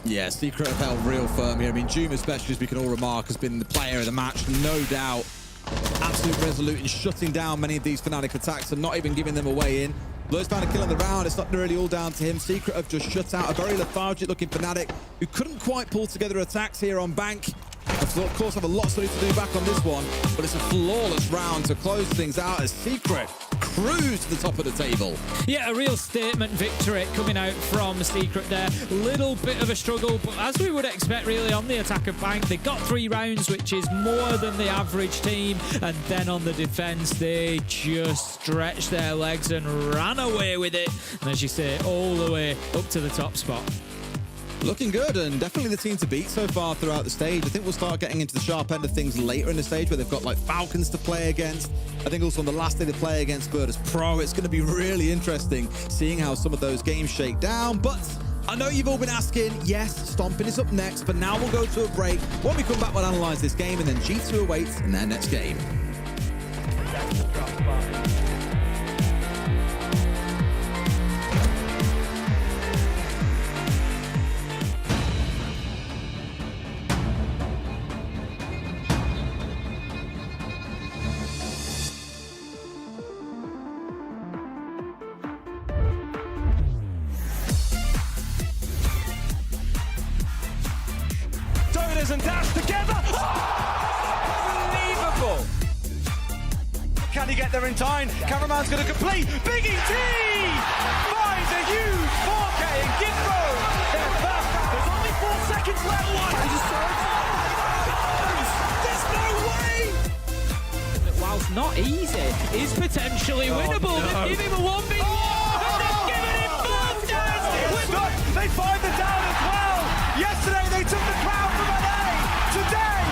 Yeah, Secret have held real firm here. I mean, Doom, especially, as we can all remark, has been the player of the match, no doubt. Absolute resolute in shutting down many of these Fnatic attacks and not even giving them a way in. Blows found a kill in the round. It's not really all down to him. Secret have just shut out a very lethargic looking Fnatic who couldn't quite pull together attacks here on Bank. Of course, have a lot to do back on this one, but it's a flawless round to close things out as Secret cruise to the top of the table. Yeah, a real statement victory coming out from Secret there. Little bit of a struggle, but as we would expect really on the attack of Bank, they got 3 rounds, which is more than the average team, and then on the defense, they just stretched their legs and ran away with it. And as you say, all the way up to the top spot. Looking good, and definitely the team to beat so far throughout the stage. I think we'll start getting into the sharp end of things later in the stage, where they've got like Falcons to play against. I think also on the last day they play against Virtus Pro, it's going to be really interesting seeing how some of those games shake down. But I know you've all been asking, yes, Stomping is up next, but now we'll go to a break. When we come back, we'll analyze this game, and then G2 awaits in their next game. And dash together. Unbelievable. Can he get there in time? Cameraman's going to complete. Big ET finds a huge 4K and Gitro. There's only 4 seconds left. There's no way. Whilst not easy, is potentially winnable. No. Give him a 1v1. They've given him both guys. They find the down as well. Yesterday they took the crown from NA. Today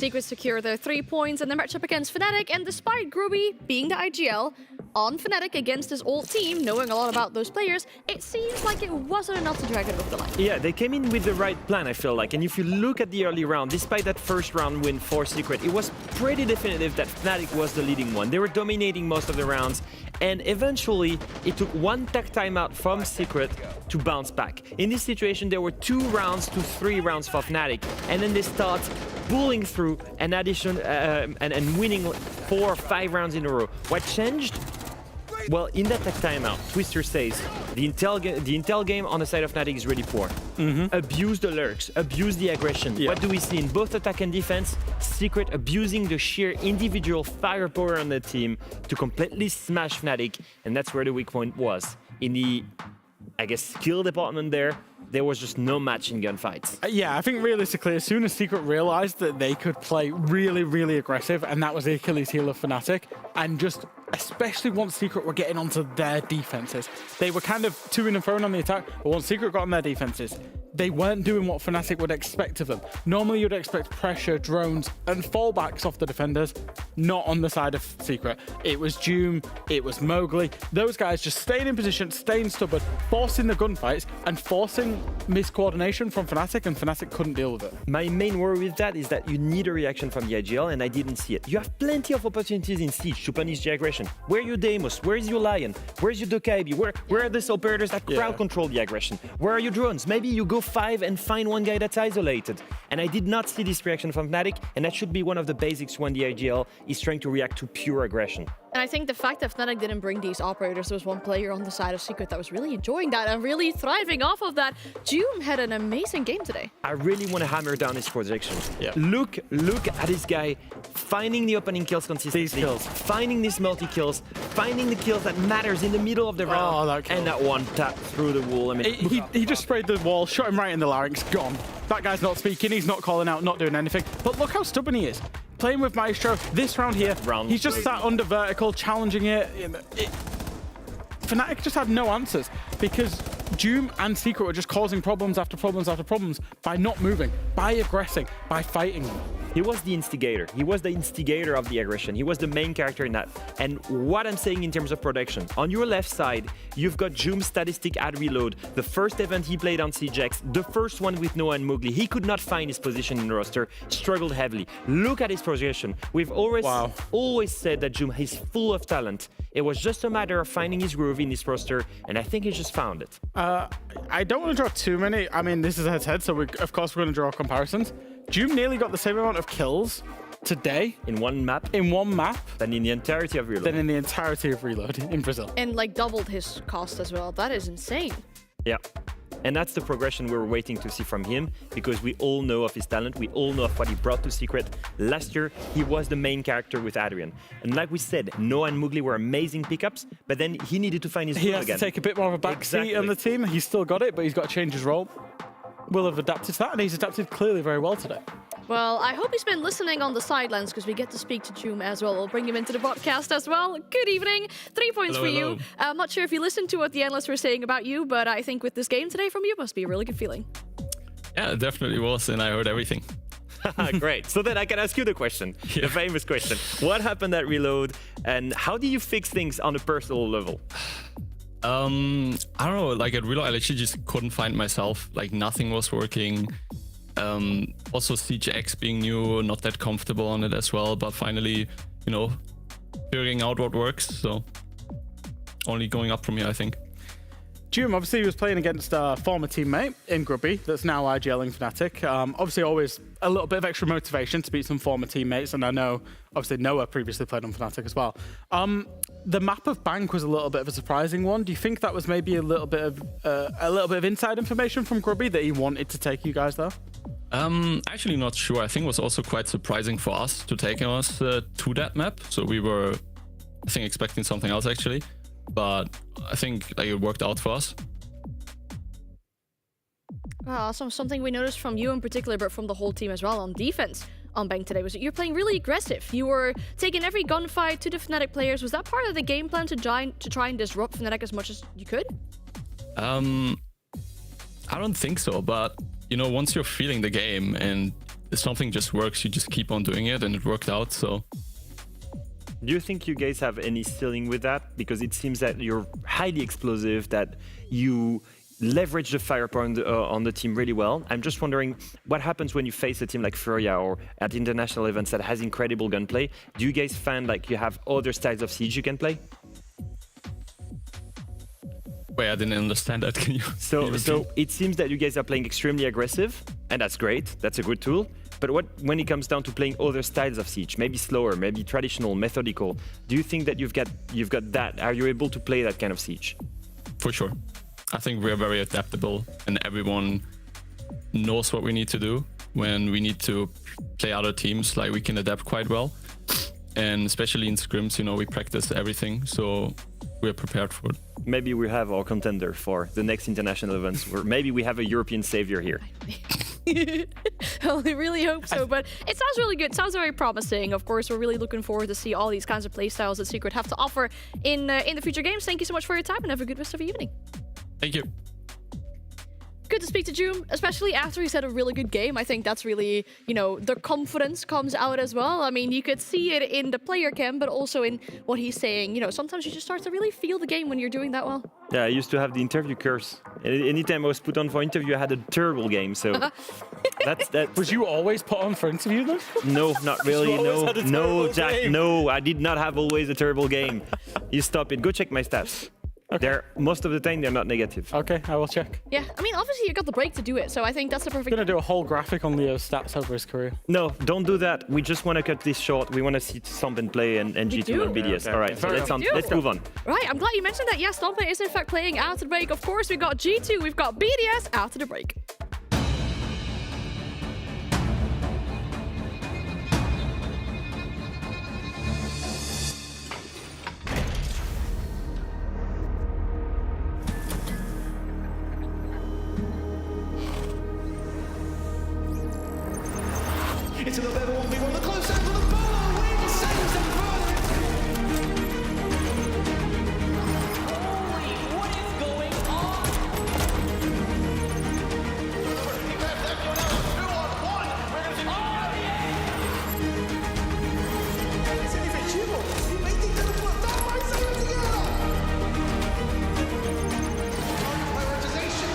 Secret secure their 3 points in the matchup against Fnatic, and despite Groovy being the IGL on Fnatic against his old team, knowing a lot about those players, it seems like it wasn't enough to drag it over the line. Yeah, they came in with the right plan, I feel like. And if you look at the early round, despite that first round win for Secret, it was pretty definitive that Fnatic was the leading one. They were dominating most of the rounds, and eventually it took one tech timeout from Secret to bounce back. In this situation, there were 2 rounds to 3 rounds for Fnatic, and then they start pulling through an addition and winning 4 or 5 rounds in a row. What changed? Well, in that tech timeout, Twister says the intel game on the side of Fnatic is really poor. Abuse the lurks, abuse the aggression. What do we see in both attack and defense? Secret abusing the sheer individual firepower on the team to completely smash Fnatic, and that's where the weak point was. In the, I guess, skill department there was just no match in gunfights. Yeah, I think realistically, as soon as Secret realized that they could play really, really aggressive, and that was the Achilles heel of Fnatic, and just especially once Secret were getting onto their defenses, they were kind of to-ing and fro-ing on the attack, but once Secret got on their defenses, they weren't doing what Fnatic would expect of them. Normally, you'd expect pressure, drones, and fallbacks off the defenders, not on the side of Secret. It was Doom, it was Mowgli. Those guys just staying in position, staying stubborn, forcing the gunfights, and forcing miscoordination from Fnatic, and Fnatic couldn't deal with it. My main worry with that is that you need a reaction from the IGL, and I didn't see it. You have plenty of opportunities in Siege to punish the aggression. Where are your Deimos? Where is your Lion? Where's your Dokaibi? Where are these operators that crowd control the aggression? Where are your drones? Maybe you go 5 and find one guy that's isolated. And I did not see this reaction from Fnatic, and that should be one of the basics when the IGL is trying to react to pure aggression. And I think the fact that Fnatic didn't bring these operators, there was one player on the side of Secret that was really enjoying that and really thriving off of that. Doom had an amazing game today. I really want to hammer down his projection. Look at this guy finding the opening kills consistently, finding these multi-kills, finding the kills that matters in the middle of the round, and that one tap through the wall. I mean, he just sprayed the wall, shot him right in the larynx, gone. That guy's not speaking, he's not calling out, not doing anything. But look how stubborn he is. Playing with Maestro, this round here, he's just sat under vertical, challenging it. Fnatic just had no answers because Doom and Secret were just causing problems after problems after problems by not moving, by aggressing, by fighting them. He was the instigator. He was the instigator of the aggression. He was the main character in that. And what I'm saying in terms of production, on your left side, you've got Doom's statistic at reload. The first event he played on CJX, the first one with Noah and Mowgli. He could not find his position in the roster, struggled heavily. Look at his progression. We've always said that Doom is full of talent. It was just a matter of finding his groove in this roster, and I think he just found it. I don't want to draw too many. I mean, this is head-to-head, so of course we're going to draw comparisons. Doom nearly got the same amount of kills today. In one map? Than in the entirety of Reload. In Brazil. And like doubled his cost as well. That is insane. Yeah. And that's the progression we're waiting to see from him, because we all know of his talent. We all know of what he brought to Secret. Last year, he was the main character with Adrian. And like we said, Noah and Mowgli were amazing pickups, but then he needed to find his role again. He has to take a bit more of a back seat on the team. He's still got it, but he's got to change his role. Will have adapted to that, and he's adapted clearly very well today. Well, I hope he's been listening on the sidelines because we get to speak to Doom as well. We'll bring him into the podcast as well. Good evening. 3 points for you. I'm not sure if you listened to what the analysts were saying about you, but I think with this game today from you, must be a really good feeling. Yeah, it definitely was, and I heard everything. Great. So then I can ask you the question, the famous question. What happened at Reload, and how do you fix things on a personal level? I don't know, like at Reload, I literally just couldn't find myself. Like nothing was working. Also CJX being new, not that comfortable on it as well, but finally, you know, figuring out what works. So only going up from here, I think. Doom, obviously, he was playing against a former teammate in Grubby that's now IGLing Fnatic. Obviously, always a little bit of extra motivation to beat some former teammates, and I know, obviously, Noah previously played on Fnatic as well. The map of Bank was a little bit of a surprising one. Do you think that was maybe a little bit of inside information from Grubby that he wanted to take you guys there? Actually not sure. I think it was also quite surprising for us to take us to that map. So we were, I think, expecting something else actually. But I think like it worked out for us. Something we noticed from you in particular, but from the whole team as well on defense on Bank today, was that you're playing really aggressive. You were taking every gunfight to the Fnatic players. Was that part of the game plan to try and disrupt Fnatic as much as you could? I don't think so, but you know, once you're feeling the game and if something just works, you just keep on doing it, and it worked out. So. Do you think you guys have any ceiling with that? Because it seems that you're highly explosive, that you leverage the firepower on the team really well. I'm just wondering what happens when you face a team like Furia or at international events that has incredible gunplay. Do you guys find like you have other styles of Siege you can play? Wait, I didn't understand that. Can you? So it seems that you guys are playing extremely aggressive, and that's great. That's a good tool. But when it comes down to playing other styles of Siege, maybe slower, maybe traditional, methodical, do you think that you've got that? Are you able to play that kind of Siege? For sure. I think we're very adaptable, and everyone knows what we need to do. When we need to play other teams, like, we can adapt quite well. And especially in scrims, you know, we practice everything, so we're prepared for it. Maybe we have our contender for the next international events, where maybe we have a European savior here. Well, I really hope so, but it sounds really good. It sounds very promising. Of course, we're really looking forward to see all these kinds of playstyles that Secret have to offer in the future games. Thank you so much for your time, and have a good rest of your evening. Thank you. Good to speak to Joom, especially after he's had a really good game. I think that's really, you know, the confidence comes out as well. I mean, you could see it in the player cam, but also in what he's saying. You know, sometimes you just start to really feel the game when you're doing that well. Yeah, I used to have the interview curse. Anytime I was put on for interview, I had a terrible game. So that. Was you always put on for interview then? No, not really. No, Jack. No, I did not have always a terrible game. You stop it. Go check my stats. Okay. Most of the time, they're not negative. Okay, I will check. Yeah, I mean, obviously you got the break to do it, so I think that's the perfect... I'm going to do a whole graphic on Leo's stats over his career. No, don't do that. We just want to cut this short. We want to see Stompen play and G2 and BDS. Yeah, okay. All right, so let's move on. Right, I'm glad you mentioned that. Yeah, Stompen is in fact playing after the break. Of course, we've got G2, we've got BDS after the break. Into the level 1v1, the close end for the ball, Wylde saves them both. Holy, what is going on? He grabs that one out, 2-on-1. We're gonna see Se difensivo, si metti in tempo a tappa e salta together. Prioritization,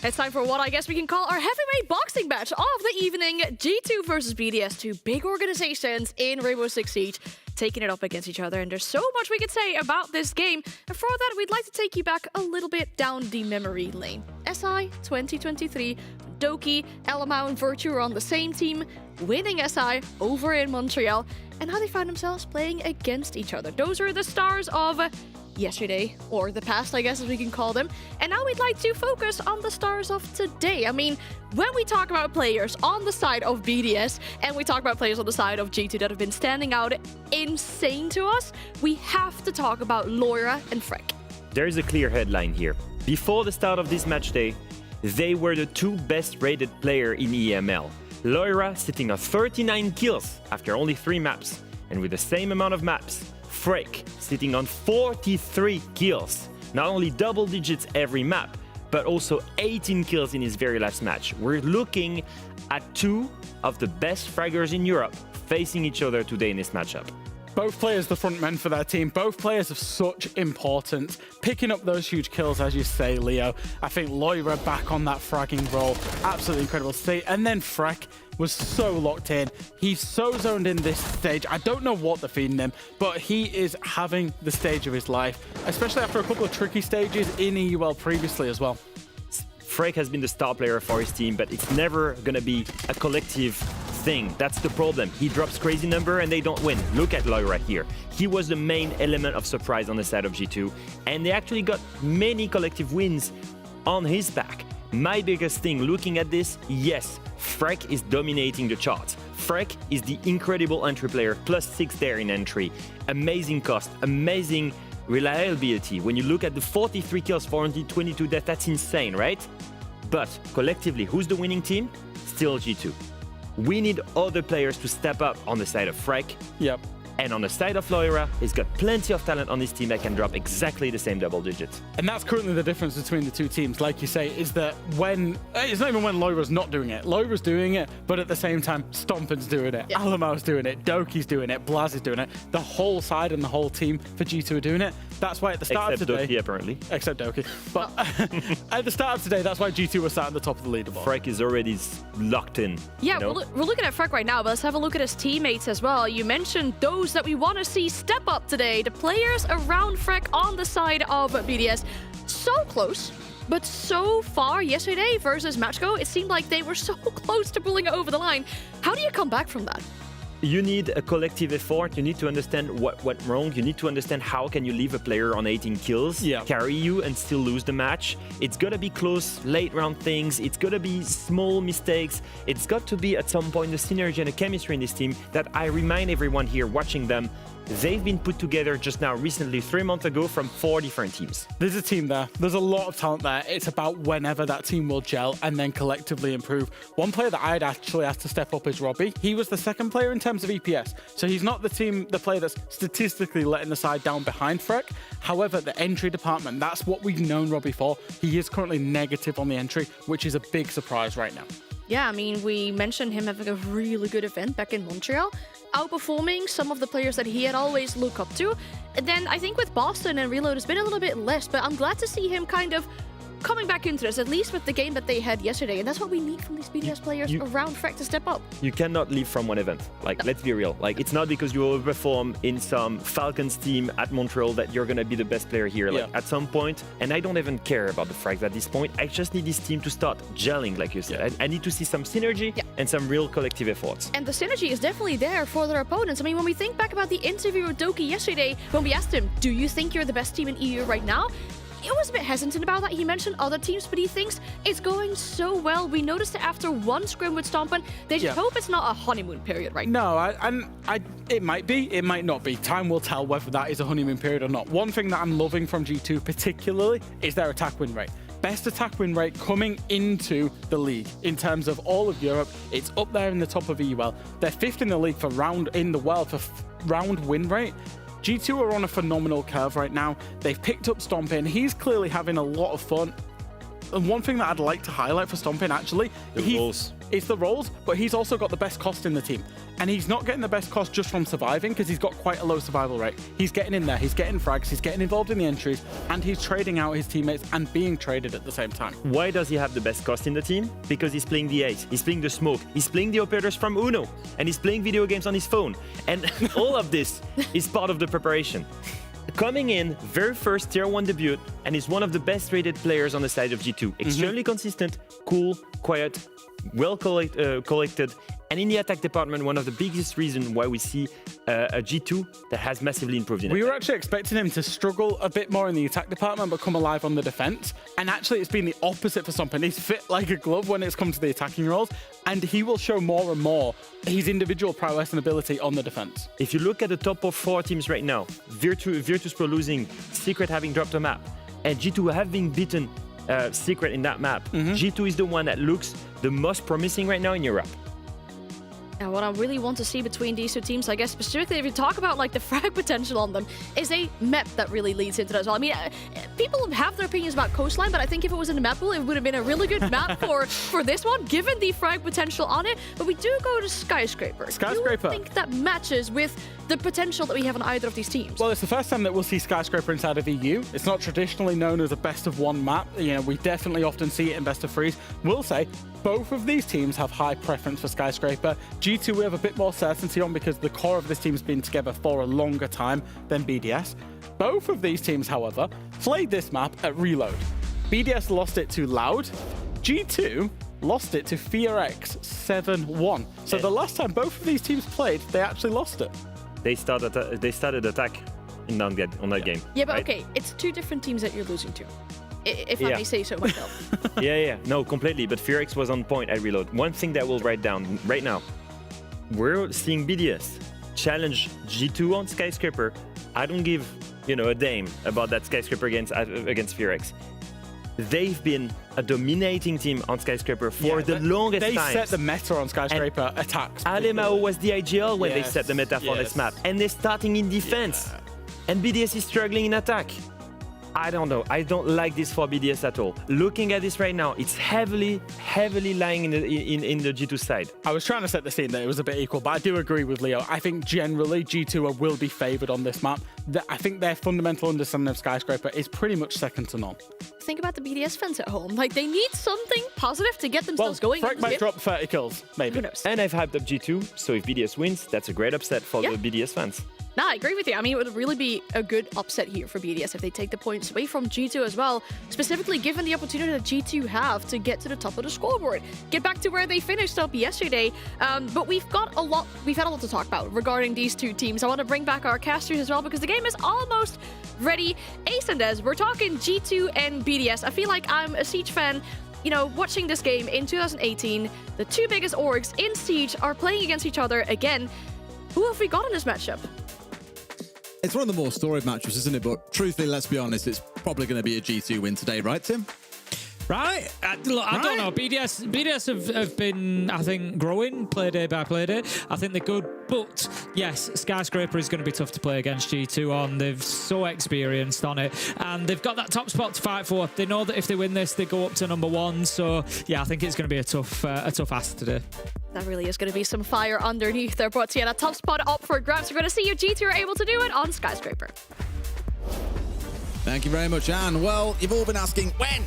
It's time for what I guess we can call our heavyweight boxing match of the evening. G2 versus BDS, two big organizations in Rainbow Six Siege, taking it up against each other. And there's so much we could say about this game. And for that, we'd like to take you back a little bit down the memory lane. SI 2023, Doki, Elamau, and Virtue were on the same team, winning SI over in Montreal. And now they found themselves playing against each other. Those are the stars of yesterday, or the past, I guess, as we can call them. And now we'd like to focus on the stars of today. I mean, when we talk about players on the side of BDS and we talk about players on the side of G2 that have been standing out insane to us, we have to talk about Loira and Frek. There is a clear headline here. Before the start of this match day, they were the two best rated players in EML. Loira sitting on 39 kills after only 3 maps, and with the same amount of maps, Frek sitting on 43 kills. Not only double digits every map, but also 18 kills in his very last match. We're looking at two of the best fraggers in Europe facing each other today in this matchup. Both players the front men for their team. Both players of such importance. Picking up those huge kills, as you say, Leo. I think Loira back on that fragging role. Absolutely incredible to see. And then Frek was so locked in. He's so zoned in this stage. I don't know what they're feeding him, but he is having the stage of his life, especially after a couple of tricky stages in EUL previously as well. Frek has been the star player for his team, but it's never going to be a collective thing. That's the problem. He drops crazy number and they don't win. Look at Loira here. He was the main element of surprise on the side of G2, and they actually got many collective wins on his back. My biggest thing looking at this, yes, Frek is dominating the charts. Frek is the incredible entry player, +6 there in entry. Amazing cost, amazing reliability. When you look at the 43 kills, 422 deaths, that's insane, right? But collectively, who's the winning team? Still G2. We need other players to step up on the side of Frek. Yep. And on the side of Loira, he's got plenty of talent on his team that can drop exactly the same double digits. And that's currently the difference between the two teams, like you say, is that when... It's not even when Loira's not doing it. Loira's doing it, but at the same time, Stompin's doing it, Alamau's doing it, Doki's doing it, Blaz is doing it. The whole side and the whole team for G2 are doing it. That's why at the start of today... Except Doki, apparently. Except Doki. But at the start of today, that's why G2 was sat at the top of the leaderboard. Frek is already locked in. Yeah, you know? we're looking at Frek right now, but let's have a look at his teammates as well. You mentioned those that we want to see step up today. The players around Frek on the side of BDS. So close, but so far yesterday versus MACKO, it seemed like they were so close to pulling it over the line. How do you come back from that? You need a collective effort. You need to understand what went wrong. You need to understand how can you leave a player on 18 kills, carry you and still lose the match. It's got to be close late round things. It's got to be small mistakes. It's got to be at some point the synergy and the chemistry in this team that I remind everyone here watching them. They've been put together just now recently, 3 months ago, from 4 different teams. There's a team there. There's a lot of talent there. It's about whenever that team will gel and then collectively improve. One player that I'd actually asked to step up is Robbie. He was the second player in terms of EPS. So he's not the player that's statistically letting the side down behind Frek. However, the entry department, that's what we've known Robbie for. He is currently negative on the entry, which is a big surprise right now. Yeah, I mean, we mentioned him having a really good event back in Montreal, outperforming some of the players that he had always looked up to. And then I think with Boston and Reload, it's been a little bit less, but I'm glad to see him kind of coming back into this, at least with the game that they had yesterday. And that's what we need from these BDS players around Frek to step up. You cannot live from one event. Like, let's be real. Like, it's not because you overperform in some Falcons team at Montreal that you're going to be the best player here. Like, at some point, and I don't even care about the frags at this point, I just need this team to start gelling, like you said. I need to see some synergy and some real collective efforts. And the synergy is definitely there for their opponents. I mean, when we think back about the interview with Doki yesterday, when we asked him, do you think you're the best team in EU right now? He was a bit hesitant about that. He mentioned other teams, but he thinks it's going so well. We noticed it after one scrim with Stompin. They just hope it's not a honeymoon period right now. No, it might be, it might not be. Time will tell whether that is a honeymoon period or not. One thing that I'm loving from G2 particularly is their attack win rate. Best attack win rate coming into the league in terms of all of Europe. It's up there in the top of EUL. They're 5th in the league for round win rate. G2 are on a phenomenal curve right now. They've picked up Stompin. He's clearly having a lot of fun. And one thing that I'd like to highlight for Stompin, actually, it's the roles, but he's also got the best cost in the team. And he's not getting the best cost just from surviving, because he's got quite a low survival rate. He's getting in there, he's getting frags, he's getting involved in the entries, and he's trading out his teammates and being traded at the same time. Why does he have the best cost in the team? Because he's playing the Ace, he's playing the Smoke, he's playing the operators from Uno, and he's playing video games on his phone. And all of this is part of the preparation. Coming in, very first tier 1 debut, and is one of the best rated players on the side of G2. Extremely consistent, cool, quiet, well collected, and in the attack department, one of the biggest reasons why we see a G2 that has massively improved in We were actually expecting him to struggle a bit more in the attack department, but come alive on the defense. And actually, it's been the opposite for Stompin. He's fit like a glove when it's come to the attacking roles, and he will show more and more his individual prowess and ability on the defense. If you look at the top of 4 teams right now, Virtus Pro losing, Secret having dropped a map, and G2 having beaten Secret in that map, G2 is the one that looks the most promising right now in Europe. And what I really want to see between these two teams, I guess specifically if you talk about like the frag potential on them, is a map that really leads into that as well. I mean, people have their opinions about Coastline, but I think if it was in the map pool, it would have been a really good map for this one, given the frag potential on it. But we do go to Skyscraper. Skyscraper. Do you think that matches with the potential that we have on either of these teams? Well, it's the first time that we'll see Skyscraper inside of EU. It's not traditionally known as a best of 1 map. You know, we definitely often see it in best of 3s. We'll say both of these teams have high preference for Skyscraper. G2 we have a bit more certainty on because the core of this team's been together for a longer time than BDS. Both of these teams, however, played this map at Reload. BDS lost it to Loud. G2 lost it to FearX 7-1. So the last time both of these teams played, they actually lost it. They started attack on that game. Yeah, but right? okay, it's 2 different teams that you're losing to, if I may say so myself. Yeah, no, completely. But FearX was on point at Reload. One thing that we'll write down right now, we're seeing BDS challenge G2 on Skyscraper. I don't give, a damn about that Skyscraper against FearX. They've been a dominating team on Skyscraper for the longest time. They set the meta on Skyscraper attacks. Alemao was the IGL when they set the meta for this map. And they're starting in defense. And BDS is struggling in attack. I don't know. I don't like this for BDS at all. Looking at this right now, it's heavily lying in the G2 side. I was trying to set the scene that it was a bit equal, but I do agree with Leo. I think generally G2 will be favored on this map. I think their fundamental understanding of Skyscraper is pretty much second to none. Think about the BDS fans at home. Like, they need something positive to get themselves going. Frag might drop 30 kills, maybe. Who knows? And I've hyped up G2, so if BDS wins, that's a great upset for the BDS fans. No, I agree with you. I mean, it would really be a good upset here for BDS if they take the points away from G2 as well, specifically given the opportunity that G2 have to get to the top of the scoreboard, get back to where they finished up yesterday. But we've had a lot to talk about regarding these two teams. I want to bring back our casters as well because the game is almost ready. Ace and Des, we're talking G2 and BDS. I feel like I'm a Siege fan. Watching this game in 2018, the 2 biggest orgs in Siege are playing against each other again. Who have we got in this matchup? It's one of the more storied matches, isn't it? But truthfully, let's be honest, it's probably going to be a G2 win today, right, Tim? Right? I don't know. BDS have been, I think, growing play day by play day. I think they're good. But, yes, Skyscraper is going to be tough to play against G2 on. They're so experienced on it. And they've got that top spot to fight for. They know that if they win this, they go up to number 1. So, yeah, I think it's going to be a tough ask today. That really is going to be some fire underneath there. But, yeah, that top spot up for grabs. We're going to see if G2 are able to do it on Skyscraper. Thank you very much, Anne. Well, you've all been asking, when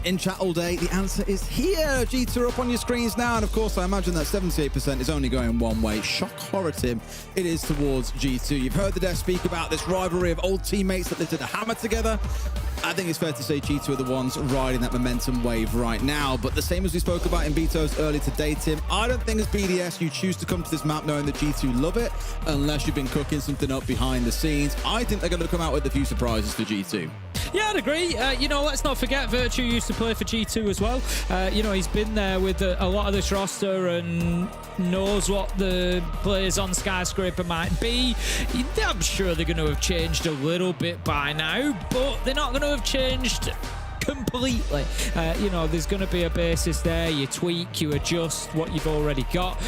in chat all day. The answer is here. G2 are up on your screens now. And of course, I imagine that 78% is only going one way. Shock horror, Tim. It is towards G2. You've heard the devs speak about this rivalry of old teammates that lifted a hammer together. I think it's fair to say G2 are the ones riding that momentum wave right now. But the same as we spoke about in Betos early today, Tim, I don't think as BDS you choose to come to this map knowing that G2 love it unless you've been cooking something up behind the scenes. I think they're going to come out with a few surprises for G2. Yeah, I'd agree. Let's not forget Virtue used to play for G2 as well. He's been there with a lot of this roster and knows what the players on Skyscraper might be. I'm sure they're going to have changed a little bit by now, but they're not going to have changed completely. There's going to be a basis there. You tweak, you adjust what you've already got.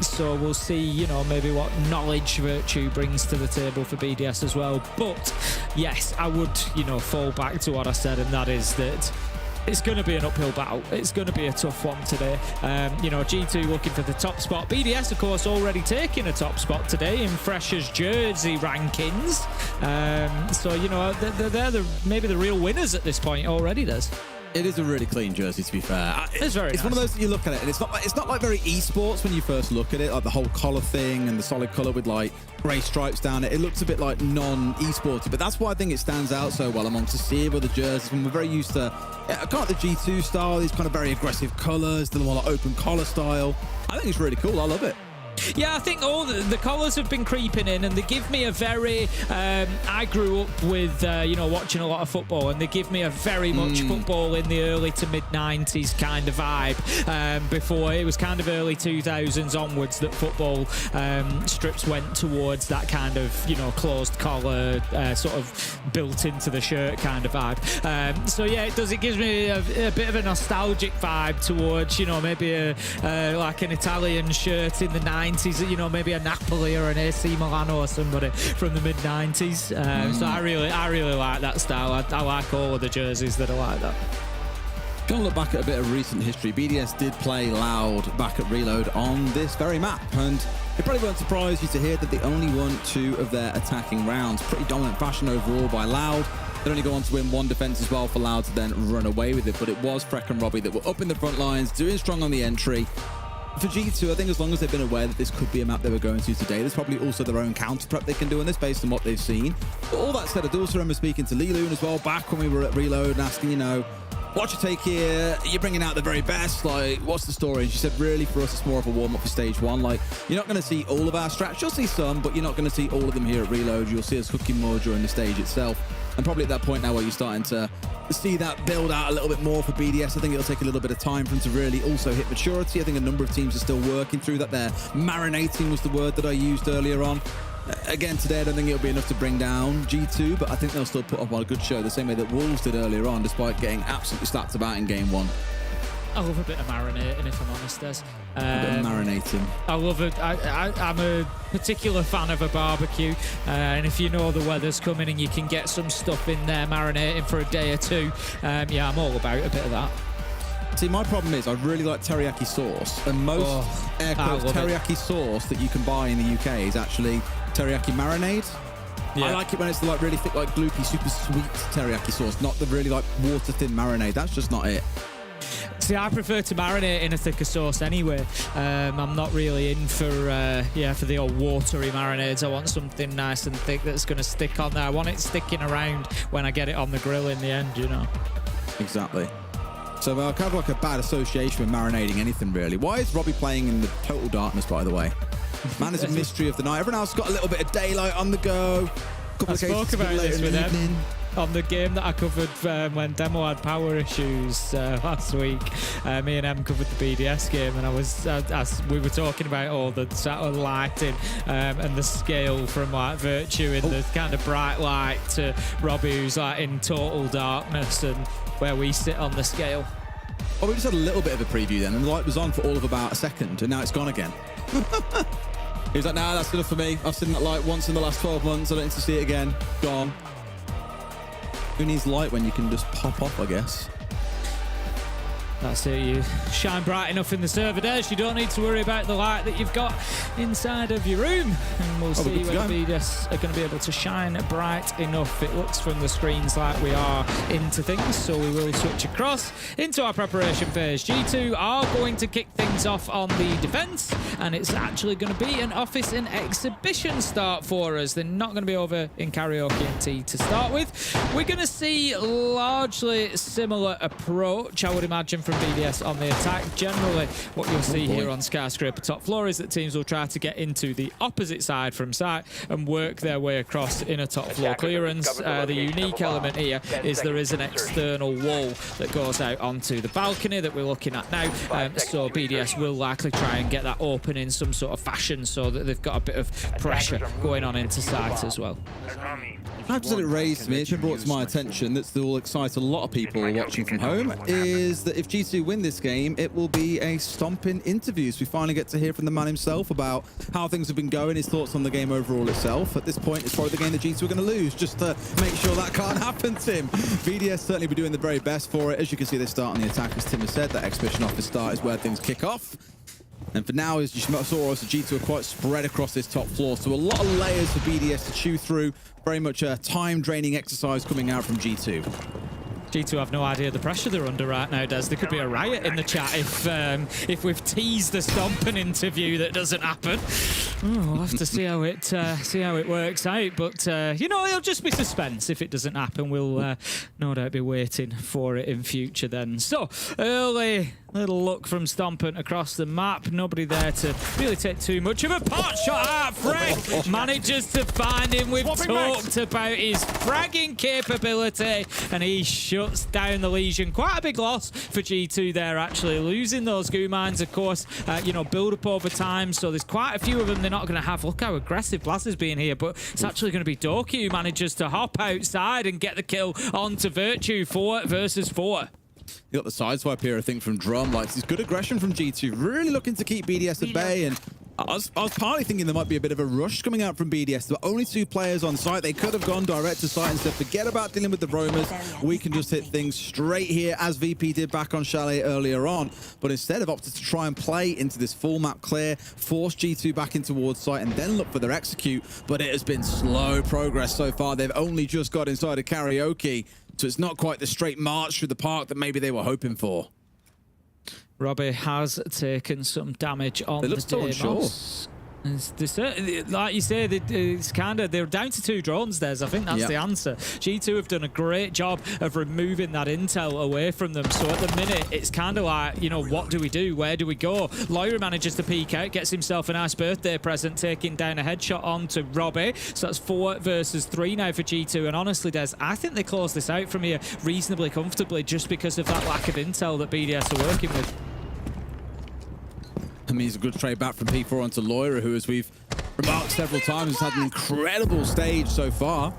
So we'll see, maybe what knowledge Virtue brings to the table for BDS as well. But yes, I would, fall back to what I said, and that is that it's going to be an uphill battle. It's going to be a tough one today. You know, G2 looking for the top spot. BDS, of course, already taking a top spot today in Freshers jersey rankings. So, you know, they're maybe the real winners at this point already, Des. It is a really clean jersey, to be fair. It's very nice. One of those that you look at it, and it's not like very esports when you first look at it, like the whole collar thing and the solid color with like grey stripes down it. It looks a bit like non-esporty, but that's why I think it stands out so well amongst the sea of other jerseys. When we're very used to kind of the G2 style, these kind of very aggressive colors, the more like open collar style. I think it's really cool. I love it. Yeah, I think all the colours have been creeping in, and they give me a very... I grew up with, you know, watching a lot of football, and they give me a very much football in the early to mid-90s kind of vibe. Before, it was kind of early 2000s onwards that football strips went towards that kind of, you know, closed collar, sort of built into the shirt kind of vibe. So, yeah, it does. It gives me a bit of a nostalgic vibe towards, you know, maybe like an Italian shirt in the 90s, you know, maybe a Napoli or an AC Milano or somebody from the mid-90s. So I really like that style. I like all of the jerseys that are like that. Gonna look back at a bit of recent history. BDS did play Loud back at Reload on this very map, and it probably won't surprise you to hear that they only won 2 of their attacking rounds. Pretty dominant fashion overall by Loud. They'd only go on to win 1 defense as well for Loud to then run away with it, but it was Freck and Robbie that were up in the front lines, doing strong on the entry. For G2, I think as long as they've been aware that this could be a map they were going to today, there's probably also their own counter prep they can do in this based on what they've seen. But all that said, I do also remember speaking to Liloon as well back when we were at Reload and asking, you know, what's your take here? You're bringing out the very best. Like, what's the story? And she said, really, for us, it's more of a warm-up for stage 1. Like, you're not going to see all of our strats. You'll see some, but you're not going to see all of them here at Reload. You'll see us cooking more during the stage itself. And probably at that point now where you're starting to see that build out a little bit more for BDS. I think it'll take a little bit of time for them to really also hit maturity. I think a number of teams are still working through that. They're marinating was the word that I used earlier on. Again, today I don't think it'll be enough to bring down G2, but I think they'll still put up a good show the same way that Wolves did earlier on, despite getting absolutely slapped about in game 1. I love a bit of marinating, if I'm honest, Des. A bit of marinating. I love it. I'm a particular fan of a barbecue, and if you know the weather's coming and you can get some stuff in there marinating for a day or 2, yeah, I'm all about a bit of that. See, my problem is I really like teriyaki sauce, and most air quotes teriyaki sauce that you can buy in the UK is actually teriyaki marinade. Yeah. I like it when it's the like really thick, like gloopy, super sweet teriyaki sauce, not the really like water thin marinade. That's just not it. See, I prefer to marinate in a thicker sauce anyway. I'm not really in for for the old watery marinades. I want something nice and thick that's going to stick on there. I want it sticking around when I get it on the grill in the end, you know. Exactly. So I kind of like a bad association with marinating anything, really. Why is Robbie playing in the total darkness, by the way? Man is a mystery of the night. Everyone else got a little bit of daylight on the go. I spoke about this with them on the game that I covered when Demo had power issues last week. Me and Em covered the BDS game, and we were talking about all the sort of lighting and the scale from like Virtue in the kind of bright light to Robbie who's like in total darkness, and where we sit on the scale. Well, we just had a little bit of a preview then, and the light was on for all of about a second, and now it's gone again. He was like, nah, that's enough for me. I've seen that light once in the last 12 months. I don't need to see it again. Gone. Who needs light when you can just pop off, I guess? That's it. You shine bright enough in the server dash. You don't need to worry about the light that you've got inside of your room. And we'll see whether BDS are going to be able to shine bright enough. It looks from the screens like we are into things, so we will switch across into our preparation phase. G2 are going to kick things off on the defense, and it's actually going to be an office and exhibition start for us. They're not going to be over in karaoke and tea to start with. We're going to see largely similar approach, I would imagine, from BDS on the attack. Generally, what you'll see here on Skyscraper top floor is that teams will try to get into the opposite side from site and work their way across in a top floor clearance. The unique element here is there is an external wall that goes out onto the balcony that we're looking at now. So BDS will likely try and get that open in some sort of fashion so that they've got a bit of pressure going on into site as well. Perhaps that it raised to me, it's been brought to my attention that will excite a lot of people watching from home, is that if G2 G2 win this game, it will be a stomping interview. So we finally get to hear from the man himself about how things have been going, his thoughts on the game overall itself. At this point, it's probably the game that G2 are going to lose, just to make sure that can't happen, Tim. BDS certainly be doing the very best for it. As you can see, they start on the attack, as Tim has said. That exhibition off the start is where things kick off. And for now, as you saw, also G2 are quite spread across this top floor. So a lot of layers for BDS to chew through. Very much a time-draining exercise coming out from G2. G2 have no idea the pressure they're under right now, Des. There could be a riot in the chat if we've teased the stomping interview that doesn't happen. We'll have to see how it works out. But you know, it'll just be suspense if it doesn't happen. We'll no doubt be waiting for it in future then. So early little look from Stompant across the map. Nobody there to really take too much of a pot shot out. Frag manages to find him. We've talked about his fragging capability, and he shuts down the Legion. Quite a big loss for G2 there, actually. Losing those goo mines, of course, you know, build up over time. So there's quite a few of them they're not going to have. Look how aggressive Blaz is being here, but it's actually going to be Doki who manages to hop outside and get the kill onto Virtue. 4 versus 4. You got the sideswipe here, I think, from Drum. Like, it's good aggression from G2, really looking to keep BDS at bay. And I was partly thinking there might be a bit of a rush coming out from BDS. There were only 2 players on site. They could have gone direct to site and said, forget about dealing with the roamers. We can just hit things straight here, as VP did back on Chalet earlier on. But instead have opted to try and play into this full map clear, force G2 back in towards site, and then look for their execute. But it has been slow progress so far. They've only just got inside of Karaoke. So it's not quite the straight march through the park that maybe they were hoping for. Robbie has taken some damage on the Demos. Like you say, they're down to 2 drones, Des. I think that's the answer. G2 have done a great job of removing that intel away from them. So at the minute, it's kind of like, you know, what do we do? Where do we go? Loira manages to peek out, gets himself a nice birthday present, taking down a headshot onto Robbie. So that's 4 versus 3 now for G2. And honestly, Des, I think they close this out from here reasonably comfortably just because of that lack of intel that BDS are working with. I mean, it's a good trade back from P4 onto Loira, who, as we've remarked several times, has had an incredible stage so far.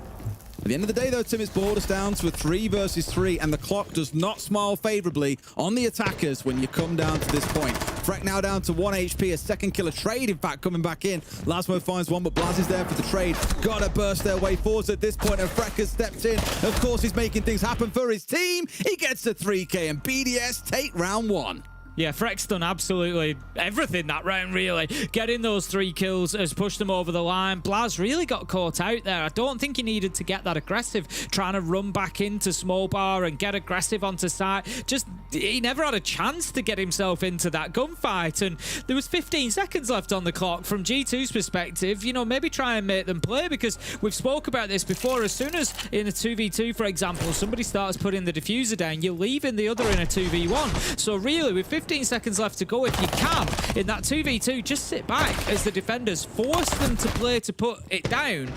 At the end of the day, though, Tim, it's brought us down to a 3 versus 3, and the clock does not smile favorably on the attackers when you come down to this point. Freck now down to 1 HP, a second killer trade, in fact, coming back in. Lasmo finds one, but Blaz is there for the trade. Gotta burst their way forwards at this point, and Freck has stepped in. Of course, he's making things happen for his team. He gets a 3K, and BDS take round 1. Yeah, Freck's done absolutely everything that round, really. Getting those 3 kills has pushed them over the line. Blaz really got caught out there. I don't think he needed to get that aggressive, trying to run back into small bar and get aggressive onto site. Just, he never had a chance to get himself into that gunfight. And there was 15 seconds left on the clock. From G2's perspective, you know, maybe try and make them play, because we've spoke about this before. As soon as in a 2v2, for example, somebody starts putting the diffuser down, you're leaving the other in a 2v1. So really, with 15 seconds left to go, if you can, in that 2v2, just sit back as the defenders force them to play to put it down,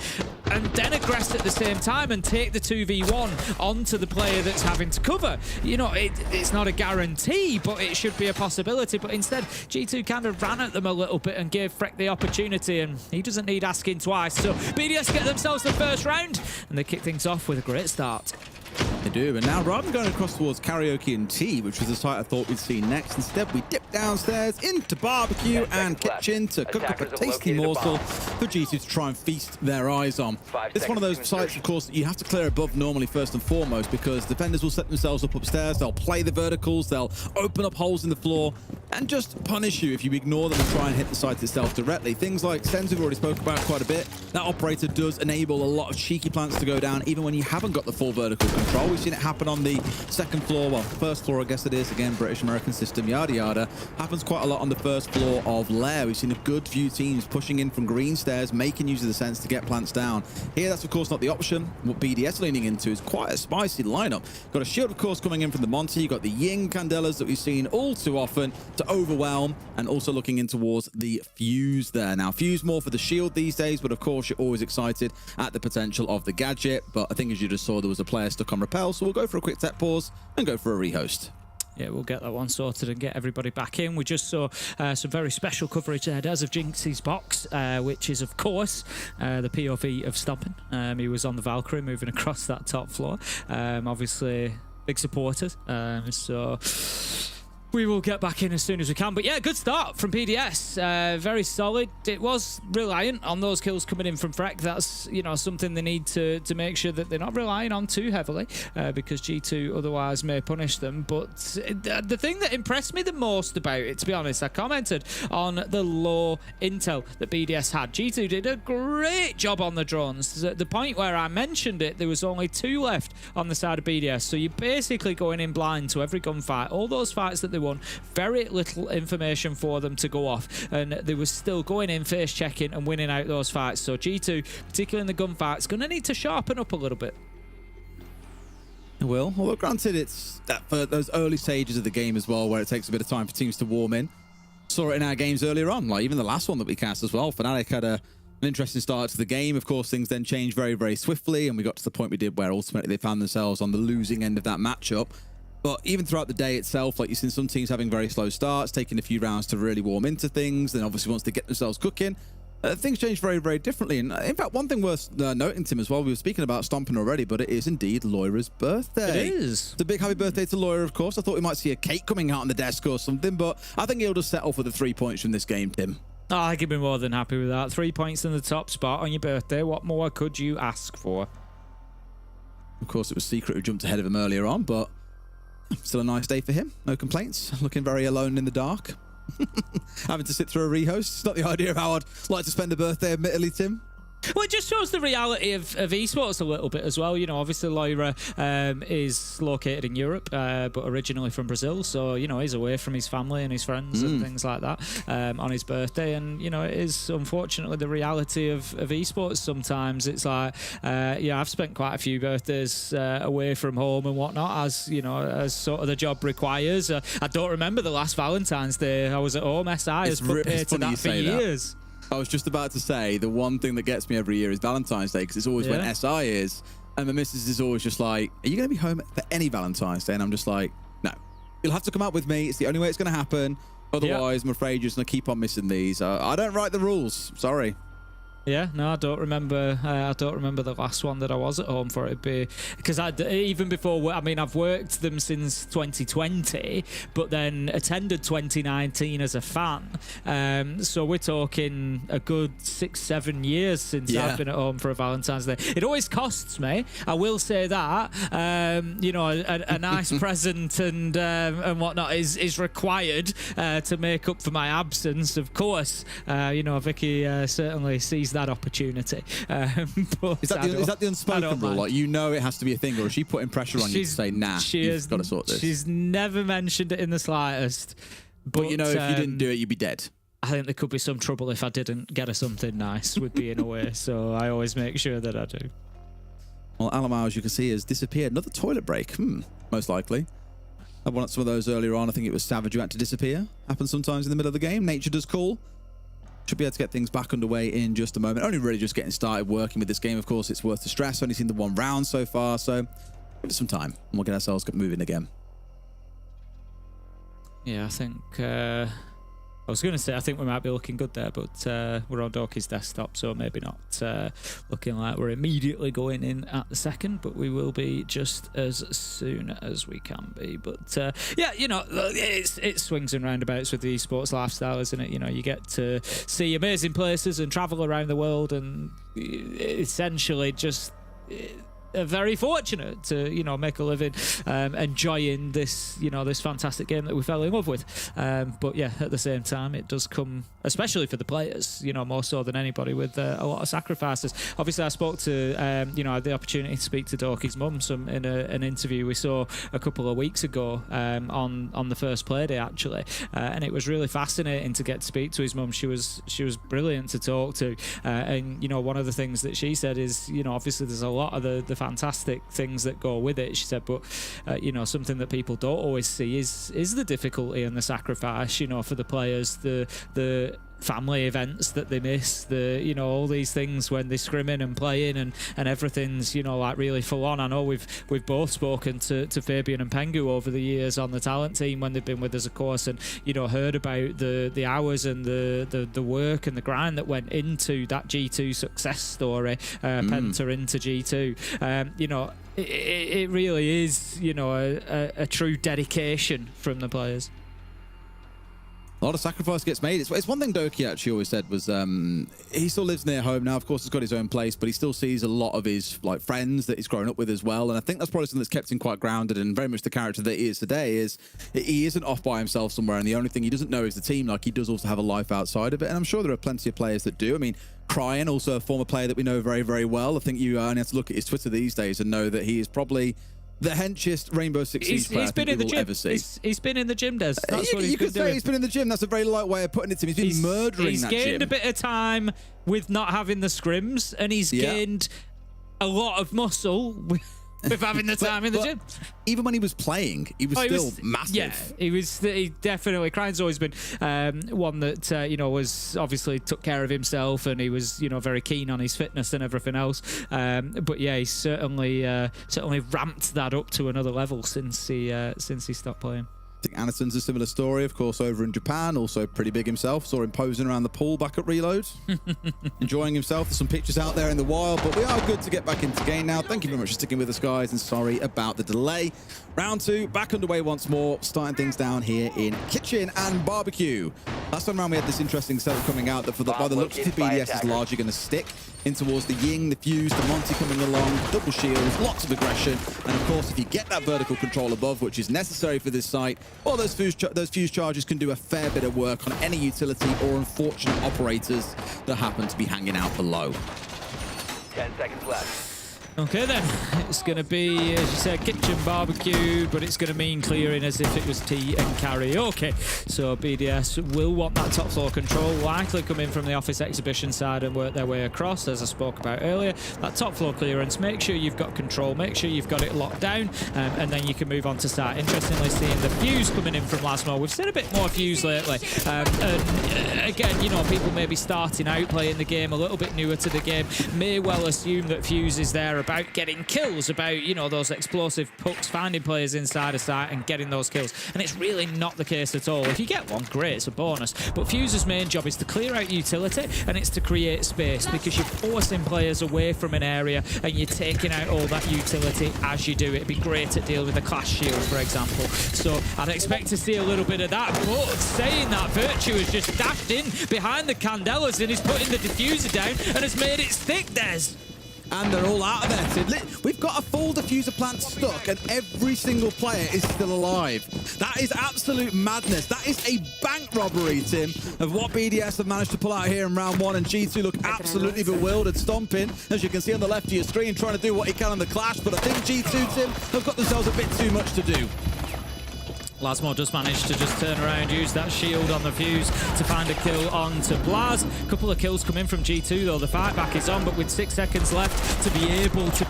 and then aggress at the same time and take the 2v1 onto the player that's having to cover. You know, it's not a guarantee, but it should be a possibility. But instead, G2 kind of ran at them a little bit and gave Freck the opportunity, and he doesn't need asking twice. So BDS get themselves the first round, and they kick things off with a great start. They do, and now rather than going across towards Karaoke and Tea, which was the site I thought we'd see next, instead we dip downstairs into barbecue and kitchen to cook up a tasty morsel for G2 to try and feast their eyes on. It's one of those sites, of course, that you have to clear above normally first and foremost, because defenders will set themselves up upstairs, they'll play the verticals, they'll open up holes in the floor, and just punish you if you ignore them and try and hit the site itself directly. Things like Sens, we've already spoke about quite a bit. That operator does enable a lot of cheeky plants to go down, even when you haven't got the full vertical control. We've seen it happen on the second floor, well, first floor, I guess it is, again, British-American system, yada yada. Happens quite a lot on the first floor of Lair. We've seen a good few teams pushing in from green stairs, making use of the sense to get plants down. Here, that's of course not the option. What BDS leaning into is quite a spicy lineup. Got a shield, of course, coming in from the Monty. You've got the Ying Candelas that we've seen all too often to overwhelm, and also looking in towards the Fuse there. Now, Fuse more for the shield these days, but of course, you're always excited at the potential of the gadget. But I think, as you just saw, there was a player stuck on Repel, so we'll go for a quick tech pause and go for a rehost. Yeah, we'll get that one sorted and get everybody back in. We just saw some very special coverage there, Des, of Jinxie's box, which is, of course, the POV of Stomping. He was on the Valkyrie moving across that top floor. Obviously, big supporters. So we will get back in as soon as we can. But yeah, good start from PDS. Very solid. It was reliant on those kills coming in from Freck. That's, you know, something they need to make sure that they're not relying on too heavily, because G2 otherwise may punish them. But the thing that impressed me the most about it, to be honest, I commented on the low intel that BDS had. G2 did a great job on the drones. At the point where I mentioned it, there was only 2 left on the side of BDS. So you're basically going in blind to every gunfight. All those fights that they won, very little information for them to go off, and they were still going in, face checking and winning out those fights. So G2, particularly in the gunfights, going to need to sharpen up a little bit. It will. Although granted, it's that for those early stages of the game as well, where it takes a bit of time for teams to warm in. Saw it in our games earlier on, like even the last one that we cast as well. Fnatic had an interesting start to the game. Of course, things then changed very, very swiftly, and we got to the point we did where ultimately they found themselves on the losing end of that matchup. But even throughout the day itself, like you've seen some teams having very slow starts, taking a few rounds to really warm into things. Then obviously once they get themselves cooking, things change very, very differently. And in fact, one thing worth noting, Tim, as well, we were speaking about stomping already, but it is indeed Loira's birthday. It is. It's a big happy birthday to Loira, of course. I thought we might see a cake coming out on the desk or something, but I think he'll just settle for the 3 points from this game, Tim. Oh, I could be more than happy with that. 3 points in the top spot on your birthday. What more could you ask for? Of course, it was Secret who jumped ahead of him earlier on, but still a nice day for him. No complaints. Looking very alone in the dark. Having to sit through a rehost. It's not the idea of how I'd like to spend a birthday, admittedly, Tim. Well, it just shows the reality of esports a little bit as well. You know, obviously Loira is located in Europe, but originally from Brazil. So, you know, he's away from his family and his friends and things like that on his birthday. And, you know, it is unfortunately the reality of esports sometimes. It's like, yeah, I've spent quite a few birthdays away from home and whatnot, as, you know, as sort of the job requires. I don't remember the last Valentine's Day I was at home. SI has put pay to that for years. I was just about to say, the one thing that gets me every year is Valentine's Day, because it's always when SI is, and my missus is always just like, are you going to be home for any Valentine's Day? And I'm just like, no. You'll have to come out with me. It's the only way it's going to happen. Otherwise, I'm afraid you're just going to keep on missing these. I don't write the rules. Sorry. Yeah, no, I don't remember. I don't remember the last one that I was at home for. It'd be because even before. I mean, I've worked them since 2020, but then attended 2019 as a fan. So we're talking a good 6-7 years since I've been at home for a Valentine's Day. It always costs me. I will say that. You know, a nice present and whatnot is required to make up for my absence. Of course, you know, Vicky certainly sees that opportunity. But is that the unspoken rule? Like, you know, it has to be a thing, or is she putting pressure on you to say, nah, you've got to sort this? She's never mentioned it in the slightest. But you know, if you didn't do it, you'd be dead. I think there could be some trouble if I didn't get her something nice with being away. So I always make sure that I do. Well, Alamar, as you can see, has disappeared. Another toilet break. Most likely. I wanted some of those earlier on. I think it was Savage who had to disappear. Happens sometimes in the middle of the game. Nature does call. Should be able to get things back underway in just a moment. Only really just getting started working with this game. Of course, it's worth the stress. Only seen the 1 round so far, so give it some time and we'll get ourselves moving again. Yeah, I think I was going to say I think we might be looking good there, but we're on Dorky's desktop, so maybe not looking like we're immediately going in at the second, but we will be just as soon as we can be. But yeah, you know, it swings and roundabouts with the esports lifestyle, isn't it? You know, you get to see amazing places and travel around the world, and essentially just are very fortunate to, you know, make a living enjoying this, you know, this fantastic game that we fell in love with. But yeah, at the same time, it does come, especially for the players, you know, more so than anybody, with a lot of sacrifices. Obviously, I spoke to, you know, I had the opportunity to speak to Dorky's mum in an interview we saw a couple of weeks ago on the first play day, actually, and it was really fascinating to get to speak to his mum. She was brilliant to talk to, and you know, one of the things that she said is, you know, obviously there's a lot of the fantastic things that go with it, she said, but you know, something that people don't always see is the difficulty and the sacrifice, you know, for the players, the family events that they miss, the, you know, all these things when they're scrimming and playing and everything's, you know, like really full on. I know we've both spoken to Fabian and Pengu over the years on the talent team when they've been with us, of course, and, you know, heard about the hours and the work and the grind that went into that G2 success story, Penta into G2. You know, it really is, you know, a true dedication from the players. A lot of sacrifice gets made. It's one thing Doki actually always said was he still lives near home now. Of course, he's got his own place, but he still sees a lot of his like friends that he's grown up with as well. And I think that's probably something that's kept him quite grounded and very much the character that he is today. Is he isn't off by himself somewhere, and the only thing he doesn't know is the team. Like he does also have a life outside of it, and I'm sure there are plenty of players that do. I mean, Cryan, also a former player that we know very, very well. I think you only have to look at his Twitter these days and know that he is probably the henchiest Rainbow Six Siege player he's been in the gym. Ever see. He's been in the gym, Des. That's what you could say doing. he's been in the gym. That's a very light way of putting it to him. He's been murdering that gym. He's gained a bit of time with not having the scrims, and he's gained a lot of muscle with having the time in the gym. Even when he was playing, he was still massive. Yeah, he definitely. Cryan's always been one that was obviously took care of himself, and he was very keen on his fitness and everything else. But yeah, he's certainly ramped that up to another level since he stopped playing. I think Anderson's a similar story, of course, over in Japan, also pretty big himself. Saw him posing around the pool back at Reload, enjoying himself. There's some pictures out there in the wild, but we are good to get back into game now. Thank you very much for sticking with us, guys, and sorry about the delay. Round 2, back underway once more, starting things down here in Kitchen and Barbecue. Last time around, we had this interesting setup coming out that by the looks of the BDS is largely going to stick in towards the Ying, the Fuse, the Monty coming along, double shields, lots of aggression, and of course, if you get that vertical control above, which is necessary for this site, well, those fuse charges can do a fair bit of work on any utility or unfortunate operators that happen to be hanging out below. 10 seconds left. Okay then, it's going to be, as you said, Kitchen Barbecue, but it's going to mean clearing as if it was tea and karaoke. So BDS will want that top floor control, likely come in from the office exhibition side and work their way across, as I spoke about earlier. That top floor clearance, make sure you've got control, make sure you've got it locked down, and then you can move on to start. Interestingly, seeing the Fuse coming in from Lasmo. We've seen a bit more Fuse lately. And again, people may be starting out playing the game, a little bit newer to the game, may well assume that Fuse is there about getting kills, about, those explosive pucks, finding players inside a site and getting those kills. And it's really not the case at all. If you get one, great, it's a bonus. But Fuse's main job is to clear out utility, and it's to create space, because you're forcing players away from an area and you're taking out all that utility as you do it. It'd be great to deal with the Clash Shield, for example. So I'd expect to see a little bit of that. But saying that, Virtue has just dashed in behind the Candelas and is putting the diffuser down and has made it stick, Des. And they're all out of there. We've got a full diffuser plant stuck, and every single player is still alive. That is absolute madness. That is a bank robbery, Tim, of what BDS have managed to pull out here in round 1. And G2 look absolutely bewildered, stomping, as you can see on the left of your screen, trying to do what he can on the Clash. But I think G2, Tim, have got themselves a bit too much to do. Lasmo does manage to just turn around, use that shield on the Fuse to find a kill onto Blaz. A couple of kills come in from G2 though. The fight back is on, but with 6 seconds left to be able to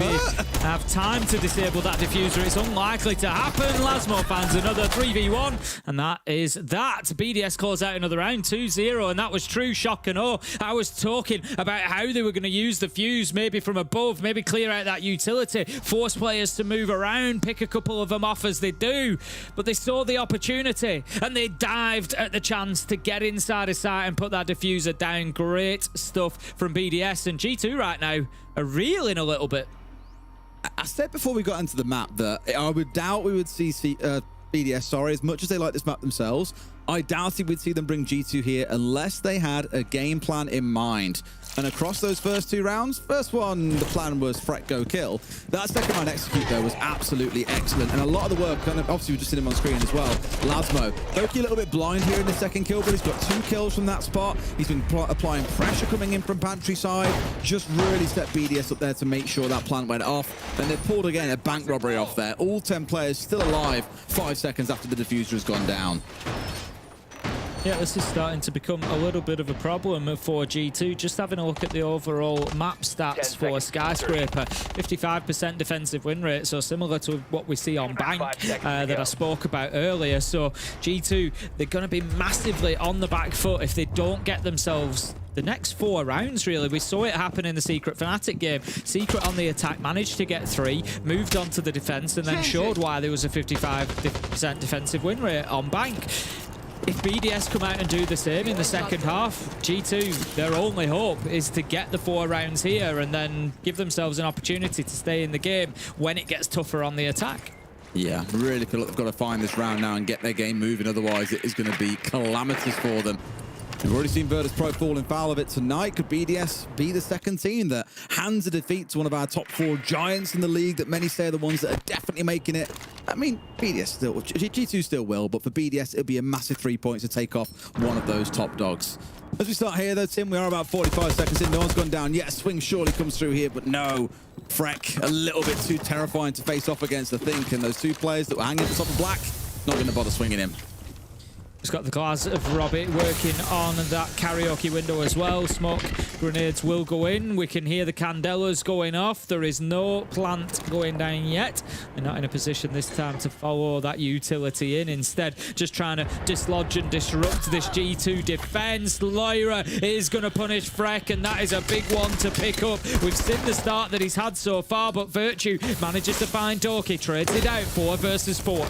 have time to disable that diffuser, it's unlikely to happen. Lasmo finds another 3v1, and that is that. BDS calls out another round, 2-0, and that was true shock and awe. I was talking about how they were going to use the Fuse, maybe from above, maybe clear out that utility, force players to move around, pick a couple of them off as they do, but they saw the opportunity and they dived at the chance to get inside a site and put that diffuser down. Great stuff from BDS, and G2 right now are reeling a little bit. I said before we got into the map that I would doubt we would see BDS, as much as they like this map themselves, I doubted we'd see them bring G2 here unless they had a game plan in mind. And across those first 2 rounds, first one, the plan was Fret, go, kill. That second round execute, though, was absolutely excellent. And a lot of the work, kind of, obviously, we've just seen him on screen as well. Lasmo, Doki a little bit blind here in the second kill, but he's got 2 kills from that spot. He's been applying pressure coming in from Pantry side. Just really set BDS up there to make sure that plant went off. And they've pulled, again, a bank robbery off there. All 10 players still alive 5 seconds after the diffuser has gone down. Yeah, this is starting to become a little bit of a problem for G2. Just having a look at the overall map stats for Skyscraper. 55% defensive win rate, so similar to what we see on Bank that I spoke about earlier. So G2, they're going to be massively on the back foot if they don't get themselves the next 4 rounds, really. We saw it happen in the Secret Fnatic game. Secret on the attack managed to get 3, moved on to the defense, and then showed why there was a 55% defensive win rate on Bank. If BDS come out and do the same in the second half, G2, their only hope is to get the 4 rounds here and then give themselves an opportunity to stay in the game when it gets tougher on the attack. Yeah, really feel like they've got to find this round now and get their game moving. Otherwise, it is going to be calamitous for them. We've already seen Virtus Pro falling foul of it tonight. Could BDS be the second team that hands a defeat to one of our top 4 giants in the league that many say are the ones that are definitely making it? I mean, BDS still, G2 still will, but for BDS, it'll be a massive 3 points to take off one of those top dogs. As we start here, though, Tim, we are about 45 seconds in. No one's gone down yet. Swing surely comes through here, but no. Freck, a little bit too terrifying to face off against, I think. And those 2 players that were hanging at the top of Black, not going to bother swinging him. He's got the glass of Robbie working on that karaoke window as well. Smoke grenades will go in. We can hear the candelas going off. There is no plant going down yet. They're not in a position this time to follow that utility in. Instead, just trying to dislodge and disrupt this G2 defense. Lyra is going to punish Freck, and that is a big one to pick up. We've seen the start that he's had so far, but Virtue manages to find Doki. Trades it out 4 versus 4.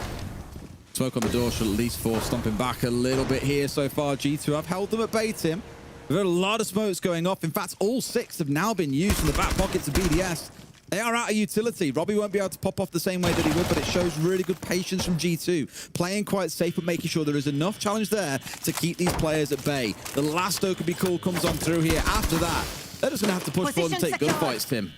Smoke on the door should at least force stomping back a little bit here so far. G2 have held them at bay, Tim. We've had a lot of smokes going off. In fact, all 6 have now been used from the back pockets of BDS. They are out of utility. Robbie won't be able to pop off the same way that he would, but it shows really good patience from G2. Playing quite safe, but making sure there is enough challenge there to keep these players at bay. The last O could be cool comes on through here. After that, they're just going to have to push forward and take gunfights, Tim.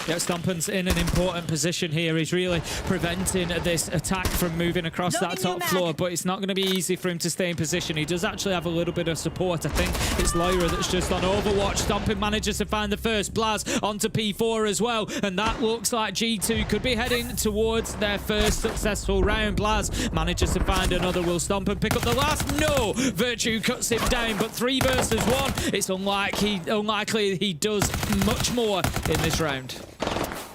Yeah, Stompen's in an important position here. He's really preventing this attack from moving across that top floor, but it's not going to be easy for him to stay in position. He does actually have a little bit of support. I think it's Lyra that's just on Overwatch. Stompen manages to find the first. Blaz onto P4 as well, and that looks like G2 could be heading towards their first successful round. Blaz manages to find another. Will Stompen pick up the last? No! Virtue cuts him down, but 3 versus 1. It's unlikely he does much more in this round.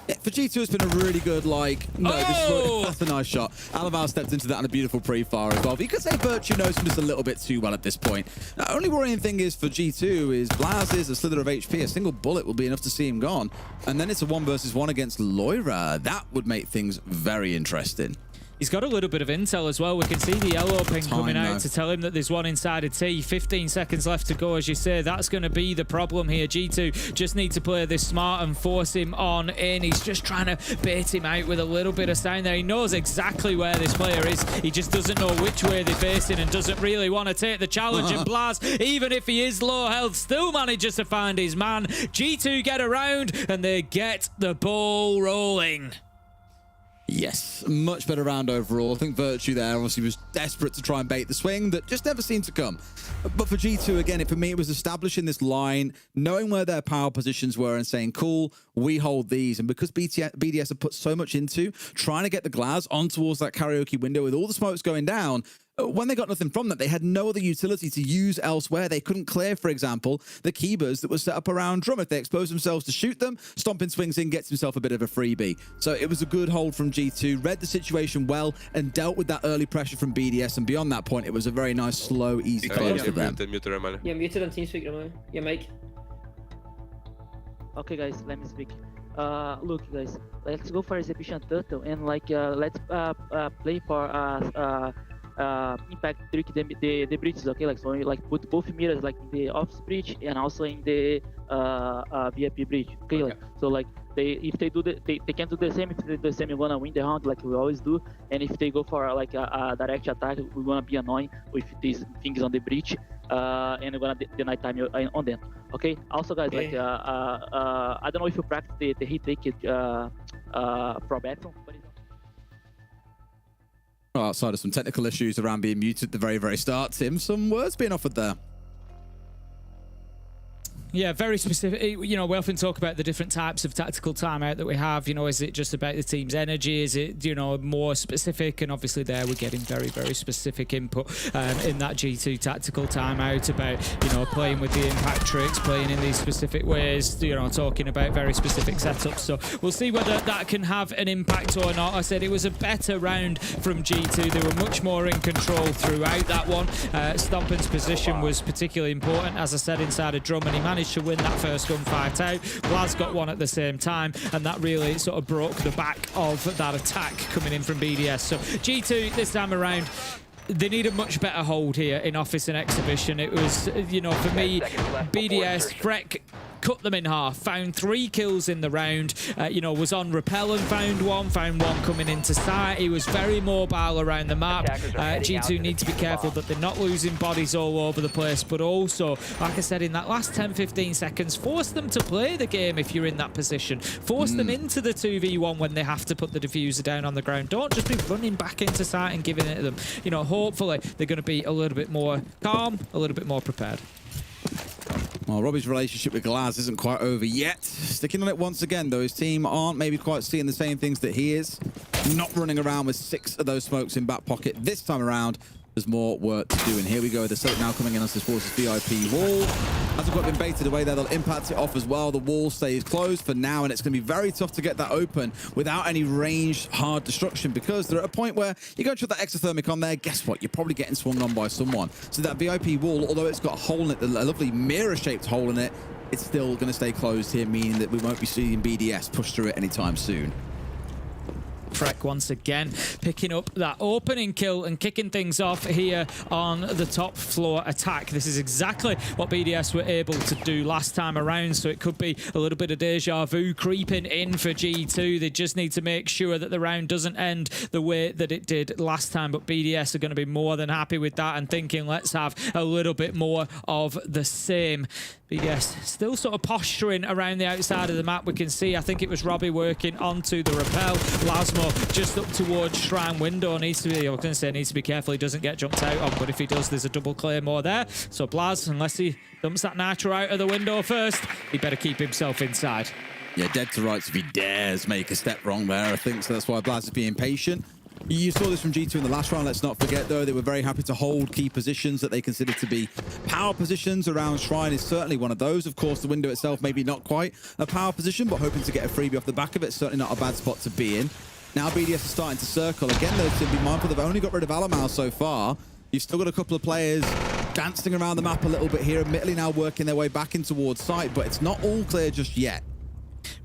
Yeah, for G2, it's been a really good, that's a nice shot. Alaval stepped into that on a beautiful pre-fire as well. But you could say Virtue knows him just a little bit too well at this point. The only worrying thing is for G2 is Blaz is a slither of HP. A single bullet will be enough to see him gone. And then it's a 1 versus 1 against Lyra. That would make things very interesting. He's got a little bit of intel as well. We can see the yellow ping coming out to tell him that there's one inside a T. 15 seconds left to go, as you say. That's going to be the problem here. G2 just need to play this smart and force him on in. He's just trying to bait him out with a little bit of sound there. He knows exactly where this player is. He just doesn't know which way they're facing and doesn't really want to take the challenge. And Blaz, even if he is low health, still manages to find his man. G2 get around and they get the ball rolling. Yes, much better round overall. I think Virtue there obviously was desperate to try and bait the swing that just never seemed to come. But for G2, again, for me, it was establishing this line, knowing where their power positions were and saying, cool, we hold these. And because BDS have put so much into trying to get the Glaz on towards that karaoke window with all the smokes going down, when they got nothing from that, they had no other utility to use elsewhere. They couldn't clear, for example, the Keybers that were set up around Drum. If they exposed themselves to shoot them, Stompin swings in, gets himself a bit of a freebie. So it was a good hold from G2, read the situation well, and dealt with that early pressure from BDS. And beyond that point, it was a very nice, slow, easy close for them. Yeah, muted on TeamSpeak, Romeo. Yeah, Mike. Okay, guys, let me speak. Look, guys, let's go for exhibition turtle and let's play for impact trick the bridges, okay? So put both mirrors in the office bridge and also in the VIP bridge, okay? So if they do they can do the same. If they do the same, we're gonna win the round like we always do. And if they go for a direct attack, we're gonna be annoying with these things on the bridge, and we're gonna deny time on them. Okay. Also, guys, I don't know if you practice the hit take pro battle. Outside of some technical issues around being muted at the very, very start, Tim, some words being offered there. Yeah, very specific. We often talk about the different types of tactical timeout that we have. Is it just about the team's energy? Is it, more specific? And obviously there we're getting very, very specific input in that G2 tactical timeout about, playing with the impact tricks, playing in these specific ways, talking about very specific setups. So we'll see whether that can have an impact or not. I said it was a better round from G2. They were much more in control throughout that one. Stompen's position was particularly important, as I said, inside a Drum, and he managed to win that first gunfight out. Blaz got one at the same time, and that really sort of broke the back of that attack coming in from BDS. So G2 this time around, they need a much better hold here in Office and Exhibition. It was, for me, BDS, Freck cut them in half, found 3 kills in the round, you know, was on rappel and found one coming into sight. He was very mobile around the map. G2 need to be careful that they're not losing bodies all over the place, but also, like I said, in that last 10-15 seconds, force them to play the game if you're in that position. Force them into the 2v1 when they have to put the diffuser down on the ground. Don't just be running back into sight and giving it to them. You know, hopefully they're going to be a little bit more calm, a little bit more prepared. Well, Robbie's relationship with Glaz isn't quite over yet. Sticking on it once again, though. His team aren't maybe quite seeing the same things that he is. Not running around with 6 of those smokes in back pocket this time around. There's more work to do, and here we go. The setup now coming in as this forces VIP wall. Hasn't quite been baited away there. They'll impact it off as well. The wall stays closed for now, and it's going to be very tough to get that open without any ranged hard destruction, because they're at a point where you go and put that exothermic on there. Guess what? You're probably getting swung on by someone. So that VIP wall, although it's got a hole in it, a lovely mirror-shaped hole in it, it's still going to stay closed here, meaning that we won't be seeing BDS push through it anytime soon. Freck once again picking up that opening kill and kicking things off here on the top floor attack. This is exactly what BDS were able to do last time around, so it could be a little bit of deja vu creeping in for G2. They just need to make sure that the round doesn't end the way that it did last time, but BDS are going to be more than happy with that and thinking, let's have a little bit more of the same. BDS still sort of posturing around the outside of the map. We can see, I think it was Robbie working onto the rappel. Lasmo just up towards Shrine window. Needs to be, I was going to say, needs to be careful he doesn't get jumped out on, but if he does, there's a double claymore there. So Blaz, unless he dumps that nitro out of the window first, he better keep himself inside. Yeah, dead to rights if he dares make a step wrong there, I think. So that's why Blaz is being patient. You saw this from G2 in the last round. Let's not forget, though, they were very happy to hold key positions that they considered to be power positions. Around Shrine is certainly one of those. Of course, the window itself maybe not quite a power position, but hoping to get a freebie off the back of it. Certainly not a bad spot to be in. Now BDS is starting to circle. Again, though, to be mindful, they've only got rid of Alamal so far. You've still got a couple of players dancing around the map a little bit here, admittedly now working their way back in towards site, but it's not all clear just yet.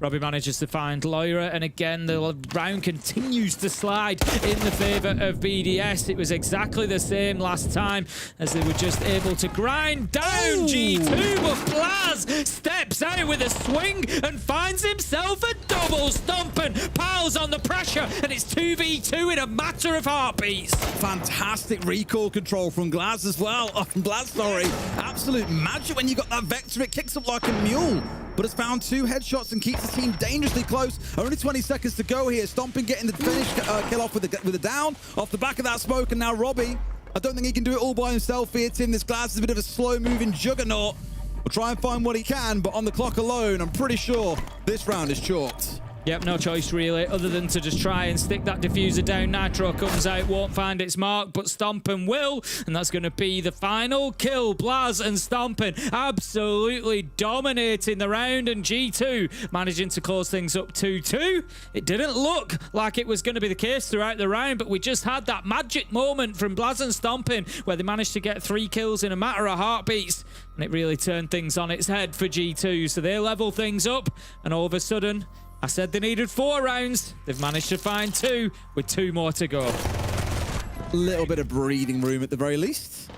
Robbie manages to find Lyra, and again, the round continues to slide in the favour of BDS. It was exactly the same last time, as they were just able to grind down G2, but Blaz steps out with a swing and finds himself a double stomping. Piles on the pressure, and it's 2v2 in a matter of heartbeats. Fantastic recall control from Glaz as well. Oh, from Blaz, sorry. Absolute magic when you got that Vector. It kicks up like a mule, but has found 2 headshots and keeps the team dangerously close. Only 20 seconds to go here. Stomping getting the finish kill off with a down off the back of that smoke, and now Robbie, I don't think he can do it all by himself here, Tim. This Glaz is a bit of a slow-moving juggernaut. We'll try and find what he can, but on the clock alone, I'm pretty sure this round is chalked. Yep, no choice really, other than to just try and stick that diffuser down. Nitro comes out, won't find its mark, but Stompin will, and that's going to be the final kill. Blaz and Stompin absolutely dominating the round, and G2 managing to close things up 2-2. It didn't look like it was going to be the case throughout the round, but we just had that magic moment from Blaz and Stompin where they managed to get 3 kills in a matter of heartbeats, and it really turned things on its head for G2. So they level things up, and all of a sudden, I said they needed 4 rounds. They've managed to find 2 with 2 more to go. A little bit of breathing room at the very least.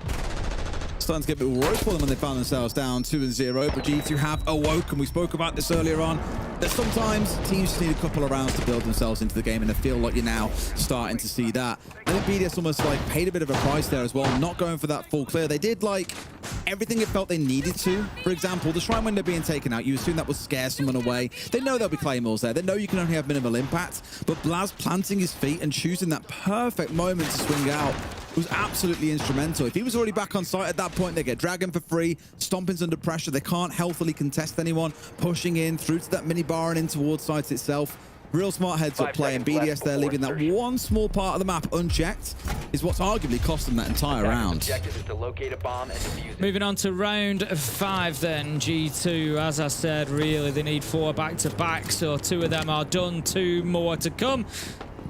Starting to get a bit worried for them when they found themselves down 2-0, but G2 have awoken. We spoke about this earlier on. That sometimes teams just need a couple of rounds to build themselves into the game, and I feel like you're now starting to see that. I think BDS almost like paid a bit of a price there as well, not going for that full clear. They did like everything it felt they needed to. For example, the Shrine window being taken out, you assume that will scare someone away. They know there'll be claymores there. They know you can only have minimal impact, but Blaz planting his feet and choosing that perfect moment to swing out was absolutely instrumental. If he was already back on site at that point, they get Dragon for free. Stomping's under pressure. They can't healthily contest anyone. Pushing in through to that mini bar and in towards site itself. Real smart heads-up play, and BDS there leaving that one small part of the map unchecked is what's arguably cost them that entire round. Moving on to round 5 then. G2, as I said, really they need 4 back-to-back, so 2 of them are done, 2 more to come.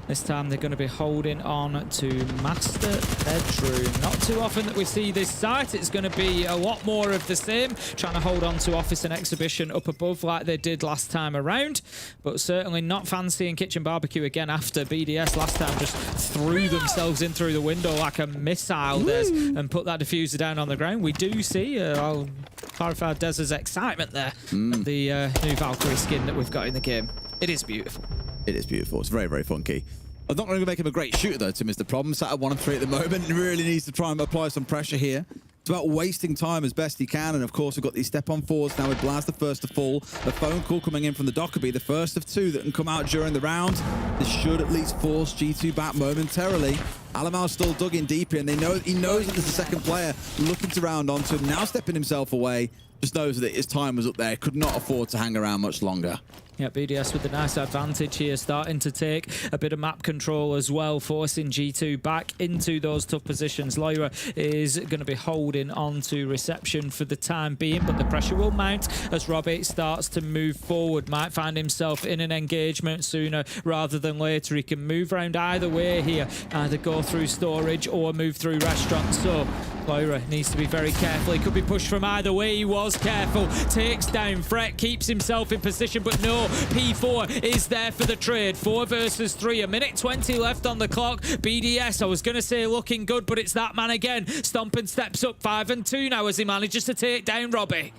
This time they're going to be holding on to Master Bedroom. Not too often that we see this site. It's going to be a lot more of the same, trying to hold on to Office and Exhibition up above like they did last time around. But certainly not fancying Kitchen Barbecue again after BDS last time just threw themselves in through the window like a missile and put that diffuser down on the ground. We do see, I'll clarified Dez's excitement there at the new Valkyrie skin that we've got in the game. It is beautiful. It is beautiful. It's very, very funky. I'm not going to make him a great shooter, though, Tim, is the problem. Sat at 1 and 3 at the moment. He really needs to try and apply some pressure here. It's about wasting time as best he can. And, of course, we've got these step-on-4s now with Blaz the first to fall. The phone call coming in from the Dockerby, the first of 2 that can come out during the round. This should at least force G2 back momentarily. Alamal's still dug in deeper, and he knows that there's a second player looking to round onto him, now stepping himself away. Just knows that his time was up there. Could not afford to hang around much longer. Yeah, BDS with the nice advantage here, starting to take a bit of map control as well, forcing G2 back into those tough positions. Lyra is going to be holding on to reception for the time being, but the pressure will mount as Robbie starts to move forward. Might find himself in an engagement sooner rather than later. He can move around either way here, either go through storage or move through restaurants. So Lyra needs to be very careful. He could be pushed from either way. He was careful. Takes down Freck, keeps himself in position, but no, P4 is there for the trade. 4 versus 3, a minute 20 left on the clock. BDS, I was going to say looking good, but it's that man again. Stomping steps up 5 and 2 now as he manages to take down Robbie.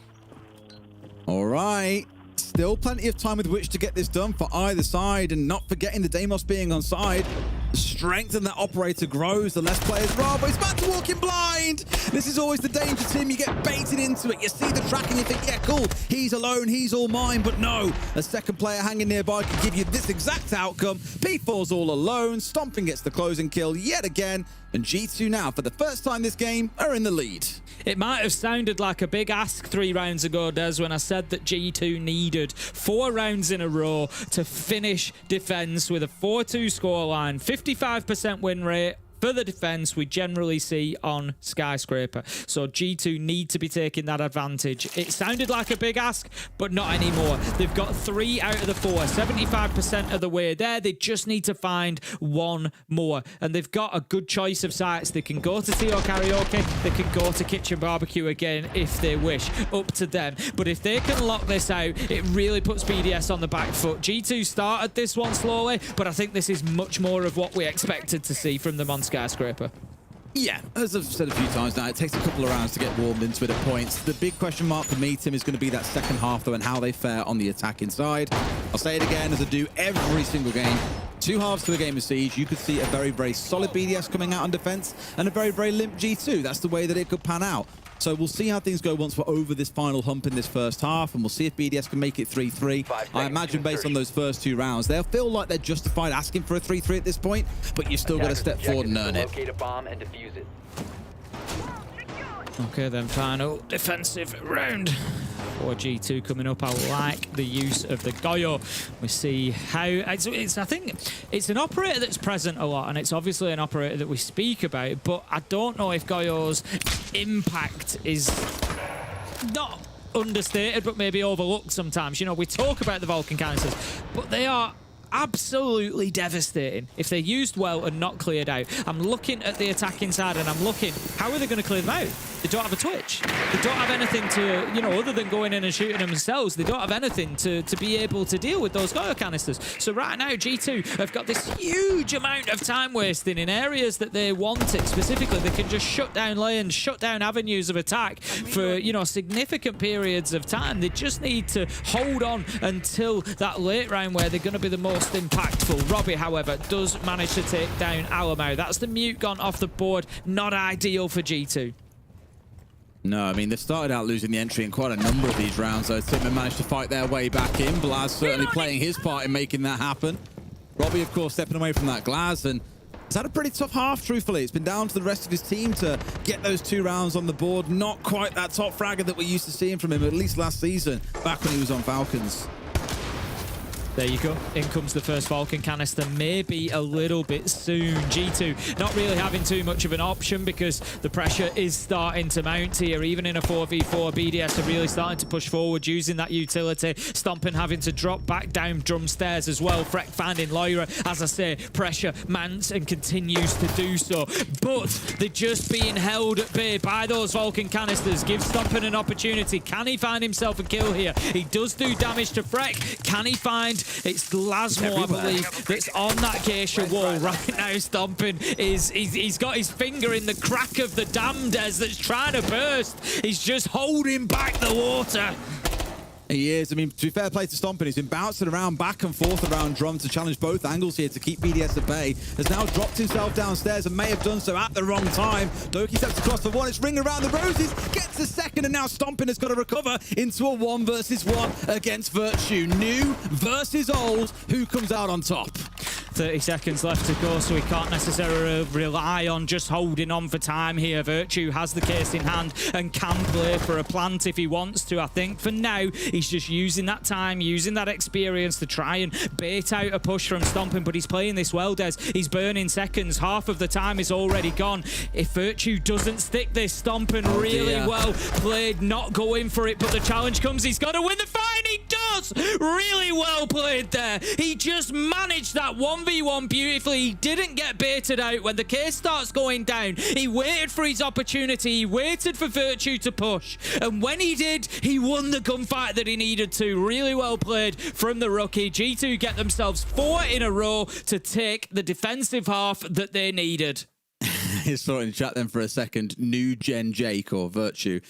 All right. Still plenty of time with which to get this done for either side, and not forgetting the Deimos being on side. The strength in that operator grows, the less players rob, but he's about to walk in blind. This is always the danger, Tim. You get baited into it. You see the track and you think, yeah, cool, he's alone, he's all mine. But no, a second player hanging nearby can give you this exact outcome. P4's all alone. Stomping gets the closing kill yet again. And G2 now, for the first time this game, are in the lead. It might have sounded like a big ask 3 rounds ago, Des, when I said that G2 needed 4 rounds in a row to finish defense with a 4-2 scoreline, 55% win rate. For the defense we generally see on Skyscraper. So G2 need to be taking that advantage. It sounded like a big ask, but not anymore. They've got 3 out of the 4, 75% of the way there. They just need to find 1 more. And they've got a good choice of sites. They can go to TO Karaoke, they can go to Kitchen Barbecue again if they wish. Up to them. But if they can lock this out, it really puts BDS on the back foot. G2 started this one slowly, but I think this is much more of what we expected to see from them on Skyscraper. Yeah, as I've said a few times now, it takes a couple of rounds to get warmed into it at points. The big question mark for me, Tim, is going to be that second half, though, and how they fare on the attacking side. I'll say it again, as I do every single game. 2 halves to a game of Siege, you could see a very, very solid BDS coming out on defense and a very, very limp G2. That's the way that it could pan out. So we'll see how things go once we're over this final hump in this first half, and we'll see if BDS can make it 3-3. I imagine based on those first 2 rounds, they'll feel like they're justified asking for a 3-3 at this point, but you've still got to step forward and earn it. Locate a bomb and defuse it. Okay, then final defensive round for G2 coming up. I like the use of the Goyo. We see how I think it's an operator that's present a lot, and it's obviously an operator that we speak about, but I don't know if Goyo's impact is not understated, but maybe overlooked sometimes. You know, we talk about the Vulcan canisters, but they are absolutely devastating if they're used well and not cleared out. I'm looking at the attacking side and I'm looking, how are they going to clear them out? They don't have a twitch. They don't have anything to, you know, other than going in and shooting them themselves, they don't have anything to be able to deal with those Goyo canisters. So right now, G2 have got this huge amount of time wasting in areas that they want it. Specifically, they can just shut down lanes, shut down avenues of attack for, you know, significant periods of time. They just need to hold on until that late round where they're going to be the most impactful. Robbie, however, does manage to take down Alamo. That's the mute gone off the board. Not ideal for G2. No, I mean, they've started out losing the entry in quite a number of these rounds, though. Tim managed to fight their way back in. Blaz certainly playing his part in making that happen. Robbie, of course, stepping away from that Glaz, and he's had a pretty tough half, truthfully. It's been down to the rest of his team to get those 2 rounds on the board. Not quite that top fragger that we're used to seeing from him, at least last season, back when he was on Falcons. There you go. In comes the first Falcon canister, maybe a little bit soon. G2 not really having too much of an option because the pressure is starting to mount here. Even in a 4v4, BDS are really starting to push forward using that utility. Stomping having to drop back down drum stairs as well. Freck finding Lyra. As I say, pressure mounts and continues to do so. But they're just being held at bay by those Vulcan canisters. Give Stomping an opportunity. Can he find himself a kill here? He does do damage to Freck. Can he find It's Lasmo, I believe, that's on that Geisha wall right now. Stomping he's got his finger in the crack of the dam, Des, that's trying to burst. He's just holding back the water. He is. I mean, to be fair play to Stompin, he's been bouncing around back and forth around Drum to challenge both angles here to keep BDS at bay. Has now dropped himself downstairs and may have done so at the wrong time. Doki steps across for one. It's Ring Around the Roses. Gets a second, and now Stompin has got to recover into a 1v1 against Virtue. New versus old. Who comes out on top? 30 seconds left to go, so he can't necessarily rely on just holding on for time here. Virtue has the case in hand and can play for a plant if he wants to. I think for now, he's just using that time, using that experience to try and bait out a push from Stompin, but he's playing this well, Des. He's burning seconds. Half of the time is already gone. If Virtue doesn't stick this, Stompin really well played, not going for it, but the challenge comes. He's got to win the fight, and he does! Really well played there. He just managed that 1v1 beautifully. He didn't get baited out when the case starts going down. He waited for his opportunity. He waited for Virtue to push. And when he did, he won the gunfight that he needed to. Really well played from the rookie. G2 get themselves 4 in a row to take the defensive half that they needed. He's sorting in chat then for a second. New Gen.G or Virtue.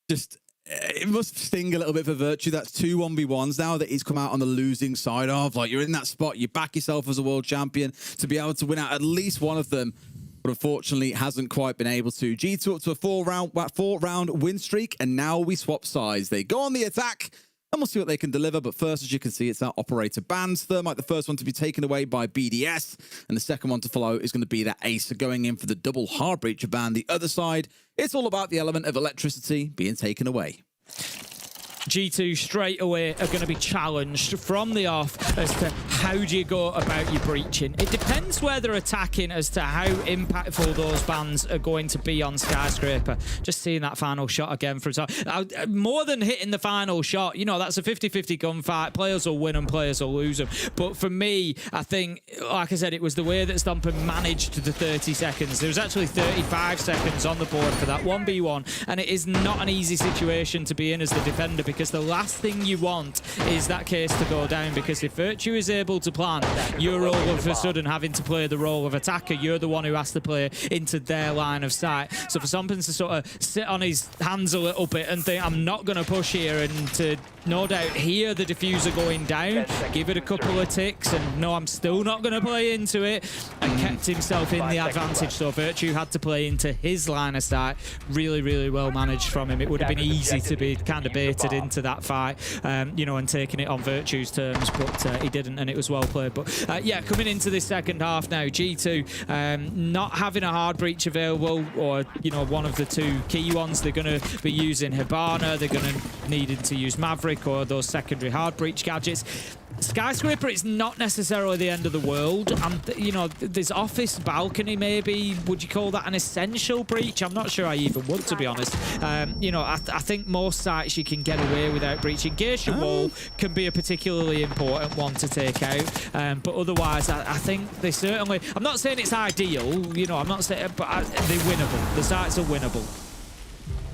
Just... it must sting a little bit for Virtue. That's 2 1v1s now that he's come out on the losing side of. Like, you're in that spot, you back yourself as a world champion to be able to win out at least one of them. But unfortunately, hasn't quite been able to. G2 up to a 4-round win streak, and now we swap sides. They go on the attack, and we'll see what they can deliver. But first, as you can see, it's that operator bans. Thermite, the first one to be taken away by BDS, and the second one to follow is going to be that Ace going in for the double hard breacher ban. The other side, it's all about the element of electricity being taken away. G2 straight away are going to be challenged from the off as to how do you go about your breaching. It depends where they're attacking as to how impactful those bans are going to be on Skyscraper. Just seeing that final shot again for more than hitting the final shot, you know, that's a 50-50 gunfight. Players will win and players will lose them. But for me, I think, like I said, it was the way that Stomper managed the 30 seconds. There was actually 35 seconds on the board for that 1v1, and it is not an easy situation to be in as the defender, because the last thing you want is that case to go down, because if Virtue is able to plan, you're all of a sudden having to play the role of attacker. You're the one who has to play into their line of sight. So for something to sort of sit on his hands a little bit and think, I'm not going to push here, and to no doubt hear the diffuser going down, give it a couple of ticks, and no, I'm still not going to play into it, and kept himself in the advantage. So Virtue had to play into his line of sight. Really, really well managed from him. It would have been easy to be kind of baited into that fight, you know, and taking it on Virtue's terms, but he didn't, and it was well played. But yeah, coming into this second half now, G2 not having a hard breach available, or, you know, one of the 2 key ones. They're going to be using Hibana, they're going to need to use Maverick or those secondary hard breach gadgets. Skyscraper is not necessarily the end of the world. You know, there's office balcony, maybe. Would you call that an essential breach? I'm not sure I even would, to be honest. You know, I think most sites you can get away without breaching. Geisha wall can be a particularly important one to take out. But otherwise, I think they certainly... I'm not saying it's ideal, you know, I'm not saying... But they're winnable. The sites are winnable.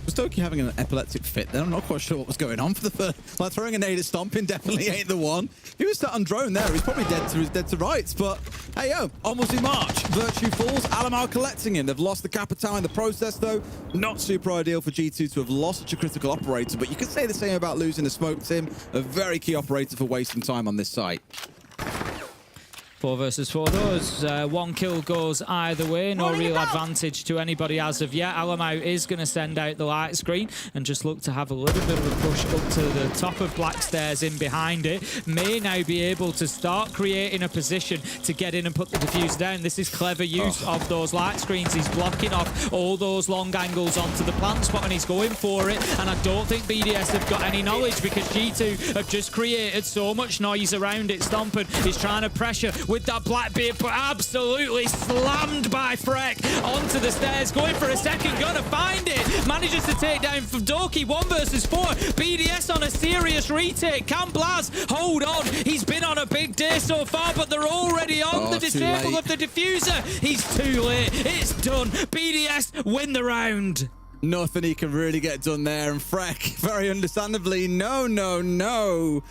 Was Doki having an epileptic fit then? I'm not quite sure what was going on for the first. Like, throwing a nade at Stomping definitely ain't the one. He was sat on drone there. He's probably dead to rights. But hey, yo, almost in March. Virtue falls. Alamar collecting him. They've lost the Capitao in the process, though. Not super ideal for G2 to have lost such a critical operator. But you could say the same about losing the Smoke Tim. A very key operator for wasting time on this site. 4 versus 4 those. 1 kill goes either way. No real advantage to anybody as of yet. Alamau is going to send out the light screen and just look to have a little bit of a push up to the top of Black Stairs in behind it. May now be able to start creating a position to get in and put the diffuser down. This is clever use of those light screens. He's blocking off all those long angles onto the plant spot, and he's going for it. And I don't think BDS have got any knowledge, because G2 have just created so much noise around it. Stompin is trying to pressure with that Blackbeard, but absolutely slammed by Freck onto the stairs. Going for a second, gonna find it. Manages to take down from Doki. 1 versus 4. BDS on a serious retake. Can Blaz hold on? He's been on a big day so far, but they're already on the disable of the diffuser. He's too late. It's done. BDS win the round. Nothing he can really get done there, and Freck, very understandably, no.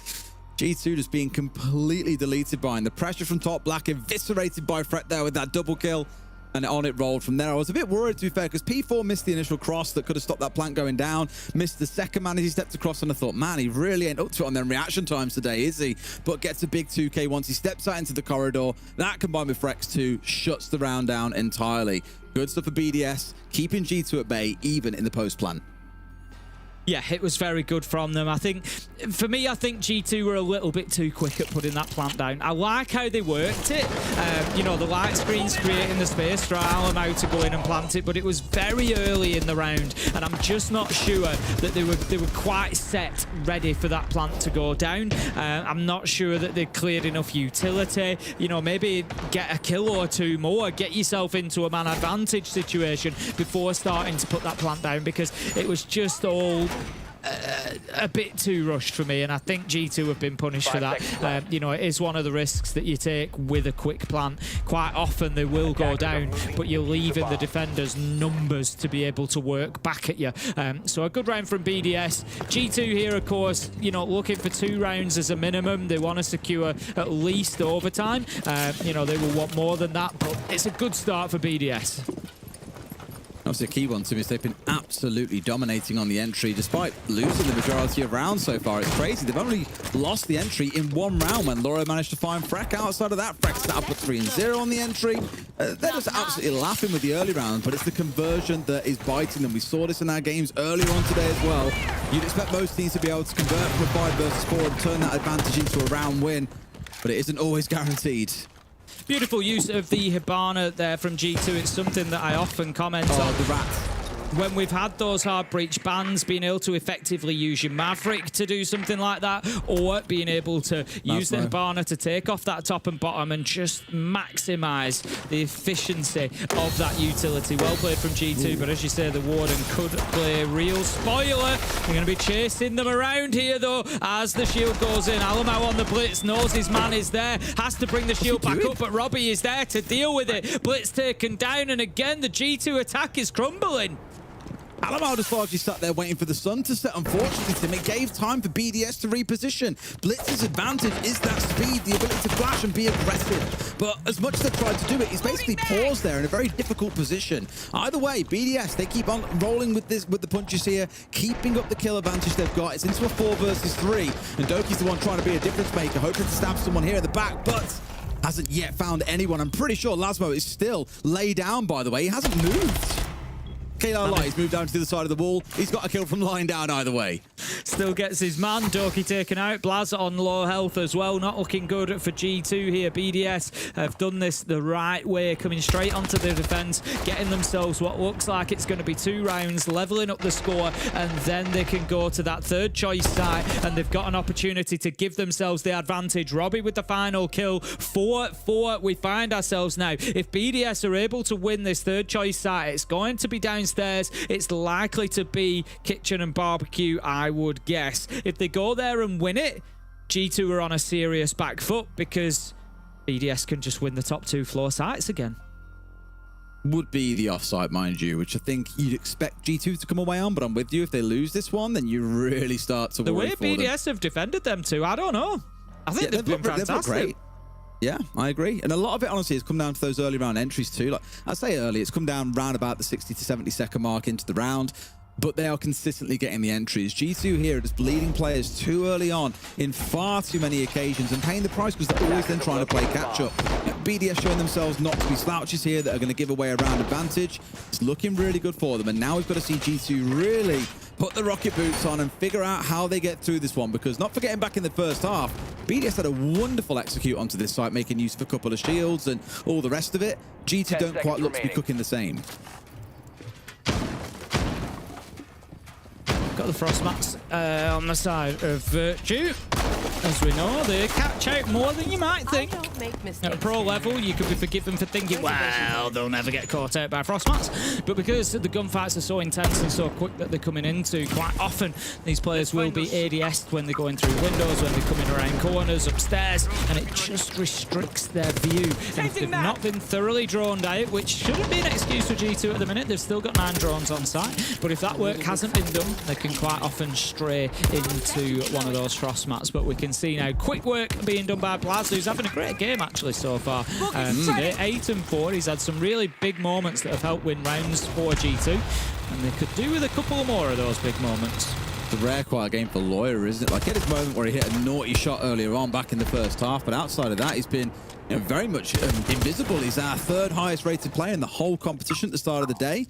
G2 just being completely deleted behind. The pressure from top black eviscerated by Fret there with that double kill. And on it rolled from there. I was a bit worried, to be fair, because P4 missed the initial cross that could have stopped that plant going down. Missed the second man as he stepped across, and I thought, man, he really ain't up to it on them reaction times today, is he? But gets a big 2K once he steps out into the corridor. That combined with Frex 2 shuts the round down entirely. Good stuff for BDS, keeping G2 at bay, even in the post plant. Yeah, it was very good from them. I think, for me, I think G2 were a little bit too quick at putting that plant down. I like how they worked it. You know, the light screens creating the space for Alamo to go in and plant it, but it was very early in the round, and I'm just not sure that they were quite set, ready for that plant to go down. I'm not sure that they cleared enough utility. You know, maybe get a kill or two more, get yourself into a man advantage situation before starting to put that plant down, because it was just all a bit too rushed for me, and I think G2 have been punished for that. You know, it is one of the risks that you take with a quick plant. Quite often they will go down, but you're leaving the defenders numbers to be able to work back at you. So a good round from BDS. G2 here, of course, you know, looking for 2 rounds as a minimum. They want to secure at least overtime. You know, they will want more than that, but it's a good start for BDS. Obviously, a key one to me is they've been absolutely dominating on the entry, despite losing the majority of rounds so far. It's crazy. They've only lost the entry in 1 round when Laura managed to find Freck. Outside of that, Freck's up at 3-0 on the entry. They're just absolutely laughing with the early round, but it's the conversion that is biting them. We saw this in our games earlier on today as well. You'd expect most teams to be able to convert from a 5 versus 4 and turn that advantage into a round win, but it isn't always guaranteed. Beautiful use of the Hibana there from G2. It's something that I often comment on. The rat. When we've had those hard breach bans, being able to effectively use your Maverick to do something like that, or being able to use the Hibana to take off that top and bottom and just maximize the efficiency of that utility. Well played from G2, but as you say, the Warden could play real spoiler. They're going to be chasing them around here, though, as the shield goes in. Alamo on the Blitz, knows his man is there, has to bring the shield back up, but Robbie is there to deal with it. Blitz taken down, and again, the G2 attack is crumbling. Alamo just largely sat there waiting for the sun to set, unfortunately, Tim. It gave time for BDS to reposition. Blitz's advantage is that speed, the ability to flash and be aggressive. But as much as they've tried to do it, he's basically paused there in a very difficult position. Either way, BDS, they keep on rolling with the punches here, keeping up the kill advantage they've got. It's into a 4 versus 3, and Doki's the one trying to be a difference maker, hoping to stab someone here at the back, but hasn't yet found anyone. I'm pretty sure Lasmo is still laid down, by the way. He hasn't moved. Kayla Light's moved down to the other side of the wall. He's got a kill from lying down either way. Still gets his man. Doki taken out. Blaz on low health as well. Not looking good for G2 here. BDS have done this the right way, coming straight onto the defense, getting themselves what looks like it's going to be 2 rounds, leveling up the score, and then they can go to that 3rd choice site, and they've got an opportunity to give themselves the advantage. Robbie with the final kill. 4-4 we find ourselves now. If BDS are able to win this 3rd choice site, it's going to be downstairs. It's likely to be kitchen and barbecue, I would guess. If they go there and win it, G2 are on a serious back foot, because BDS can just win the top 2 floor sites again. Would be the offsite, mind you, which I think you'd expect G2 to come away on, but I'm with you. If they lose this one, then you really start to worry for them. The way BDS have defended them too, I don't know. I think they've been fantastic. They've looked great. Yeah, I agree. And a lot of it, honestly, has come down to those early round entries too. Like I say early, it's come down round about the 60 to 70 second mark into the round, but they are consistently getting the entries. G2 here are just bleeding players too early on in far too many occasions and paying the price because they're always then trying to play catch up. BDS showing themselves not to be slouches here that are going to give away a round advantage. It's looking really good for them, and now we've got to see G2 really put the rocket boots on and figure out how they get through this one, because not forgetting back in the first half, BDS had a wonderful execute onto this site, making use of a couple of shields and all the rest of it. G2 don't quite look to be cooking the same. Got the frost mats on the side of Virtue. As we know, they catch out more than you might think. At a pro level, you could be forgiven for thinking, well, they'll never get caught out by frost mats. But because the gunfights are so intense and so quick that they're coming into, quite often these players will be ADS'd when they're going through windows, when they're coming around corners, upstairs, and it just restricts their view. And if they've not been thoroughly droned out, which shouldn't be an excuse for G2 at the minute, they've still got 9 drones on site. But if that work hasn't been done, they can quite often stray into one of those frost mats. But we can see now. Quick work being done by Blaz, who's having a great game actually so far. They're 8-4. He's had some really big moments that have helped win rounds for G2, and they could do with a couple more of those big moments. It's a rare quiet game for Lawyer, isn't it? Like, at this moment where he hit a naughty shot earlier on back in the first half, but outside of that, he's been very much invisible. He's our third highest rated player in the whole competition at the start of the day.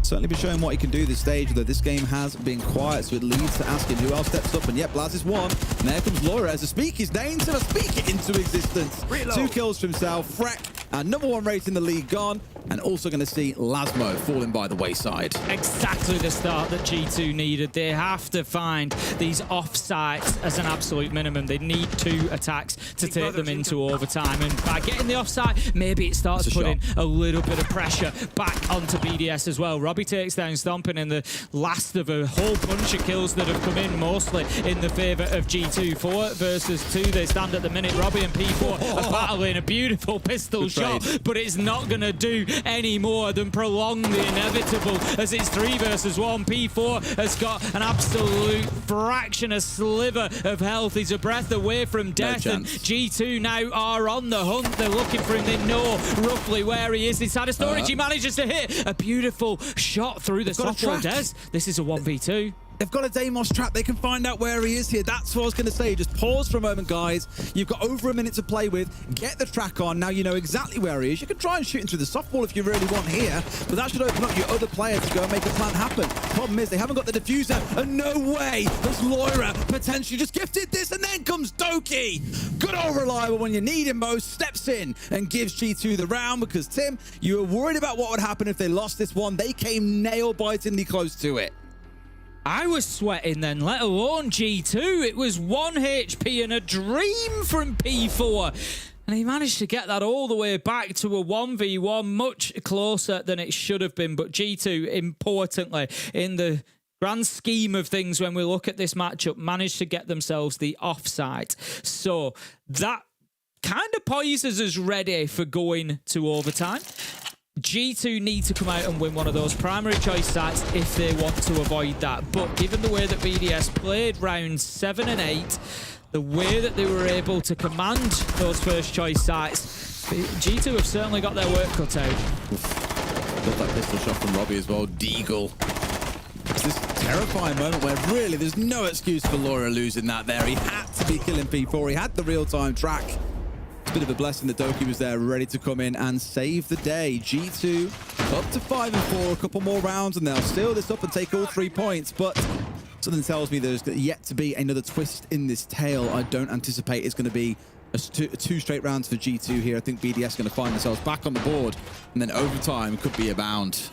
Certainly been showing what he can do this stage, although this game has been quiet, so it leads to asking who else steps up. And yet, Blaz is one. And there comes Lawyer as a speak his name to speak it into existence. Reload. 2 kills for himself. Freck, our #1 rate in the league, gone. And also going to see Lasmo falling by the wayside. Exactly the start that G2 needed. They have to find these offsides as an absolute minimum. They need 2 attacks to take them into overtime. And by getting the offside, maybe it starts putting a little bit of pressure back onto BDS as well. Robbie takes down Stomping in the last of a whole bunch of kills that have come in, mostly in the favour of G2. 4 versus 2 they stand at the minute. Robbie and P4 are battling a beautiful pistol shot, but it's not going to do any more than prolong the inevitable, as it's 3 versus 1. P4 has got an absolute fraction, a sliver of health. He's a breath away from death, and G2 now are on the hunt. They're looking for him. They know roughly where he is. Inside of storage, he manages to hit a beautiful shot through the softball. Des, this is a 1v2. They've got a Deimos trap. They can find out where he is here. That's what I was going to say. Just pause for a moment, guys. You've got over a minute to play with. Get the track on. Now you know exactly where he is. You can try and shoot him through the softball if you really want here, but that should open up your other player to go and make a plan happen. Problem is, they haven't got the diffuser, and no way does Lawyer potentially just gifted this, and then comes Doki. Good old Reliable when you need him most. Steps in and gives G2 the round, because, Tim, you were worried about what would happen if they lost this one. They came nail-bitingly close to it. I was sweating then, let alone G2. It was 1 HP and a dream from P4. And he managed to get that all the way back to a 1v1, much closer than it should have been. But G2, importantly, in the grand scheme of things, when we look at this matchup, managed to get themselves the offside. So that kind of poises us ready for going to overtime. G2 need to come out and win one of those primary choice sites if they want to avoid that. But given the way that BDS played rounds 7 and 8, the way that they were able to command those first choice sites, G2 have certainly got their work cut out. Got that pistol shot from Robbie as well. Deagle. It's this terrifying moment where really there's no excuse for Lawyer losing that there. He had to be killing P4. He had the real-time track. It's a bit of a blessing that Doki was there, ready to come in and save the day. G2 up to 5-4, a couple more rounds, and they'll seal this up and take all 3 points. But something tells me there's yet to be another twist in this tale. I don't anticipate it's going to be two straight rounds for G2 here. I think BDS are going to find themselves back on the board, and then overtime could be abound.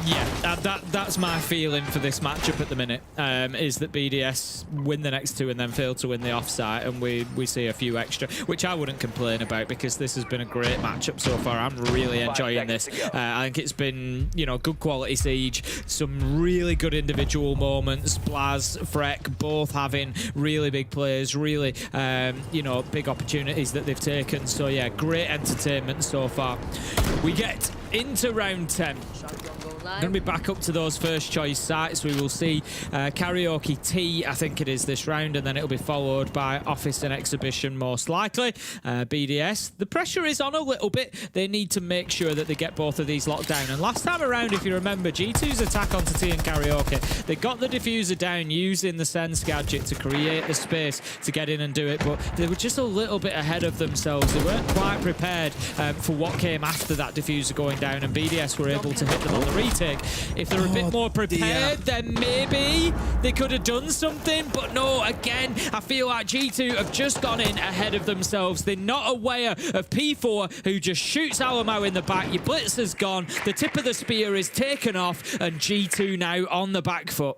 Yeah, that's my feeling for this matchup at the minute, is that BDS win the next 2 and then fail to win the offside, and we see a few extra, which I wouldn't complain about, because this has been a great matchup so far. I'm really enjoying this. I think it's been, you know, good quality siege, some really good individual moments. Blaz, Freck, both having really big plays, really, you know, big opportunities that they've taken. So yeah, great entertainment so far. We get into round 10. Going to be back up to those first choice sites. We will see Karaoke T, I think it is this round, and then it'll be followed by Office and Exhibition most likely. BDS, the pressure is on a little bit. They need to make sure that they get both of these locked down. And last time around, if you remember, G2's attack onto T and Karaoke, they got the diffuser down using the Sense gadget to create the space to get in and do it, but they were just a little bit ahead of themselves. They weren't quite prepared for what came after that diffuser going down, and BDS were able to hit them on the retake. If they're a bit more prepared, then maybe they could have done something. But no, again, I feel like G2 have just gone in ahead of themselves. They're not aware of P4, who just shoots Alamo in the back. Your blitz is gone. The tip of the spear is taken off, and G2 now on the back foot.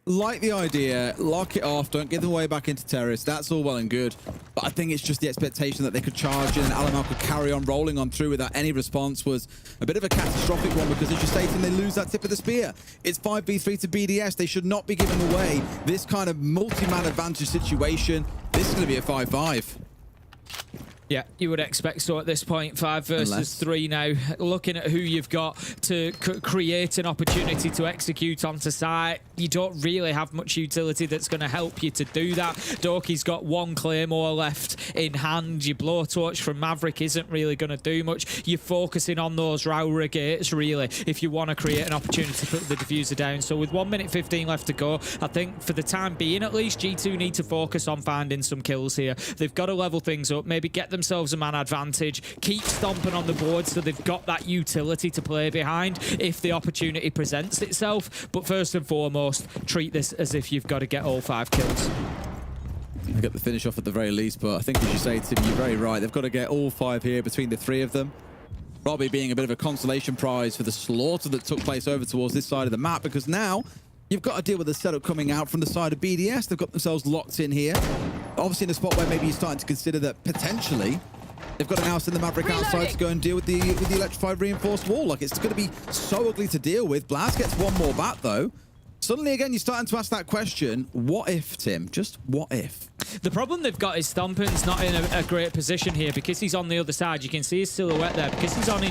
Like the idea, lock it off, don't give them away back into terrorists. That's all well and good. But I think it's just the expectation that they could charge in and Alamo could carry on rolling on through without any response was a bit of a catastrophic one, because as you're stating, they lose that tip of the spear. It's 5v3 to BDS. They should not be giving away this kind of multi-man advantage situation. This is going to be a 5-5. Yeah, you would expect so at this point. 5 versus 3 now. Looking at who you've got to create an opportunity to execute onto site, you don't really have much utility that's going to help you to do that. Doki's got 1 Claymore left in hand. Your blowtorch from Maverick isn't really going to do much. You're focusing on those Raura gates, really, if you want to create an opportunity to put the diffuser down. So with 1 minute 15 left to go, I think for the time being at least, G2 need to focus on finding some kills here. They've got to level things up, maybe get themselves a man advantage, keep stomping on the board so they've got that utility to play behind if the opportunity presents itself. But first and foremost, treat this as if you've got to get all 5 kills. They get the finish off at the very least, but I think as you say, Tim, you're very right. They've got to get all 5 here between the 3 of them. Probably being a bit of a consolation prize for the slaughter that took place over towards this side of the map, because now you've got to deal with the setup coming out from the side of BDS. They've got themselves locked in here. Obviously in a spot where maybe you're starting to consider that potentially they've got to now send the Maverick outside to go and deal with the electrified reinforced wall. Like, it's going to be so ugly to deal with. Blaz gets 1 more bat though. Suddenly again, you're starting to ask that question, what if, Tim? Just what if? The problem they've got is Stompin's not in a great position here because he's on the other side. You can see his silhouette there. Because he's out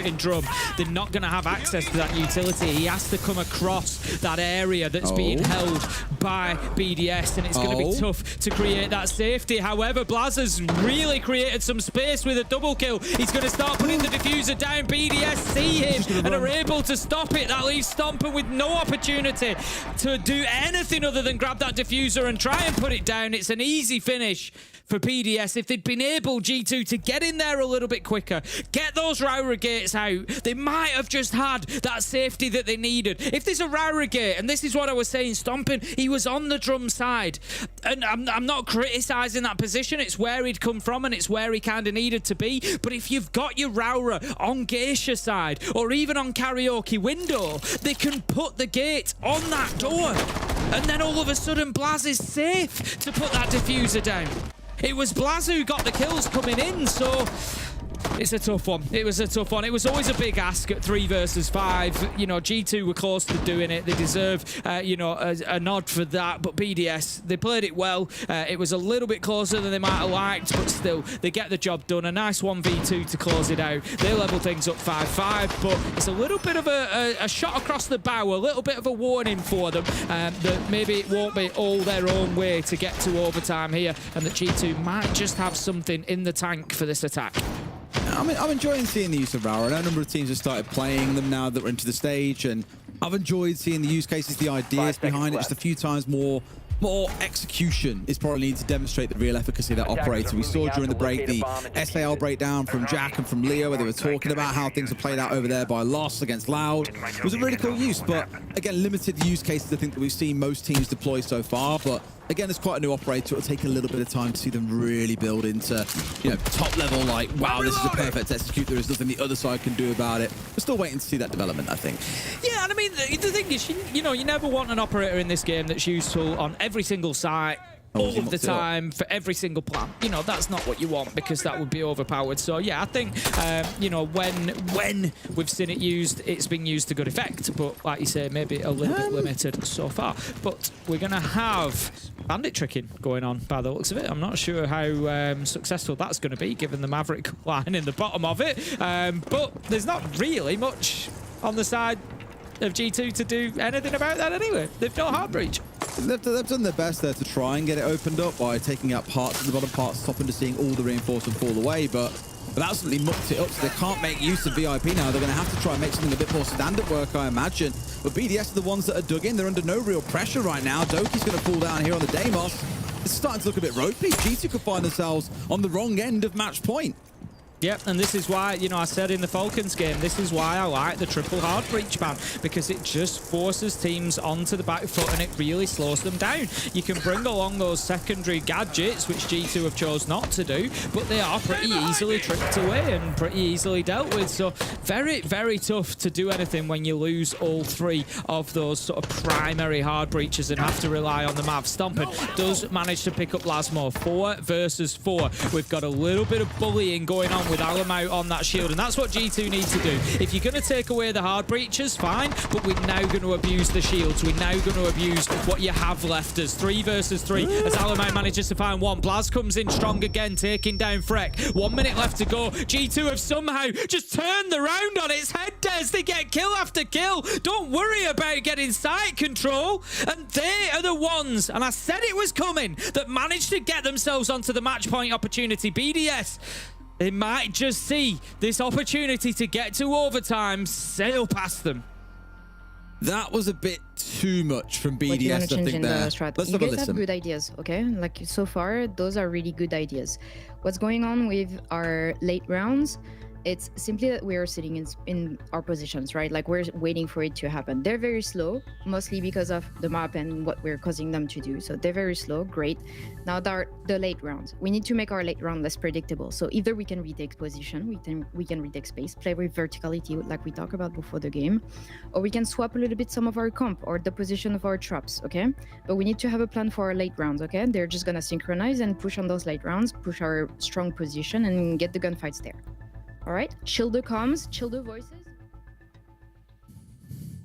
in drum, they're not going to have access to that utility. He has to come across that area that's being held by BDS, and it's going to be tough to create that safety. However, Blaz has really created some space with a double kill. He's going to start putting the diffuser down. BDS see him and are able to stop it. That leaves Stompin with no opportunity to do anything other than grab that diffuser and try and put it down. It's an easy finish for BDS. If they'd been able, G2, to get in there a little bit quicker, get those Raura gates out, they might have just had that safety that they needed. If there's a Raura gate, and this is what I was saying, Stompin, he was on the drum side, and I'm not criticising that position. It's where he'd come from, and it's where he kind of needed to be. But if you've got your Raura on Geisha side, or even on Karaoke window, they can put the gate on that door, and then all of a sudden Blaz is safe to put that diffuser down. It was Blaz who got the kills coming in, so it's a tough one. It was a tough one. It was always a big ask at 3 versus 5. You know, G2 were close to doing it. They deserve, you know, a nod for that. But BDS, they played it well. It was a little bit closer than they might have liked, but still, they get the job done. A nice 1v2 to close it out. They level things up 5-5, but it's a little bit of a shot across the bow, a little bit of a warning for them that maybe it won't be all their own way to get to overtime here, and that G2 might just have something in the tank for this attack. I'm enjoying seeing the use of Raura. I know a number of teams have started playing them now that we're into the stage, and I've enjoyed seeing the use cases, the ideas behind it. Just a few times more execution is probably needed to demonstrate the real efficacy of that operator. We saw during the break the SAL breakdown from Jack and from Leo, where they were talking about how things are played out over there by Loss against Loud. It was a really cool use, but again, limited use cases I think that we've seen most teams deploy so far. But again, it's quite a new operator. It'll take a little bit of time to see them really build into, you know, top level, like, wow, this is a perfect execute. There is nothing the other side can do about it. We're still waiting to see that development, I think. Yeah, and I mean, the thing is, you know, you never want an operator in this game that's useful on every single site all of the time for every single plan. You know, that's not what you want, because that would be overpowered. So yeah, I think you know, when we've seen it used, it's been used to good effect, but like you say, maybe a little bit limited so far. But we're gonna have bandit tricking going on by the looks of it. I'm not sure how successful that's going to be given the Maverick line in the bottom of it, but there's not really much on the side of G2 to do anything about that anyway. They've no hard breach. They've done their best there to try and get it opened up by taking out parts of the bottom parts, stopping to seeing all the reinforcement fall away, but they've absolutely mucked it up, so they can't make use of VIP now. They're going to have to try and make something a bit more standard work, I imagine. But BDS are the ones that are dug in. They're under no real pressure right now. Doki's going to fall down here on the Deimos. It's starting to look a bit ropey. G2 could find themselves on the wrong end of match point. Yep, and this is why, you know, I said in the Falcons game, this is why I like the triple hard breach ban, because it just forces teams onto the back foot and it really slows them down. You can bring along those secondary gadgets, which G2 have chose not to do, but they are pretty easily tricked away and pretty easily dealt with. So very, very tough to do anything when you lose all 3 of those sort of primary hard breaches and have to rely on the Mav. Stompin does manage to pick up Lasmo. 4 versus 4. We've got a little bit of bullying going on with with Alamau on that shield, and that's what G2 needs to do. If you're going to take away the hard breaches, fine, but we're now going to abuse the shields. We're now going to abuse what you have left as 3 versus 3 as Alamau manages to find one. Blaz comes in strong again, taking down Freck. 1 minute left to go. G2 have somehow just turned the round on its head, Des. They get kill after kill. Don't worry about getting site control. And they are the ones, and I said it was coming, that managed to get themselves onto the match point opportunity. BDS, they might just see this opportunity to get to overtime sail past them. That was a bit too much from BDS, I think, there. Let's you have a guys listen. have good ideas, okay? Like, so far, those are really good ideas. What's going on with our late rounds? It's simply that we're sitting in our positions, right? Like, we're waiting for it to happen. They're very slow, mostly because of the map and what we're causing them to do. So they're very slow, great. Now the late rounds. We need to make our late round less predictable. So either we can retake position, we can retake space, play with verticality like we talked about before the game, or we can swap a little bit some of our comp or the position of our traps, okay? But we need to have a plan for our late rounds, okay? They're just gonna synchronize and push on those late rounds, push our strong position and get the gunfights there. All right, chill the comms, chill the voices.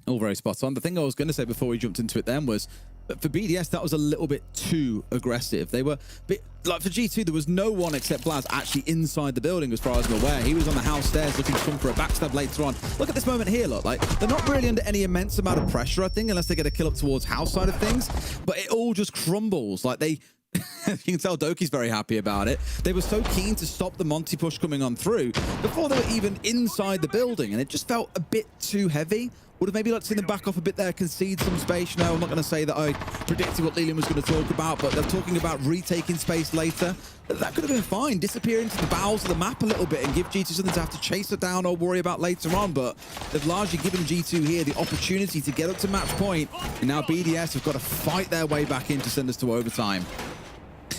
All very spot on. The thing I was going to say before we jumped into it then was that for BDS, that was a little bit too aggressive. They were a bit, like for G2, there was no one except Blaz actually inside the building as far as I'm aware. He was on the house stairs looking to come for a backstab later on. Look at this moment here, look, like they're not really under any immense amount of pressure, I think, unless they get a kill up towards house side of things, but it all just crumbles. Like they, you can tell Doki's very happy about it. They were so keen to stop the Monty push coming on through before they were even inside the building, and it just felt a bit too heavy. Would have maybe liked to see them back off a bit there, concede some space. No, I'm not going to say that I predicted what Leland was going to talk about, but they're talking about retaking space later. That could have been fine. Disappear into the bowels of the map a little bit and give G2 something to have to chase it down or worry about later on, but they've largely given G2 here the opportunity to get up to match point, and now BDS have got to fight their way back in to send us to overtime.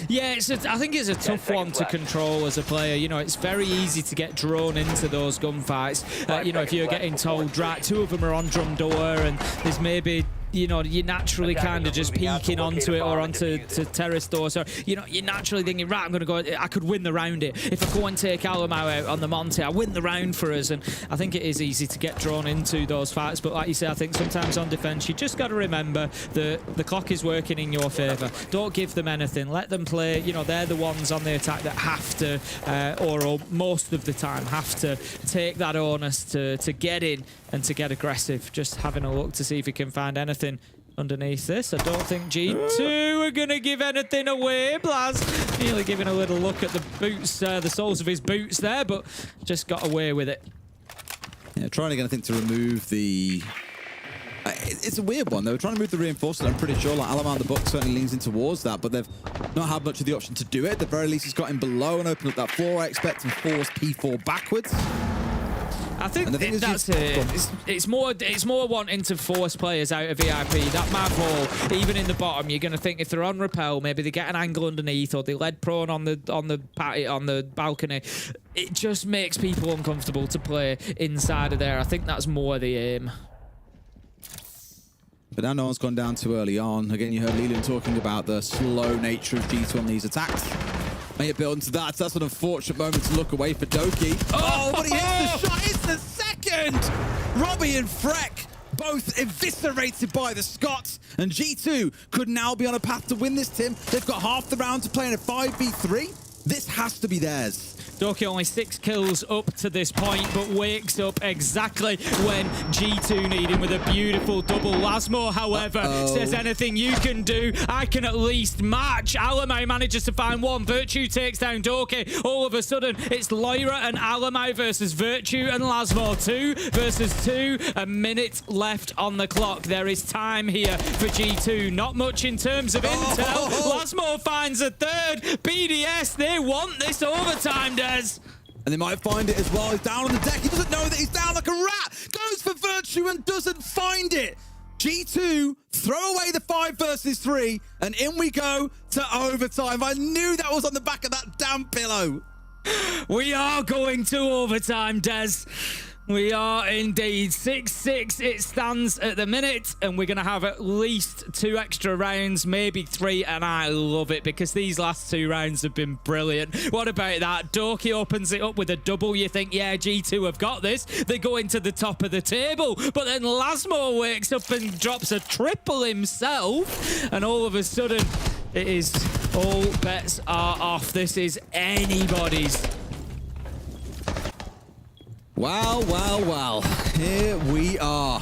Yeah, I think it's a tough one to control as a player. You know, it's very easy to get drawn into those gunfights. You know, if you're getting told, right, 2 of them are on drum door, and there's maybe, you know, you're naturally kind of just peeking onto it or onto terrace door. So, you know, you're naturally thinking, right, I'm going to go, I could win the round it. If I go and take Alamau out on the Monte, I win the round for us. And I think it is easy to get drawn into those fights. But like you say, I think sometimes on defense, you just got to remember that the clock is working in your favor. Don't give them anything. Let them play. You know, they're the ones on the attack that have to, or most of the time, have to take that onus to get in and to get aggressive. Just having a look to see if we can find anything underneath this. I don't think G2 are going to give anything away. Blaz nearly giving a little look at the boots, the soles of his boots there, but just got away with it. Yeah, trying to get anything to remove the... it's a weird one. They were trying to move the reinforcement. I'm pretty sure like Alamau the book certainly leans in towards that, but they've not had much of the option to do it. At the very least, he's got him below and opened up that floor. I expect and force P4 backwards. I think that's it. It's more wanting to force players out of VIP. That map hole, even in the bottom, you're going to think if they're on rappel, maybe they get an angle underneath, or they lead prone on the balcony. It just makes people uncomfortable to play inside of there. I think that's more the aim. But now no one's gone down too early on. Again, you heard Leland talking about the slow nature of G2 on these attacks. May it build into that. That's an unfortunate moment to look away for Doki. Oh, but he hits the shot. It's the second. Robbie and Freck both eviscerated by the Scots. And G2 could now be on a path to win this, Tim. They've got half the round to play in a 5v3. This has to be theirs. Doki only 6 kills up to this point, but wakes up exactly when G2 need him with a beautiful double. Lasmo, however, says anything you can do, I can at least match. Alamau manages to find one. Virtue takes down Doki. All of a sudden, it's Lyra and Alamau versus Virtue and Lasmo. 2 versus 2. A minute left on the clock. There is time here for G2. Not much in terms of intel. Lasmo finds a third. BDS, they want this overtime, Des. And they might find it as well. He's down on the deck. He doesn't know that he's down like a rat. Goes for Virtue and doesn't find it. G2 throw away the 5 versus 3. And in we go to overtime. I knew that was on the back of that damn pillow. We are going to overtime, Des. We are indeed 6-6 it stands at the minute, and we're going to have at least 2 extra rounds, maybe 3, and I love it because these last 2 rounds have been brilliant. What about that? Dorky opens it up with a double. You think, yeah, G2 have got this. They go into the top of the table, but then Lasmo wakes up and drops a triple himself, and all of a sudden it is all bets are off. This is anybody's. Wow, wow, wow. Here we are.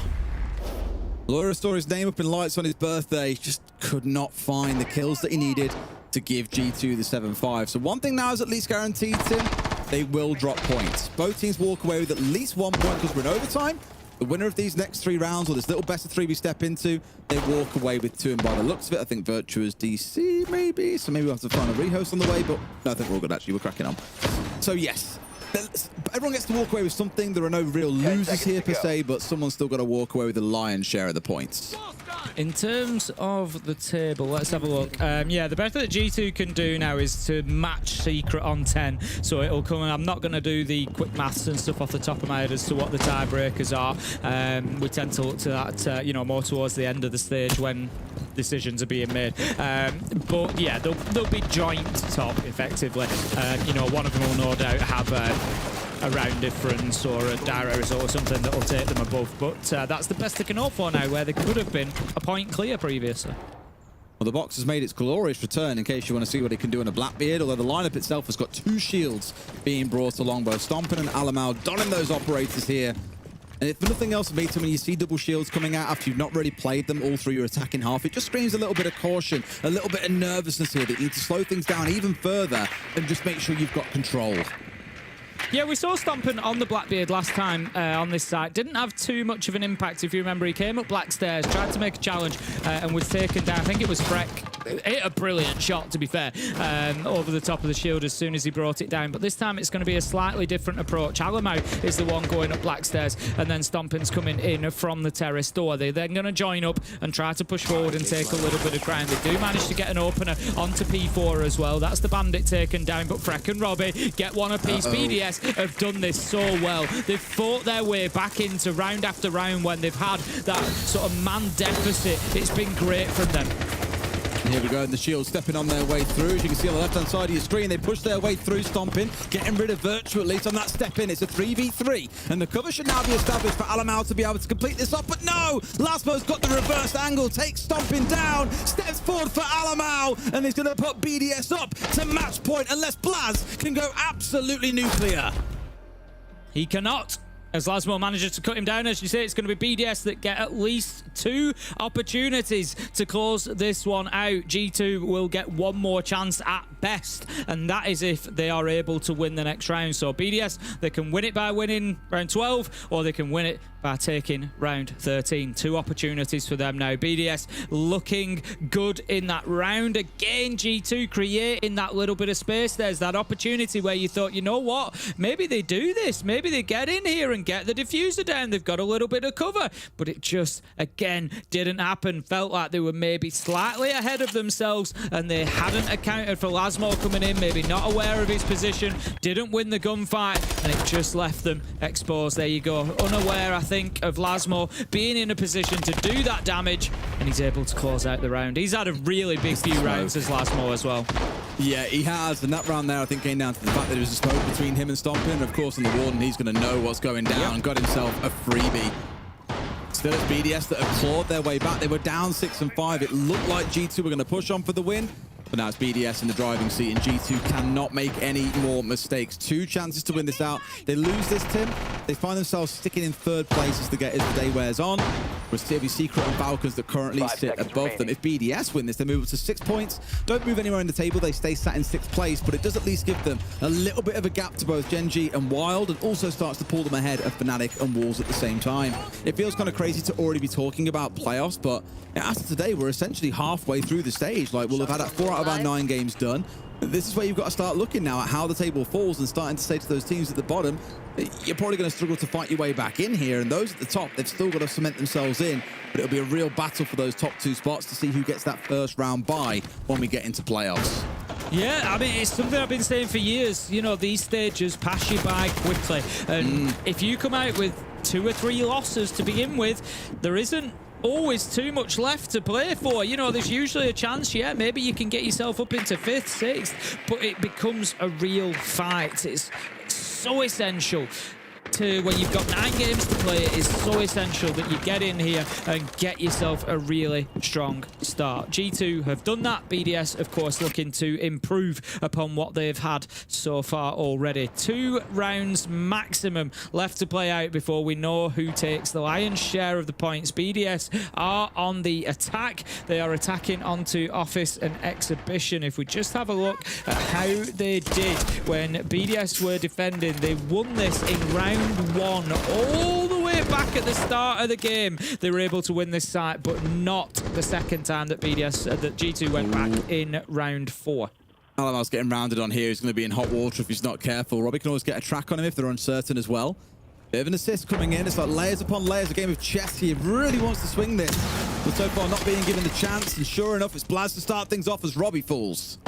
Laura saw his name up in lights on his birthday. Just could not find the kills that he needed to give G2 the 7-5. So one thing now is at least guaranteed, Tim. They will drop points. Both teams walk away with at least 1 point because we're in overtime. The winner of these next 3 rounds, or this little best of 3 we step into, they walk away with 2. And by the looks of it, I think Virtua's DC maybe. So maybe we'll have to find a rehost on the way. But no, I think we're all good, actually. We're cracking on. So yes. Everyone gets to walk away with something. There are no real losers here per se, but someone's still got to walk away with the lion's share of the points. In terms of the table, let's have a look. Yeah, the best that G2 can do now is to match Secret on 10. So it'll come, and I'm not going to do the quick maths and stuff off the top of my head as to what the tiebreakers are. We tend to look to that, you know, more towards the end of the stage when decisions are being made. But yeah, they'll be joint top effectively. You know, one of them will no doubt have a round difference or a direct result or something that will take them above. But that's the best they can hope for now, where they could have been a point clear previously. Well, the box has made its glorious return in case you want to see what it can do in a Blackbeard, although the lineup itself has got 2 shields being brought along, both Stompin and Alamau donning those operators here. And if for nothing else, mate, when you see double shields coming out after you've not really played them all through your attacking half, it just screams a little bit of caution, a little bit of nervousness here that you need to slow things down even further and just make sure you've got control. Yeah, we saw Stompin on the Blackbeard last time on this site. Didn't have too much of an impact, if you remember. He came up Black Stairs, tried to make a challenge, and was taken down. I think it was Freck. Hit a brilliant shot, to be fair, over the top of the shield as soon as he brought it down. But this time it's going to be a slightly different approach. Alamau is the one going up Black Stairs, and then Stompin's coming in from the terrace door. They're then going to join up and try to push forward and take a little bit of ground. They do manage to get an opener onto P4 as well. That's the Bandit taken down, but Freck and Robbie get one apiece. BDS have done this so well. They've fought their way back into round after round when they've had that sort of man deficit. It's been great from them. Here we go, and the Shield stepping on their way through. As you can see on the left-hand side of your screen, they push their way through Stompin, getting rid of Virtue at least on that step in. It's a 3v3, and the cover should now be established for Alamau to be able to complete this off, but no! Lasmo's got the reverse angle, takes Stompin down, steps forward for Alamau, and he's going to put BDS up to match point unless Blaz can go absolutely nuclear. He cannot. As Lasmo manages to cut him down, as you say, it's going to be BDS that get at least 2 opportunities to close this one out. G2 will get 1 more chance at best, and that is if they are able to win the next round. So BDS, they can win it by winning round 12, or they can win it by taking round 13. 2 opportunities for them now. BDS looking good in that round. Again, G2 creating that little bit of space. There's that opportunity where you thought, you know what, maybe they do this. Maybe they get in here and get the diffuser down. They've got a little bit of cover, but it just, again, didn't happen. Felt like they were maybe slightly ahead of themselves, and they hadn't accounted for Lasmo coming in, maybe not aware of his position, didn't win the gunfight, and it just left them exposed. There you go. Unaware, I think, of Lasmo being in a position to do that damage, and he's able to close out the round. He's had a really big few rounds as Lasmo as well. Yeah, he has, and that round there I think came down to the fact that there was a smoke between him and Stompin, and of course on the Warden he's going to know what's going down and got himself a freebie. Still it's BDS that have clawed their way back. They were down 6 and 5. It looked like G2 were going to push on for the win, but now it's BDS in the driving seat, and G2 cannot make any more mistakes. 2 chances to win this out. They lose this, Tim. They find themselves sticking in 3rd place as the day wears on. Whereas TB Secret and Falcons that currently sit above them. If BDS win this, they move up to 6 points. Don't move anywhere in the table. They stay sat in 6th place, but it does at least give them a little bit of a gap to both Gen.G and Wylde, and also starts to pull them ahead of Fnatic and Wolves at the same time. It feels kind of crazy to already be talking about playoffs, but after today, we're essentially halfway through the stage. Like, we'll have had 4 out of our 9 games done. This is where you've got to start looking now at how the table falls and starting to say to those teams at the bottom, you're probably going to struggle to fight your way back in here. And those at the top, they've still got to cement themselves in. But it'll be a real battle for those top 2 spots to see who gets that first round bye when we get into playoffs. Yeah, I mean, it's something I've been saying for years. You know, these stages pass you by quickly. And if you come out with 2 or 3 losses to begin with, there isn't always too much left to play for. You know, there's usually a chance, yeah, maybe you can get yourself up into 5th, 6th, but it becomes a real fight. It's so essential to, when you've got 9 games to play, it is so essential that you get in here and get yourself a really strong start. G2 have done that. BDS, of course, looking to improve upon what they've had so far already. 2 rounds maximum left to play out before we know who takes the lion's share of the points. BDS are on the attack. They are attacking onto Office and Exhibition. If we just have a look at how they did when BDS were defending, they won this in round 1 all the way back at the start of the game. They were able to win this site, but not the second time that that G2 went back in round 4. Alamar's getting rounded on here. He's going to be in hot water if he's not careful. Robbie can always get a track on him if they're uncertain as well. Bit of an assist coming in. It's like layers upon layers. A game of chess. He really wants to swing this, but so far not being given the chance. And sure enough, it's Blaz to start things off as Robbie falls.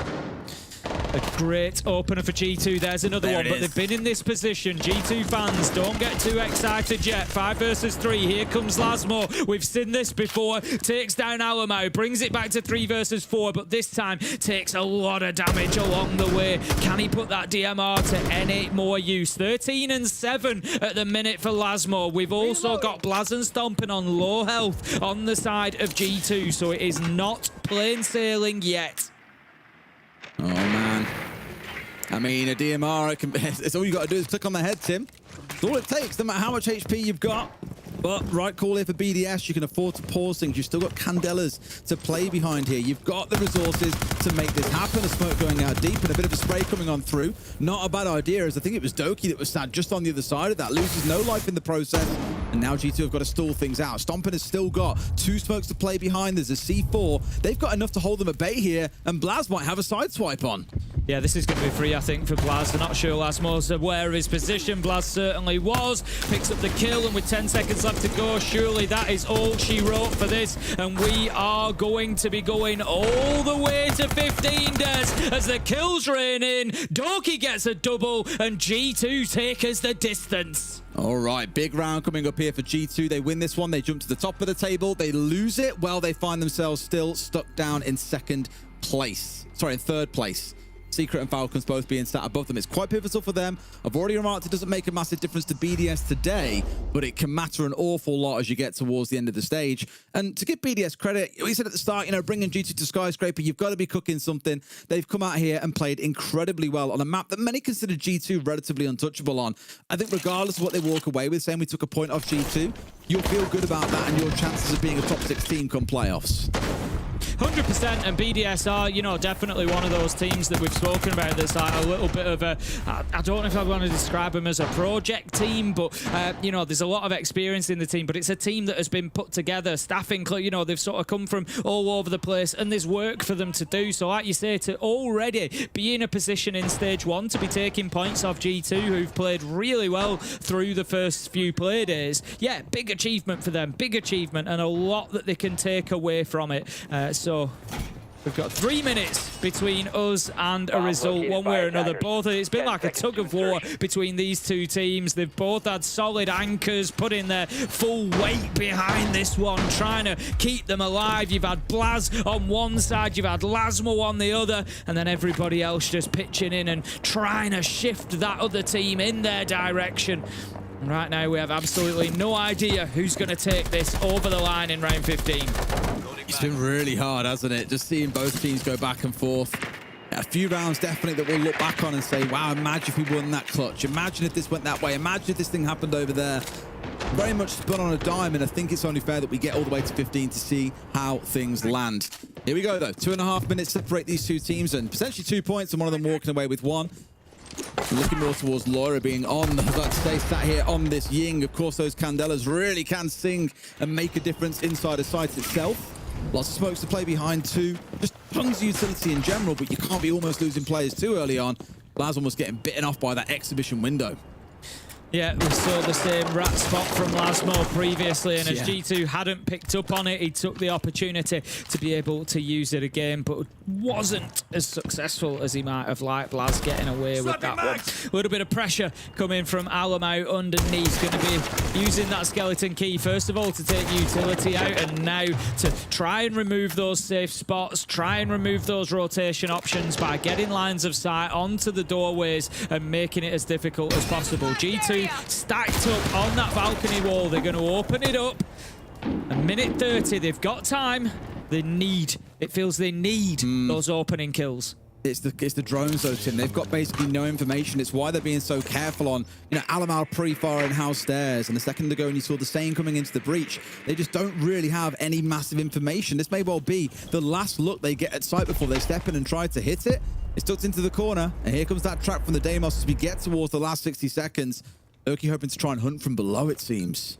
A great opener for G2. There's another one, but they've been in this position. G2 fans, don't get too excited yet. 5 versus 3. Here comes Lasmo. We've seen this before. Takes down Alamo, brings it back to 3 versus 4, but this time takes a lot of damage along the way. Can he put that DMR to any more use? 13 and 7 at the minute for Lasmo. We've also got Blazen stomping on low health on the side of G2, so it is not plain sailing yet. Oh, man. I mean, a DMR, it's all you got to do is click on the head, Tim. It's all it takes, no matter how much HP you've got. But right call here for BDS. You can afford to pause things. You've still got Candelas to play behind here. You've got the resources to make this happen. A smoke going out deep and a bit of a spray coming on through. Not a bad idea, as I think it was Doki that was sat just on the other side of that. Loses no life in the process. And now G2 have got to stall things out. Stompin has still got 2 smokes to play behind. There's a C4. They've got enough to hold them at bay here. And Blaz might have a side swipe on. Yeah, this is going to be free, I think, for Blaz. They're not sure Lasmo's aware of his position. Blaz certainly was. Picks up the kill, and with 10 seconds left to go, surely that is all she wrote for this. And we are going to be going all the way to 15, Des, as the kills rain in. Doki gets a double, and G2 take us the distance. All right, big round coming up here for G2. They win this one. They jump to the top of the table. They lose it. Well, they find themselves still stuck down in third place. Secret and Falcons both being sat above them. It's quite pivotal for them. I've already remarked it doesn't make a massive difference to BDS today, but it can matter an awful lot as you get towards the end of the stage. And to give BDS credit, we said at the start, you know, bringing G2 to Skyscraper, you've got to be cooking something. They've come out here and played incredibly well on a map that many consider G2 relatively untouchable on. I think regardless of what they walk away with, saying we took a point off G2, you'll feel good about that and your chances of being a top 6 team come playoffs. 100%, and BDS are, you know, definitely one of those teams that we've spoken about that's like a little bit of a, I don't know if I want to describe them as a project team, but, you know, there's a lot of experience in the team, but it's a team that has been put together, staffing, you know, they've sort of come from all over the place, and there's work for them to do. So like you say, to already be in a position in stage 1 to be taking points off G2, who've played really well through the first few play days, yeah, big achievement for them, big achievement, and a lot that they can take away from it. So we've got 3 minutes between us and a result, one way or another. Both, it's been like a tug of war between these two teams. They've both had solid anchors, putting their full weight behind this one, trying to keep them alive. You've had Blaz on one side, you've had Lasmo on the other, and then everybody else just pitching in and trying to shift that other team in their direction. Right now, we have absolutely no idea who's going to take this over the line in round 15. It's been really hard, hasn't it? Just seeing both teams go back and forth. A few rounds definitely that we'll look back on and say, wow, imagine if we won that clutch. Imagine if this went that way. Imagine if this thing happened over there. Very much spun on a dime, and I think it's only fair that we get all the way to 15 to see how things land. Here we go, though. 2.5 minutes separate these two teams, and potentially 2 points, and one of them walking away with 1. Looking more towards Laura being on, I'd like to say, sat here on this Ying. Of course, those Candelas really can sing and make a difference inside the site itself. Lots of smokes to play behind too. Just tons of utility in general, but you can't be almost losing players too early on. Blaz almost getting bitten off by that exhibition window. Yeah, we saw the same rat spot from Lasmo previously, and as G2 hadn't picked up on it, he took the opportunity to be able to use it again, but wasn't as successful as he might have liked. Blaz getting away with that one. A little bit of pressure coming from Alamo underneath. Going to be using that skeleton key, first of all, to take utility out, and now to try and remove those safe spots, try and remove those rotation options by getting lines of sight onto the doorways and making it as difficult as possible. G2 stacked up on that balcony wall. They're going to open it up. A minute 30. They've got time. They need, it feels they need those opening kills. It's the drones though, Tim. They've got basically no information. It's why they're being so careful on, Alamal pre-firing house stairs, and a second ago and you saw the same coming into the breach. They just don't really have any massive information. This may well be the last look they get at sight before they step in and try to hit it. It's tucked into the corner, and here comes that trap from the Deimos as we get towards the last 60 seconds. Erky hoping to try and hunt from below, it seems.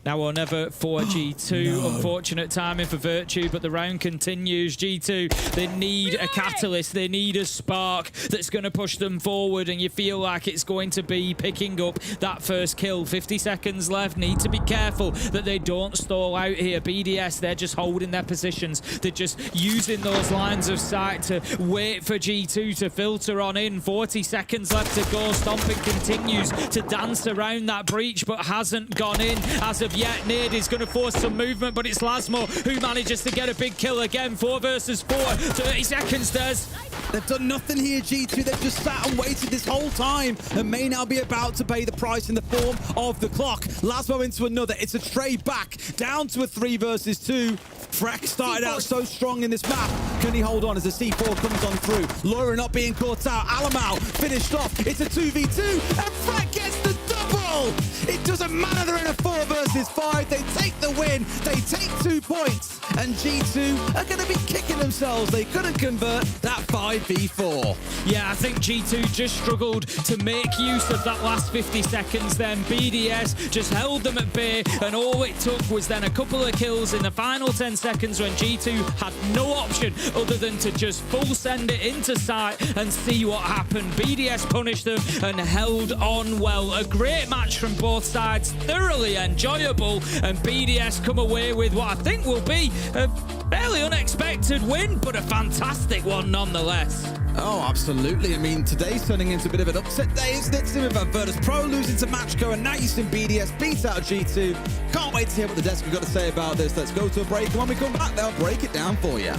Now or never for G2. Unfortunate timing for Virtue, but the round continues. G2, they need a catalyst. They need a spark that's going to push them forward, and you feel like it's going to be picking up that first kill. 50 seconds left. Need to be careful that they don't stall out here. BDS, they're just holding their positions. They're just using those lines of sight to wait for G2 to filter on in. 40 seconds left to go. Stomping continues to dance around that breach, but hasn't gone in as of yet. Nid is going to force some movement, but it's Lasmo who manages to get a big kill again. 4 versus 4. 30 seconds, does. They've done nothing here, G2. They've just sat and waited this whole time and may now be about to pay the price in the form of the clock. Lasmo into another. It's a trade back down to a 3 versus 2. Freck started out so strong in this map. Can he hold on as the C4 comes on through? Laura not being caught out. Alamal finished off. It's a 2v2 and Freck gets the double. It doesn't matter. They're in a 4 versus 5. They take the win. They take 2 points. And G2 are going to be kicking themselves. They couldn't convert that 5v4. Yeah, I think G2 just struggled to make use of that last 50 seconds then. BDS just held them at bay, and all it took was then a couple of kills in the final 10 seconds when G2 had no option other than to just full send it into sight and see what happened. BDS punished them and held on well. A great match from both sides, thoroughly enjoyable, and BDS come away with what I think will be a fairly unexpected win, but a fantastic one nonetheless. Oh, absolutely. I mean, today's turning into a bit of an upset day, isn't it? We've had Virtus Pro losing to MACKO, and now you've seen BDS beat out G2. Can't wait to hear what the desk have got to say about this. Let's go to a break, and when we come back, they'll break it down for you.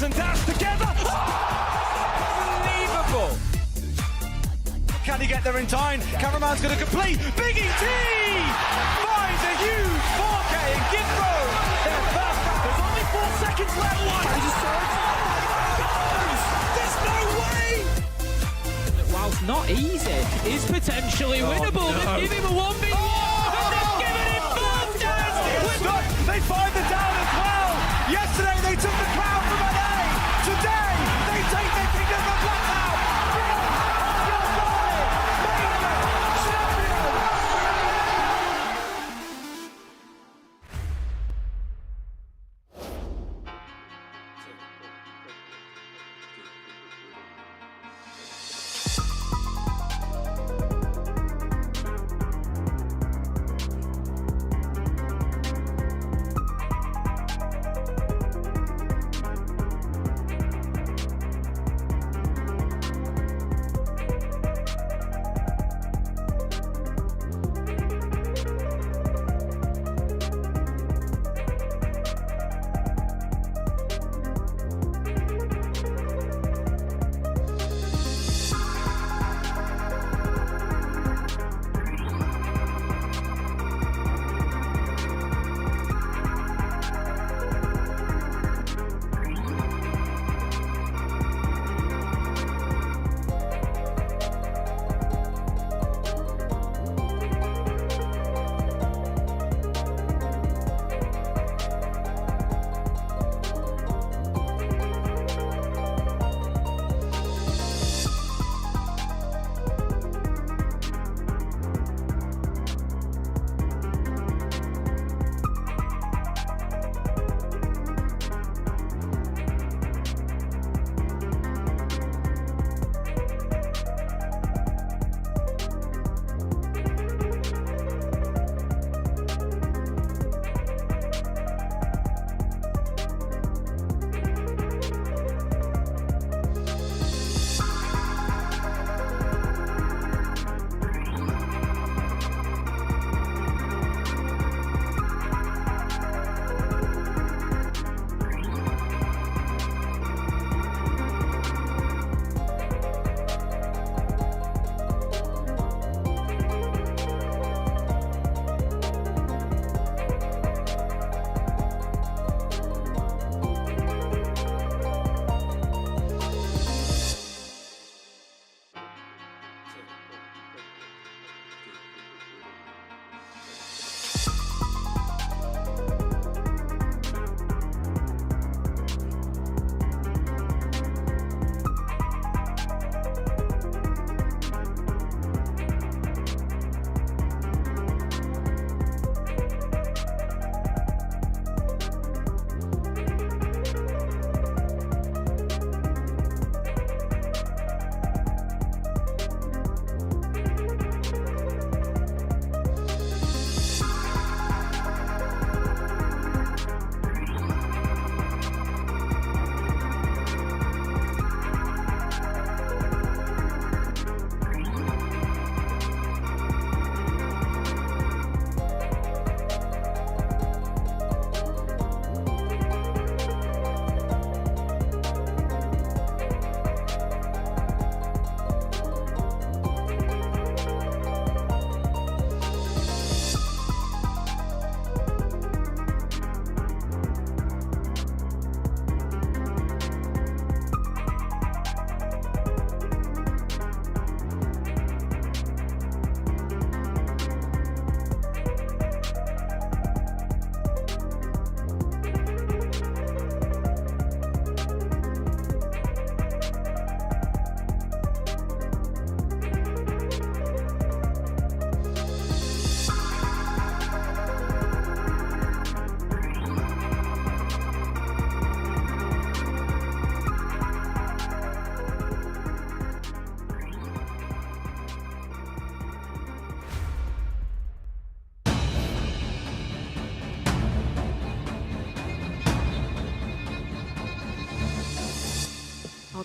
And dash together. Unbelievable. Can he get there in time? Cameraman's going to complete. Big ET finds a huge 4K and Gitro. Their first round. There's only 4 seconds left. There's no way. Whilst not easy, is potentially winnable. No. They give him a 1v1. And they've given him both down. They find the down as well. Yesterday they took the crown from NA. Today they take the kingdom of Blackout.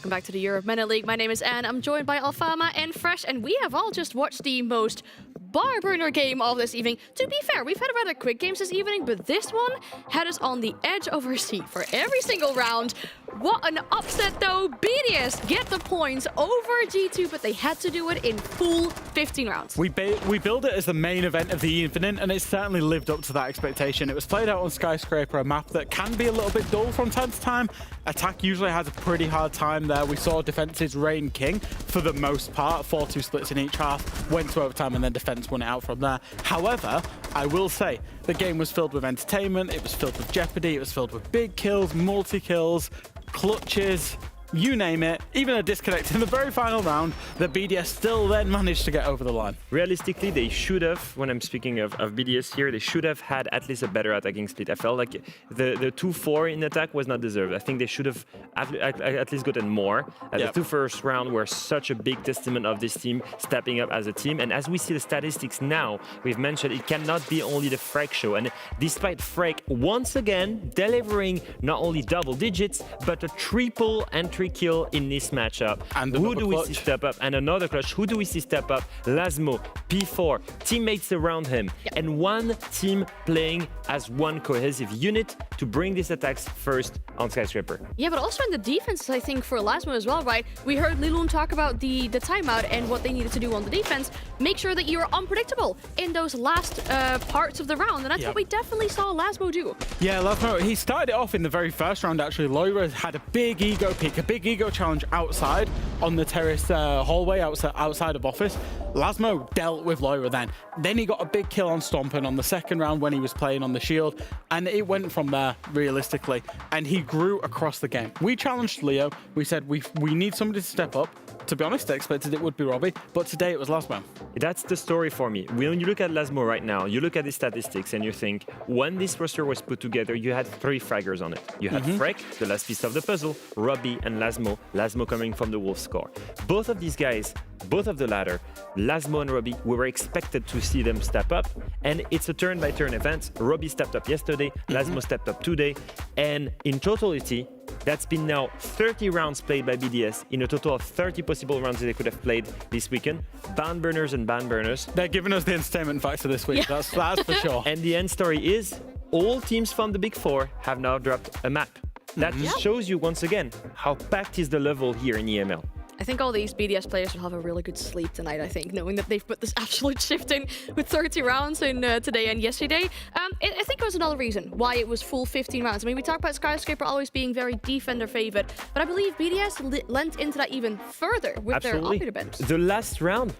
Welcome back to the Europe Meta League. My name is Anne. I'm joined by Alfama and Fresh, and we have all just watched the most bar burner game of this evening. To be fair, we've had rather quick games this evening, but this one had us on the edge of our seat for every single round. What an upset though. BDS get the points over G2, but they had to do it in full 15 rounds. We build it as the main event of the evening, and it certainly lived up to that expectation. It was played out on Skyscraper, a map that can be a little bit dull from time to time. Attack usually has a pretty hard time there. We saw defenses reign king for the most part. 4-2 splits in each half, went to overtime, and then defense won it out from there. However, I will say, the game was filled with entertainment, it was filled with jeopardy, it was filled with big kills, multi-kills, clutches, you name it, even a disconnect in the very final round, the BDS still then managed to get over the line. Realistically, they should have, when I'm speaking of BDS here, they should have had at least a better attacking split. I felt like the 2-4 in attack was not deserved. I think they should have at least gotten more. The two first round were such a big testament of this team stepping up as a team. And as we see the statistics now, we've mentioned it cannot be only the Frek show. And despite Frek once again delivering not only double digits, but a triple entry kill in this matchup. And who do we see step up? And another clutch. Who do we see step up? Lasmo, P4, teammates around him, and one team playing as one cohesive unit to bring these attacks first on Skyscraper. Yeah, but also in the defense, I think, for Lasmo as well, right? We heard Liloon talk about the timeout and what they needed to do on the defense. Make sure that you're unpredictable in those last parts of the round, and that's what we definitely saw Lasmo do. Yeah, Lasmo, he started it off in the very first round, actually. Loira had a big ego peak, a big ego challenge outside on the terrace hallway outside of office. Lasmo dealt with Loira then. Then he got a big kill on Stompin on the second round when he was playing on the shield, and it went from there, realistically. And he grew across the game. We challenged Leo. We said we need somebody to step up. To be honest, I expected it would be Robbie, but today it was Lasmo. That's the story for me. When you look at Lasmo right now, you look at his statistics and you think, when this roster was put together, you had 3 fraggers on it. You had Frek, the last piece of the puzzle, Robbie and Lasmo coming from the Wolves core. Both of these guys, both of the latter, Lasmo and Robbie, we were expected to see them step up, and it's a turn-by-turn event. Robbie stepped up yesterday, Lasmo stepped up today, and in totality, that's been now 30 rounds played by BDS in a total of 30 possible rounds that they could have played this weekend. Ban burners and ban burners. They're giving us the entertainment factor this week, that's for sure. And the end story is, all teams from the Big Four have now dropped a map. That shows you once again how packed is the level here in EML. I think all these BDS players will have a really good sleep tonight, I think, knowing that they've put this absolute shift in with 30 rounds in today and yesterday. I think it was another reason why it was full 15 rounds. I mean, we talk about Skyscraper always being very defender favored, but I believe BDS lent into that even further with their offlaner bans. The last round,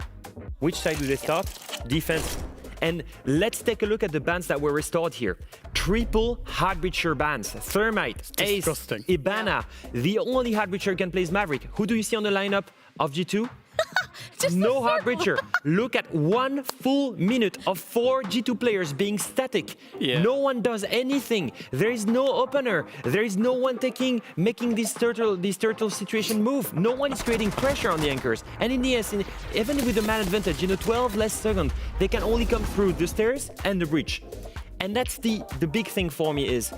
which side do they start? Defense. And let's take a look at the bans that were restored here. Triple hard breacher bans. Thermite, Ace, Ibana. The only hard breacher can play is Maverick. Who do you see on the lineup of G2? No hard breacher. Look at 1 full minute of 4 G2 players being static. No one does anything. There is no opener. There is no one making this turtle situation move. No one is creating pressure on the anchors. And in the end, even with the man advantage, 12 less seconds, they can only come through the stairs and the breach. And that's the big thing for me is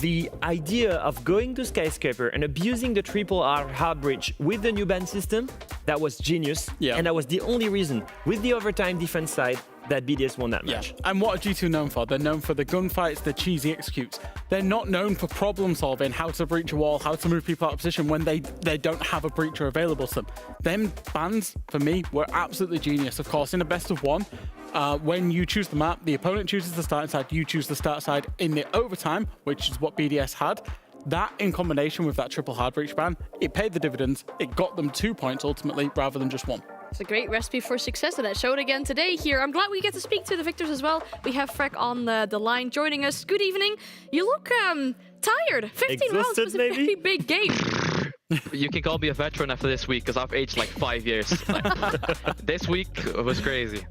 the idea of going to Skyscraper and abusing the triple R hard breach with the new ban system. That was genius. And that was the only reason, with the overtime defense side, that BDS won that match. And what are G2 known for? They're known for the gunfights, the cheesy executes. They're not known for problem solving, how to breach a wall, how to move people out of position when they don't have a breacher available to them. Them bans, for me, were absolutely genius. Of course, in a best of one, when you choose the map, the opponent chooses the starting side, you choose the start side in the overtime, which is what BDS had. That, in combination with that triple hard breach ban, it paid the dividends. It got them 2 points ultimately, rather than just 1. It's a great recipe for success, and it showed again today here. I'm glad we get to speak to the victors as well. We have Frek on the line joining us. Good evening. You look tired. 15 rounds was a very big game. You can call me a veteran after this week, because I've aged like 5 years. This week was crazy.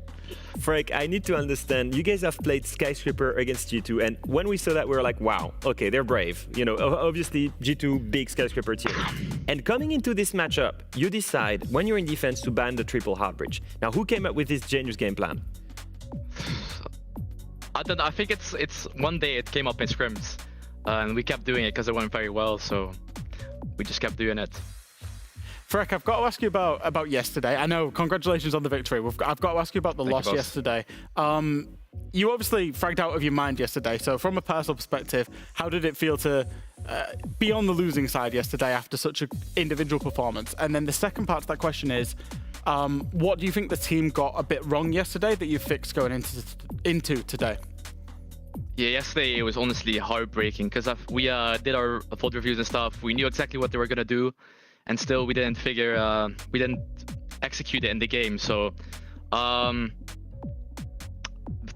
Frek, I need to understand, you guys have played Skyscraper against G2, and when we saw that, we were like, wow, okay, they're brave. Obviously, G2, big Skyscraper team. And coming into this matchup, you decide, when you're in defense, to ban the triple hard breach. Now, who came up with this genius game plan? I don't know, I think it's one day it came up in scrims, and we kept doing it because it went very well, so we just kept doing it. Freck, I've got to ask you about yesterday. I know, congratulations on the victory. I've got to ask you about the loss yesterday. You obviously fragged out of your mind yesterday. So from a personal perspective, how did it feel to be on the losing side yesterday after such an individual performance? And then the second part to that question is, what do you think the team got a bit wrong yesterday that you fixed going into today? Yeah, yesterday it was honestly heartbreaking because we did our VOD reviews and stuff. We knew exactly what they were gonna do, and still we didn't execute it in the game. So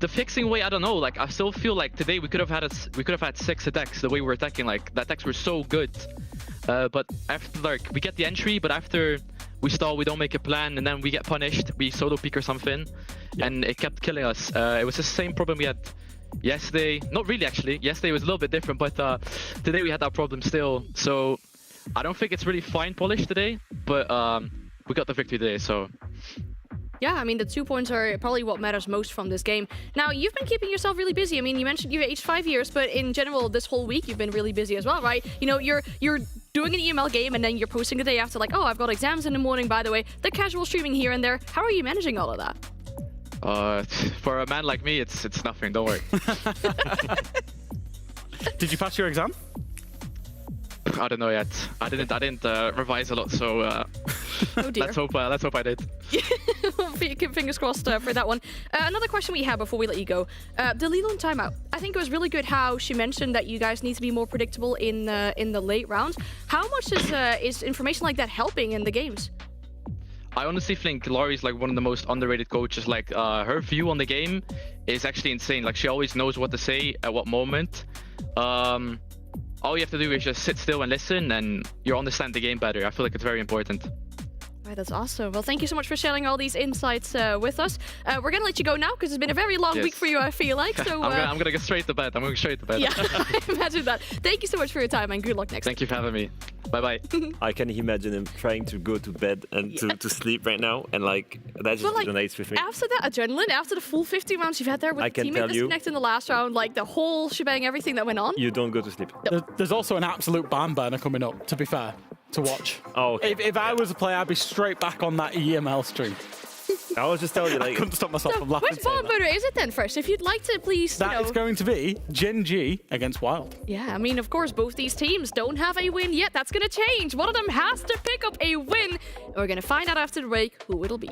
the fixing way, I don't know. Like I still feel like today we could have had 6 attacks the way we were attacking. Like the attacks were so good, but after like we get the entry, but after we stall, we don't make a plan, and then we get punished. We solo peek or something, and it kept killing us. It was the same problem we had yesterday. Not really, actually. Yesterday was a little bit different, but today we had that problem still. So I don't think it's really fine polished today, but we got the victory today, so. Yeah, I mean, the 2 points are probably what matters most from this game. Now, you've been keeping yourself really busy. I mean, you mentioned you've aged 5 years, but in general, this whole week, you've been really busy as well, right? You know, you're doing an EML game, and then you're posting the day after, like, oh, I've got exams in the morning, by the way. The casual streaming here and there. How are you managing all of that? For a man like me, it's nothing, don't worry. Did you pass your exam? I don't know yet. I didn't revise a lot, so oh dear. let's hope I did. Fingers crossed for that one. Another question we have before we let you go. The Leland timeout. I think it was really good how she mentioned that you guys need to be more predictable in the late rounds. How much is information like that helping in the games? I honestly think Laurie's like one of the most underrated coaches. Like her view on the game is actually insane. Like she always knows what to say at what moment. All you have to do is just sit still and listen, and you'll understand the game better. I feel like it's very important. Right, that's awesome. Well, thank you so much for sharing all these insights with us. We're gonna let you go now because it's been a very long week for you, I feel like. So I'm gonna go straight to bed. I'm going straight to bed. Yeah, I imagine that. Thank you so much for your time, and good luck next. Thank you for having me. Bye-bye. I can imagine him trying to go to bed and to sleep right now, and like that just resonates with me. After that adrenaline, after the full 50 rounds you've had there with the teammate disconnect in the last round, like the whole shebang, everything that went on. You don't go to sleep. There's also an absolute barn burner coming up, to be fair, to watch. Oh, okay. If I was a player, I'd be straight back on that EML stream. I was just telling you, like, I couldn't stop myself from laughing. Which barn burner is it then first? If you'd like to, please. That is going to be Gen.G against Wylde. Yeah, I mean, of course, both these teams don't have a win yet. That's going to change. One of them has to pick up a win. And we're going to find out after the break who it'll be.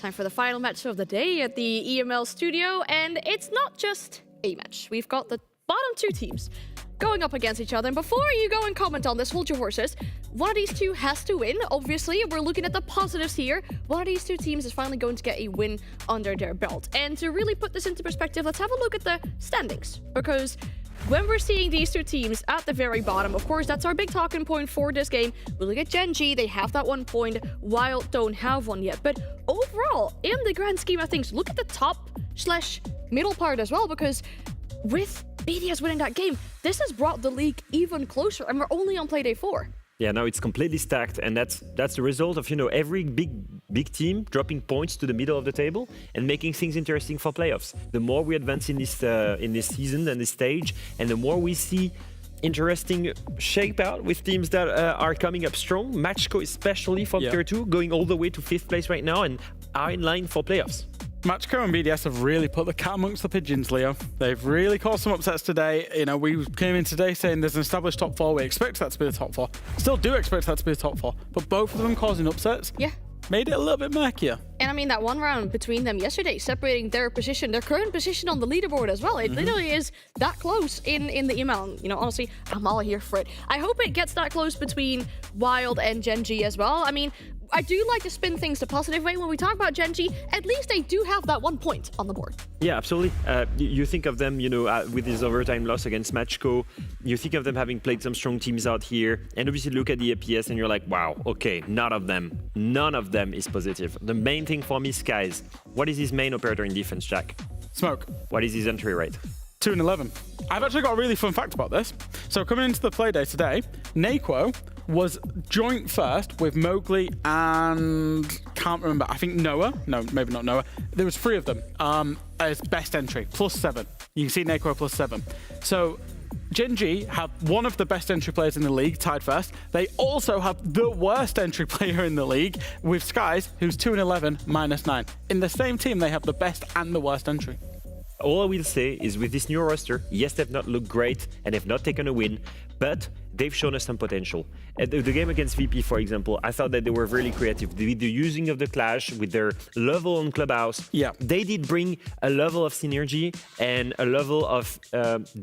Time for the final match of the day at the EML studio, and it's not just a match. We've got the bottom two teams going up against each other. And before you go and comment on this, hold your horses. One of these two has to win. Obviously, we're looking at the positives here. One of these two teams is finally going to get a win under their belt. And to really put this into perspective, let's have a look at the standings. Because when we're seeing these two teams at the very bottom, of course, that's our big talking point for this game. We look at Gen.G, they have that 1 point. Wylde don't have one yet. But overall, in the grand scheme of things, look at the top/middle part as well, because with BDS winning that game, this has brought the league even closer, and we're only on play day 4. Yeah, now it's completely stacked, and that's the result of, you know, every big team dropping points to the middle of the table and making things interesting for playoffs. The more we advance in this season and this stage, and the more we see interesting shape out with teams that are coming up strong. MACKO especially from tier 2, going all the way to 5th place right now and are in line for playoffs. MACKO and BDS have really put the cat amongst the pigeons, Leo. They've really caused some upsets today. You know, we came in today saying there's an established top 4. We expect that to be the top 4. Still do expect that to be the top 4. But both of them causing upsets made it a little bit murkier. And I mean, that one round between them yesterday, separating their current position on the leaderboard as well. It literally is that close in the EML. You know, honestly, I'm all here for it. I hope it gets that close between Wylde and Gen.G as well. I mean, I do like to spin things the positive way. When we talk about Gen.G, at least they do have that 1 point on the board. Yeah, absolutely. You think of them, you know, with this overtime loss against MACKO, you think of them having played some strong teams out here, and obviously look at the APS and you're like, wow, okay, none of them is positive. The main thing for me is Skies. What is his main operator in defense, Jack? Smoke. What is his entry rate? 2-11. I've actually got a really fun fact about this. So coming into the play day today, MACKO was joint first with Mowgli and can't remember, I think Noah. No, maybe not Noah. There was 3 of them as best entry, +7. You can see MACKO +7. So Gen.G have one of the best entry players in the league, tied first. They also have the worst entry player in the league with Skies, who's 2-11, -9. In the same team, they have the best and the worst entry. All I will say is with this new roster, yes, they've not looked great and they've not taken a win, but they've shown us some potential. At the game against VP, for example, I thought that they were really creative. With the using of the Clash, with their level on Clubhouse, they did bring a level of synergy and a level of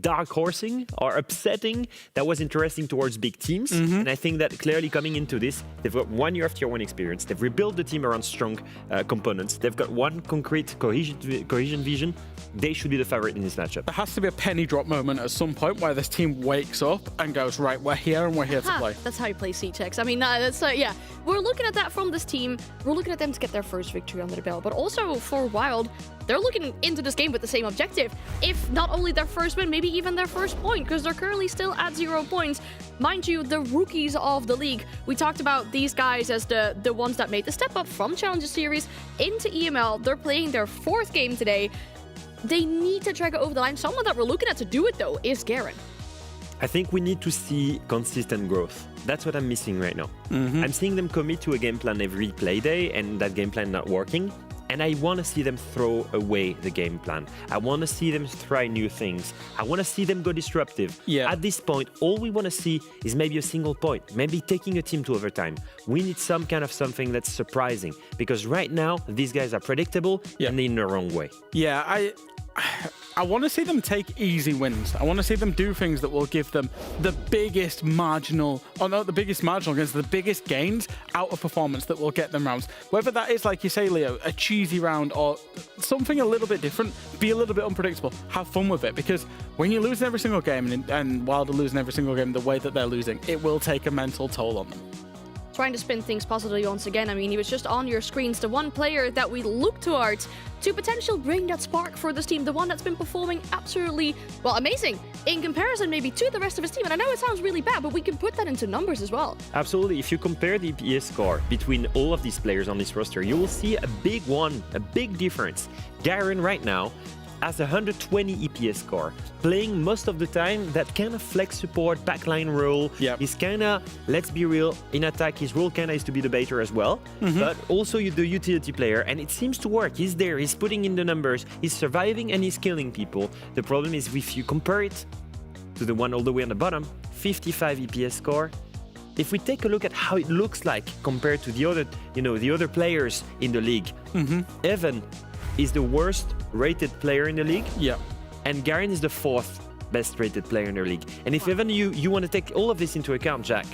dark horsing or upsetting that was interesting towards big teams. And I think that clearly coming into this, they've got 1 year of tier 1 experience. They've rebuilt the team around strong components. They've got one concrete cohesion vision. They should be the favorite in this matchup. There has to be a penny drop moment at some point where this team wakes up and goes, right, we're here and we're here to play. That's how you play C-Checks. I mean, that's yeah. We're looking at that from this team. We're looking at them to get their first victory under the belt. But also for Wylde, they're looking into this game with the same objective. If not only their first win, maybe even their first point, because they're currently still at 0 points. Mind you, the rookies of the league. We talked about these guys as the ones that made the step up from Challenger Series into EML. They're playing their 4th game today. They need to drag it over the line. Someone that we're looking at to do it, though, is Garen. I think we need to see consistent growth. That's what I'm missing right now. I'm seeing them commit to a game plan every play day, and that game plan not working. And I want to see them throw away the game plan. I want to see them try new things. I want to see them go disruptive. At this point, all we want to see is maybe a single point, maybe taking a team to overtime. We need some kind of something that's surprising, because right now, these guys are predictable and in the wrong way. Yeah, I want to see them take easy wins. I want to see them do things that will give them the biggest marginal, or not the biggest marginal gains, the biggest gains out of performance that will get them rounds. Whether that is, like you say, Leo, a cheesy round or something a little bit different, be a little bit unpredictable. Have fun with it, because when you lose every single game, and Wylde are losing every single game the way that they're losing, it will take a mental toll on them. Trying to spin things positively once again. I mean, he was just on your screens, the one player that we look towards to potentially bring that spark for this team, the one that's been performing absolutely, well, amazing in comparison maybe to the rest of his team. And I know it sounds really bad, but we can put that into numbers as well. Absolutely. If you compare the EPS score between all of these players on this roster, you will see a big difference. Garen right now has a 120 EPS score, playing most of the time that kind of flex support, backline role. He's kind of, let's be real, in attack, his role kind of is to be the baiter as well, but also the utility player, and it seems to work. He's there, he's putting in the numbers, he's surviving, and he's killing people. The problem is if you compare it to the one all the way on the bottom, 55 EPS score, if we take a look at how it looks like compared to the other, the other players in the league, Evan is the worst rated player in the league. Yeah. And Garen is the 4th best rated player in the league. And if Evan, you want to take all of this into account, Jack,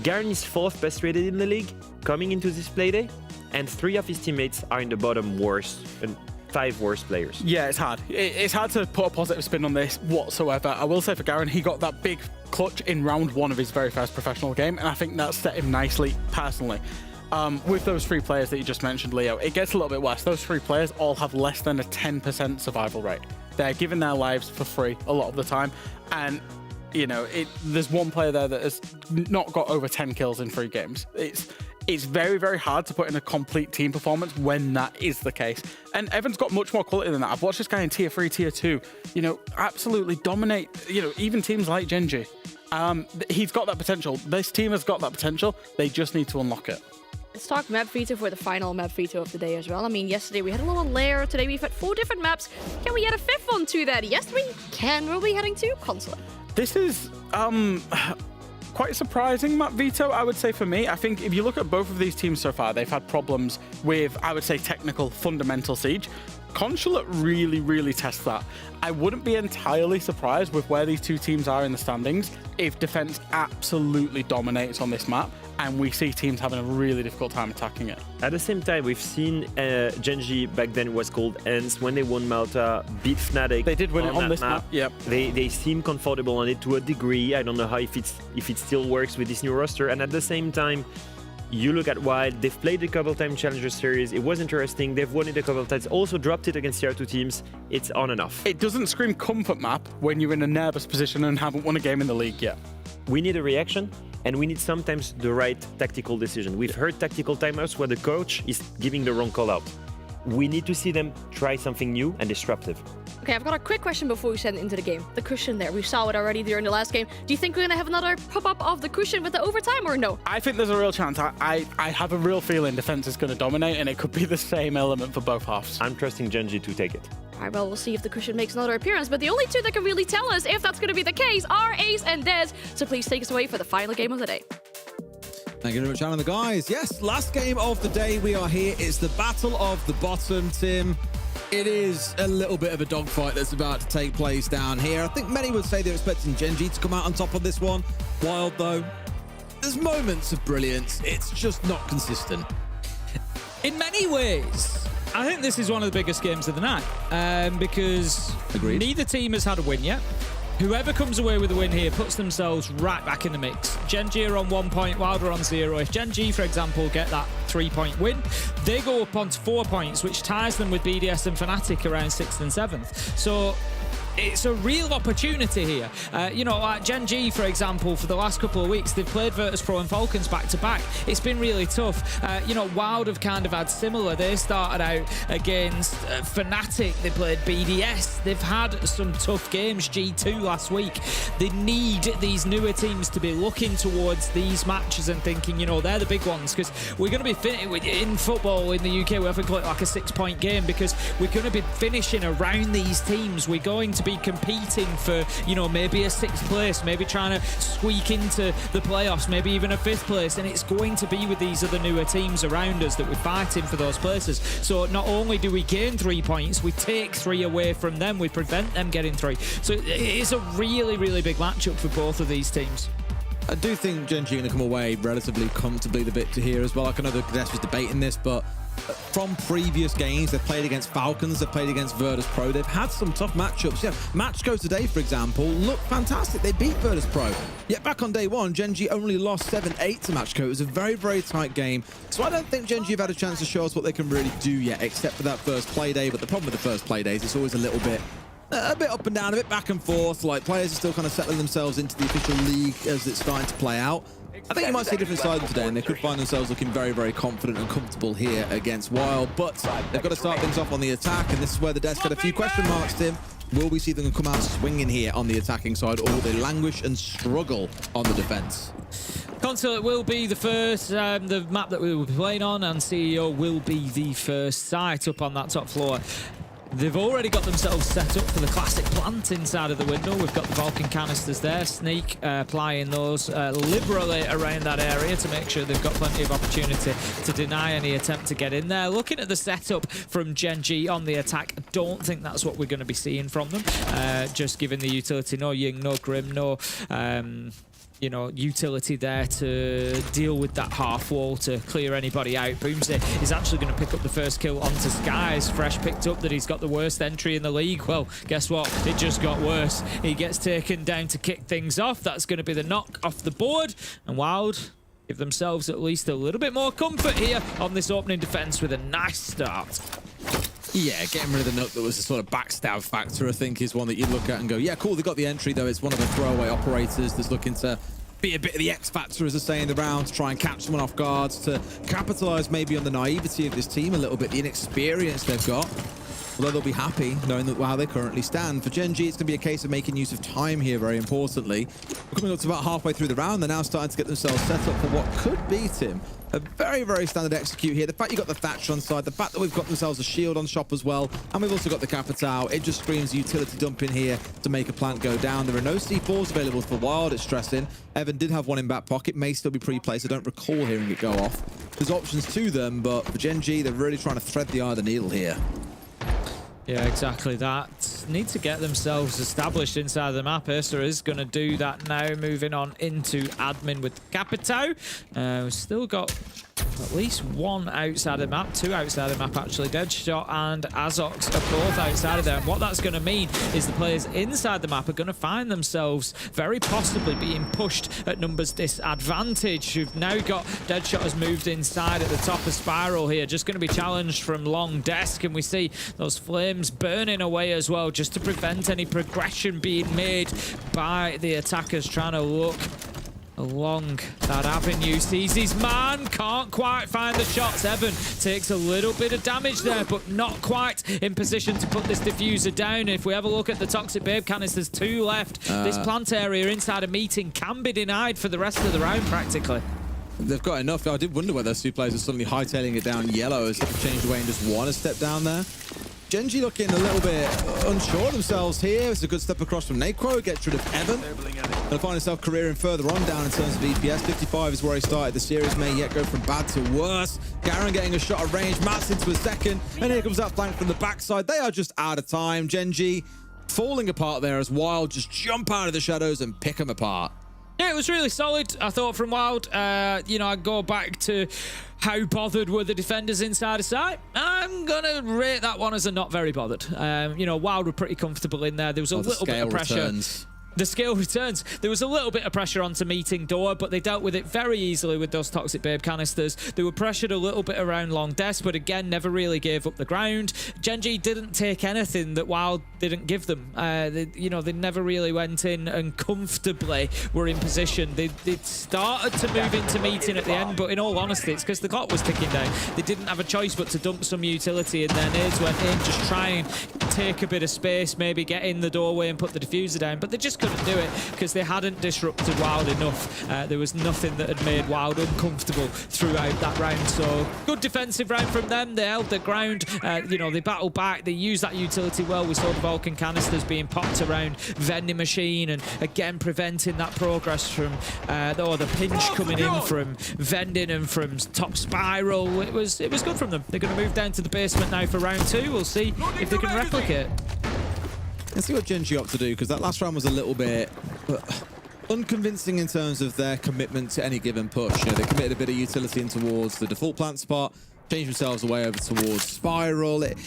Garen is 4th best rated in the league coming into this playday, and 3 of his teammates are in the bottom worst and 5 worst players. Yeah, it's hard. It's hard to put a positive spin on this whatsoever. I will say for Garen, he got that big clutch in round 1 of his very first professional game, and I think that set him nicely personally. With those 3 players that you just mentioned, Leo, it gets a little bit worse. Those 3 players all have less than a 10% survival rate. They're giving their lives for free a lot of the time, and there's one player there that has not got over 10 kills in 3 games. It's very, very hard to put in a complete team performance when that is the case. And Evan's got much more quality than that. I've watched this guy in tier 3, tier 2, absolutely dominate, even teams like Gen.G. He's got that potential. This team has got that potential. They just need to unlock it. Let's talk map veto for the final map veto of the day as well. I mean, yesterday we had a little lair. Today we've had 4 different maps. Can we add a 5th one to that? Yes, we can. We'll be heading to Consulate. This is quite a surprising map veto, I would say, for me. I think if you look at both of these teams so far, they've had problems with, I would say, technical fundamental siege. Consulate really, really tests that. I wouldn't be entirely surprised with where these 2 teams are in the standings if defense absolutely dominates on this map and we see teams having a really difficult time attacking it. At the same time, we've seen Gen.G, back then was called ENCE, when they won Malta, beat Fnatic. They did win it on this map. Yep. They seem comfortable on it to a degree. I don't know how if it still works with this new roster. And at the same time, you look at Wylde, they've played a couple times Challenger Series. It was interesting. They've won it a couple times. Also dropped it against tier 2 teams. It's on and off. It doesn't scream comfort map when you're in a nervous position and haven't won a game in the league yet. We need a reaction, and we need sometimes the right tactical decision. We've heard tactical timeouts where the coach is giving the wrong call out. We need to see them try something new and disruptive. Okay, I've got a quick question before we send it into the game. The cushion there, we saw it already during the last game. Do you think we're going to have another pop-up of the cushion with the overtime or no? I think there's a real chance. I have a real feeling defense is going to dominate, and it could be the same element for both halves. I'm trusting Gen.G to take it. All right, well, we'll see if the cushion makes another appearance, but the only 2 that can really tell us if that's going to be the case are Ace and Dez. So please take us away for the final game of the day. Thank you very much, Alan and the guys. Yes, last game of the day. We are here. It's the battle of the bottom, Tim. It is a little bit of a dogfight that's about to take place down here. I think many would say they're expecting Gen.G to come out on top of this one. Wylde, though, there's moments of brilliance. It's just not consistent. In many ways, I think this is one of the biggest games of the night because neither team has had a win yet. Whoever comes away with a win here puts themselves right back in the mix. Gen.G are on 1 point, Wylde are on 0. If Gen.G, for example, get that 3-point win, they go up onto 4 points, which ties them with BDS and Fnatic around 6th and 7th. So it's a real opportunity here. Like Gen.G, for example, for the last couple of weeks, they've played Virtus.pro and Falcons back-to-back. It's been really tough. Wylde have kind of had similar. They started out against Fnatic. They played BDS. They've had some tough games, G2 last week. They need these newer teams to be looking towards these matches and thinking, they're the big ones, because we're going to be in football in the UK, we often call it like a 6-point game, because we're going to be finishing around these teams. We're going to be competing for, maybe a 6th place, maybe trying to squeak into the playoffs, maybe even a 5th place, and it's going to be with these other newer teams around us that we're fighting for those places. So not only do we gain 3 points, we take 3 away from them, we prevent them getting 3. So it's a really, really big matchup for both of these teams. I do think Gen.G are going to come away relatively comfortably the victor here as well. I know the Gdes was debating this, but from previous games, they've played against Falcons, they've played against Virtus.pro, they've had some tough matchups. Yeah, MACKO today, for example, looked fantastic. They beat Virtus.pro. Yet back on day 1, Gen.G only lost 7-8 to MACKO. It was a very, very tight game. So I don't think Gen.G have had a chance to show us what they can really do yet, except for that first play day. But the problem with the first play days, it's always a bit up and down, a bit back and forth. Like, players are still kind of settling themselves into the official league as it's starting to play out. I think you might see a different side today, and they could find themselves looking very, very confident and comfortable here against Wylde. But they've got to start things off on the attack, and this is where the desk had a few question marks, Tim. Will we see them come out swinging here on the attacking side, or will they languish and struggle on the defense? Consulate will be the first, the map that we will be playing on, and CEO will be the first site up on that top floor. They've already got themselves set up for the classic plant inside of the window. We've got the Vulcan canisters there. Sneak applying those liberally around that area to make sure they've got plenty of opportunity to deny any attempt to get in there. Looking at the setup from Gen.G on the attack, I don't think that's what we're going to be seeing from them. Just given the utility, no Ying, no Grim, no you know, utility there to deal with that half wall to clear anybody out. Boomsy is actually going to pick up the first kill onto Skies. Fresh picked up that he's got the worst entry in the league. Well, guess what? It just got worse. He gets taken down to kick things off. That's going to be the knock off the board. And Wylde give themselves at least a little bit more comfort here on this opening defense with a nice start. Yeah, getting rid of the Nook that was a sort of backstab factor, I think, is one that you'd look at and go, yeah, cool, they got the entry, though. It's one of the throwaway operators that's looking to be a bit of the X factor, as I say, in the round, to try and catch someone off guards, to capitalize maybe on the naivety of this team a little bit, the inexperience they've got. Although they'll be happy knowing that how they currently stand. For Gen.G, it's going to be a case of making use of time here, very importantly. We're coming up to about halfway through the round. They're now starting to get themselves set up for what could be, Tim, a very, very standard execute here. The fact you've got the Thatcher on side, the fact that we've got themselves a shield on shop as well, and we've also got the Capitao, it just screams utility dump in here to make a plant go down. There are no C4s available for Wylde, it's stressing. Evan did have one in back pocket, may still be pre-placed. I don't recall hearing it go off. There's options to them, but for Gen.G, they're really trying to thread the eye of the needle here. Yeah, exactly that. Need to get themselves established inside the map. Ursa is going to do that now, moving on into admin with Capitao. We've still got at least one outside of the map, two outside of the map actually. Deadshot and Azox are both outside of there. And what that's going to mean is the players inside the map are going to find themselves very possibly being pushed at numbers disadvantage. You've now got Deadshot has moved inside at the top of Spiral here, just going to be challenged from long desk, and we see those flames burning away as well, just to prevent any progression being made by the attackers trying to look along that avenue. Sees his man, can't quite find the shots. Evan takes a little bit of damage there, but not quite in position to put this diffuser down. If we have a look at the Toxic Babe canisters, two left. This plant area inside a meeting can be denied for the rest of the round practically. They've got enough. I did wonder whether those two players are suddenly hightailing it down yellow as they've changed away and just want to step down there. Gen.G looking a little bit unsure themselves here. It's a good step across from MACKO. Gets rid of Evan. They'll find himself careering further on down in terms of EPS. 55 is where he started the series. May yet go from bad to worse. Garen getting a shot at range. Matt's into a second. And here comes that flank from the backside. They are just out of time. Gen.G falling apart there as Wylde just jump out of the shadows and pick them apart. Yeah, it was really solid, I thought, from Wylde. You know, I go back to how bothered were the defenders inside of sight. I'm going to rate that one as a not very bothered. You know, Wylde were pretty comfortable in there. There was a little bit of pressure. Returns. The scale returns. There was a little bit of pressure onto meeting door, but they dealt with it very easily with those Toxic Babe canisters. They were pressured a little bit around long desk, but again, never really gave up the ground. Gen.G didn't take anything that Wylde didn't give them. You know, they never really went in and comfortably were in position. They started to move into meeting at the end, but in all honesty, it's because the clock was ticking down. They didn't have a choice but to dump some utility, and then nades went in, just try and take a bit of space, maybe get in the doorway and put the diffuser down, but they just couldn't do it because they hadn't disrupted Wylde enough. There was nothing that had made Wylde uncomfortable throughout that round. So good defensive round from them. They held their ground. You know, they battled back. They used that utility well. We saw the Vulcan canisters being popped around vending machine and again preventing that progress from the pinch coming in from vending and from top Spiral. It was good from them. They're going to move down to the basement now for round two. We'll see if they can replicate. Let's see what Gen.G opt to do, because that last round was a little bit unconvincing in terms of their commitment to any given push. You know, they committed a bit of utility in towards the default plant spot, changed themselves away over towards Spiral. It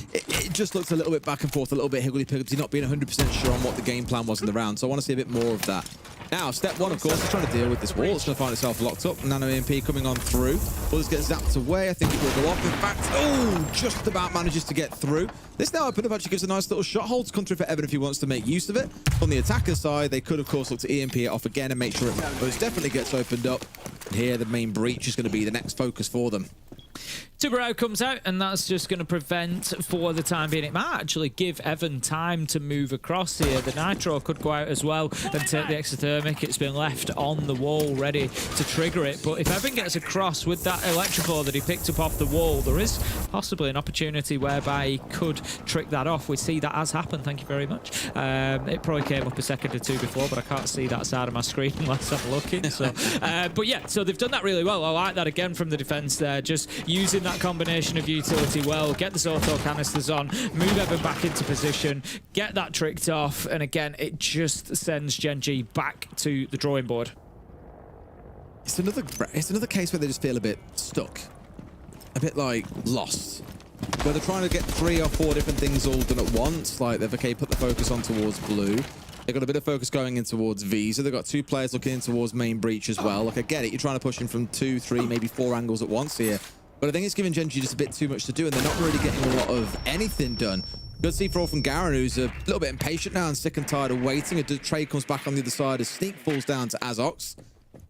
just looked a little bit back and forth, a little bit higgledy-piggledy, not being 100% sure on what the game plan was in the round. So I want to see a bit more of that. Now, step one, of course, is trying to deal with this wall. It's going to find itself locked up. Nano EMP coming on through. Bullets get zapped away. I think it will go off. In fact, just about manages to get through. This now open up actually gives a nice little shot hold to come through for Evan if he wants to make use of it. On the attacker side, they could, of course, look to EMP it off again and make sure it most definitely gets opened up. And here, the main breach is going to be the next focus for them. Tubarão comes out, and that's just going to prevent, for the time being, it might actually give Evan time to move across here. The Nitro could go out as well and take the exothermic. It's been left on the wall, ready to trigger it. But if Evan gets across with that electrical that he picked up off the wall, there is possibly an opportunity whereby he could trick that off. We see that has happened. Thank you very much. It probably came up a second or two before, but I can't see that side of my screen unless I'm looking. So, but yeah, so they've done that really well. I like that again from the defense there, just using that combination of utility well, get the auto canisters on, move Evan back into position, get that tricked off, and again, it just sends Gen.G back to the drawing board. It's another case where they just feel a bit stuck, a bit like lost, where they're trying to get 3 or 4 different things all done at once. Like they've put the focus on towards blue. They've got a bit of focus going in towards Visa. They've got 2 players looking in towards main breach as well. Like I get it, you're trying to push in from 2, 3, maybe 4 angles at once here. But I think it's giving Gen.G just a bit too much to do, and they're not really getting a lot of anything done. Good C4 from Garen, who's a little bit impatient now and sick and tired of waiting. A trade comes back on the other side as Sneak falls down to Azox.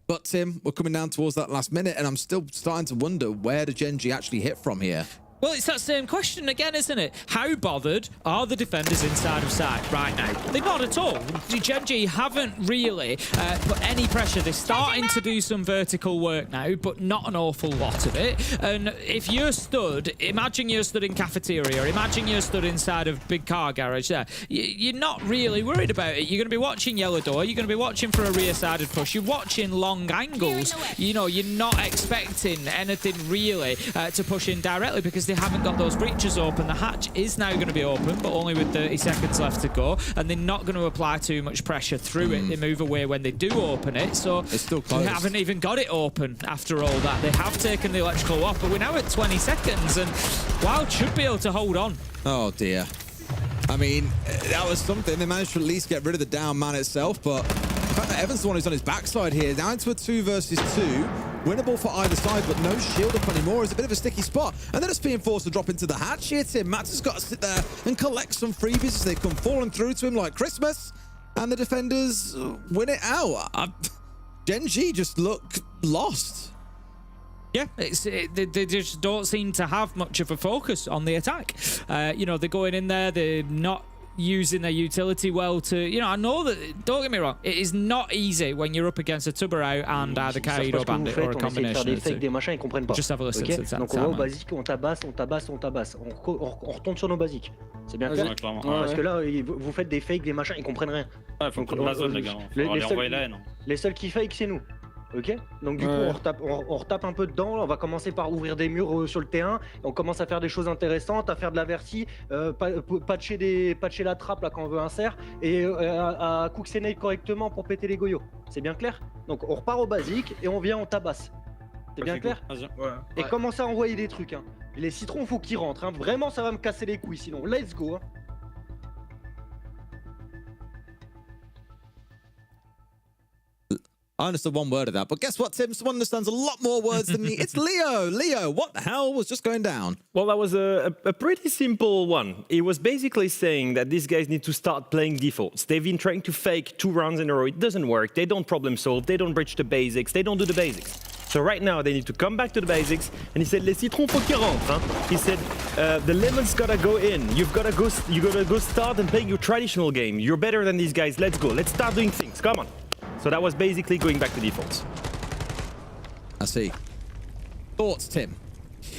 But Tim, we're coming down towards that last minute, and I'm still starting to wonder where the Gen.G actually hit from here. Well, it's that same question again, isn't it? How bothered are the defenders inside of site right now? They're not at all. Gen.G haven't really put any pressure. They're starting to do some vertical work now, but not an awful lot of it. And if you're stood, imagine you're stood in cafeteria, or imagine you're stood inside of big car garage there. You're not really worried about it. You're going to be watching yellow door. You're going to be watching for a rear-sided push. You're watching long angles. You know, you're not expecting anything really to push in directly because they haven't got those breaches open. The hatch is now going to be open, but only with 30 seconds left to go, and they're not going to apply too much pressure through it. They move away when they do open it, so it's still closed. They haven't even got it open after all that. They have taken the electrical off, but we're now at 20 seconds, and Wylde should be able to hold on. Oh dear. I mean, that was something. They managed to at least get rid of the down man itself, but the fact that Evan's the one who's on his backside here, now into a 2 versus 2. Winnable for either side, but no shield up anymore. It's a bit of a sticky spot. And then it's being forced to drop into the hatch here, Tim. Matt has got to sit there and collect some freebies as they come falling through to him like Christmas. And the defenders win it out. Gen.G just look lost. Yeah, they just don't seem to have much of a focus on the attack. You know, they're going in there, they're not using their utility well to, you know, I know that, don't get me wrong, it is not easy when you're up against a Tubarão and either Kaid or Bandit or a combination of the two. Just have a listen to that. Donc on va au basique, on tabasse, on tabasse, on tabasse. On retourne sur nos basiques. C'est bien clair? Parce que là, vous faites des fakes, des machins, ils comprennent rien. Ouais, faut qu'on la zone, les gars. Les seuls qui fake, c'est nous. Ok, donc du coup on retape un peu dedans, on va commencer par ouvrir des murs sur le terrain, on commence à faire des choses intéressantes, à faire de la verti, patcher la trappe là quand on veut un cerf, et à cooksenate correctement pour péter les goyos. C'est bien clair? Donc on repart au basique et on vient, on tabasse. C'est bien clair? Et commence à envoyer des trucs. Hein. Les citrons, faut qu'ils rentrent. Hein. Vraiment, ça va me casser les couilles sinon. Let's go. Hein. I understood 1 word of that, but guess what, Tim? Someone understands a lot more words than me. It's Leo. Leo, what the hell was just going down? Well, that was a pretty simple one. He was basically saying that these guys need to start playing defaults. They've been trying to fake 2 rounds in a row. It doesn't work. They don't problem solve. They don't breach the basics. They don't do the basics. So right now, they need to come back to the basics. And he said, les citrons, faut qu'ils rentrent. He said, the lemons gotta go in. You gotta go start and play your traditional game. You're better than these guys. Let's go. Let's start doing things. Come on. So that was basically going back to defaults. I see. Thoughts, Tim?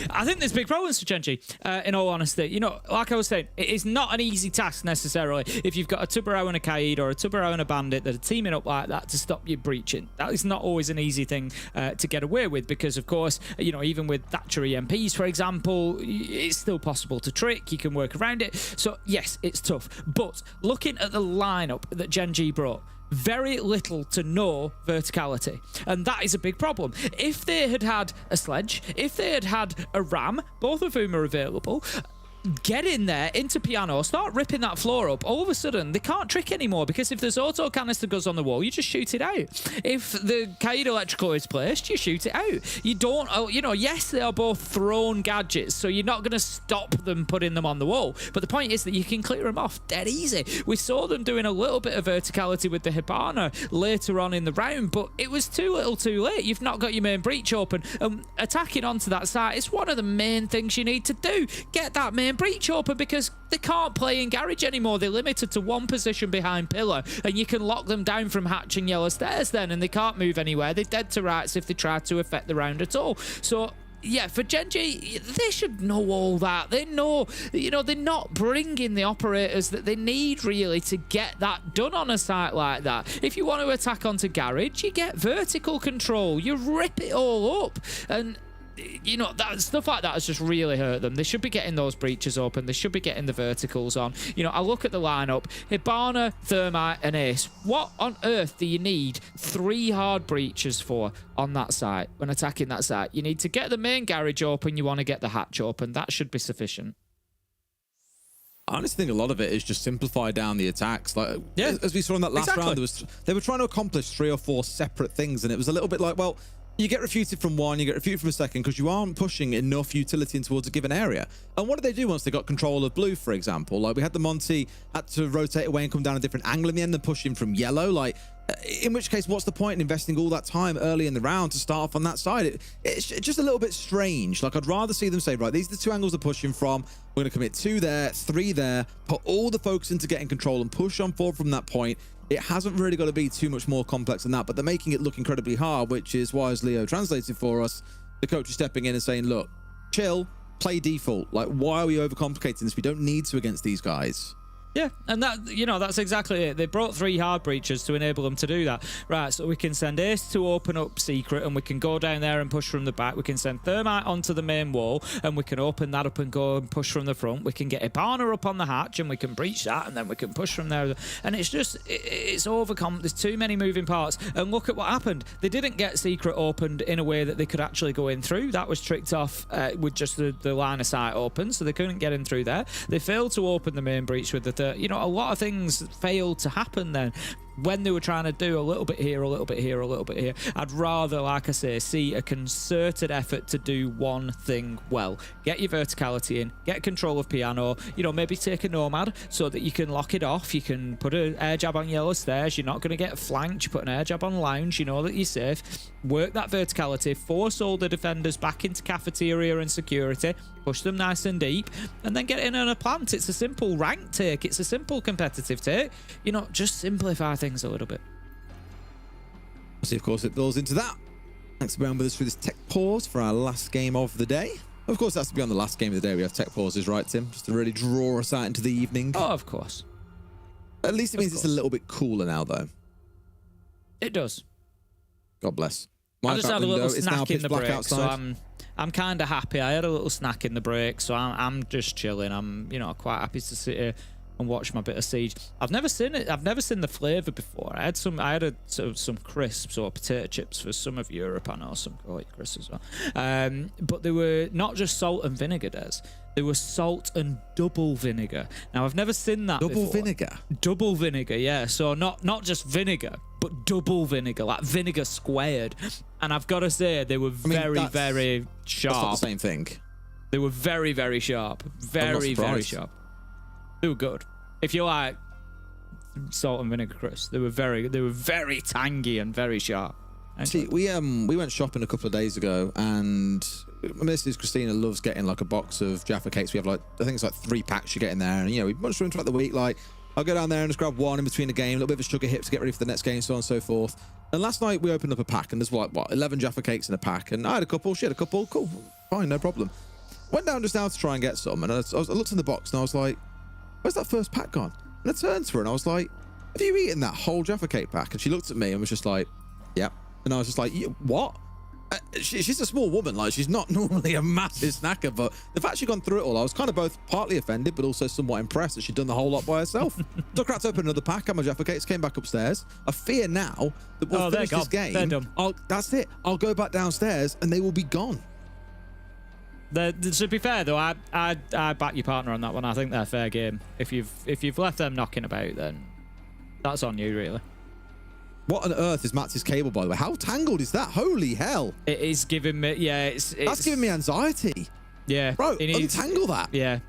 I think there's big problems for Gen.G, in all honesty. You know, like I was saying, it is not an easy task necessarily if you've got a Tubarão and a Kaid or a Tubarão and a Bandit that are teaming up like that to stop you breaching. That is not always an easy thing to get away with because, of course, you know, even with Thatcher EMPs, for example, it's still possible to trick. You can work around it. So, yes, it's tough. But looking at the lineup that Gen.G brought, very little to no verticality, and that is a big problem. If they had had a Sledge, if they had had a Ram, both of whom are available, get in there into Piano, start ripping that floor up. All of a sudden, they can't trick anymore because if there's auto canister goes on the wall, you just shoot it out. If the Kaid electrical is placed, you shoot it out. You don't, you know, yes, they are both thrown gadgets, so you're not going to stop them putting them on the wall. But the point is that you can clear them off dead easy. We saw them doing a little bit of verticality with the Hibana later on in the round, but it was too little too late. You've not got your main breach open. Attacking onto that site is one of the main things you need to do. Get that main breach open because they can't play in garage anymore. They're limited to one position behind pillar, and you can lock them down from hatch and yellow stairs then, and they can't move anywhere. They're dead to rights if they try to affect the round at all. So yeah, for Gen.G, they should know all that. They know, you know, they're not bringing the operators that they need really to get that done on a site like that. If you want to attack onto garage, you get vertical control. You rip it all up. And you know, that stuff like that has just really hurt them. They should be getting those breaches open. They should be getting the verticals on. You know, I look at the lineup: Hibana, Thermite, and Ace. What on earth do you need 3 hard breaches for on that site when attacking that site? You need to get the main garage open. You want to get the hatch open. That should be sufficient. I honestly think a lot of it is just simplify down the attacks. Like, yeah, as we saw in that last round, they were trying to accomplish 3 or 4 separate things, and it was a little bit like, well, you get refuted from one, you get refuted from a second because you aren't pushing enough utility in towards a given area. And what did they do once they got control of blue, for example? Like, we had the Monty had to rotate away and come down a different angle in the end and push him from yellow. Like, in which case, what's the point in investing all that time early in the round to start off on that side? It's just a little bit strange. Like, I'd rather see them say, right, these are the 2 angles they're pushing from. We're going to commit 2 there, 3 there, put all the focus into getting control and push on forward from that point. It hasn't really got to be too much more complex than that, but they're making it look incredibly hard, which is why, as Leo translated for us, the coach is stepping in and saying, look, chill, play default. Like, why are we overcomplicating this? We don't need to against these guys. Yeah, and that, you know, that's exactly it. They brought 3 hard breaches to enable them to do that. Right, so we can send Ace to open up Secret, and we can go down there and push from the back. We can send Thermite onto the main wall, and we can open that up and go and push from the front. We can get Hibana up on the hatch, and we can breach that, and then we can push from there. And it's just, it's overcome. There's too many moving parts. And look at what happened. They didn't get Secret opened in a way that they could actually go in through. That was tricked off with just the line of sight open, so they couldn't get in through there. They failed to open the main breach with the you know, a lot of things failed to happen then when they were trying to do a little bit here, a little bit here, a little bit here. I'd rather, like I say, see a concerted effort to do one thing well. Get your verticality in, get control of Piano, you know, maybe take a Nomad so that you can lock it off. You can put an air jab on yellow stairs. You're not going to get flanked. You put an air jab on lounge. You know that you're safe. Work that verticality. Force all the defenders back into cafeteria and security. Push them nice and deep. And then get in on a plant. It's a simple rank take. It's a simple competitive take. You know, just simplify things a little bit. See, of course, it builds into that. Thanks for being with us through this tech pause for our last game of the day. Of course, that's to be on the last game of the day. We have tech pauses, right, Tim? Just to really draw us out into the evening. Oh, of course. At least it means it's a little bit cooler now, though. It does. God bless. I just had a little snack in the break, so I'm kind of happy. I had a little snack in the break, so I'm just chilling. I'm, you know, quite happy to sit here and watch my bit of Siege. I've never seen it. I've never seen the flavour before. I had some crisps or potato chips for some of Europe. I know some crisps as well. But they were not just salt and vinegar, Des. They were salt and double vinegar. Now I've never seen that before. Double vinegar? Double vinegar, yeah. So not just vinegar, but double vinegar, like vinegar squared. And I've got to say, they were very sharp. That's not the same thing. They were very, very sharp. Very sharp. They were good. If you like salt and vinegar crisps, they were very tangy and very sharp. See, we went shopping a couple of days ago, and my missus Christina loves getting like a box of Jaffa cakes. We have like, I think it's like 3 packs you get in there, and you know, we munched through throughout the week. Like, I'll go down there and just grab one in between a game, a little bit of a sugar hit to get ready for the next game, so on and so forth. And last night we opened up a pack, and there's what 11 Jaffa cakes in a pack, and I had a couple, she had a couple, cool, fine, no problem. Went down just now to try and get some, and I looked in the box and I was like, where's that first pack gone? And I turned to her and I was like, have you eaten that whole Jaffa cake pack? And she looked at me and was just like, yep. And I was just like, what? She's a small woman, like she's not normally a massive snacker, but the fact she'd gone through it all, I was kind of both partly offended but also somewhat impressed that she'd done the whole lot by herself. So I cracked open another pack, had my Jaffa cakes, came back upstairs. I fear now that we'll finish this game. They're done. That's it. I'll go back downstairs and they will be gone. To be fair though, I back your partner on that one. I think they're fair game. If you've left them knocking about, then that's on you really. What on earth is Max's cable, by the way? How tangled is that? Holy hell! It is giving me, yeah, that's giving me anxiety. Yeah, bro, untangle that. Yeah.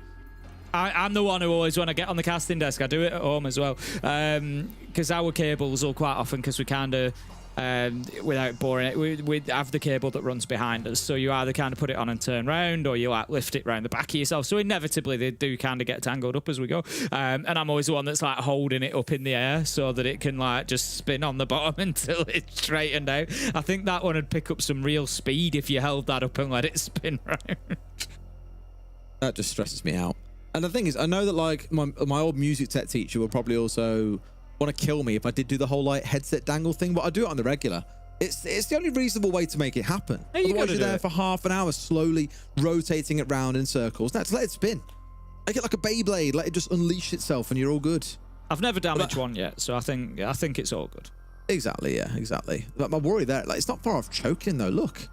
I'm the one who always, when I get on the casting desk, I do it at home as well. Because our cables will quite often, because we kind of, without boring it, we have the cable that runs behind us. So you either kind of put it on and turn round, or you like lift it round the back of yourself. So inevitably they do kind of get tangled up as we go. And I'm always the one that's like holding it up in the air so that it can like just spin on the bottom until it's straightened out. I think that one would pick up some real speed if you held that up and let it spin round. That just stresses me out. And the thing is, I know that like my old music tech teacher would probably also want to kill me if I did do the whole like headset dangle thing, but I do it on the regular. It's the only reasonable way to make it happen. Hey, Otherwise you're there for half an hour slowly rotating it round in circles. Now just let it spin. Make it like a Beyblade. Let it just unleash itself and you're all good. I've never damaged one yet, so I think it's all good. Exactly, yeah, exactly. But my worry there, like it's not far off choking though. Look.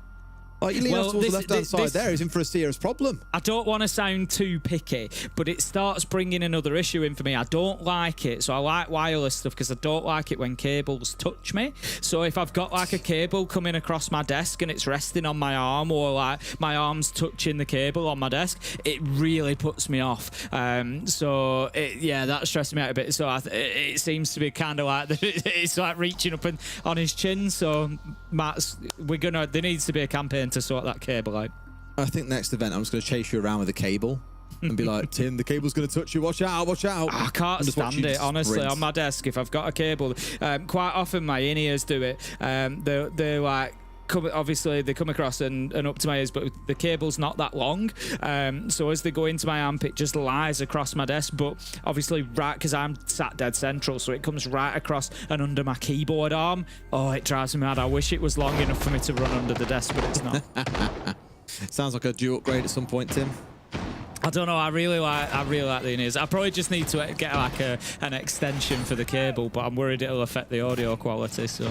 Like you lean off towards the left-hand side there, he's in for a serious problem. I don't want to sound too picky, but it starts bringing another issue in for me. I don't like it. So I like wireless stuff because I don't like it when cables touch me. So if I've got like a cable coming across my desk and it's resting on my arm, or like my arm's touching the cable on my desk, it really puts me off. So that stresses me out a bit. So it seems to be kind of like it's like reaching up on his chin. So there needs to be a campaign to sort that cable out. I think next event I'm just going to chase you around with a cable and be like, Tim, the cable's going to touch you. Watch out, watch out. I can't stand it, honestly, on my desk. If I've got a cable, quite often my in-ears do it. They're like, obviously they come across and up to my ears, but the cable's not that long, so as they go into my amp it just lies across my desk, but obviously right, because I'm sat dead central, so it comes right across and under my keyboard arm. Oh, it drives me mad. I wish it was long enough for me to run under the desk, but it's not. Sounds like a due upgrade at some point, Tim. I don't know. I really like the in-ears. I probably just need to get like an extension for the cable, but I'm worried it'll affect the audio quality. So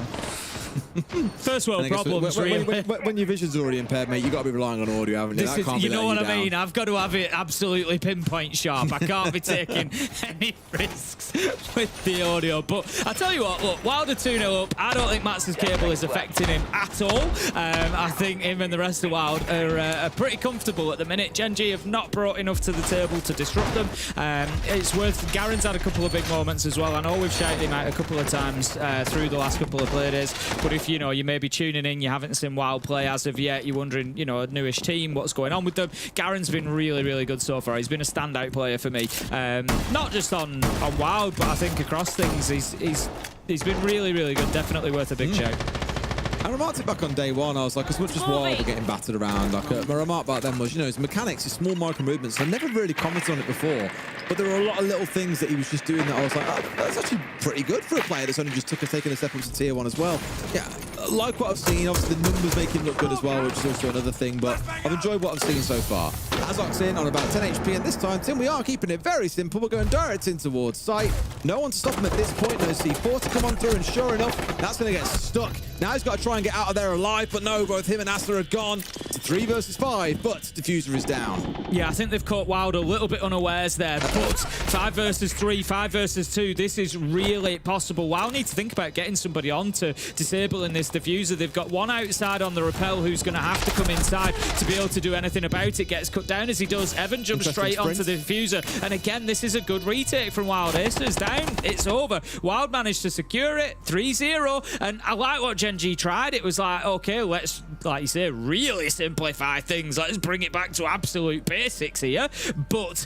first world problems. When your vision's already impaired, mate, you got to be relying on audio, haven't you? You know what I mean? I've got to have it absolutely pinpoint sharp. I can't be taking any risks with the audio. But I tell you what, look, Wylde 2-0 up. I don't think Max's cable is affecting him at all. I think him and the rest of Wylde are pretty comfortable at the minute. Gen.G have not brought enough to the table to disrupt them. It's worth. Garen's had a couple of big moments as well. I know we've shouted him out a couple of times through the last couple of play days. But if you may be tuning in, you haven't seen Wylde play as of yet, you're wondering, a newish team, what's going on with them. Garen's been really, really good so far. He's been a standout player for me. Not just on Wylde, but I think across things, he's been really, really good. Definitely worth a big shout. I remarked it back on day one. I was like, as much as Wylde were getting battered around, my remark back then was, his mechanics, his small micro movements. I never really commented on it before, but there were a lot of little things that he was just doing that I was like, oh, that's actually pretty good for a player that's only just taken a step up to tier 1 as well. Yeah, like what I've seen. Obviously, the numbers make him look good as well, which is also another thing, but I've enjoyed what I've seen so far. As Ox in on about 10 HP, and this time, Tim, we are keeping it very simple. We're going direct in towards site. No one to stop him at this point. No C4 to come on through, and sure enough, that's going to get stuck. Now he's got to try and get out of there alive, but no, both him and Asler are gone. It's 3 versus 5, but Diffuser is down. Yeah, I think they've caught Wylde a little bit unawares there, but 5 versus 3, 5 versus 2, this is really possible. Wylde need to think about getting somebody on to disabling this Diffuser. They've got one outside on the rappel who's going to have to come inside to be able to do anything about it. Gets cut down as he does. Evan jumps straight onto the Diffuser, and again, this is a good retake from Wylde. Acer's down. It's over. Wylde managed to secure it. 3-0, and I like what Gen.G tried. It was like, okay, let's, like you say, really simplify things. Let's bring it back to absolute basics here. But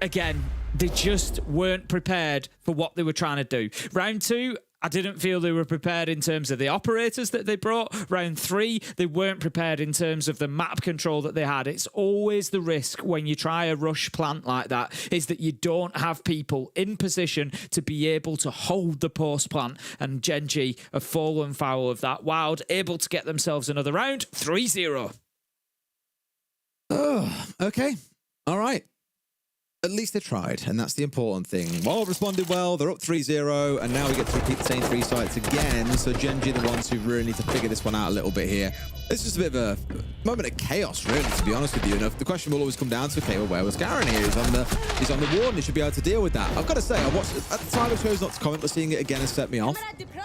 again, they just weren't prepared for what they were trying to do. Round 2, I didn't feel they were prepared in terms of the operators that they brought. Round 3, they weren't prepared in terms of the map control that they had. It's always the risk when you try a rush plant like that, is that you don't have people in position to be able to hold the post plant. And Gen.G have fallen foul of that. Wylde able to get themselves another round. 3-0. Oh, okay. All right. at least they tried, and that's the important thing. Wylde responded well, they're up 3-0, and now we get to repeat the same 3 sites again. So Gen.G the ones who really need to figure this one out a little bit here. It's just a bit of a moment of chaos, really, to be honest with you. And the question will always come down to, okay, well, where was Garen here? He's on the ward, and he should be able to deal with that. I've got to say, I watched at the time I chose not to comment, but seeing it again has set me off.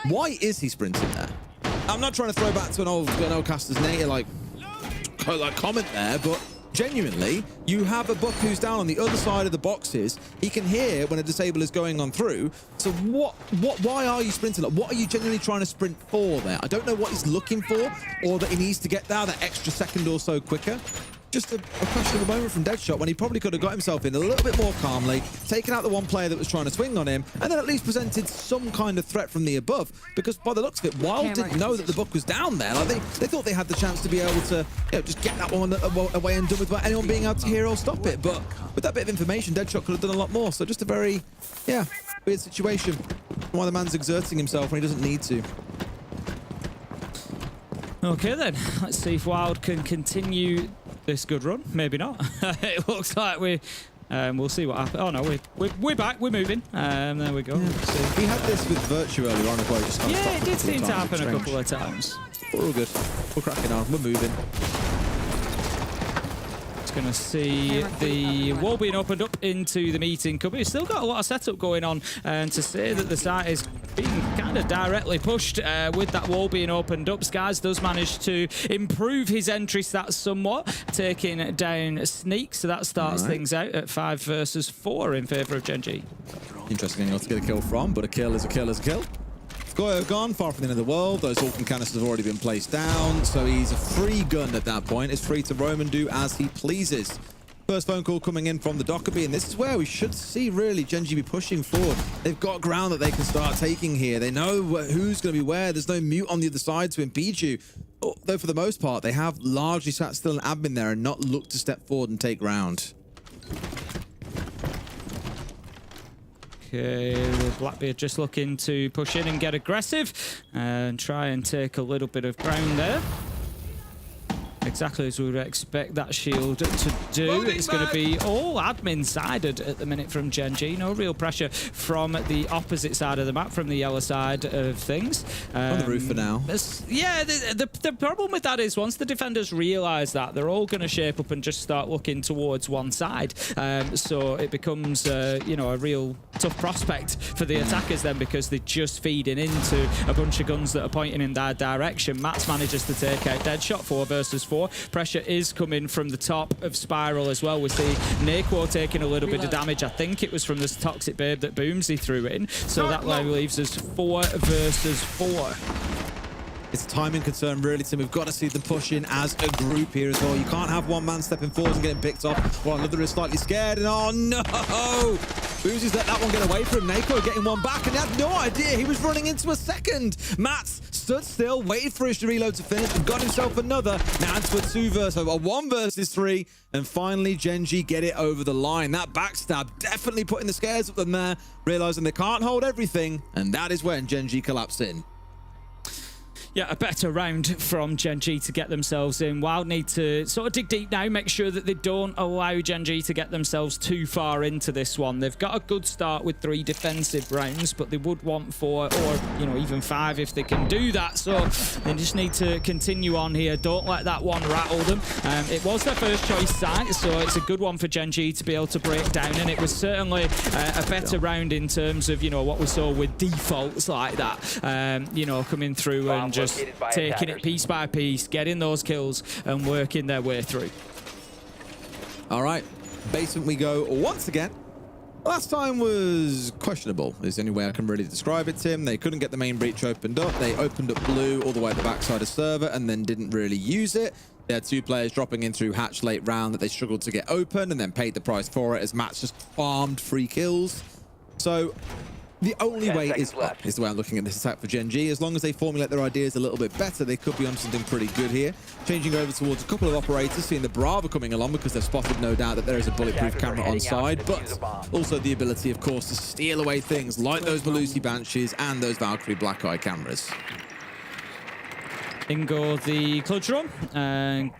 Why is he sprinting there? I'm not trying to throw back to an old caster's native like comment there, but genuinely, you have a Buck who's down on the other side of the boxes. He can hear when a disable is going on through. So why are you sprinting? Like, what are you genuinely trying to sprint for there? I don't know what he's looking for, or that he needs to get there that extra second or so quicker. Just a question of the moment from Deadshot when he probably could have got himself in a little bit more calmly, taken out the one player that was trying to swing on him, and then at least presented some kind of threat from the above. Because by the looks of it, Wylde didn't know that the Buck was down there. Like they thought they had the chance to be able to, you know, just get that one away and done without anyone being able to hear or stop it. But with that bit of information, Deadshot could have done a lot more. So just a very, weird situation. Why the man's exerting himself when he doesn't need to. Okay then, let's see if Wylde can continue this good run. Maybe not. It looks like we'll see what happens. Oh no, we're back. We're moving. There we go. We had this with Virtue earlier on as well. Just it did seem to happen a couple of times. We're all good. We're cracking on. We're moving. Going to see the wall being opened up into the meeting cubby. We've still got a lot of setup going on, and to say that the site is being kind of directly pushed with that wall being opened up. Skies does manage to improve his entry stats somewhat, taking down Sneak, so that starts things out at 5 versus 4 in favour of Gen.G. Interesting angle to get a kill from, but a kill is a kill is a kill. Goyo gone, far from the end of the world. Those Falcon canisters have already been placed down, so he's a free gun at that point. It's free to roam and do as he pleases. First phone call coming in from the Dockerby, and this is where we should see really Gen.G be pushing forward. They've got ground that they can start taking here. They know who's going to be where. There's no mute on the other side to impede you. Though for the most part, they have largely sat still in admin there and not looked to step forward and take ground. Okay, the Blackbeard just looking to push in and get aggressive and try and take a little bit of ground there. Exactly as we would expect that shield to do. It's going to be all admin-sided at the minute from Gen.G. No real pressure from the opposite side of the map, from the yellow side of things. On the roof for now. Yeah, the problem with that is once the defenders realise that, they're all going to shape up and just start looking towards one side. So it becomes, a real tough prospect for the attackers then, because they're just feeding into a bunch of guns that are pointing in their direction. Mats manages to take out Deadshot 4 versus 4. Pressure is coming from the top of Spiral as well. We see MACKO taking a little bit of damage. I think it was from this Toxic Babe that Boomsy threw in. So that leaves us 4 versus 4. It's a timing concern, really, Tim. We've got to see them push in as a group here as well. You can't have one man stepping forward and getting picked off while another is slightly scared. And oh no! Boomsy's let that one get away from him. MACKO getting one back, and he had no idea he was running into a second. Mats stood still, waited for his reload to finish, and got himself another. Now into a 2 versus, a 1 versus 3, and finally Gen.G get it over the line. That backstab definitely putting the scares up them there, realizing they can't hold everything, and that is when Gen.G collapsed in. Yeah, a better round from Gen.G to get themselves in. Wylde need to sort of dig deep now, make sure that they don't allow Gen.G to get themselves too far into this one. They've got a good start with 3 defensive rounds, but they would want 4 or, even 5 if they can do that. So they just need to continue on here. Don't let that one rattle them. It was their first choice site, so it's a good one for Gen.G to be able to break down, and it was certainly a better round in terms of, what we saw with defaults like that, coming through and just taking it piece by piece, getting those kills and working their way through. All right, basement we go once again. Last time was questionable, is the only way I can really describe it, Tim. They couldn't get the main breach opened up. They opened up blue all the way at the backside of server and then didn't really use it. They had 2 players dropping in through hatch late round that they struggled to get open and then paid the price for it as Mats just farmed free kills. So the only way is up, is the way I'm looking at this attack for Gen.G. As long as they formulate their ideas a little bit better, they could be on something pretty good here. Changing over towards a couple of operators, seeing the Brava coming along because they've spotted, no doubt, that there is a bulletproof camera on side, but also the ability, of course, to steal away things like those Melusi Banshees and those Valkyrie Black Eye cameras. In go the clutch run, and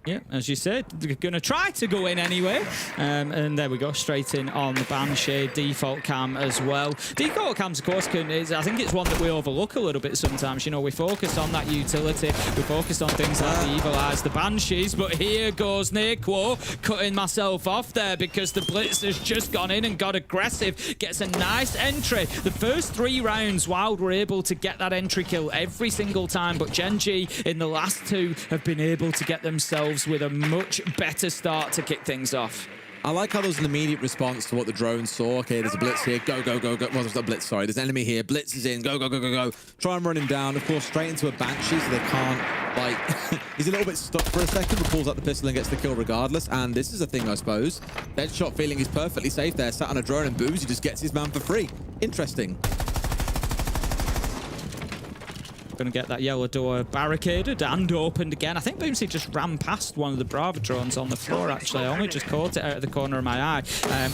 Yeah, as you said, they're going to try to go in anyway. And there we go, straight in on the Banshee. Default cam as well. Default cams, of course, I think it's one that we overlook a little bit sometimes. You know, we focus on that utility. We focus on things like the Evil Eyes, the Banshees. But here goes MACKO, cutting myself off there because the Blitz has just gone in and got aggressive. Gets a nice entry. The first 3 rounds, Wylde were able to get that entry kill every single time. But Gen.G in the last 2 have been able to get themselves with a much better start to kick things off. I like how there's an immediate response to what the drone saw. Okay, there's a blitz here. Go, go, go, go. Well, there's not a blitz, sorry. There's an enemy here. Blitz is in. Go, go, go, go, go. Try and run him down. Of course, straight into a Banshee, so they can't, like... he's a little bit stuck for a second, but pulls out the pistol and gets the kill regardless. And this is a thing, I suppose. Deadshot feeling he's perfectly safe there. Sat on a drone and Boozy just gets his man for free. Interesting. Going to get that yellow door barricaded and opened again. I think Boomsy just ran past one of the Bravo drones on the floor, actually. I only just caught it out of the corner of my eye.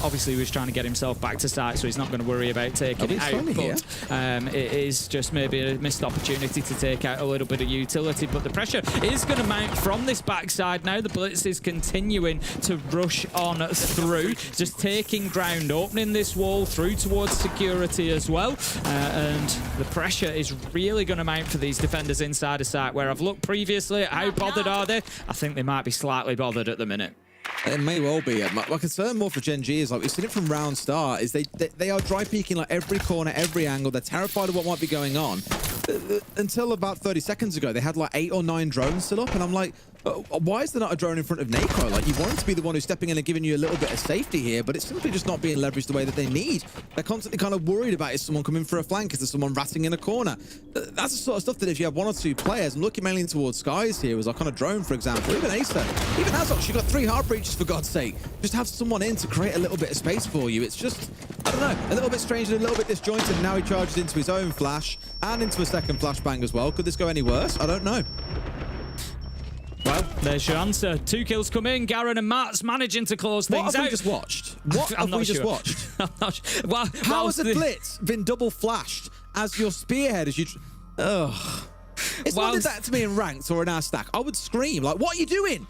Obviously, he was trying to get himself back to site, so he's not going to worry about taking it out. But it is just maybe a missed opportunity to take out a little bit of utility. But the pressure is going to mount from this backside now. The Blitz is continuing to rush on through, just taking ground, opening this wall through towards security as well. And the pressure is really going to mount for these defenders inside of site, where I've looked previously at how bothered are they. I think they might be slightly bothered at the minute. It may well be. My concern more for Gen.G is, like, we've seen it from round start, is they are dry peeking like every corner, every angle. They're terrified of what might be going on. Until about 30 seconds ago, they had like 8 or 9 drones still up, and I'm like, why is there not a drone in front of MACKO? Like, you want him to be the one who's stepping in and giving you a little bit of safety here, but it's simply just not being leveraged the way that they need. They're constantly kind of worried about, is someone coming for a flank? Is there someone ratting in a corner? That's the sort of stuff that if you have 1 or 2 players, I'm looking mainly towards Skies here, as like on a drone, for example, even Acer, even Azok, she got 3 heart breaches, for God's sake. Just have someone in to create a little bit of space for you. It's just, I don't know, a little bit strange and a little bit disjointed. And now he charges into his own flash and into a second flashbang as well. Could this go any worse? I don't know. Well, there's your answer. 2 kills come in. Garen and Matt's managing to close things out. What have we just watched? What have we just watched? I'm not sure. Well, how has the Blitz been double flashed as your spearhead as you... Ugh. If someone did that to me in ranked or in our stack, I would scream. Like, what are you doing?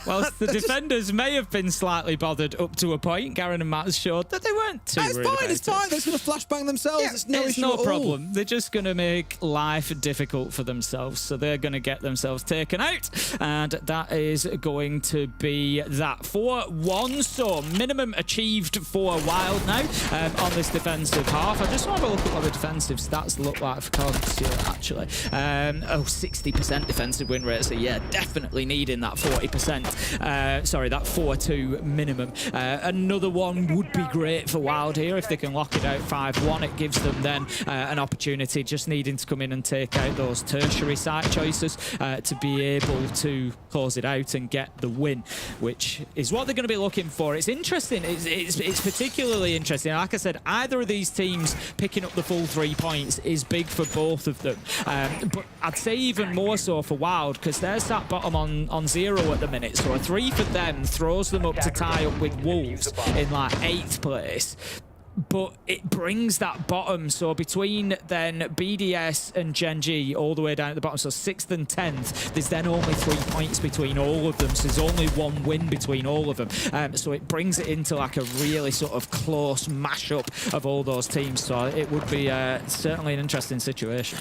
Well, the defenders may have been slightly bothered up to a point. Garen and Matt showed that they weren't too worried about it. It's fine. They're just going to flashbang themselves. Yeah, it's no issue at all. problem. They're just going to make life difficult for themselves. So they're going to get themselves taken out. And that is going to be that 4-1. So minimum achieved for Wylde now on this defensive half. I just want to have a look at what the defensive stats look like for Cogs here, actually. 60% defensive win rate. So yeah, definitely needing that 40%. Sorry, that 4-2 minimum. Another one would be great for Wylde here if they can lock it out 5-1. It gives them then an opportunity, just needing to come in and take out those tertiary site choices to be able to close it out and get the win, which is what they're going to be looking for. It's interesting. It's particularly interesting. Like I said, either of these teams picking up the full 3 points is big for both of them. But I'd say even more so for Wylde, because they're sat bottom on 0 at the minute. So a 3 for them throws them up to tie up with Wolves in like 8th place. But it brings that bottom, so between then BDS and Gen.G all the way down at the bottom, so 6th and 10th, there's then only 3 points between all of them, so there's only 1 win between all of them. So it brings it into like a really sort of close mashup of all those teams, so it would be certainly an interesting situation.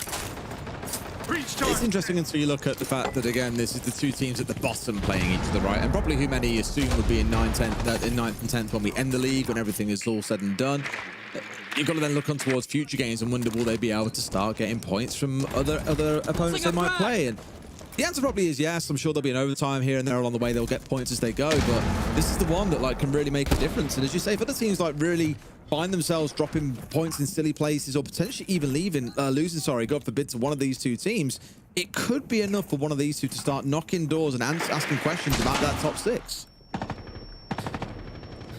It's interesting until you look at the fact that, again, this is the 2 teams at the bottom playing each to the right, and probably who many assume would be in 9th and 10th when we end the league, when everything is all said and done. You've got to then look on towards future games and wonder, will they be able to start getting points from other opponents they might play? And the answer probably is yes. I'm sure there'll be an overtime here and there along the way. They'll get points as they go, but this is the one that like can really make a difference. And as you say, if other teams like really find themselves dropping points in silly places or potentially even losing, God forbid, to one of these 2 teams, it could be enough for one of these 2 to start knocking doors and asking questions about that top 6.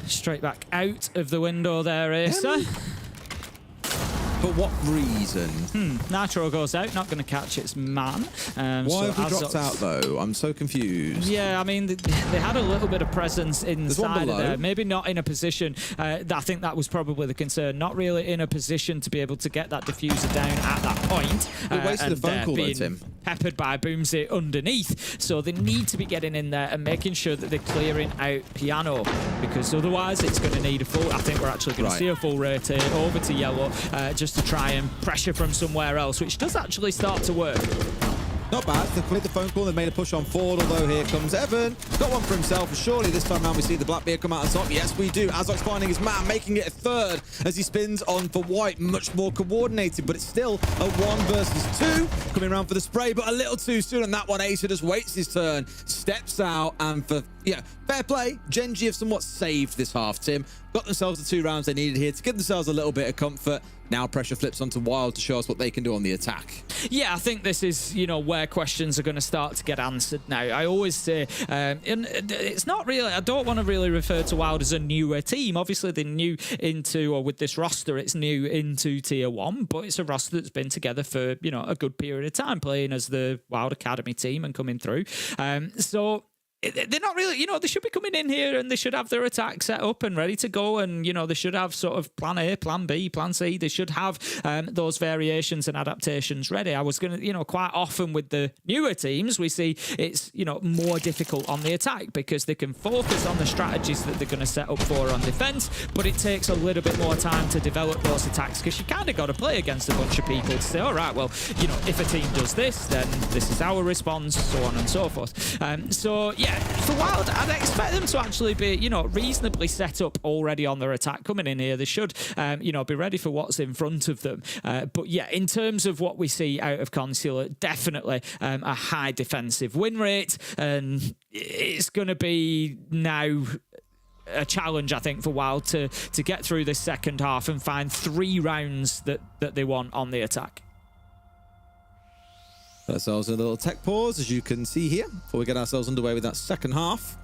Straight back out of the window there, Acer. For what reason? Nitro goes out, not going to catch its man. Why have we dropped out, though? I'm so confused. Yeah, I mean, they had a little bit of presence inside of there. Maybe not in a position. I think that was probably the concern. Not really in a position to be able to get that diffuser down at that point. We wasted a phone call, though, Tim. peppered by Boomsy underneath. So they need to be getting in there and making sure that they're clearing out Piano, because otherwise it's going to need a full, I think we're actually going to see a full rotate over to yellow just to try and pressure from somewhere else, which does actually start to work. Not bad. They've cleared the phone call. They've made a push on forward, although here comes Evan. Got one for himself. Surely this time around we see the Blackbeard come out on top. Yes, we do. Azok's finding his man, making it a third as he spins on for White. Much more coordinated, but it's still a 1 versus 2. Coming around for the spray, but a little too soon. And that one, Acer just waits his turn, steps out, and for, yeah, fair play. Gen.G have somewhat saved this half, Tim. Got themselves the 2 rounds they needed here to give themselves a little bit of comfort. Now pressure flips onto Wylde to show us what they can do on the attack. Yeah, I think this is, you know, where questions are going to start to get answered now. I always say, and it's not really, I don't want to really refer to Wylde as a newer team. Obviously, they're new into, or with this roster, it's new into Tier 1, but it's a roster that's been together for, you know, a good period of time, playing as the Wylde Academy team and coming through. So they're not really, you know, they should be coming in here and they should have their attack set up and ready to go, and, you know, they should have sort of plan A, plan B, plan C. They should have those variations and adaptations ready. I was going to, you know, quite often with the newer teams, we see it's, you know, more difficult on the attack because they can focus on the strategies that they're going to set up for on defense, but it takes a little bit more time to develop those attacks because you kind of got to play against a bunch of people to say, all right, well, you know, if a team does this, then this is our response, so on and so forth. So, yeah, for Wylde, I'd expect them to actually be, you know, reasonably set up already on their attack coming in here. They should, you know, be ready for what's in front of them. But yeah, in terms of what we see out of Consular, definitely a high defensive win rate, and it's going to be now a challenge, I think, for Wylde to get through this second half and find 3 rounds that they want on the attack. Ourselves in a little tech pause, as you can see here, before we get ourselves underway with that second half.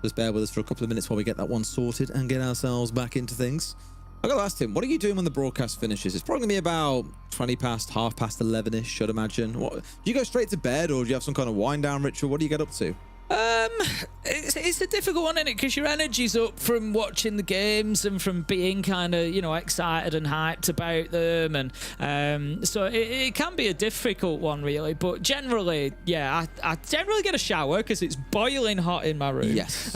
Just bear with us for a couple of minutes while we get that one sorted and get ourselves back into things. I got to ask him, what are you doing when the broadcast finishes? It's probably going to be about 20 past, half past 11-ish, I'd imagine. What, do you go straight to bed, or do you have some kind of wind-down ritual? What do you get up to? It's a difficult one, isn't it? Because your energy's up from watching the games and from being kind of, you know, excited and hyped about them, and so it can be a difficult one, really. But generally, yeah, I generally get a shower because it's boiling hot in my room. Yes.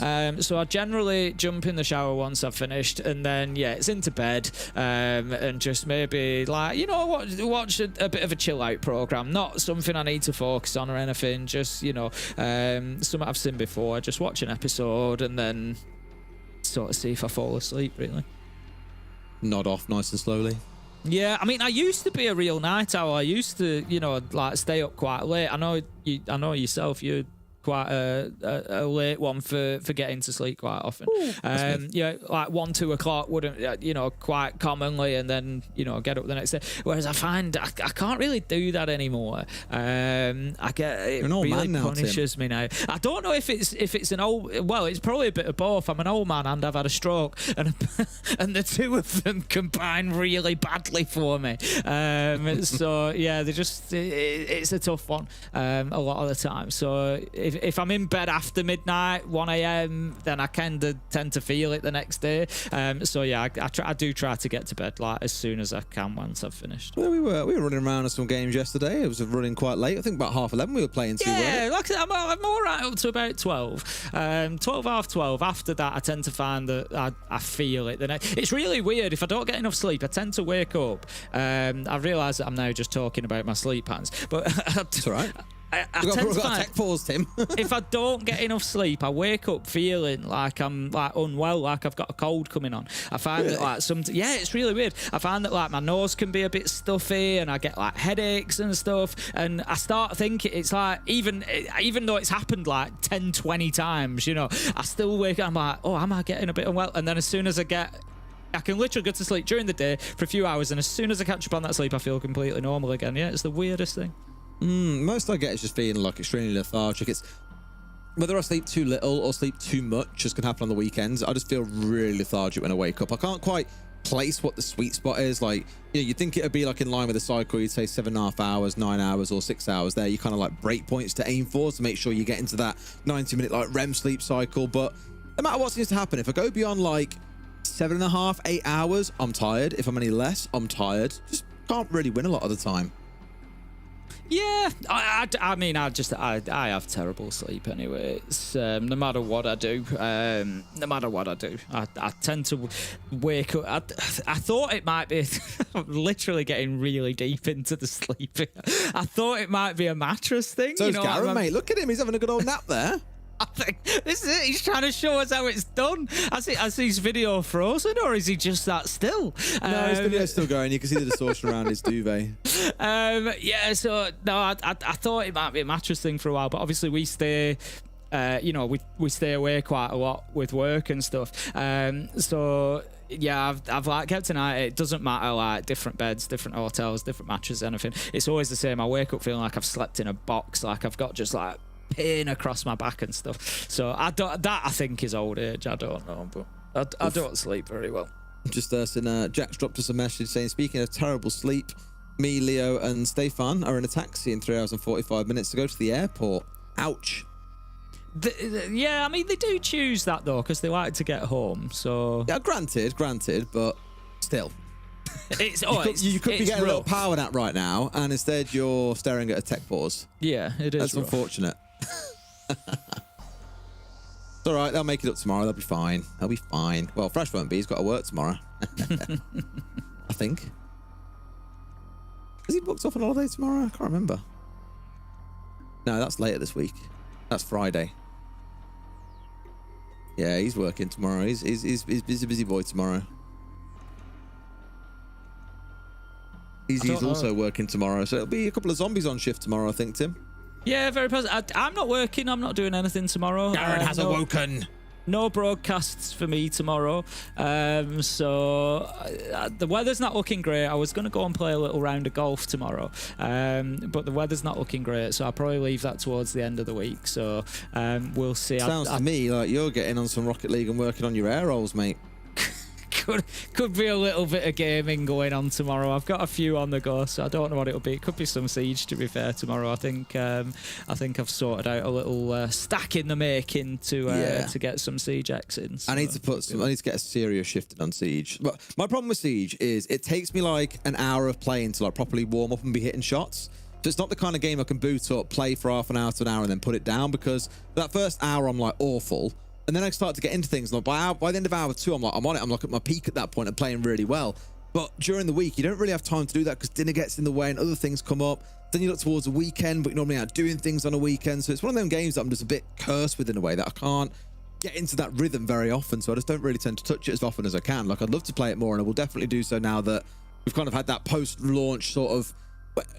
So I generally jump in the shower once I've finished, and then yeah, it's into bed, and just maybe, like, you know, watch a bit of a chill out program. Not something I need to focus on or anything. Just, you know, something I've seen before. I just watch an episode and then sort of see if I fall asleep, really. Nod off nice and slowly. Yeah, I mean, I used to be a real night owl. I used to, you know, like stay up quite late. I know yourself, you're quite a late one for getting to sleep quite often. Ooh, yeah, like 1-2 o'clock wouldn't, you know, quite commonly, and then, you know, get up the next day. Whereas I find I can't really do that anymore. I get it really punishes me now. I don't know if it's an old, well, it's probably a bit of both. I'm an old man and I've had a stroke, and and the two of them combine really badly for me. So yeah, they just it's a tough one a lot of the time. So if I'm in bed after midnight, 1 a.m., then I kind of tend to feel it the next day. So yeah, I do try to get to bed like as soon as I can once I've finished. Well, we were running around at some games yesterday. It was running quite late. I think about 11:30 we were playing too. Yeah, like I'm all right up to about 12. 12, half 12. After that, I tend to find that I feel it. It's really weird. If I don't get enough sleep, I tend to wake up. I realise that I'm now just talking about my sleep patterns, but it's all right. I tend to find, tech pause, Tim. if I don't get enough sleep, I wake up feeling like I'm like unwell, like I've got a cold coming on. I find that like yeah, it's really weird. I find that like my nose can be a bit stuffy, and I get like headaches and stuff. And I start thinking it's like even though it's happened like 10, 20 times, you know, I still wake up. I'm like, oh, am I getting a bit unwell? And then as soon as I can literally go to sleep during the day for a few hours, and as soon as I catch up on that sleep, I feel completely normal again. Yeah, it's the weirdest thing. Most I get is just feeling like extremely lethargic. It's whether I sleep too little or sleep too much, as can happen on the weekends. I just feel really lethargic when I wake up. I can't quite place what the sweet spot is. Like, you know, you'd think it would be like in line with the cycle. You'd say 7.5 hours, 9 hours, or 6 hours. There, you kind of like break points to aim for to make sure you get into that 90-minute like REM sleep cycle. But no matter what seems to happen, if I go beyond like 7.5, 8 hours, I'm tired. If I'm any less, I'm tired. Just can't really win a lot of the time. Yeah, I mean, I have terrible sleep anyway. It's, no matter what I do, I tend to wake up. I thought it might be, I'm literally getting really deep into the sleeping. I thought it might be a mattress thing. So Garen, mate, look at him. He's having a good old nap there. I think this is it. He's trying to show us how it's done. Has his video frozen, or is he just that still? No, his video's still going. You can see the distortion around his duvet. Yeah, so no, I thought it might be a mattress thing for a while, but obviously we stay, we stay away quite a lot with work and stuff. So yeah, I've like kept an eye. It doesn't matter, like different beds, different hotels, different mattresses, anything. It's always the same. I wake up feeling like I've slept in a box, like I've got just like pain across my back and stuff. So I think is old age. I don't know, but I don't sleep very well. Just Jack's dropped us a message saying, speaking of terrible sleep, me, Leo, and Stefan are in a taxi in 3 hours and 45 minutes to go to the airport. Ouch. Yeah, I mean they do choose that though because they like to get home. So yeah, granted, but still. You could be getting a little power nap right now, and instead you're staring at a tech pause. Yeah, it is. That's rough. Unfortunate. It's all right. They'll make it up tomorrow. They'll be fine. They'll be fine. Well, Fresh won't be. He's got to work tomorrow. I think. Is he booked off on holiday tomorrow? I can't remember. No, that's later this week. That's Friday. Yeah, he's working tomorrow. He's a busy boy tomorrow. He's also working tomorrow, so it'll be a couple of zombies on shift tomorrow, I think, Tim. Yeah, very positive. I'm not working. I'm not doing anything tomorrow. Garen has awoken. No broadcasts for me tomorrow. So the weather's not looking great. I was going to go and play a little round of golf tomorrow, but the weather's not looking great. So I'll probably leave that towards the end of the week. So we'll see. Sounds to me like you're getting on some Rocket League and working on your air rolls, mate. Could be a little bit of gaming going on tomorrow. I've got a few on the go, so I don't know what it'll be. It could be some Siege, to be fair, tomorrow. I think I've sorted out a little stack in the making to get some Siege X in. So, I need to get a serious shifted on Siege. But my problem with Siege is it takes me like an hour of playing to like properly warm up and be hitting shots. So it's not the kind of game I can boot up, play for half an hour to an hour, and then put it down, because that first hour I'm like awful. And then I start to get into things. Like by the end of hour 2, I'm on it. I'm like at my peak at that point and playing really well. But during the week, you don't really have time to do that because dinner gets in the way and other things come up. Then you look towards the weekend, but you're normally out doing things on a weekend. So it's one of them games that I'm just a bit cursed with in a way that I can't get into that rhythm very often. So I just don't really tend to touch it as often as I can. Like I'd love to play it more, and I will definitely do so now that we've kind of had that post-launch sort of.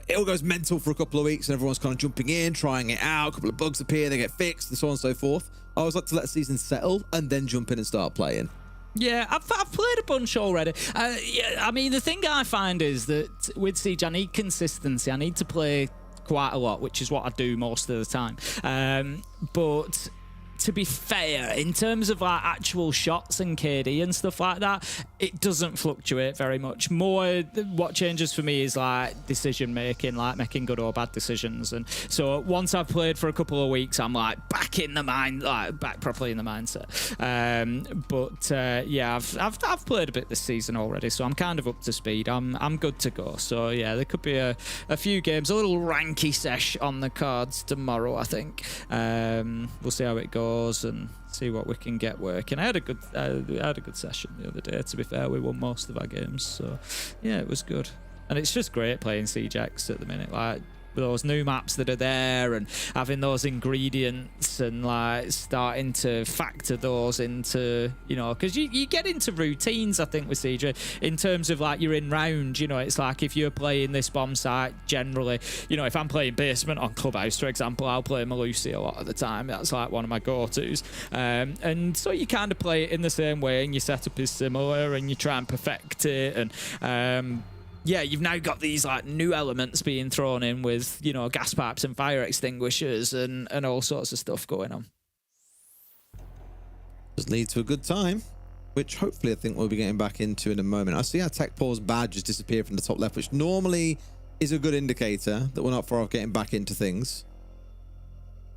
It all goes mental for a couple of weeks and everyone's kind of jumping in, trying it out. A couple of bugs appear, they get fixed, and so on and so forth. I always like to let the season settle and then jump in and start playing. Yeah, I've played a bunch already. Yeah, I mean, the thing I find is that with Siege, I need consistency. I need to play quite a lot, which is what I do most of the time. But to be fair, in terms of like actual shots and KD and stuff like that, it doesn't fluctuate very much. More, what changes for me is like decision making, like making good or bad decisions. And so once I've played for a couple of weeks, I'm like back in the mind, like back properly in the mindset. Yeah, I've played a bit this season already, so I'm kind of up to speed. I'm good to go. So yeah, there could be a few games, a little ranky sesh on the cards tomorrow, I think. We'll see how it goes and see what we can get working. I had a good session the other day. To be fair, we won most of our games, so yeah, it was good. And it's just great playing Siege X at the minute, like those new maps that are there and having those ingredients and like starting to factor those into, you know, because you get into routines, I think, with Siege in terms of like you're in round, you know. It's like if you're playing this bomb site, generally, you know, if I'm playing basement on Clubhouse, for example, I'll play Malusi a lot of the time. That's like one of my go-tos, and so you kind of play it in the same way, and your setup is similar and you try and perfect it. And yeah, you've now got these like new elements being thrown in with, you know, gas pipes and fire extinguishers and all sorts of stuff going on. Just lead to a good time, which hopefully I think we'll be getting back into in a moment. I see our tech pause badge has disappeared from the top left, which normally is a good indicator that we're not far off getting back into things.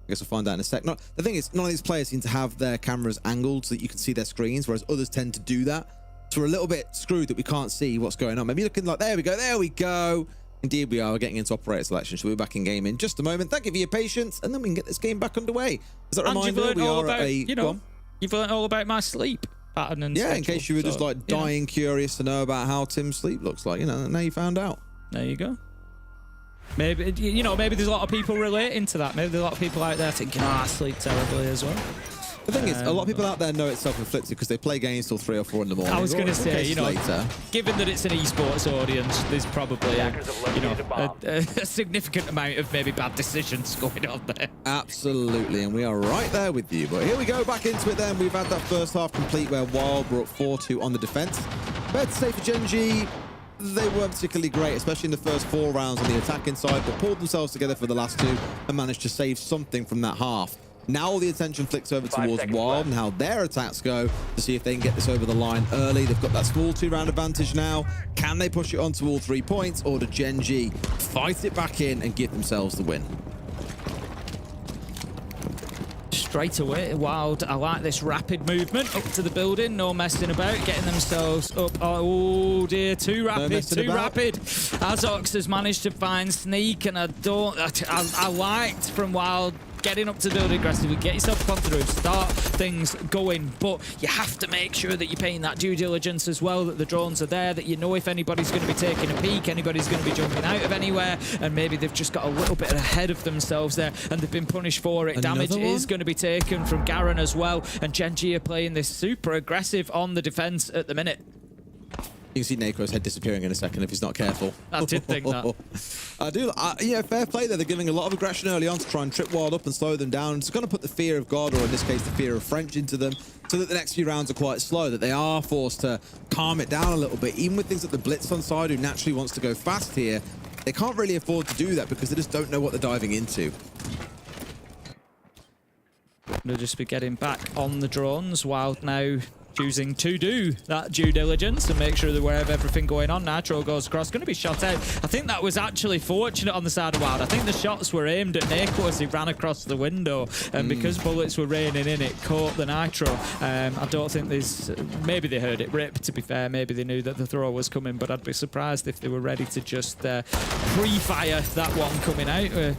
I guess we'll find out in a sec. The thing is, none of these players seem to have their cameras angled so that you can see their screens, whereas others tend to do that. So we're a little bit screwed that we can't see what's going on. Maybe looking like, there we go. Indeed, we are getting into operator selection, so we'll be back in game in just a moment. Thank you for your patience, and then we can get this game back underway. As a reminder, we are at a... You've learned all about my sleep pattern and yeah, schedule, in case you were just like dying curious to know about how Tim's sleep looks like. You know, now you found out. There you go. Maybe, you know, maybe there's a lot of people relating to that. Maybe there's a lot of people out there thinking, oh, I sleep terribly as well. The thing is, a lot of people out there know it's self-inflicted because they play games till 3 or 4 in the morning. I was going to say, you know, later. Given that it's an esports audience, there's probably a significant amount of maybe bad decisions going on there. Absolutely, and we are right there with you. But here we go, back into it then. We've had that first half complete where Wylde were up 4-2 on the defense. Fair to say for Gen.G, they weren't particularly great, especially in the first 4 rounds on the attacking side, but pulled themselves together for the last 2 and managed to save something from that half. Now all the attention flicks over towards Wylde and how their attacks go to see if they can get this over the line early. They've got that small 2-round advantage now. Can they push it on to all 3 points, or do Gen.G fight it back in and give themselves the win? Straight away, Wylde, I like this rapid movement up to the building, no messing about, getting themselves up. Oh dear, too rapid, too rapid. Azox has managed to find Sneak, and I liked from Wylde getting up to the building aggressively, get yourself up on the roof, start things going, but you have to make sure that you're paying that due diligence as well, that the drones are there, that you know if anybody's going to be taking a peek, anybody's going to be jumping out of anywhere, and maybe they've just got a little bit ahead of themselves there, and they've been punished for it. Damage is going to be taken from Garen as well, and Gen.G are playing this super aggressive on the defense at the minute. You can see Nako's head disappearing in a second if he's not careful. I did think that. Yeah, fair play there. They're giving a lot of aggression early on to try and trip Wylde up and slow them down. It's going to put the fear of God, or in this case, the fear of French into them, so that the next few rounds are quite slow, that they are forced to calm it down a little bit. Even with things like the Blitz on side, who naturally wants to go fast here, they can't really afford to do that because they just don't know what they're diving into. They'll just be getting back on the drones. Wylde now choosing to do that due diligence and make sure they're aware of everything going on. Nitro goes across, going to be shot out. I think that was actually fortunate on the side of Wylde. I think the shots were aimed at NACO as he ran across the window, and because bullets were raining in, it caught the Nitro. I don't think there's... maybe they heard it rip, to be fair. Maybe they knew that the throw was coming, but I'd be surprised if they were ready to just pre-fire that one coming out.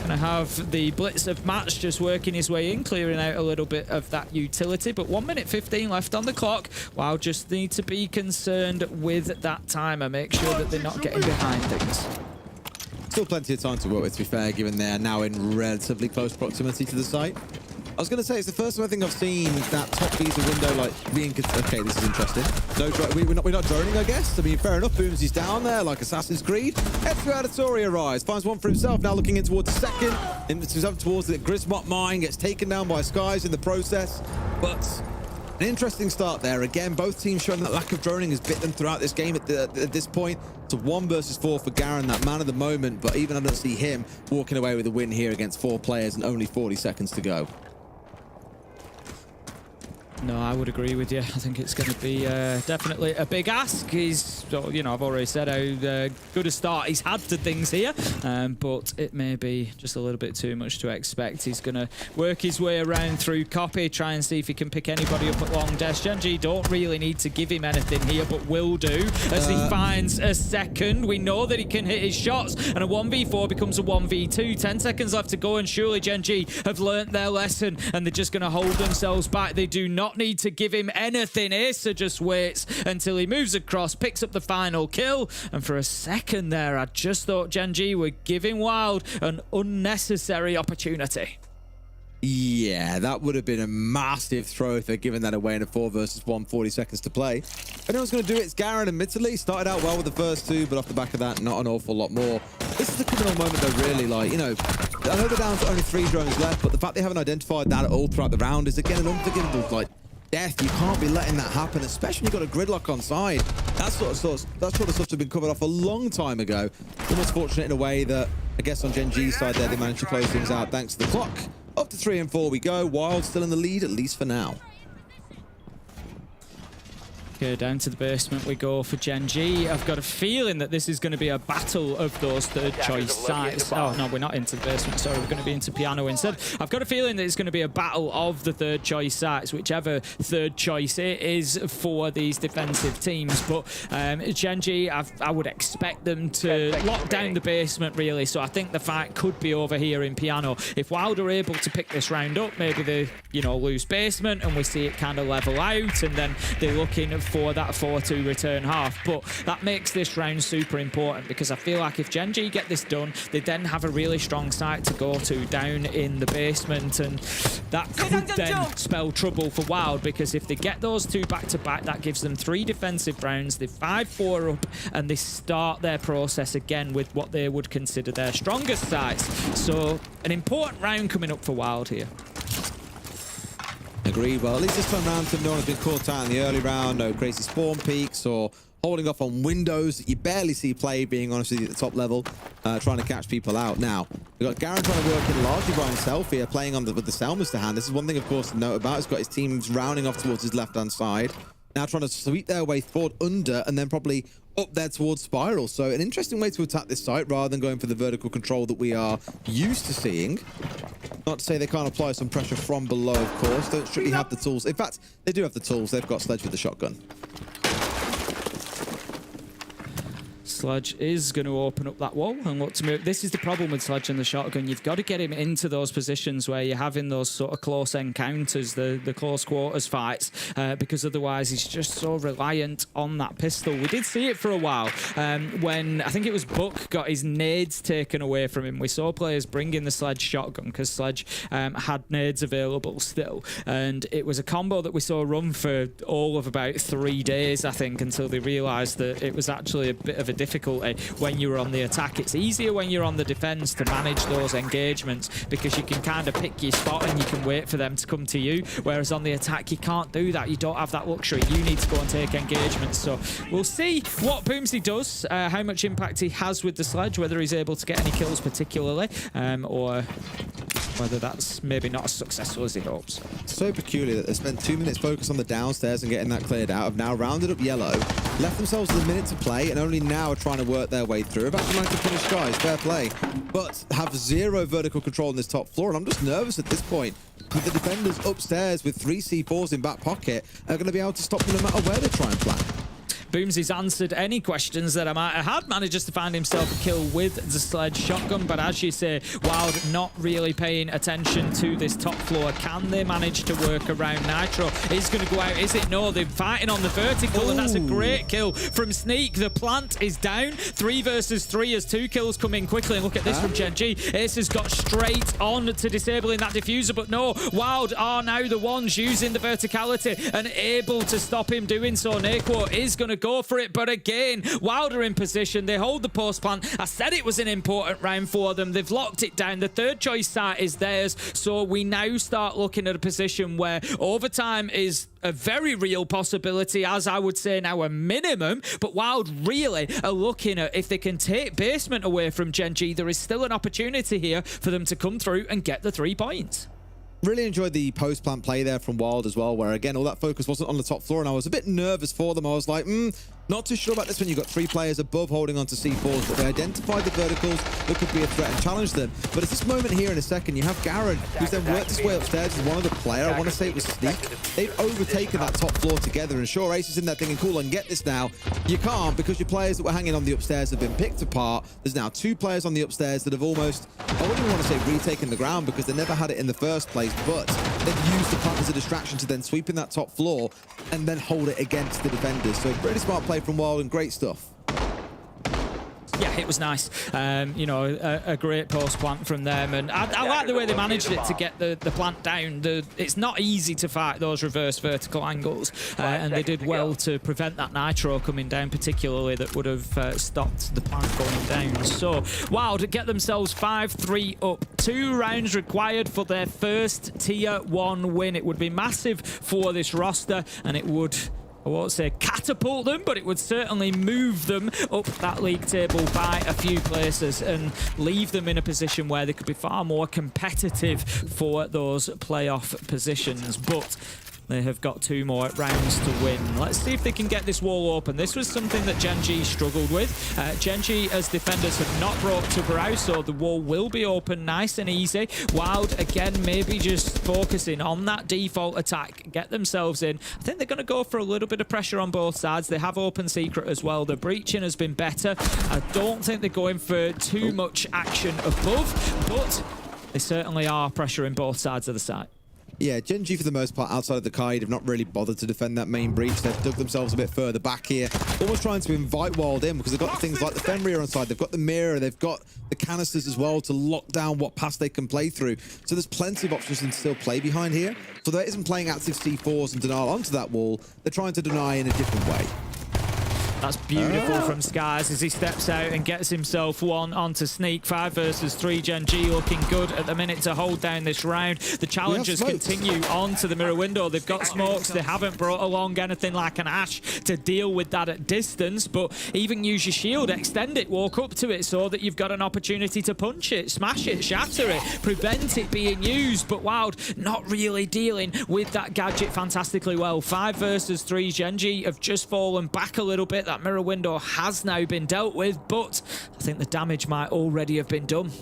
Going to have the Blitz of Match just working his way in, clearing out a little bit of that utility, but 1 minute 15 left on the clock. Wylde just need to be concerned with that timer, make sure that they're not getting behind things. Still plenty of time to work with, to be fair, given they're now in relatively close proximity to the site. I was going to say, it's the first time I think I've seen that top visa window like being... Okay, this is interesting. No, we're not droning, I guess. I mean, fair enough. Boomsy's down there like Assassin's Creed. Editori arrives, finds one for himself. Now looking in towards the second. Towards the Grismot mine. Gets taken down by Skies in the process. But an interesting start there. Again, both teams showing that lack of droning has bit them throughout this game at this point. It's a 1 versus 4 for Garen, that man of the moment. But even I don't see him walking away with a win here against 4 players and only 40 seconds to go. No, I would agree with you. I think it's going to be definitely a big ask. He's, you know, I've already said how good a start he's had to things here, but it may be just a little bit too much to expect. He's going to work his way around through copy, try and see if he can pick anybody up at long dash. Gen.G don't really need to give him anything here, but will do as he finds a second. We know that he can hit his shots, and a 1v4 becomes a 1v2. 10 seconds left to go, and surely Gen.G have learnt their lesson, and they're just going to hold themselves back. They do not need to give him anything. Issa just waits until he moves across, picks up the final kill, and for a second there I just thought Gen.G were giving Wylde an unnecessary opportunity. Yeah, that would have been a massive throw if they're giving that away in a 4 versus 1, 40 seconds to play. If anyone's going to do it, it's Garen, admittedly. Started out well with the first 2, but off the back of that, not an awful lot more. This is a criminal moment, though, really. Like, you know, I know they're down to only 3 drones left, but the fact they haven't identified that at all throughout the round is, again, an unforgivable, like, death. You can't be letting that happen, especially when you've got a gridlock on side. That sort of stuff has been covered off a long time ago. Almost fortunate in a way that, I guess, on Gen.G's side there, they managed to close things out thanks to the clock. Up to 3 and 4 we go. Wylde still in the lead, at least for now. Okay, down to the basement we go for Gen.G. I've got a feeling that this is going to be a battle of those third choice sites. Oh, no, we're not into the basement. Sorry, we're going to be into piano instead. I've got a feeling that it's going to be a battle of the third choice sites, whichever third choice it is for these defensive teams. But Gen.G, I would expect them to lock down the basement, really. So I think the fight could be over here in piano. If Wylde are able to pick this round up, maybe they, lose basement and we see it kind of level out, and then they're looking for that 4-2 return half. But that makes this round super important, because I feel like if Gen.G get this done, they then have a really strong site to go to down in the basement, and that could then spell trouble for Wylde, because if they get those two back-to-back, that gives them 3 defensive rounds. They're 5-4 up, and they start their process again with what they would consider their strongest sites. So an important round coming up for Wylde here. Agreed. Well, at least this time round, no one has been caught out in the early round. No crazy spawn peaks or holding off on windows that you barely see play, being honest with you, at the top level, trying to catch people out. Now, we've got Garen trying to work in largely by himself here, playing on with the Selmas to hand. This is one thing, of course, to note about. He's got his teams rounding off towards his left-hand side. Now trying to sweep their way forward under, and then probably up there towards Spiral. So an interesting way to attack this site, rather than going for the vertical control that we are used to seeing. Not to say they can't apply some pressure from below, of course. Don't strictly have the tools. In fact, they do have the tools. They've got Sledge with the shotgun. Sledge is going to open up that wall and look to move. This is the problem with Sledge and the shotgun. You've got to get him into those positions where you're having those sort of close encounters, the close quarters fights, because otherwise he's just so reliant on that pistol. We did see it for a while when I think it was Buck got his nades taken away from him. We saw players bring in the Sledge shotgun because Sledge had nades available still, and it was a combo that we saw run for all of about 3 days, I think, until they realised that it was actually a bit of a difficulty when you're on the attack. It's easier when you're on the defense to manage those engagements, because you can kind of pick your spot and you can wait for them to come to you, whereas on the attack you can't do that. You don't have that luxury. You need to go and take engagements. So we'll see what Boomsy does, how much impact he has with the Sledge, whether he's able to get any kills particularly, or whether that's maybe not as successful as he hopes. So peculiar that they spent 2 minutes focused on the downstairs and getting that cleared out, have now rounded up yellow, left themselves with a minute to play, and only now are trying to work their way through. Have actually managed to finish guys, fair play, but have 0 vertical control on this top floor, and I'm just nervous at this point that the defenders upstairs with 3 C4s in back pocket are going to be able to stop them no matter where they try and plan. Boomsy's answered any questions that I might have had. Manages to find himself a kill with the Sledge shotgun, but as you say, Wylde not really paying attention to this top floor. Can they manage to work around Nitro? Is going to go out, is it? No, they're fighting on the vertical, and that's a great kill from Sneak. The plant is down. 3 versus 3 as 2 kills come in quickly, and look at this from Gen.G. Ace has got straight on to disabling that diffuser, but no, Wylde are now the ones using the verticality and able to stop him doing so. MACKO is going to go for it, but again, Wylde are in position. They hold the post plant. I said it was an important round for them. They've locked it down. The third choice site is theirs, so we now start looking at a position where overtime is a very real possibility, as I would say now a minimum, but Wylde really are looking at if they can take basement away from Gen.G, there is still an opportunity here for them to come through and get the 3 points. Really enjoyed the post-plant play there from Wylde as well, where again, all that focus wasn't on the top floor, and I was a bit nervous for them. I was like, not too sure about this when you've got 3 players above holding onto C4s, but they identified the verticals that could be a threat and challenged them. But at this moment here in a second, you have Garen, who's then worked his way upstairs as one of the player. I want to say it was Sneak. They've overtaken that top floor together, and sure, Ace is in there thinking, cool, and get this now. You can't, because your players that were hanging on the upstairs have been picked apart. There's now 2 players on the upstairs that have almost, I wouldn't even want to say retaken the ground, because they never had it in the first place, but they've used the plant as a distraction to then sweep in that top floor and then hold it against the defenders. So pretty smart play from Wylde and great stuff. Yeah, it was nice. You know, a great post plant from them, and I like the way they managed it to get the plant down. It's not easy to fight those reverse vertical angles, and they did well to prevent that Nitro coming down, particularly that would have stopped the plant going down. So Wylde get themselves 5-3 up. 2 rounds required for their first tier 1 win. It would be massive for this roster, and it would, I won't say catapult them, but it would certainly move them up that league table by a few places and leave them in a position where they could be far more competitive for those playoff positions. But They have got 2 more rounds to win. Let's see if they can get this wall open. This was something that Gen.G struggled with. Gen.G as defenders have not brought Tupper out, so the wall will be open nice and easy. Wylde, again, maybe just focusing on that default attack, get themselves in. I think they're going to go for a little bit of pressure on both sides. They have open secret as well. The breaching has been better. I don't think they're going for too much action above, but they certainly are pressuring both sides of the site. Yeah, Gen.G for the most part, outside of the Kaid, have not really bothered to defend that main breach. They've dug themselves a bit further back here, almost trying to invite Wylde in because they've got things like the Fenrir on side, they've got the mirror, they've got the canisters as well to lock down what pass they can play through. So there's plenty of options to still play behind here. So there isn't playing active C4s and denial onto that wall. They're trying to deny in a different way. That's beautiful from Skies as he steps out and gets himself one onto Sneak. 5 versus 3. Gen.G looking good at the minute to hold down this round. The challengers continue on to the mirror window. They've got smokes. They haven't brought along anything like an Ash to deal with that at distance, but even use your shield, extend it, walk up to it so that you've got an opportunity to punch it, smash it, shatter it, prevent it being used. But Wylde not really dealing with that gadget fantastically well. 5 versus 3. Gen.G have just fallen back a little bit. That mirror window has now been dealt with, but I think the damage might already have been done.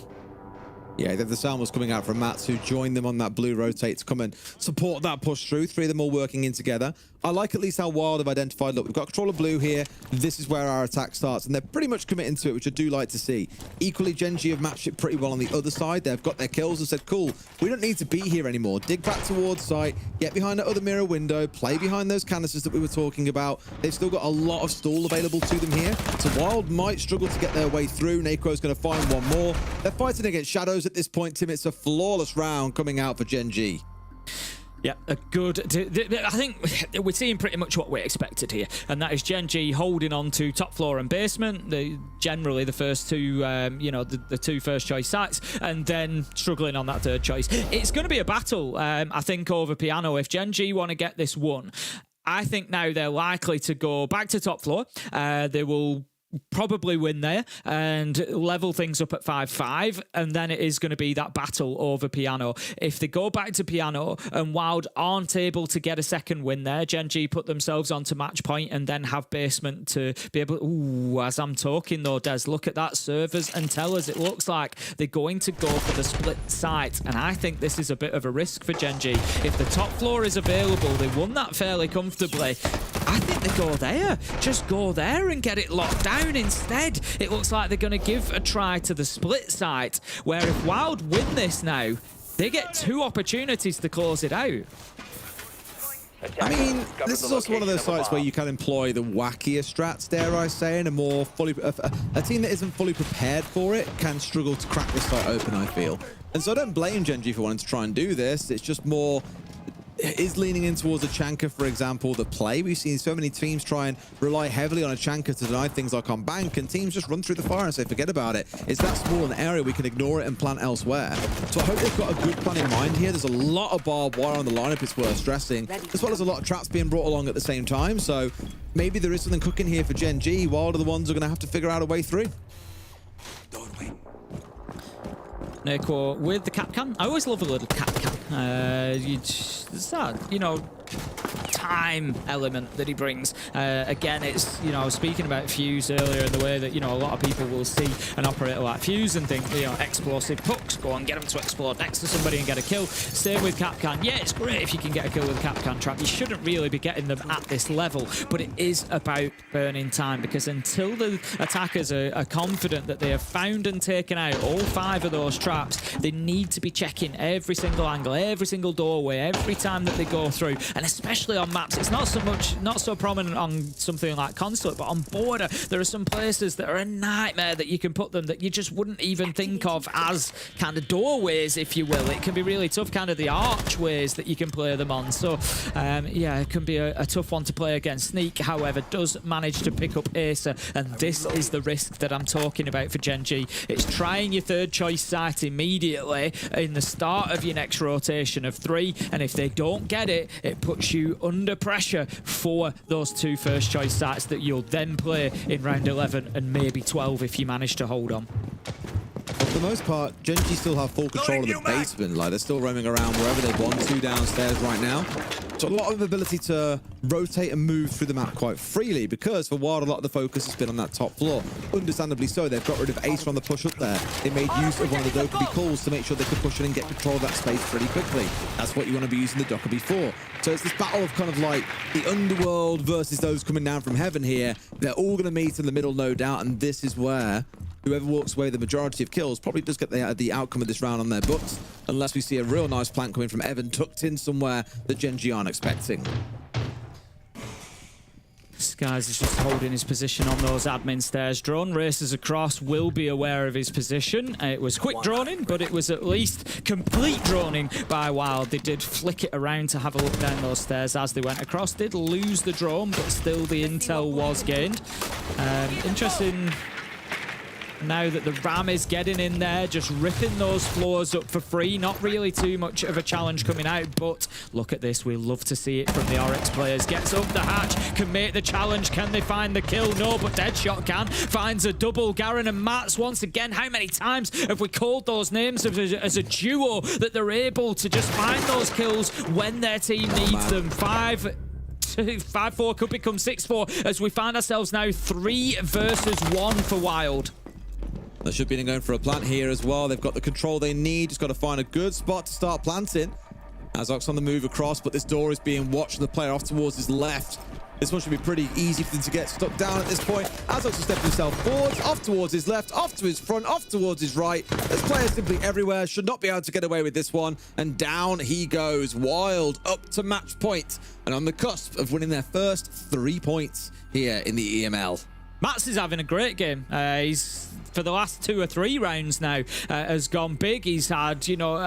Yeah, the sound was coming out from Mats, who joined them on that blue rotate to come and support that push through. 3 of them all working in together. I like at least how Wylde have identified, look, we've got control of blue here. This is where our attack starts, and they're pretty much committing to it, which I do like to see. Equally, Gen.G have matched it pretty well on the other side. They've got their kills and said, cool, we don't need to be here anymore. Dig back towards site, get behind that other mirror window, play behind those canisters that we were talking about. They've still got a lot of stall available to them here, so Wylde might struggle to get their way through. Nako's going to find one more. They're fighting against shadows at this point, Tim. It's a flawless round coming out for Gen.G. Yeah, a good... I think we're seeing pretty much what we expected here, and that is Gen.G holding on to top floor and basement, generally the first 2, you know, the 2 first choice sites, and then struggling on that 3rd choice. It's going to be a battle, I think, over piano. If Gen.G want to get this one, I think now they're likely to go back to top floor. They will probably win there and level things up at 5-5, and then it is going to be that battle over piano. If they go back to piano and Wylde aren't able to get a second win there, Gen.G put themselves onto match point and then have basement to be able... Ooh, as I'm talking though, Des, look at that. Servers and tellers, it looks like they're going to go for the split site, and I think this is a bit of a risk for Gen.G. If the top floor is available, they won that fairly comfortably. I think they go there. Just go there and get it locked down. Instead, it looks like they're going to give a try to the split site, where if Wylde win this now, they get 2 opportunities to close it out. I mean, this is also one of those sites where you can employ the wackier strats, dare I say, and a more fully... a team that isn't fully prepared for it can struggle to crack this site open, I feel. And so I don't blame Gen.G for wanting to try and do this. It's just more... is leaning in towards a Chanka, for example, the play. We've seen so many teams try and rely heavily on a Chanka to deny things like on bank, and teams just run through the fire and say, forget about it. It's that small an area, we can ignore it and plant elsewhere. So I hope they've got a good plan in mind here. There's a lot of barbed wire on the lineup, it's worth stressing, as well as a lot of traps being brought along at the same time. So maybe there is something cooking here for Gen.G. Wylde are the ones who are going to have to figure out a way through. Nako with the Capcan. I always love a little Capcan. It's that, you know, time element that he brings. Again, it's, you know, I was speaking about Fuse earlier in the way that, you know, a lot of people will see an operator like Fuse and think, you know, explosive pucks, go and get him to explode next to somebody and get a kill. Same with Capcan. Yeah, it's great if you can get a kill with a Capcan trap. You shouldn't really be getting them at this level, but it is about burning time, because until the attackers are confident that they have found and taken out all 5 of those traps, they need to be checking every single angle, every single doorway, every time that they go through. And especially on maps, it's not so prominent on something like Consulate, but on Border, there are some places that are a nightmare that you can put them that you just wouldn't even think of as kind of doorways, if you will. It can be really tough, kind of the archways that you can play them on. So yeah, it can be a tough one to play against. Sneak, however, does manage to pick up Acer, and this is the risk that I'm talking about for Gen.G. It's trying your 3rd choice site immediately in the start of your next rotation of 3, and if they don't get it, it puts you under pressure for those 2 first choice sites that you'll then play in round 11 and maybe 12 if you manage to hold on. For the most part, Gen.G still have full control of the basement. Like, they're still roaming around wherever they want to downstairs right now. So a lot of ability to rotate and move through the map quite freely, because for Wylde, a lot of the focus has been on that top floor. Understandably so, they've got rid of Ace from the push up there. They made use of one of the Dokkaebi calls to make sure they could push in and get control of that space pretty quickly. That's what you want to be using the Dokkaebi for. So it's this battle of kind of like the underworld versus those coming down from heaven here. They're all going to meet in the middle, no doubt, and this is where whoever walks away with the majority of kills probably does get the outcome of this round on their books, unless we see a real nice plant coming from Evan tucked in somewhere that Gen.G aren't expecting. Skies is just holding his position on those admin stairs. Drone races across, will be aware of his position. It was quick droning, but it was at least complete droning by Wylde. They did flick it around to have a look down those stairs as they went across. Did lose the drone, but still the intel was gained. Interesting. Now that the Ram is getting in there, just ripping those floors up for free. Not really too much of a challenge coming out, but look at this. We love to see it from the Oryx players. Gets up the hatch, can make the challenge. Can they find the kill? No, but Deadshot can. Finds a double. Garen and Mats once again. How many times have we called those names as a duo that they're able to just find those kills when their team needs them? 5-4 could become 6-4 as we find ourselves now 3 versus 1 for Wylde. They should be going for a plant here as well. They've got the control they need. Just got to find a good spot to start planting. Azok's on the move across, but this door is being watched. The player off towards his left. This one should be pretty easy for them to get stuck down at this point. Azok's stepping himself forwards, off towards his left, off to his front, off towards his right. There's players simply everywhere. Should not be able to get away with this one. And down he goes. Wylde up to match point and on the cusp of winning their first 3 points here in the EML. Mats is having a great game. He's, for the last 2 or 3 rounds now, has gone big. He's had, you know,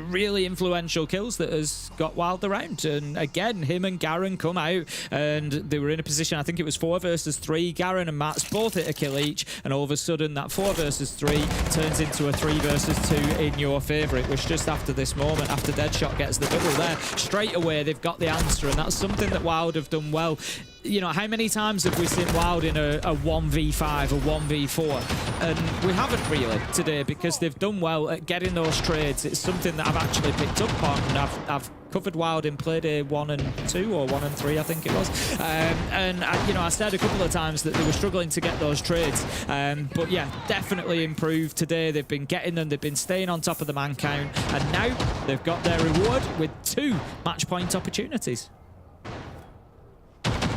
really influential kills that has got Wylde around. And again, him and Garen come out and they were in a position, I think it was 4 versus 3. Garen and Mats both hit a kill each. And all of a sudden, that 4 versus 3 turns into a 3 versus 2 in your favour. It was just after this moment, after Deadshot gets the double there. Straight away, they've got the answer. And that's something that Wylde have done well. You know, how many times have we seen Wylde in a 1v5, a 1v4? And we haven't really today because they've done well at getting those trades. It's something that I've actually picked up on. And I've covered Wylde in Playday 1 and 2 or 1 and 3, I think it was. You know, I said a couple of times that they were struggling to get those trades. But yeah, definitely improved today. They've been getting them. They've been staying on top of the man count. And now they've got their reward with 2 match point opportunities.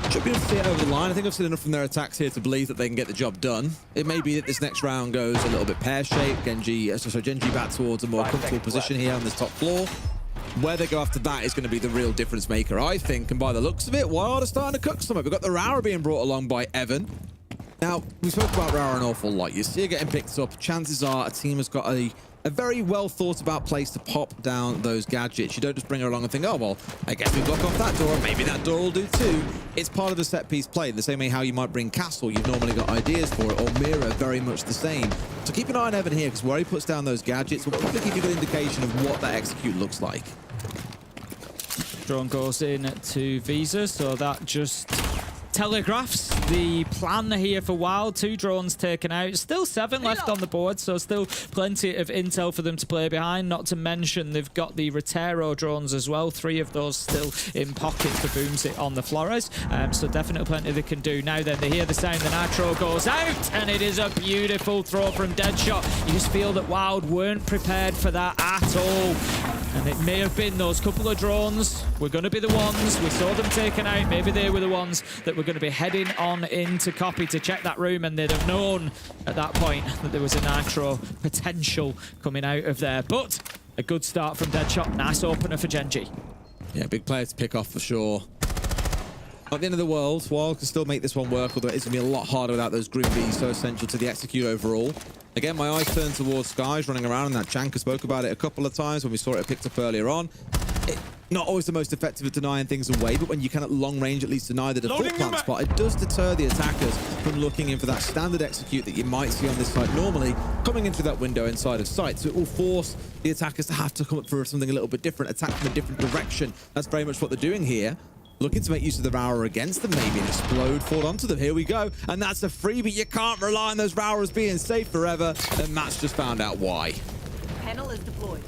Should be able to see it over the line. I think I've seen enough from their attacks here to believe that they can get the job done. It may be that this next round goes a little bit pear-shaped. Gen.G back towards a more comfortable position here on this top floor. Where they go after that is going to be the real difference maker, I think. And by the looks of it, Wylde are starting to cook some. We've got the Rara being brought along by Evan. Now, we spoke about Rara an awful lot. You see it getting picked up. Chances are a team has got a very well thought about place to pop down those gadgets. You don't just bring her along and think, oh, well, I guess we block off that door. Maybe that door will do too. It's part of the set piece play. The same way how you might bring Castle, you've normally got ideas for it, or Mira, very much the same. So keep an eye on Evan here, because where he puts down those gadgets will probably give you a good indication of what that execute looks like. Drone goes in to Visa, so that just telegraphs the plan here for Wylde. 2 drones taken out. Still 7 left on the board, so still plenty of intel for them to play behind. Not to mention they've got the Rotero drones as well. 3 of those still in pocket for Boomsit on the Flores. So definitely plenty they can do. Now then, they hear the sound. The Nitro goes out, and it is a beautiful throw from Deadshot. You just feel that Wylde weren't prepared for that at all. And it may have been those couple of drones were going to be the ones. We saw them taken out. Maybe they were the ones that were going to be heading on into Copy to check that room, and they'd have known at that point that there was a Nitro potential coming out of there. But a good start from Deadshot. Nice opener for Gen.G. Yeah, big player to pick off for sure. Not the end of the world. Wylde can still make this one work, although it's going to be a lot harder without those Grim Bees, so essential to the execute overall. Again, my eyes turn towards Skies running around, and that Janka spoke about it a couple of times when we saw it picked up earlier on. Not always the most effective at denying things away, but when you can at long range at least deny the default plant spot, it does deter the attackers from looking in for that standard execute that you might see on this site normally, coming into that window inside of sight. So it will force the attackers to have to come up for something a little bit different, attack from a different direction. That's very much what they're doing here. Looking to make use of the Rara against them, maybe an explode fall onto them. Here we go. And that's a freebie. You can't rely on those Raras being safe forever. And Matt's just found out why. Panel is deployed.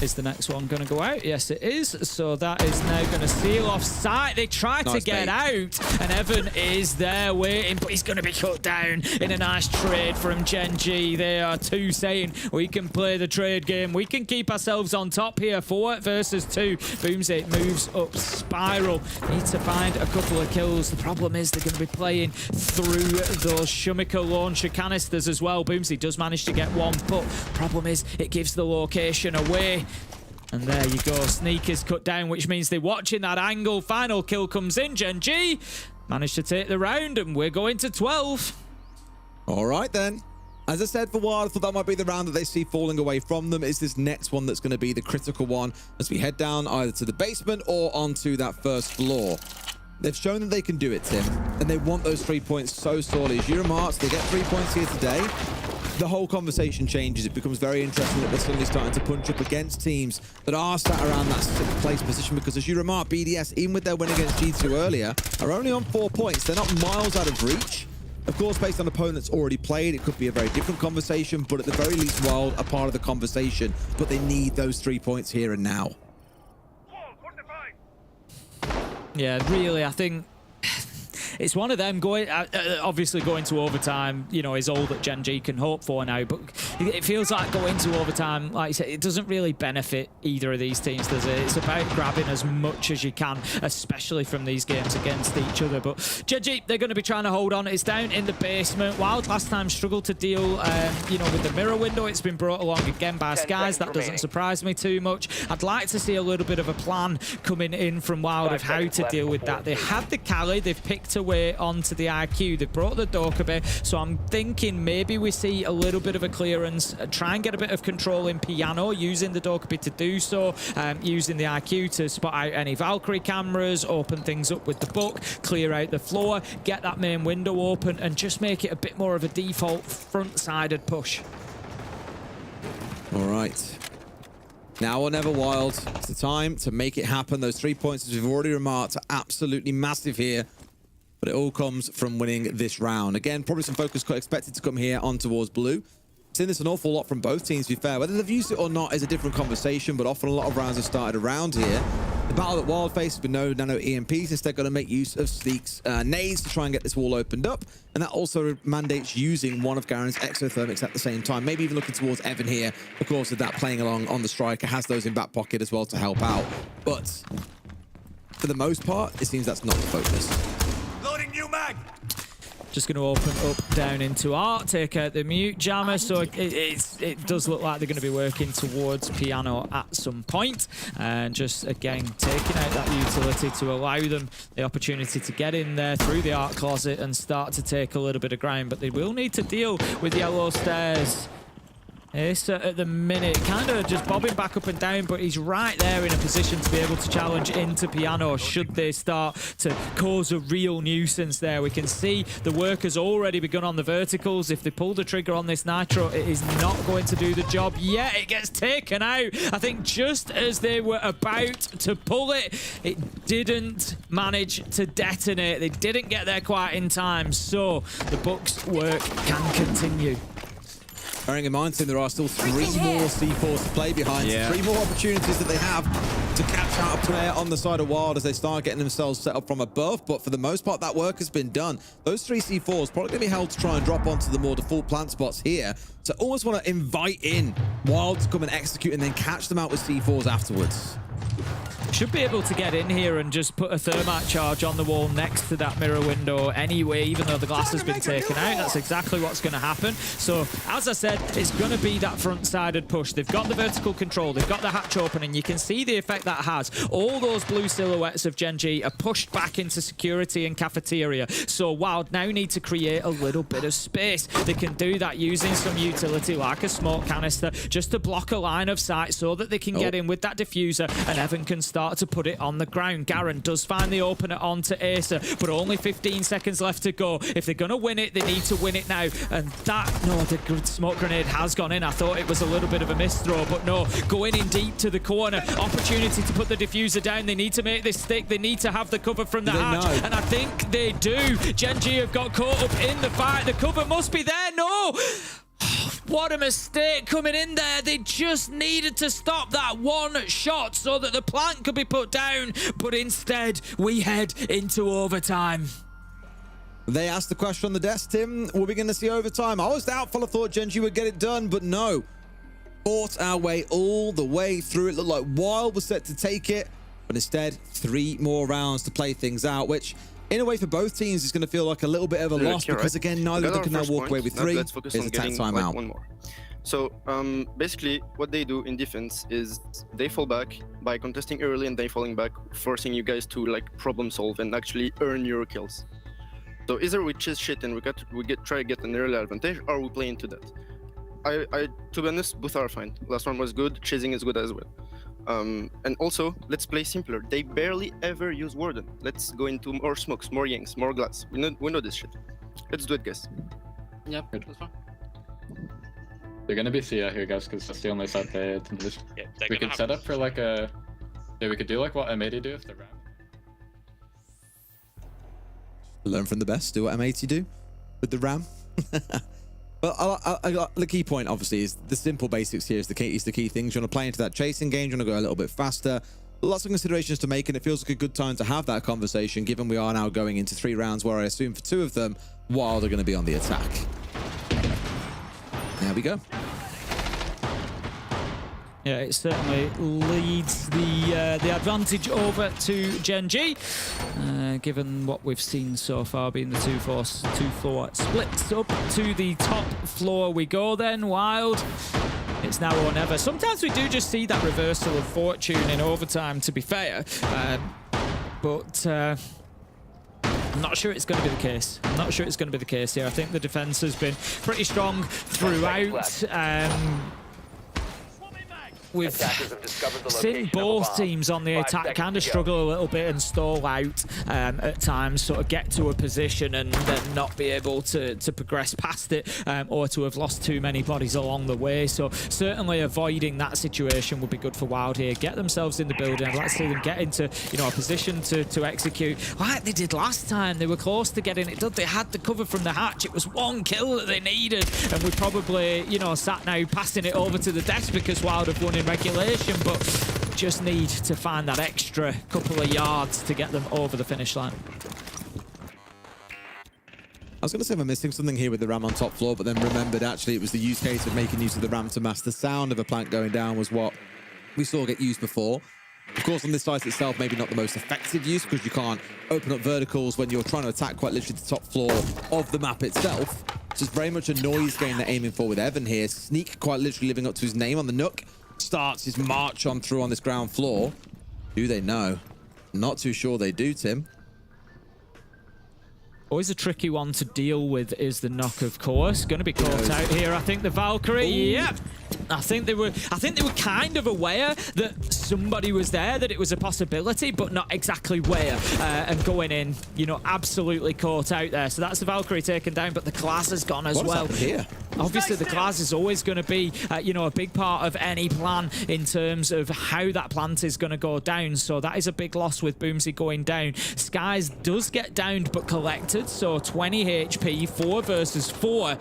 Is the next one going to go out? Yes, it is. So that is now going to seal off sight. They try to get out, and Evan is there waiting, but he's going to be cut down in a nice trade from Gen.G. They are two saying, we can play the trade game. We can keep ourselves on top here. 4 versus 2. Boomsy moves up Spiral. Need to find a couple of kills. The problem is they're going to be playing through those Shumiko launcher canisters as well. Boomsy does manage to get one, but problem is it gives the location away. And there you go. Sneak is cut down, which means they're watching that angle. Final kill comes in. Gen.G managed to take the round, and we're going to 12. All right, then. As I said for Wylde, I thought that might be the round that they see falling away from them. Is this next one that's going to be the critical one as we head down either to the basement or onto that first floor. They've shown that they can do it, Tim, and they want those 3 points so sorely. As Euromarts, they get 3 points here today. The whole conversation changes. It becomes very interesting that they're suddenly starting to punch up against teams that are sat around that 6th place position, because as you remark, BDS, even with their win against G2 earlier, are only on 4 points. They're not miles out of reach. Of course, based on opponents already played, it could be a very different conversation, but at the very least, Wylde are part of the conversation. But they need those 3 points here and now. Yeah, really, I think it's one of them going, obviously going to overtime, you know, is all that Gen.G can hope for now, but it feels like going to overtime, like you said, it doesn't really benefit either of these teams, does it? It's about grabbing as much as you can, especially from these games against each other. But Gen.G, they're going to be trying to hold on. It's down in the basement. Wylde last time struggled to deal, you know, with the mirror window. It's been brought along again by Skies. That doesn't surprise me too much. I'd like to see a little bit of a plan coming in from Wylde of how to deal with that. They had the Kali, they've picked away onto the IQ, they brought the Dokube, so I'm thinking maybe we see a little bit of a clearance, try and get a bit of control in Piano, using the Dokube to do so, using the IQ to spot out any Valkyrie cameras, open things up with the book, clear out the floor, get that main window open, and just make it a bit more of a default front-sided push. All right. Now or never, Wylde. It's the time to make it happen. Those 3 points, as we've already remarked, are absolutely massive here. But it all comes from winning this round. Again, probably some focus expected to come here on towards blue. Seen this an awful lot from both teams, to be fair. Whether they've used it or not is a different conversation, but often a lot of rounds have started around here. The battle that Wylde faced with no nano EMPs, instead going to make use of Sneak's nades to try and get this wall opened up. And that also mandates using one of Garen's exothermics at the same time. Maybe even looking towards Evan here. Of course, with that playing along on the striker, has those in back pocket as well to help out. But for the most part, it seems that's not the focus. Loading new mag. Just going to open up down into Art, take out the mute jammer, so it does look like they're going to be working towards Piano at some point, and just again taking out that utility to allow them the opportunity to get in there through the Art closet and start to take a little bit of ground, but they will need to deal with yellow stairs. Asa at the minute, kind of just bobbing back up and down, but he's right there in a position to be able to challenge into Piano should they start to cause a real nuisance there. We can see the work has already begun on the verticals. If they pull the trigger on this Nitro, it is not going to do the job yet. It gets taken out. I think just as they were about to pull it, it didn't manage to detonate. They didn't get there quite in time, so the Bucks' work can continue. Bearing in mind, Tim, there are still 3 more C4s to play behind. Yeah. 3 more opportunities that they have to catch out a player on the side of Wylde as they start getting themselves set up from above. But for the most part, that work has been done. Those 3 C4s probably going to be held to try and drop onto the more default plant spots here. So almost want to invite in Wylde to come and execute and then catch them out with C4s afterwards. Should be able to get in here and just put a thermite charge on the wall next to that mirror window anyway, even though the glass has been taken out. That's exactly what's going to happen. So, as I said, it's going to be that front-sided push. They've got the vertical control. They've got the hatch open, and you can see the effect that has. All those blue silhouettes of Gen.G are pushed back into security and cafeteria. So, Wylde now need to create a little bit of space. They can do that using some utility like a smoke canister just to block a line of sight so that they can get in with that diffuser, and Evan can start to put it on the ground. Garen does find the opener onto Acer, but only 15 seconds left to go. If they're going to win it, they need to win it now. And that, no, the smoke grenade has gone in. I thought it was a little bit of a miss throw, but no, going in deep to the corner. Opportunity to put the diffuser down. They need to make this stick. They need to have the cover from the hatch, and I think they do. Gen.G have got caught up in the fight. The cover must be there. No! What a mistake coming in there. They just needed to stop that one shot so that the plant could be put down, but instead we head into overtime. They asked the question on the desk, Tim, were we going to see overtime? I was doubtful. I thought Gen.G would get it done, but no. Fought our way all the way through. It looked like Wylde was set to take it, but instead 3 more rounds to play things out, which in a way for both teams is going to feel like a little bit of a loss because again, neither of them can now walk away with 3. Let's focus Here's on a tap getting time out. one more. So basically what they do in defense is they fall back by contesting early and then falling back, forcing you guys to like problem solve and actually earn your kills. So either we chase shit and try to get an early advantage, or we play into that. To be honest, both are fine. Last one was good, chasing is good as well. And also, let's play simpler. They barely ever use Warden. Let's go into more smokes, more yanks, more glass. We know this shit. Let's do it, guys. Yep, that's fine. They're gonna be Thea here, guys, because that's the only side they can lose. Yeah, we could set up for like a... Yeah, we could do like what M80 do if they're ram. Learn from the best. Do what M80 do with the ram. But the key point, obviously, is the simple basics here is the key things. You want to play into that chasing game. You want to go a little bit faster. Lots of considerations to make, and it feels like a good time to have that conversation, given we are now going into 3 rounds where I assume for 2 of them, Wylde are going to be on the attack. There we go. Yeah, it certainly leads the advantage over to Gen.G, given what we've seen so far being the 2-4 splits up to the top floor we go then. Wylde, it's now or never. Sometimes we do just see that reversal of fortune in overtime, to be fair, but I'm not sure it's going to be the case. I'm not sure it's going to be the case here. I think the defense has been pretty strong throughout. We've seen both teams on the attack kind of struggle a little bit and stall out at times, sort of get to a position and then not be able to progress past it, or to have lost too many bodies along the way. So certainly avoiding that situation would be good for Wylde here. Get themselves in the building. I'd like to see them get into a position to execute like they did last time. They were close to getting it done. They had the cover from the hatch. It was 1 kill that they needed, and we probably sat now passing it over to the desk because Wylde have won in regulation, but just need to find that extra couple of yards to get them over the finish line. I was going to say I'm missing something here with the ram on top floor, but then remembered actually it was the use case of making use of the ram to mask the sound of a plant going down was what we saw get used before. Of course, on this site itself, maybe not the most effective use because you can't open up verticals when you're trying to attack quite literally the top floor of the map itself. So it's very much a noise game they're aiming for with Evan here. Sneak quite literally living up to his name on the Nook. Starts his march on through on this ground floor. Do they know? Not too sure they do, Tim. Always a tricky one to deal with is the knock, of course. Going to be caught out here. I think the Valkyrie. Yep. I think they were kind of aware that somebody was there, that it was a possibility, but not exactly where. And going in, absolutely caught out there. So that's the Valkyrie taken down, but the glass has gone as well. Here? Obviously, the glass is always going to be, a big part of any plan in terms of how that plant is going to go down. So that is a big loss with Boomsy going down. Skies does get downed, but collected. So 20 HP, 4 versus 4.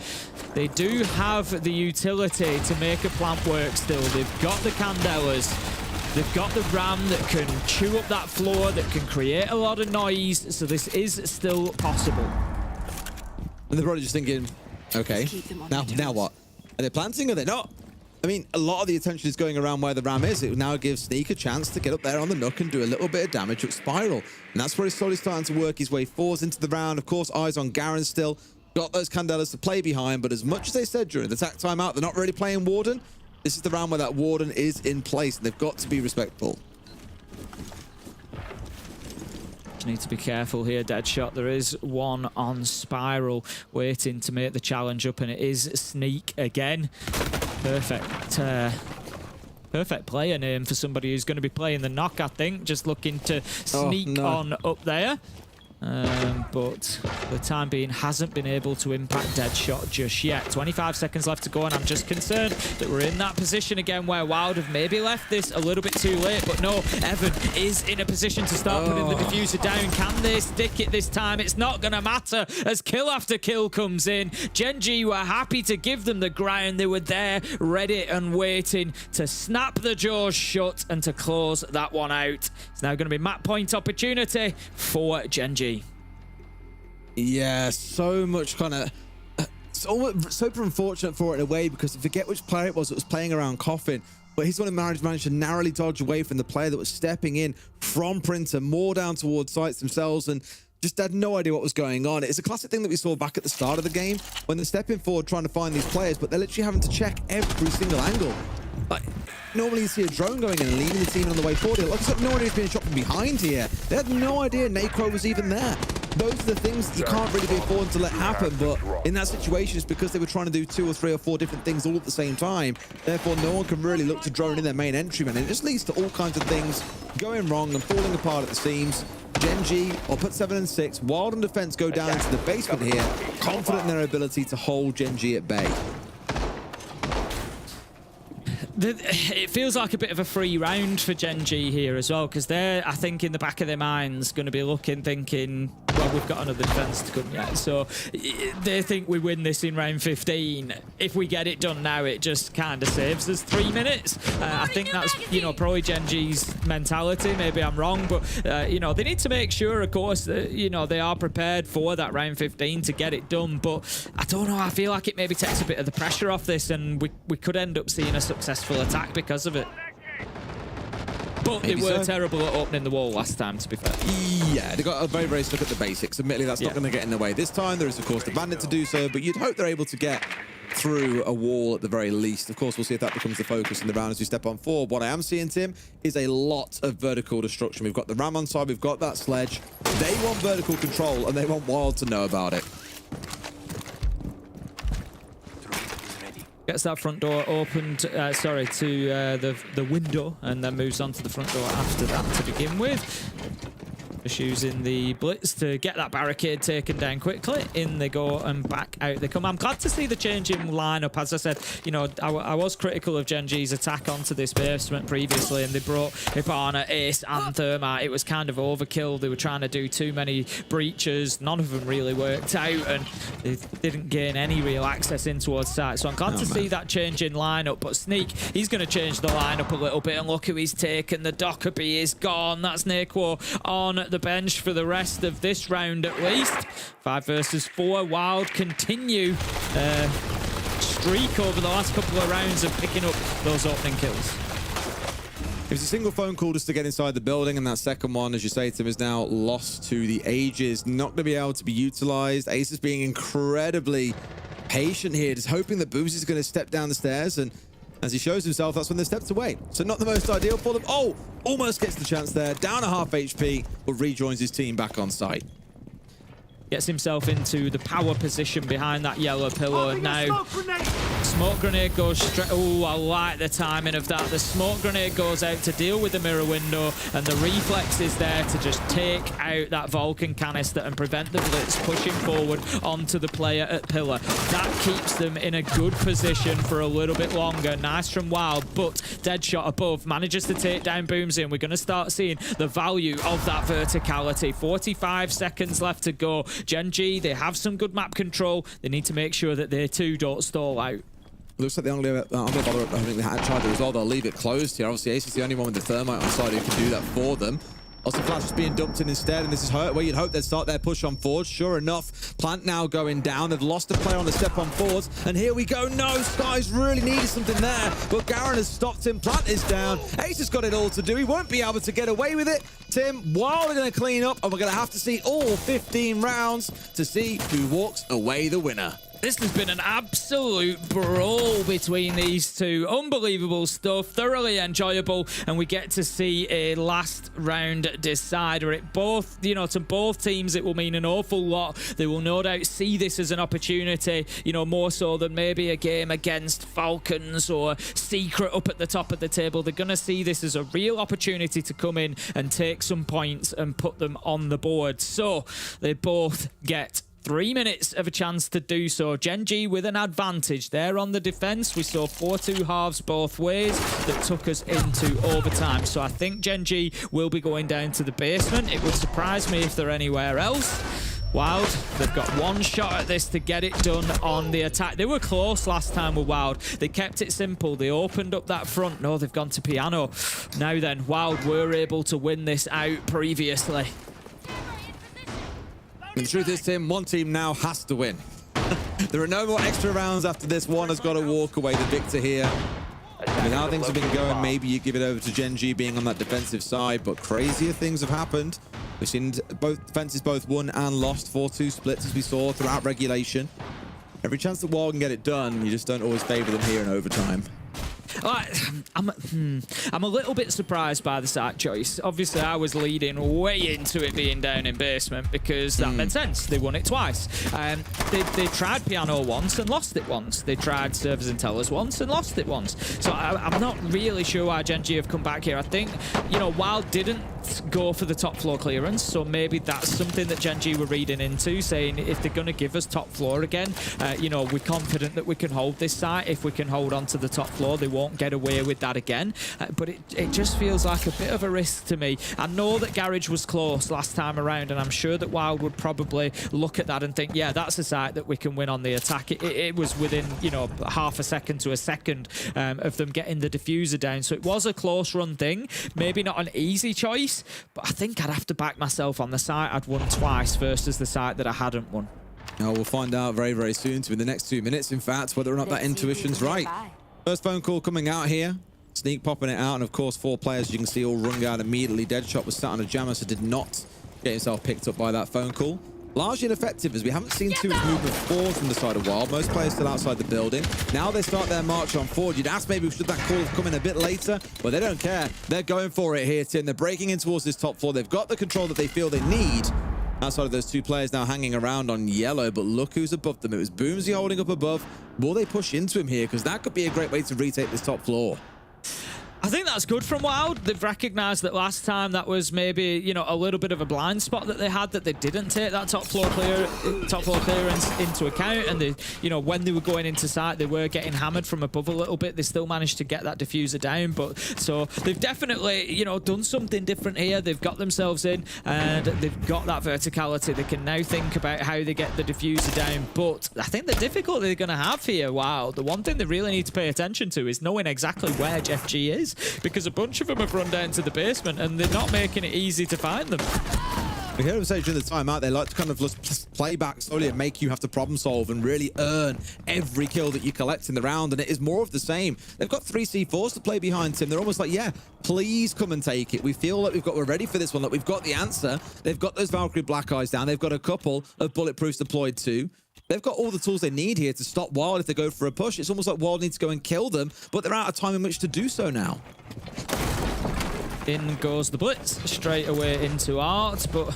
They do have the utility to make a plant work still. They've got the Candelas. They've got the ram that can chew up that floor, that can create a lot of noise. So this is still possible. And they're probably just thinking, okay, now what? Are they planting or are they not? I mean, a lot of the attention is going around where the ram is. It now gives Sneak a chance to get up there on the Nook and do a little bit of damage at Spiral. And that's where he's slowly starting to work his way forwards into the round. Of course, eyes on Garen still. Got those Candelas to play behind, but as much as they said during the attack timeout, they're not really playing Warden. This is the round where that Warden is in place, and they've got to be respectful. Need to be careful here, Deadshot. There is one on Spiral waiting to make the challenge up, and it is Sneak again. Perfect player name for somebody who's going to be playing the knock, I think. Just looking to sneak on up there. but for the time being hasn't been able to impact Deadshot just yet. 25 seconds left to go, and I'm just concerned that we're in that position again where Wylde have maybe left this a little bit too late, but no, Evan is in a position to start putting the diffuser down. Can they stick it this time? It's not going to matter as kill after kill comes in. Gen.G were happy to give them the ground. They were there, ready and waiting to snap the jaws shut and to close that one out. It's now going to be map point opportunity for Gen.G. Yeah, so much kind of super unfortunate for it in a way, because I forget which player it was that was playing around Coffin, but he's one of managed to narrowly dodge away from the player that was stepping in from Printer more down towards sites themselves, and just had no idea what was going on. It's a classic thing that we saw back at the start of the game when they're stepping forward trying to find these players, but they're literally having to check every single angle. Like, normally you see a drone going in and leading the team on the way forward. Like, it's no idea he's being shot from behind here. They had no idea MACKO was even there. Those are the things that you can't really be affording to let happen, but in that situation, it's because they were trying to do 2 or 3 or 4 different things all at the same time. Therefore, no one can really look to drone in their main entryman. It just leads to all kinds of things going wrong and falling apart at the seams. Gen.G will put 7 and 6. Wylde and Defense go down into the basement here, confident in their ability to hold Gen.G at bay. It feels like a bit of a free round for Gen.G here as well, because they're, I think, in the back of their minds going to be looking, thinking, well, we've got another defense to come yet. So they think we win this in round 15. If we get it done now, it just kind of saves us 3 minutes. I think that's, you know, probably Gen.G's mentality. Maybe I'm wrong, but, you know, they need to make sure, of course, that, you know, they are prepared for that round 15 to get it done. But I don't know, I feel like it maybe takes a bit of the pressure off this, and we could end up seeing a successful attack because of it. But maybe they were terrible at opening the wall last time, to be fair. Yeah, they got a very, very stuck at the basics. Admittedly, that's not going to get in the way this time. There is, of course, the Bandit to do so, but you'd hope they're able to get through a wall at the very least. Of course, we'll see if that becomes the focus in the round as we step on forward. What I am seeing, Tim, is a lot of vertical destruction. We've got the Ram on side, we've got that sledge. They want vertical control, and they want Wylde to know about it. Gets that front door opened, to the window, and then moves on to the front door after that to begin with. Just using the blitz to get that barricade taken down quickly. In they go and back out they come. I'm glad to see the change in lineup. As I said, you know, I was critical of Gen.G's attack onto this basement previously, and they brought Hibana, Ace, and Thermite. It was kind of overkill. They were trying to do too many breaches. None of them really worked out, and they didn't gain any real access in towards site. So I'm glad to see that change in lineup. But Sneak, he's going to change the lineup a little bit, and look who he's taken. The Dockerby is gone. That's MACKO on the bench for the rest of this round at least. 5 versus 4. Wylde continue streak over the last couple of rounds of picking up those opening kills. It was a single phone call just to get inside the building, and that second one, as you say, Tim, is now lost to the ages. Not going to be able to be utilized. Ace is being incredibly patient here, just hoping that Boozy is going to step down the stairs, and as he shows himself, that's when they stepped away. So not the most ideal for them. Oh, almost gets the chance there. Down a half HP, but rejoins his team back on site. Gets himself into the power position behind that yellow pillar. And now smoke grenade goes straight. Oh, I like the timing of that. The smoke grenade goes out to deal with the mirror window, and the reflex is there to just take out that Vulcan canister and prevent the blitz pushing forward onto the player at pillar. That keeps them in a good position for a little bit longer. Nice from Wylde, but Deadshot above manages to take down Boomsy, and we're going to start seeing the value of that verticality. 45 seconds left to go. Gen.G, they have some good map control. They need to make sure that they too don't stall out. Looks like the only bother having the hat charger as well. They'll leave it closed here. Obviously, Ace is the only one with the thermite on side who can do that for them. Also, Flash is being dumped in instead, and this is where you'd hope they'd start their push on forward. Sure enough, Plant now going down. They've lost a player on the step on forwards, and here we go. No, Skies really needed something there, but Garen has stopped him. Plant is down. Ace has got it all to do. He won't be able to get away with it. Tim, Wylde are going to clean up, and we're going to have to see all 15 rounds to see who walks away the winner. This has been an absolute brawl between these two. Unbelievable stuff, thoroughly enjoyable, and we get to see a last round decider. It both, you know, to both teams, it will mean an awful lot. They will no doubt see this as an opportunity, you know, more so than maybe a game against Falcons or Secret up at the top of the table. They're going to see this as a real opportunity to come in and take some points and put them on the board. So they both get 3 minutes of a chance to do so. Gen.G with an advantage there on the defense. We saw 4-2 halves both ways that took us into overtime. So I think Gen.G will be going down to the basement. It would surprise me if they're anywhere else. Wylde, they've got one shot at this to get it done on the attack. They were close last time with Wylde. They kept it simple. They opened up that front. No, they've gone to piano. Now then, Wylde were able to win this out previously. And the truth is, Tim, one team now has to win. There are no more extra rounds after this. One has got to walk away the victor here. I mean, how things have been going, maybe you give it over to Gen.G being on that defensive side, but crazier things have happened. We've seen both defenses both won and lost 4-2 splits, as we saw throughout regulation. Every chance that Wylde can get it done, you just don't always favor them here in overtime. I'm a little bit surprised by the site choice. Obviously, I was leading way into it being down in basement because that made sense. They won it twice. They tried piano once and lost it once. They tried servers and tellers once and lost it once. So I'm not really sure why Gen.G have come back here. I think, you know, Wylde didn't go for the top floor clearance, so maybe that's something that Gen.G were reading into, saying if they're going to give us top floor again, you know, we're confident that we can hold this site. If we can hold on to the top floor, they won't get away with that again. But it just feels like a bit of a risk to me. I know that Garage was close last time around, and I'm sure that Wylde would probably look at that and think, yeah, that's a site that we can win on the attack. It was within, you know, half a second to a second of them getting the diffuser down. So it was a close run thing. Maybe not an easy choice, but I think I'd have to back myself on the site I'd won twice versus the site that I hadn't won. Now we'll find out very, very soon, in the next 2 minutes, in fact, whether or not that intuition's right. First phone call coming out here. Sneak popping it out, and of course 4 players you can see all rung out immediately. Deadshot was sat on a jammer, so did not get himself picked up by that phone call. Largely ineffective, as we haven't seen too much movement forward from the side of Wylde. Most players still outside the building. Now they start their march on forward. You'd ask maybe should that call have come in a bit later, but they don't care. They're going for it here, Tim. They're breaking in towards this top floor. They've got the control that they feel they need. Outside of those 2 players now hanging around on yellow, but look who's above them. It was Boomsy holding up above. Will they push into him here? Because that could be a great way to retake this top floor. I think that's good from Wylde. They've recognised that last time that was maybe, you know, a little bit of a blind spot that they had, that they didn't take that top floor clearance into account. And they, you know, when they were going into site, they were getting hammered from above a little bit. They still managed to get that diffuser down. But so they've definitely, you know, done something different here. They've got themselves in and they've got that verticality. They can now think about how they get the diffuser down. But I think the difficulty they're going to have here, Wylde, the one thing they really need to pay attention to is knowing exactly where Gen.G is. Because a bunch of them have run down to the basement and they're not making it easy to find them. We heard them say during the timeout they like to kind of just play back slowly and make you have to problem solve and really earn every kill that you collect in the round, and it is more of the same. They've got 3 C4s to play behind Tim. They're almost like, yeah, please come and take it. We feel like we're ready for this one, that we've got the answer. They've got those Valkyrie Black Eyes down. They've got a couple of bulletproofs deployed too. They've got all the tools they need here to stop Wylde if they go for a push. It's almost like Wylde needs to go and kill them, but they're out of time in which to do so now. In goes the blitz straight away into Art, but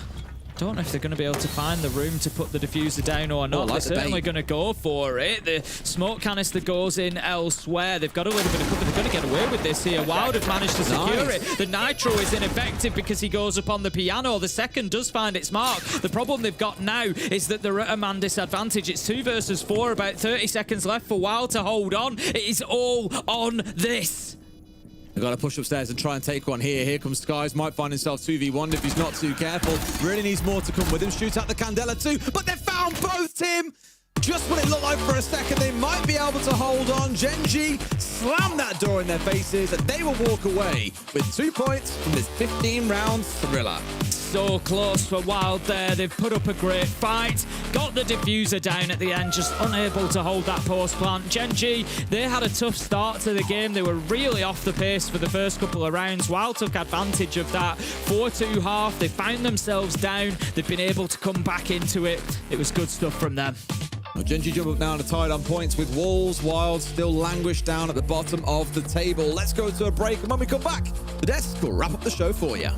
don't know if they're going to be able to find the room to put the diffuser down or not. They're certainly going to go for it. The smoke canister goes in elsewhere. They've got a little bit of cover. They're going to get away with this here. Wylde have managed to secure it. The nitro is ineffective because he goes up on the piano. The second does find its mark. The problem they've got now is that they're at a man disadvantage. It's 2 versus 4. About 30 seconds left for Wylde to hold on. It is all on this. They've got to push upstairs and try and take one here. Here comes Skies. Might find himself 2v1 if he's not too careful. Really needs more to come with him. Shoot out the Candela too. But they've found both, Tim! Just when it looked like for a second they might be able to hold on, Gen.G slam that door in their faces and they will walk away with 2 points from this 15-round thriller. So close for Wylde there. They've put up a great fight. Got the diffuser down at the end, just unable to hold that post plant. Gen.G, they had a tough start to the game. They were really off the pace for the first couple of rounds. Wylde took advantage of that. 4-2 half. They found themselves down. They've been able to come back into it. It was good stuff from them. Well, Gen.G jump up now and are tied on points with Wolves. Wylde still languished down at the bottom of the table. Let's go to a break, and when we come back, the desk will wrap up the show for you.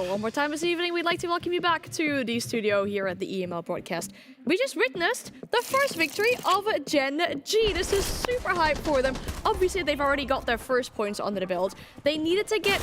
So one more time this evening, we'd like to welcome you back to the studio here at the EML broadcast. We just witnessed the first victory of Gen.G. This is super hype for them. Obviously, they've already got their first points under the belt. They needed to get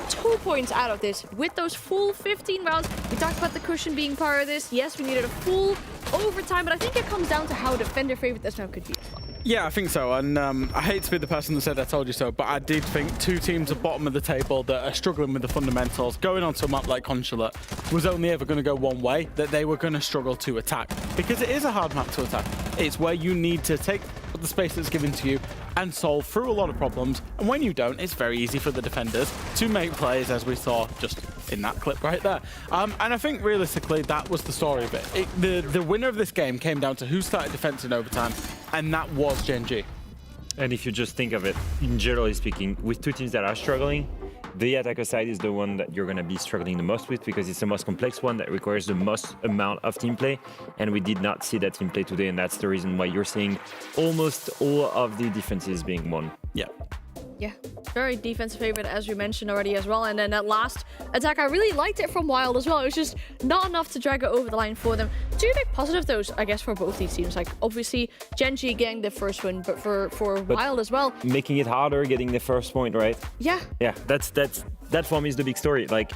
2 points out of this with those full 15 rounds. We talked about the cushion being part of this. Yes, we needed a full overtime, but I think it comes down to how defender favorite this round could be as well. Yeah, I think so. And I hate to be the person that said I told you so, but I did think two teams at bottom of the table that are struggling with the fundamentals, going onto a map like Consulate, was only ever going to go one way, that they were going to struggle to attack. Because it is a hard map to attack. It's where you need to take the space that's given to you and solve through a lot of problems. And when you don't, it's very easy for the defenders to make plays, as we saw just in that clip right there. And I think realistically, that was the story of it. The winner of this game came down to who started defense in overtime, and that was Gen.G. And if you just think of it, in generally speaking, with two teams that are struggling, the attacker side is the one that you're going to be struggling the most with because it's the most complex one that requires the most amount of team play. And we did not see that team play today, and that's the reason why you're seeing almost all of the defenses being won. Yeah. Yeah, very defense favorite, as we mentioned already as well. And then that last attack, I really liked it from Wylde as well. It was just not enough to drag it over the line for them. Two big positive, though, I guess, for both these teams. Like, obviously, Gen.G getting the first win, but for Wylde as well. Making it harder, getting the first point, right? Yeah. Yeah, that for me is the big story. Like,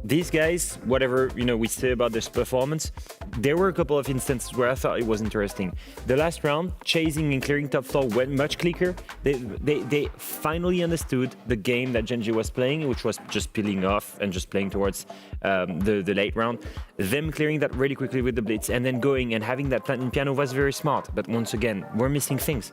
these guys, whatever we say about this performance, there were a couple of instances where I thought it was interesting. The last round, chasing and clearing top floor went much quicker. They finally understood the game that Gen.G was playing, which was just peeling off and just playing towards the late round. Them clearing that really quickly with the blitz and then going and having that plant in piano was very smart. But once again, we're missing things.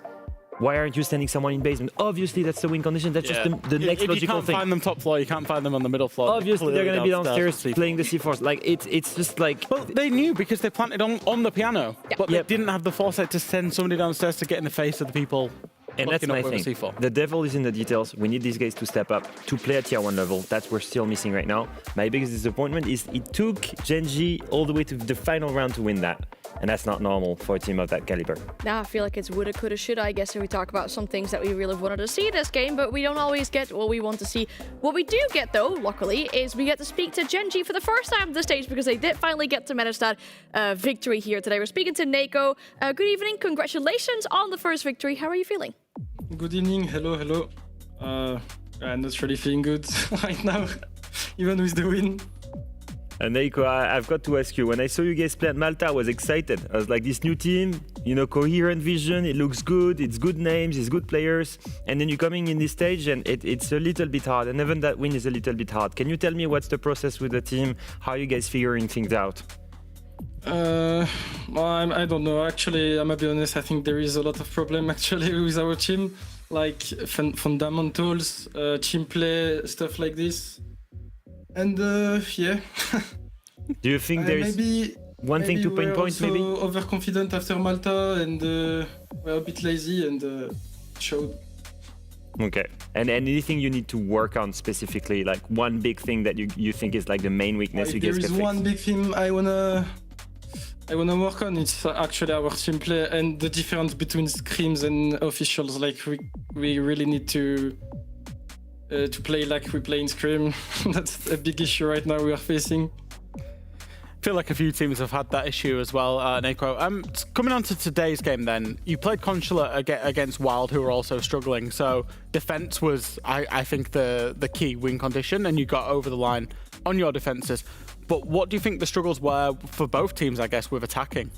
Why aren't you sending someone in basement? Obviously, that's the win condition. That's just the next if logical thing. You can't find them top floor, you can't find them on the middle floor. Obviously, they're going to be downstairs playing the C4s. Like, it's just like... Well, they knew because they planted on the piano. Yeah. But they didn't have the foresight to send somebody downstairs to get in the face of the people. And that's my thing. The devil is in the details. We need these guys to step up, to play at tier 1 level. That's what we're still missing right now. My biggest disappointment is it took Gen.G all the way to the final round to win that. And that's not normal for a team of that caliber. Now I feel like it's woulda, coulda, shoulda, I guess, if we talk about some things that we really wanted to see this game, but we don't always get what we want to see. What we do get, though, luckily, is we get to speak to Gen.G for the first time on the stage because they did finally get to manage that victory here today. We're speaking to MACKO. Good evening. Congratulations on the first victory. How are you feeling? Good evening. Hello. I'm not really feeling good right now, even with the win. And MACKO, I've got to ask you, when I saw you guys play at Malta, I was excited. I was like, this new team, coherent vision, it looks good, it's good names, it's good players. And then you're coming in this stage and it's a little bit hard. And even that win is a little bit hard. Can you tell me what's the process with the team? How are you guys figuring things out? Well, I don't know. Actually, I'm gonna be honest, I think there is a lot of problem actually with our team. Like fundamentals, team play, stuff like this. And yeah. Do you think there's one thing to pinpoint, maybe? We're overconfident after Malta and we're a bit lazy and showed. Okay. And anything you need to work on specifically, like one big thing that you think is like the main weakness you guys can fix? There is one big thing I wanna work on. It's actually our team play and the difference between scrims and officials. Like we really need to play like we play in Scrim. That's a big issue right now we are facing. I feel like a few teams have had that issue as well, MACKO. Coming on to today's game then, you played Consulate against Wylde, who are also struggling. So defense was, I think, the key win condition, and you got over the line on your defenses. But what do you think the struggles were for both teams, I guess, with attacking?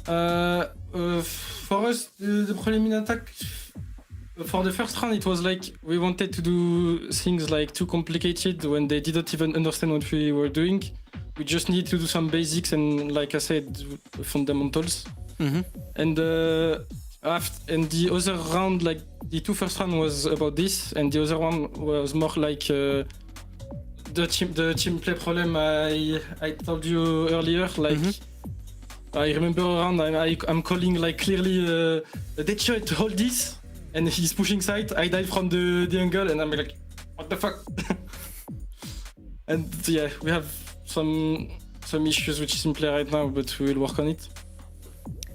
For us, the problem in attack, for the first round, it was like we wanted to do things like too complicated when they didn't even understand what we were doing. We just need to do some basics and, like I said, fundamentals. Mm-hmm. And the other round, like the first round was about this, and the other one was more like the team play problem I told you earlier. Like I remember a round I'm calling like clearly Detroit to hold this. And he's pushing side, I dive from the angle, and I'm like, what the fuck? And yeah, we have some issues with team play right now, but we will work on it.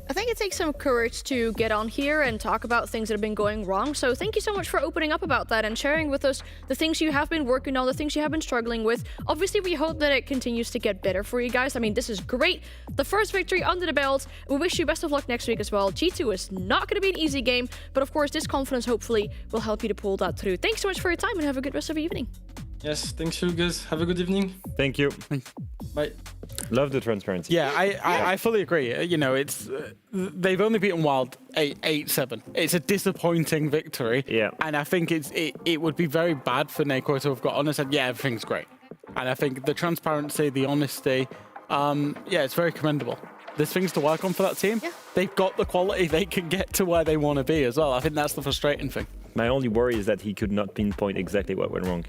I think it takes some courage to get on here and talk about things that have been going wrong. So thank you so much for opening up about that and sharing with us the things you have been working on, the things you have been struggling with. Obviously, we hope that it continues to get better for you guys. I mean, this is great. The first victory under the belt. We wish you best of luck next week as well. G2 is not going to be an easy game, but of course, this confidence hopefully will help you to pull that through. Thanks so much for your time and have a good rest of your evening. Yes, thanks you guys. Have a good evening. Thank you. Bye. Love the transparency. Yeah, I fully agree. You know, it's they've only beaten Wylde 8-7. It's a disappointing victory. Yeah. And I think it would be very bad for MACKO to have got on and said, yeah, everything's great. And I think the transparency, the honesty, yeah, it's very commendable. There's things to work on for that team. Yeah. They've got the quality. They can get to where they want to be as well. I think that's the frustrating thing. My only worry is that he could not pinpoint exactly what went wrong.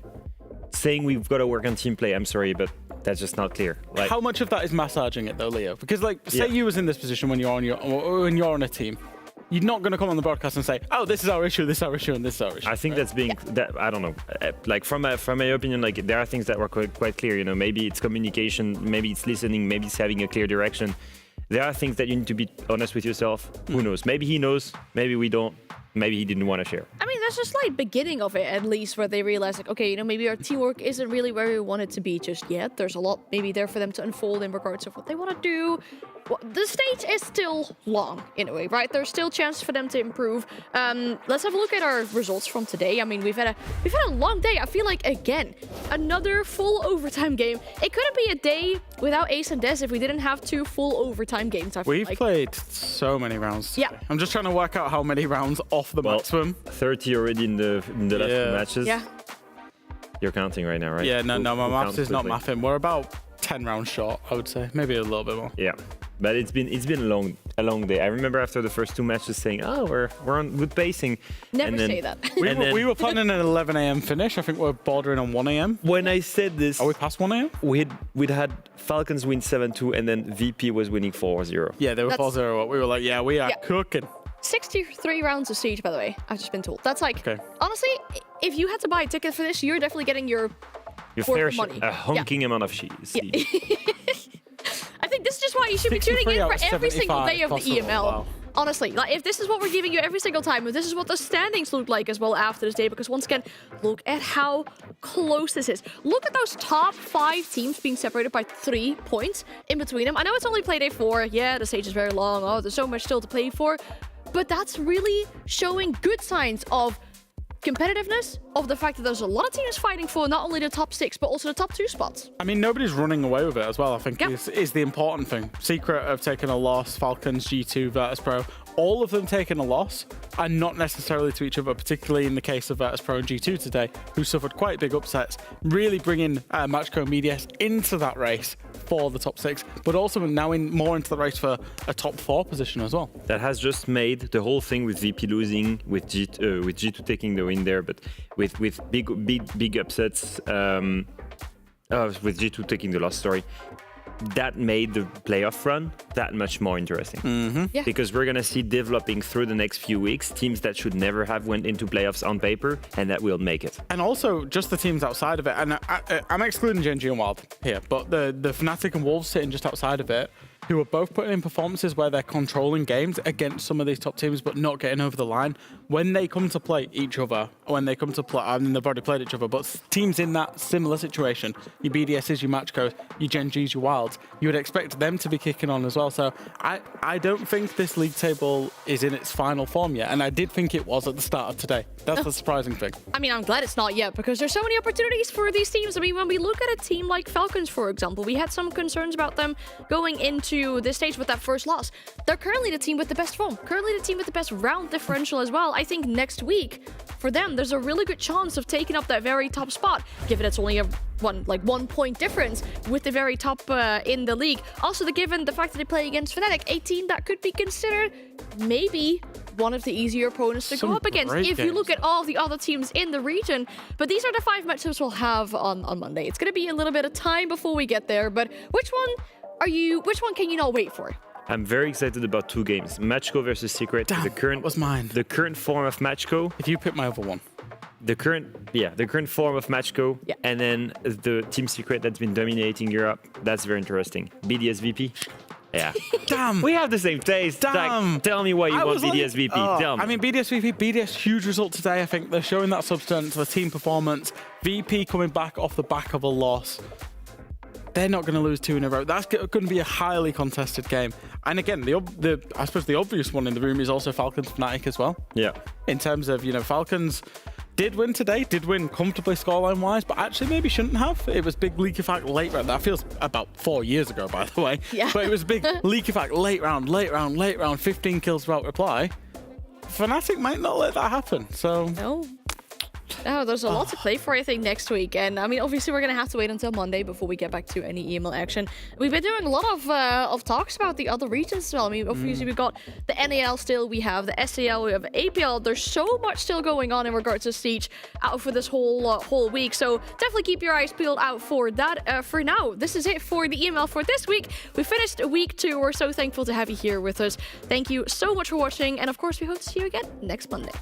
Saying we've got to work on team play, I'm sorry, but that's just not clear. Like, how much of that is massaging it though, Leo? Because like, say you was in this position when you're on a team, you're not going to come on the broadcast and say, "Oh, this is our issue, this is our issue, and this is our issue." I think that's being that I don't know. Like from my opinion, like there are things that were quite clear. You know, maybe it's communication, maybe it's listening, maybe it's having a clear direction. There are things that you need to be honest with yourself. Who knows? Maybe he knows. Maybe we don't. Maybe he didn't want to share. I mean, that's just like beginning of it, at least, where they realize, like, okay, you know, maybe our teamwork isn't really where we want it to be just yet. There's a lot maybe there for them to unfold in regards of what they want to do. Well, the stage is still long, in a way, right? There's still chance for them to improve. Let's have a look at our results from today. I mean, we've had a long day. I feel like, again, another full overtime game. It couldn't be a day without Ace and Des if we didn't have 2 full overtime games. We've played so many rounds today. Yeah. I'm just trying to work out how many rounds off the maximum. 30 already in the last 2 matches. Yeah. You're counting right now, right? Yeah, no, my maths is not mathing. We're about 10 rounds short, I would say. Maybe a little bit more. Yeah. But it's been a long day. I remember after the first 2 matches saying, "Oh, we're on good pacing." Never say that. We were planning an 11 a.m. finish. I think we're bordering on 1 a.m. When I said this, are we past 1 a.m? We'd had Falcons win 7-2, and then VP was winning 4-0. Yeah, they were 4-0. We were like, yeah, we are cooking. 63 rounds of Siege, by the way. I've just been told. That's like, honestly, if you had to buy a ticket for this, you're definitely getting your fair money. A honking amount of Siege. Yeah. I think this is just why you should be tuning in for every single day of the EML. Wow. Honestly, like if this is what we're giving you every single time, if this is what the standings look like as well after this day, because once again, look at how close this is. Look at those top 5 teams being separated by 3 points in between them. I know it's only play day 4. Yeah, the stage is very long. Oh, there's so much still to play for. But that's really showing good signs of competitiveness, of the fact that there's a lot of teams fighting for not only the top 6, but also the top 2 spots. I mean, nobody's running away with it as well, I think is the important thing. Secret have taken a loss, Falcons, G2, Virtus.pro, all of them taking a loss, and not necessarily to each other, particularly in the case of Virtus.pro and G2 today, who suffered quite big upsets, really bringing MACKO and BDS into that race for the top 6, but also now more into the race for a top 4 position as well. That has just made the whole thing with VP losing, with G2 taking the win there, but with big upsets, with G2 taking the loss, sorry. That made the playoff run that much more interesting. Yeah. Because we're going to see developing through the next few weeks teams that should never have went into playoffs on paper and that will make it. And also just the teams outside of it. And I'm excluding Gen.G and Wylde here, but the Fnatic and Wolves sitting just outside of it, who are both putting in performances where they're controlling games against some of these top teams, but not getting over the line. When they come to play each other, when they come to play, I mean, they've already played each other, but teams in that similar situation, your BDSs, your MACKOs, your Gen.Gs, your Wyldes, you would expect them to be kicking on as well. So I don't think this league table is in its final form yet, and I did think it was at the start of today. That's the surprising thing. I mean, I'm glad it's not yet, because there's so many opportunities for these teams. I mean, when we look at a team like Falcons, for example, we had some concerns about them going into this stage with that first loss. They're currently the team with the best form, currently the team with the best round differential as well. I think next week, for them, there's a really good chance of taking up that very top spot, given it's only a 1 point difference with the very top in the league. Also, given the fact that they play against Fnatic, a team that could be considered maybe one of the easier opponents to go up against if you look at all the other teams in the region. But these are the 5 matchups we'll have on Monday. It's going to be a little bit of time before we get there, but which one can you not wait for? I'm very excited about 2 games. MACKO versus Secret. Damn, the current was mine. The current form of MACKO. If you pick my other one. The current form of MACKO, and then the Team Secret that's been dominating Europe. That's very interesting. BDS VP. Yeah. Damn. We have the same taste. Damn. Like, tell me why you I want was BDS VP. Tell me. I mean, BDS VP, BDS huge result today. I think they're showing that substance, the team performance. VP coming back off the back of a loss. They're not going to lose 2 in a row. That's going to be a highly contested game. And again, I suppose the obvious one in the room is also Falcons Fnatic as well. Yeah. In terms of, Falcons did win today, did win comfortably scoreline-wise, but actually maybe shouldn't have. It was big leak effect late round. That feels about 4 years ago, by the way. Yeah. But it was big leak effect late round, 15 kills without reply. Fnatic might not let that happen, so... No, there's a lot to play for, I think, next week. And I mean, obviously, we're going to have to wait until Monday before we get back to any EML action. We've been doing a lot of talks about the other regions as well. I mean, obviously, we've got the NAL still, we have the SAL, we have APL. There's so much still going on in regards to Siege out for this whole week. So definitely keep your eyes peeled out for that. For now, this is it for the EML for this week. We finished week 2. We're so thankful to have you here with us. Thank you so much for watching. And of course, we hope to see you again next Monday.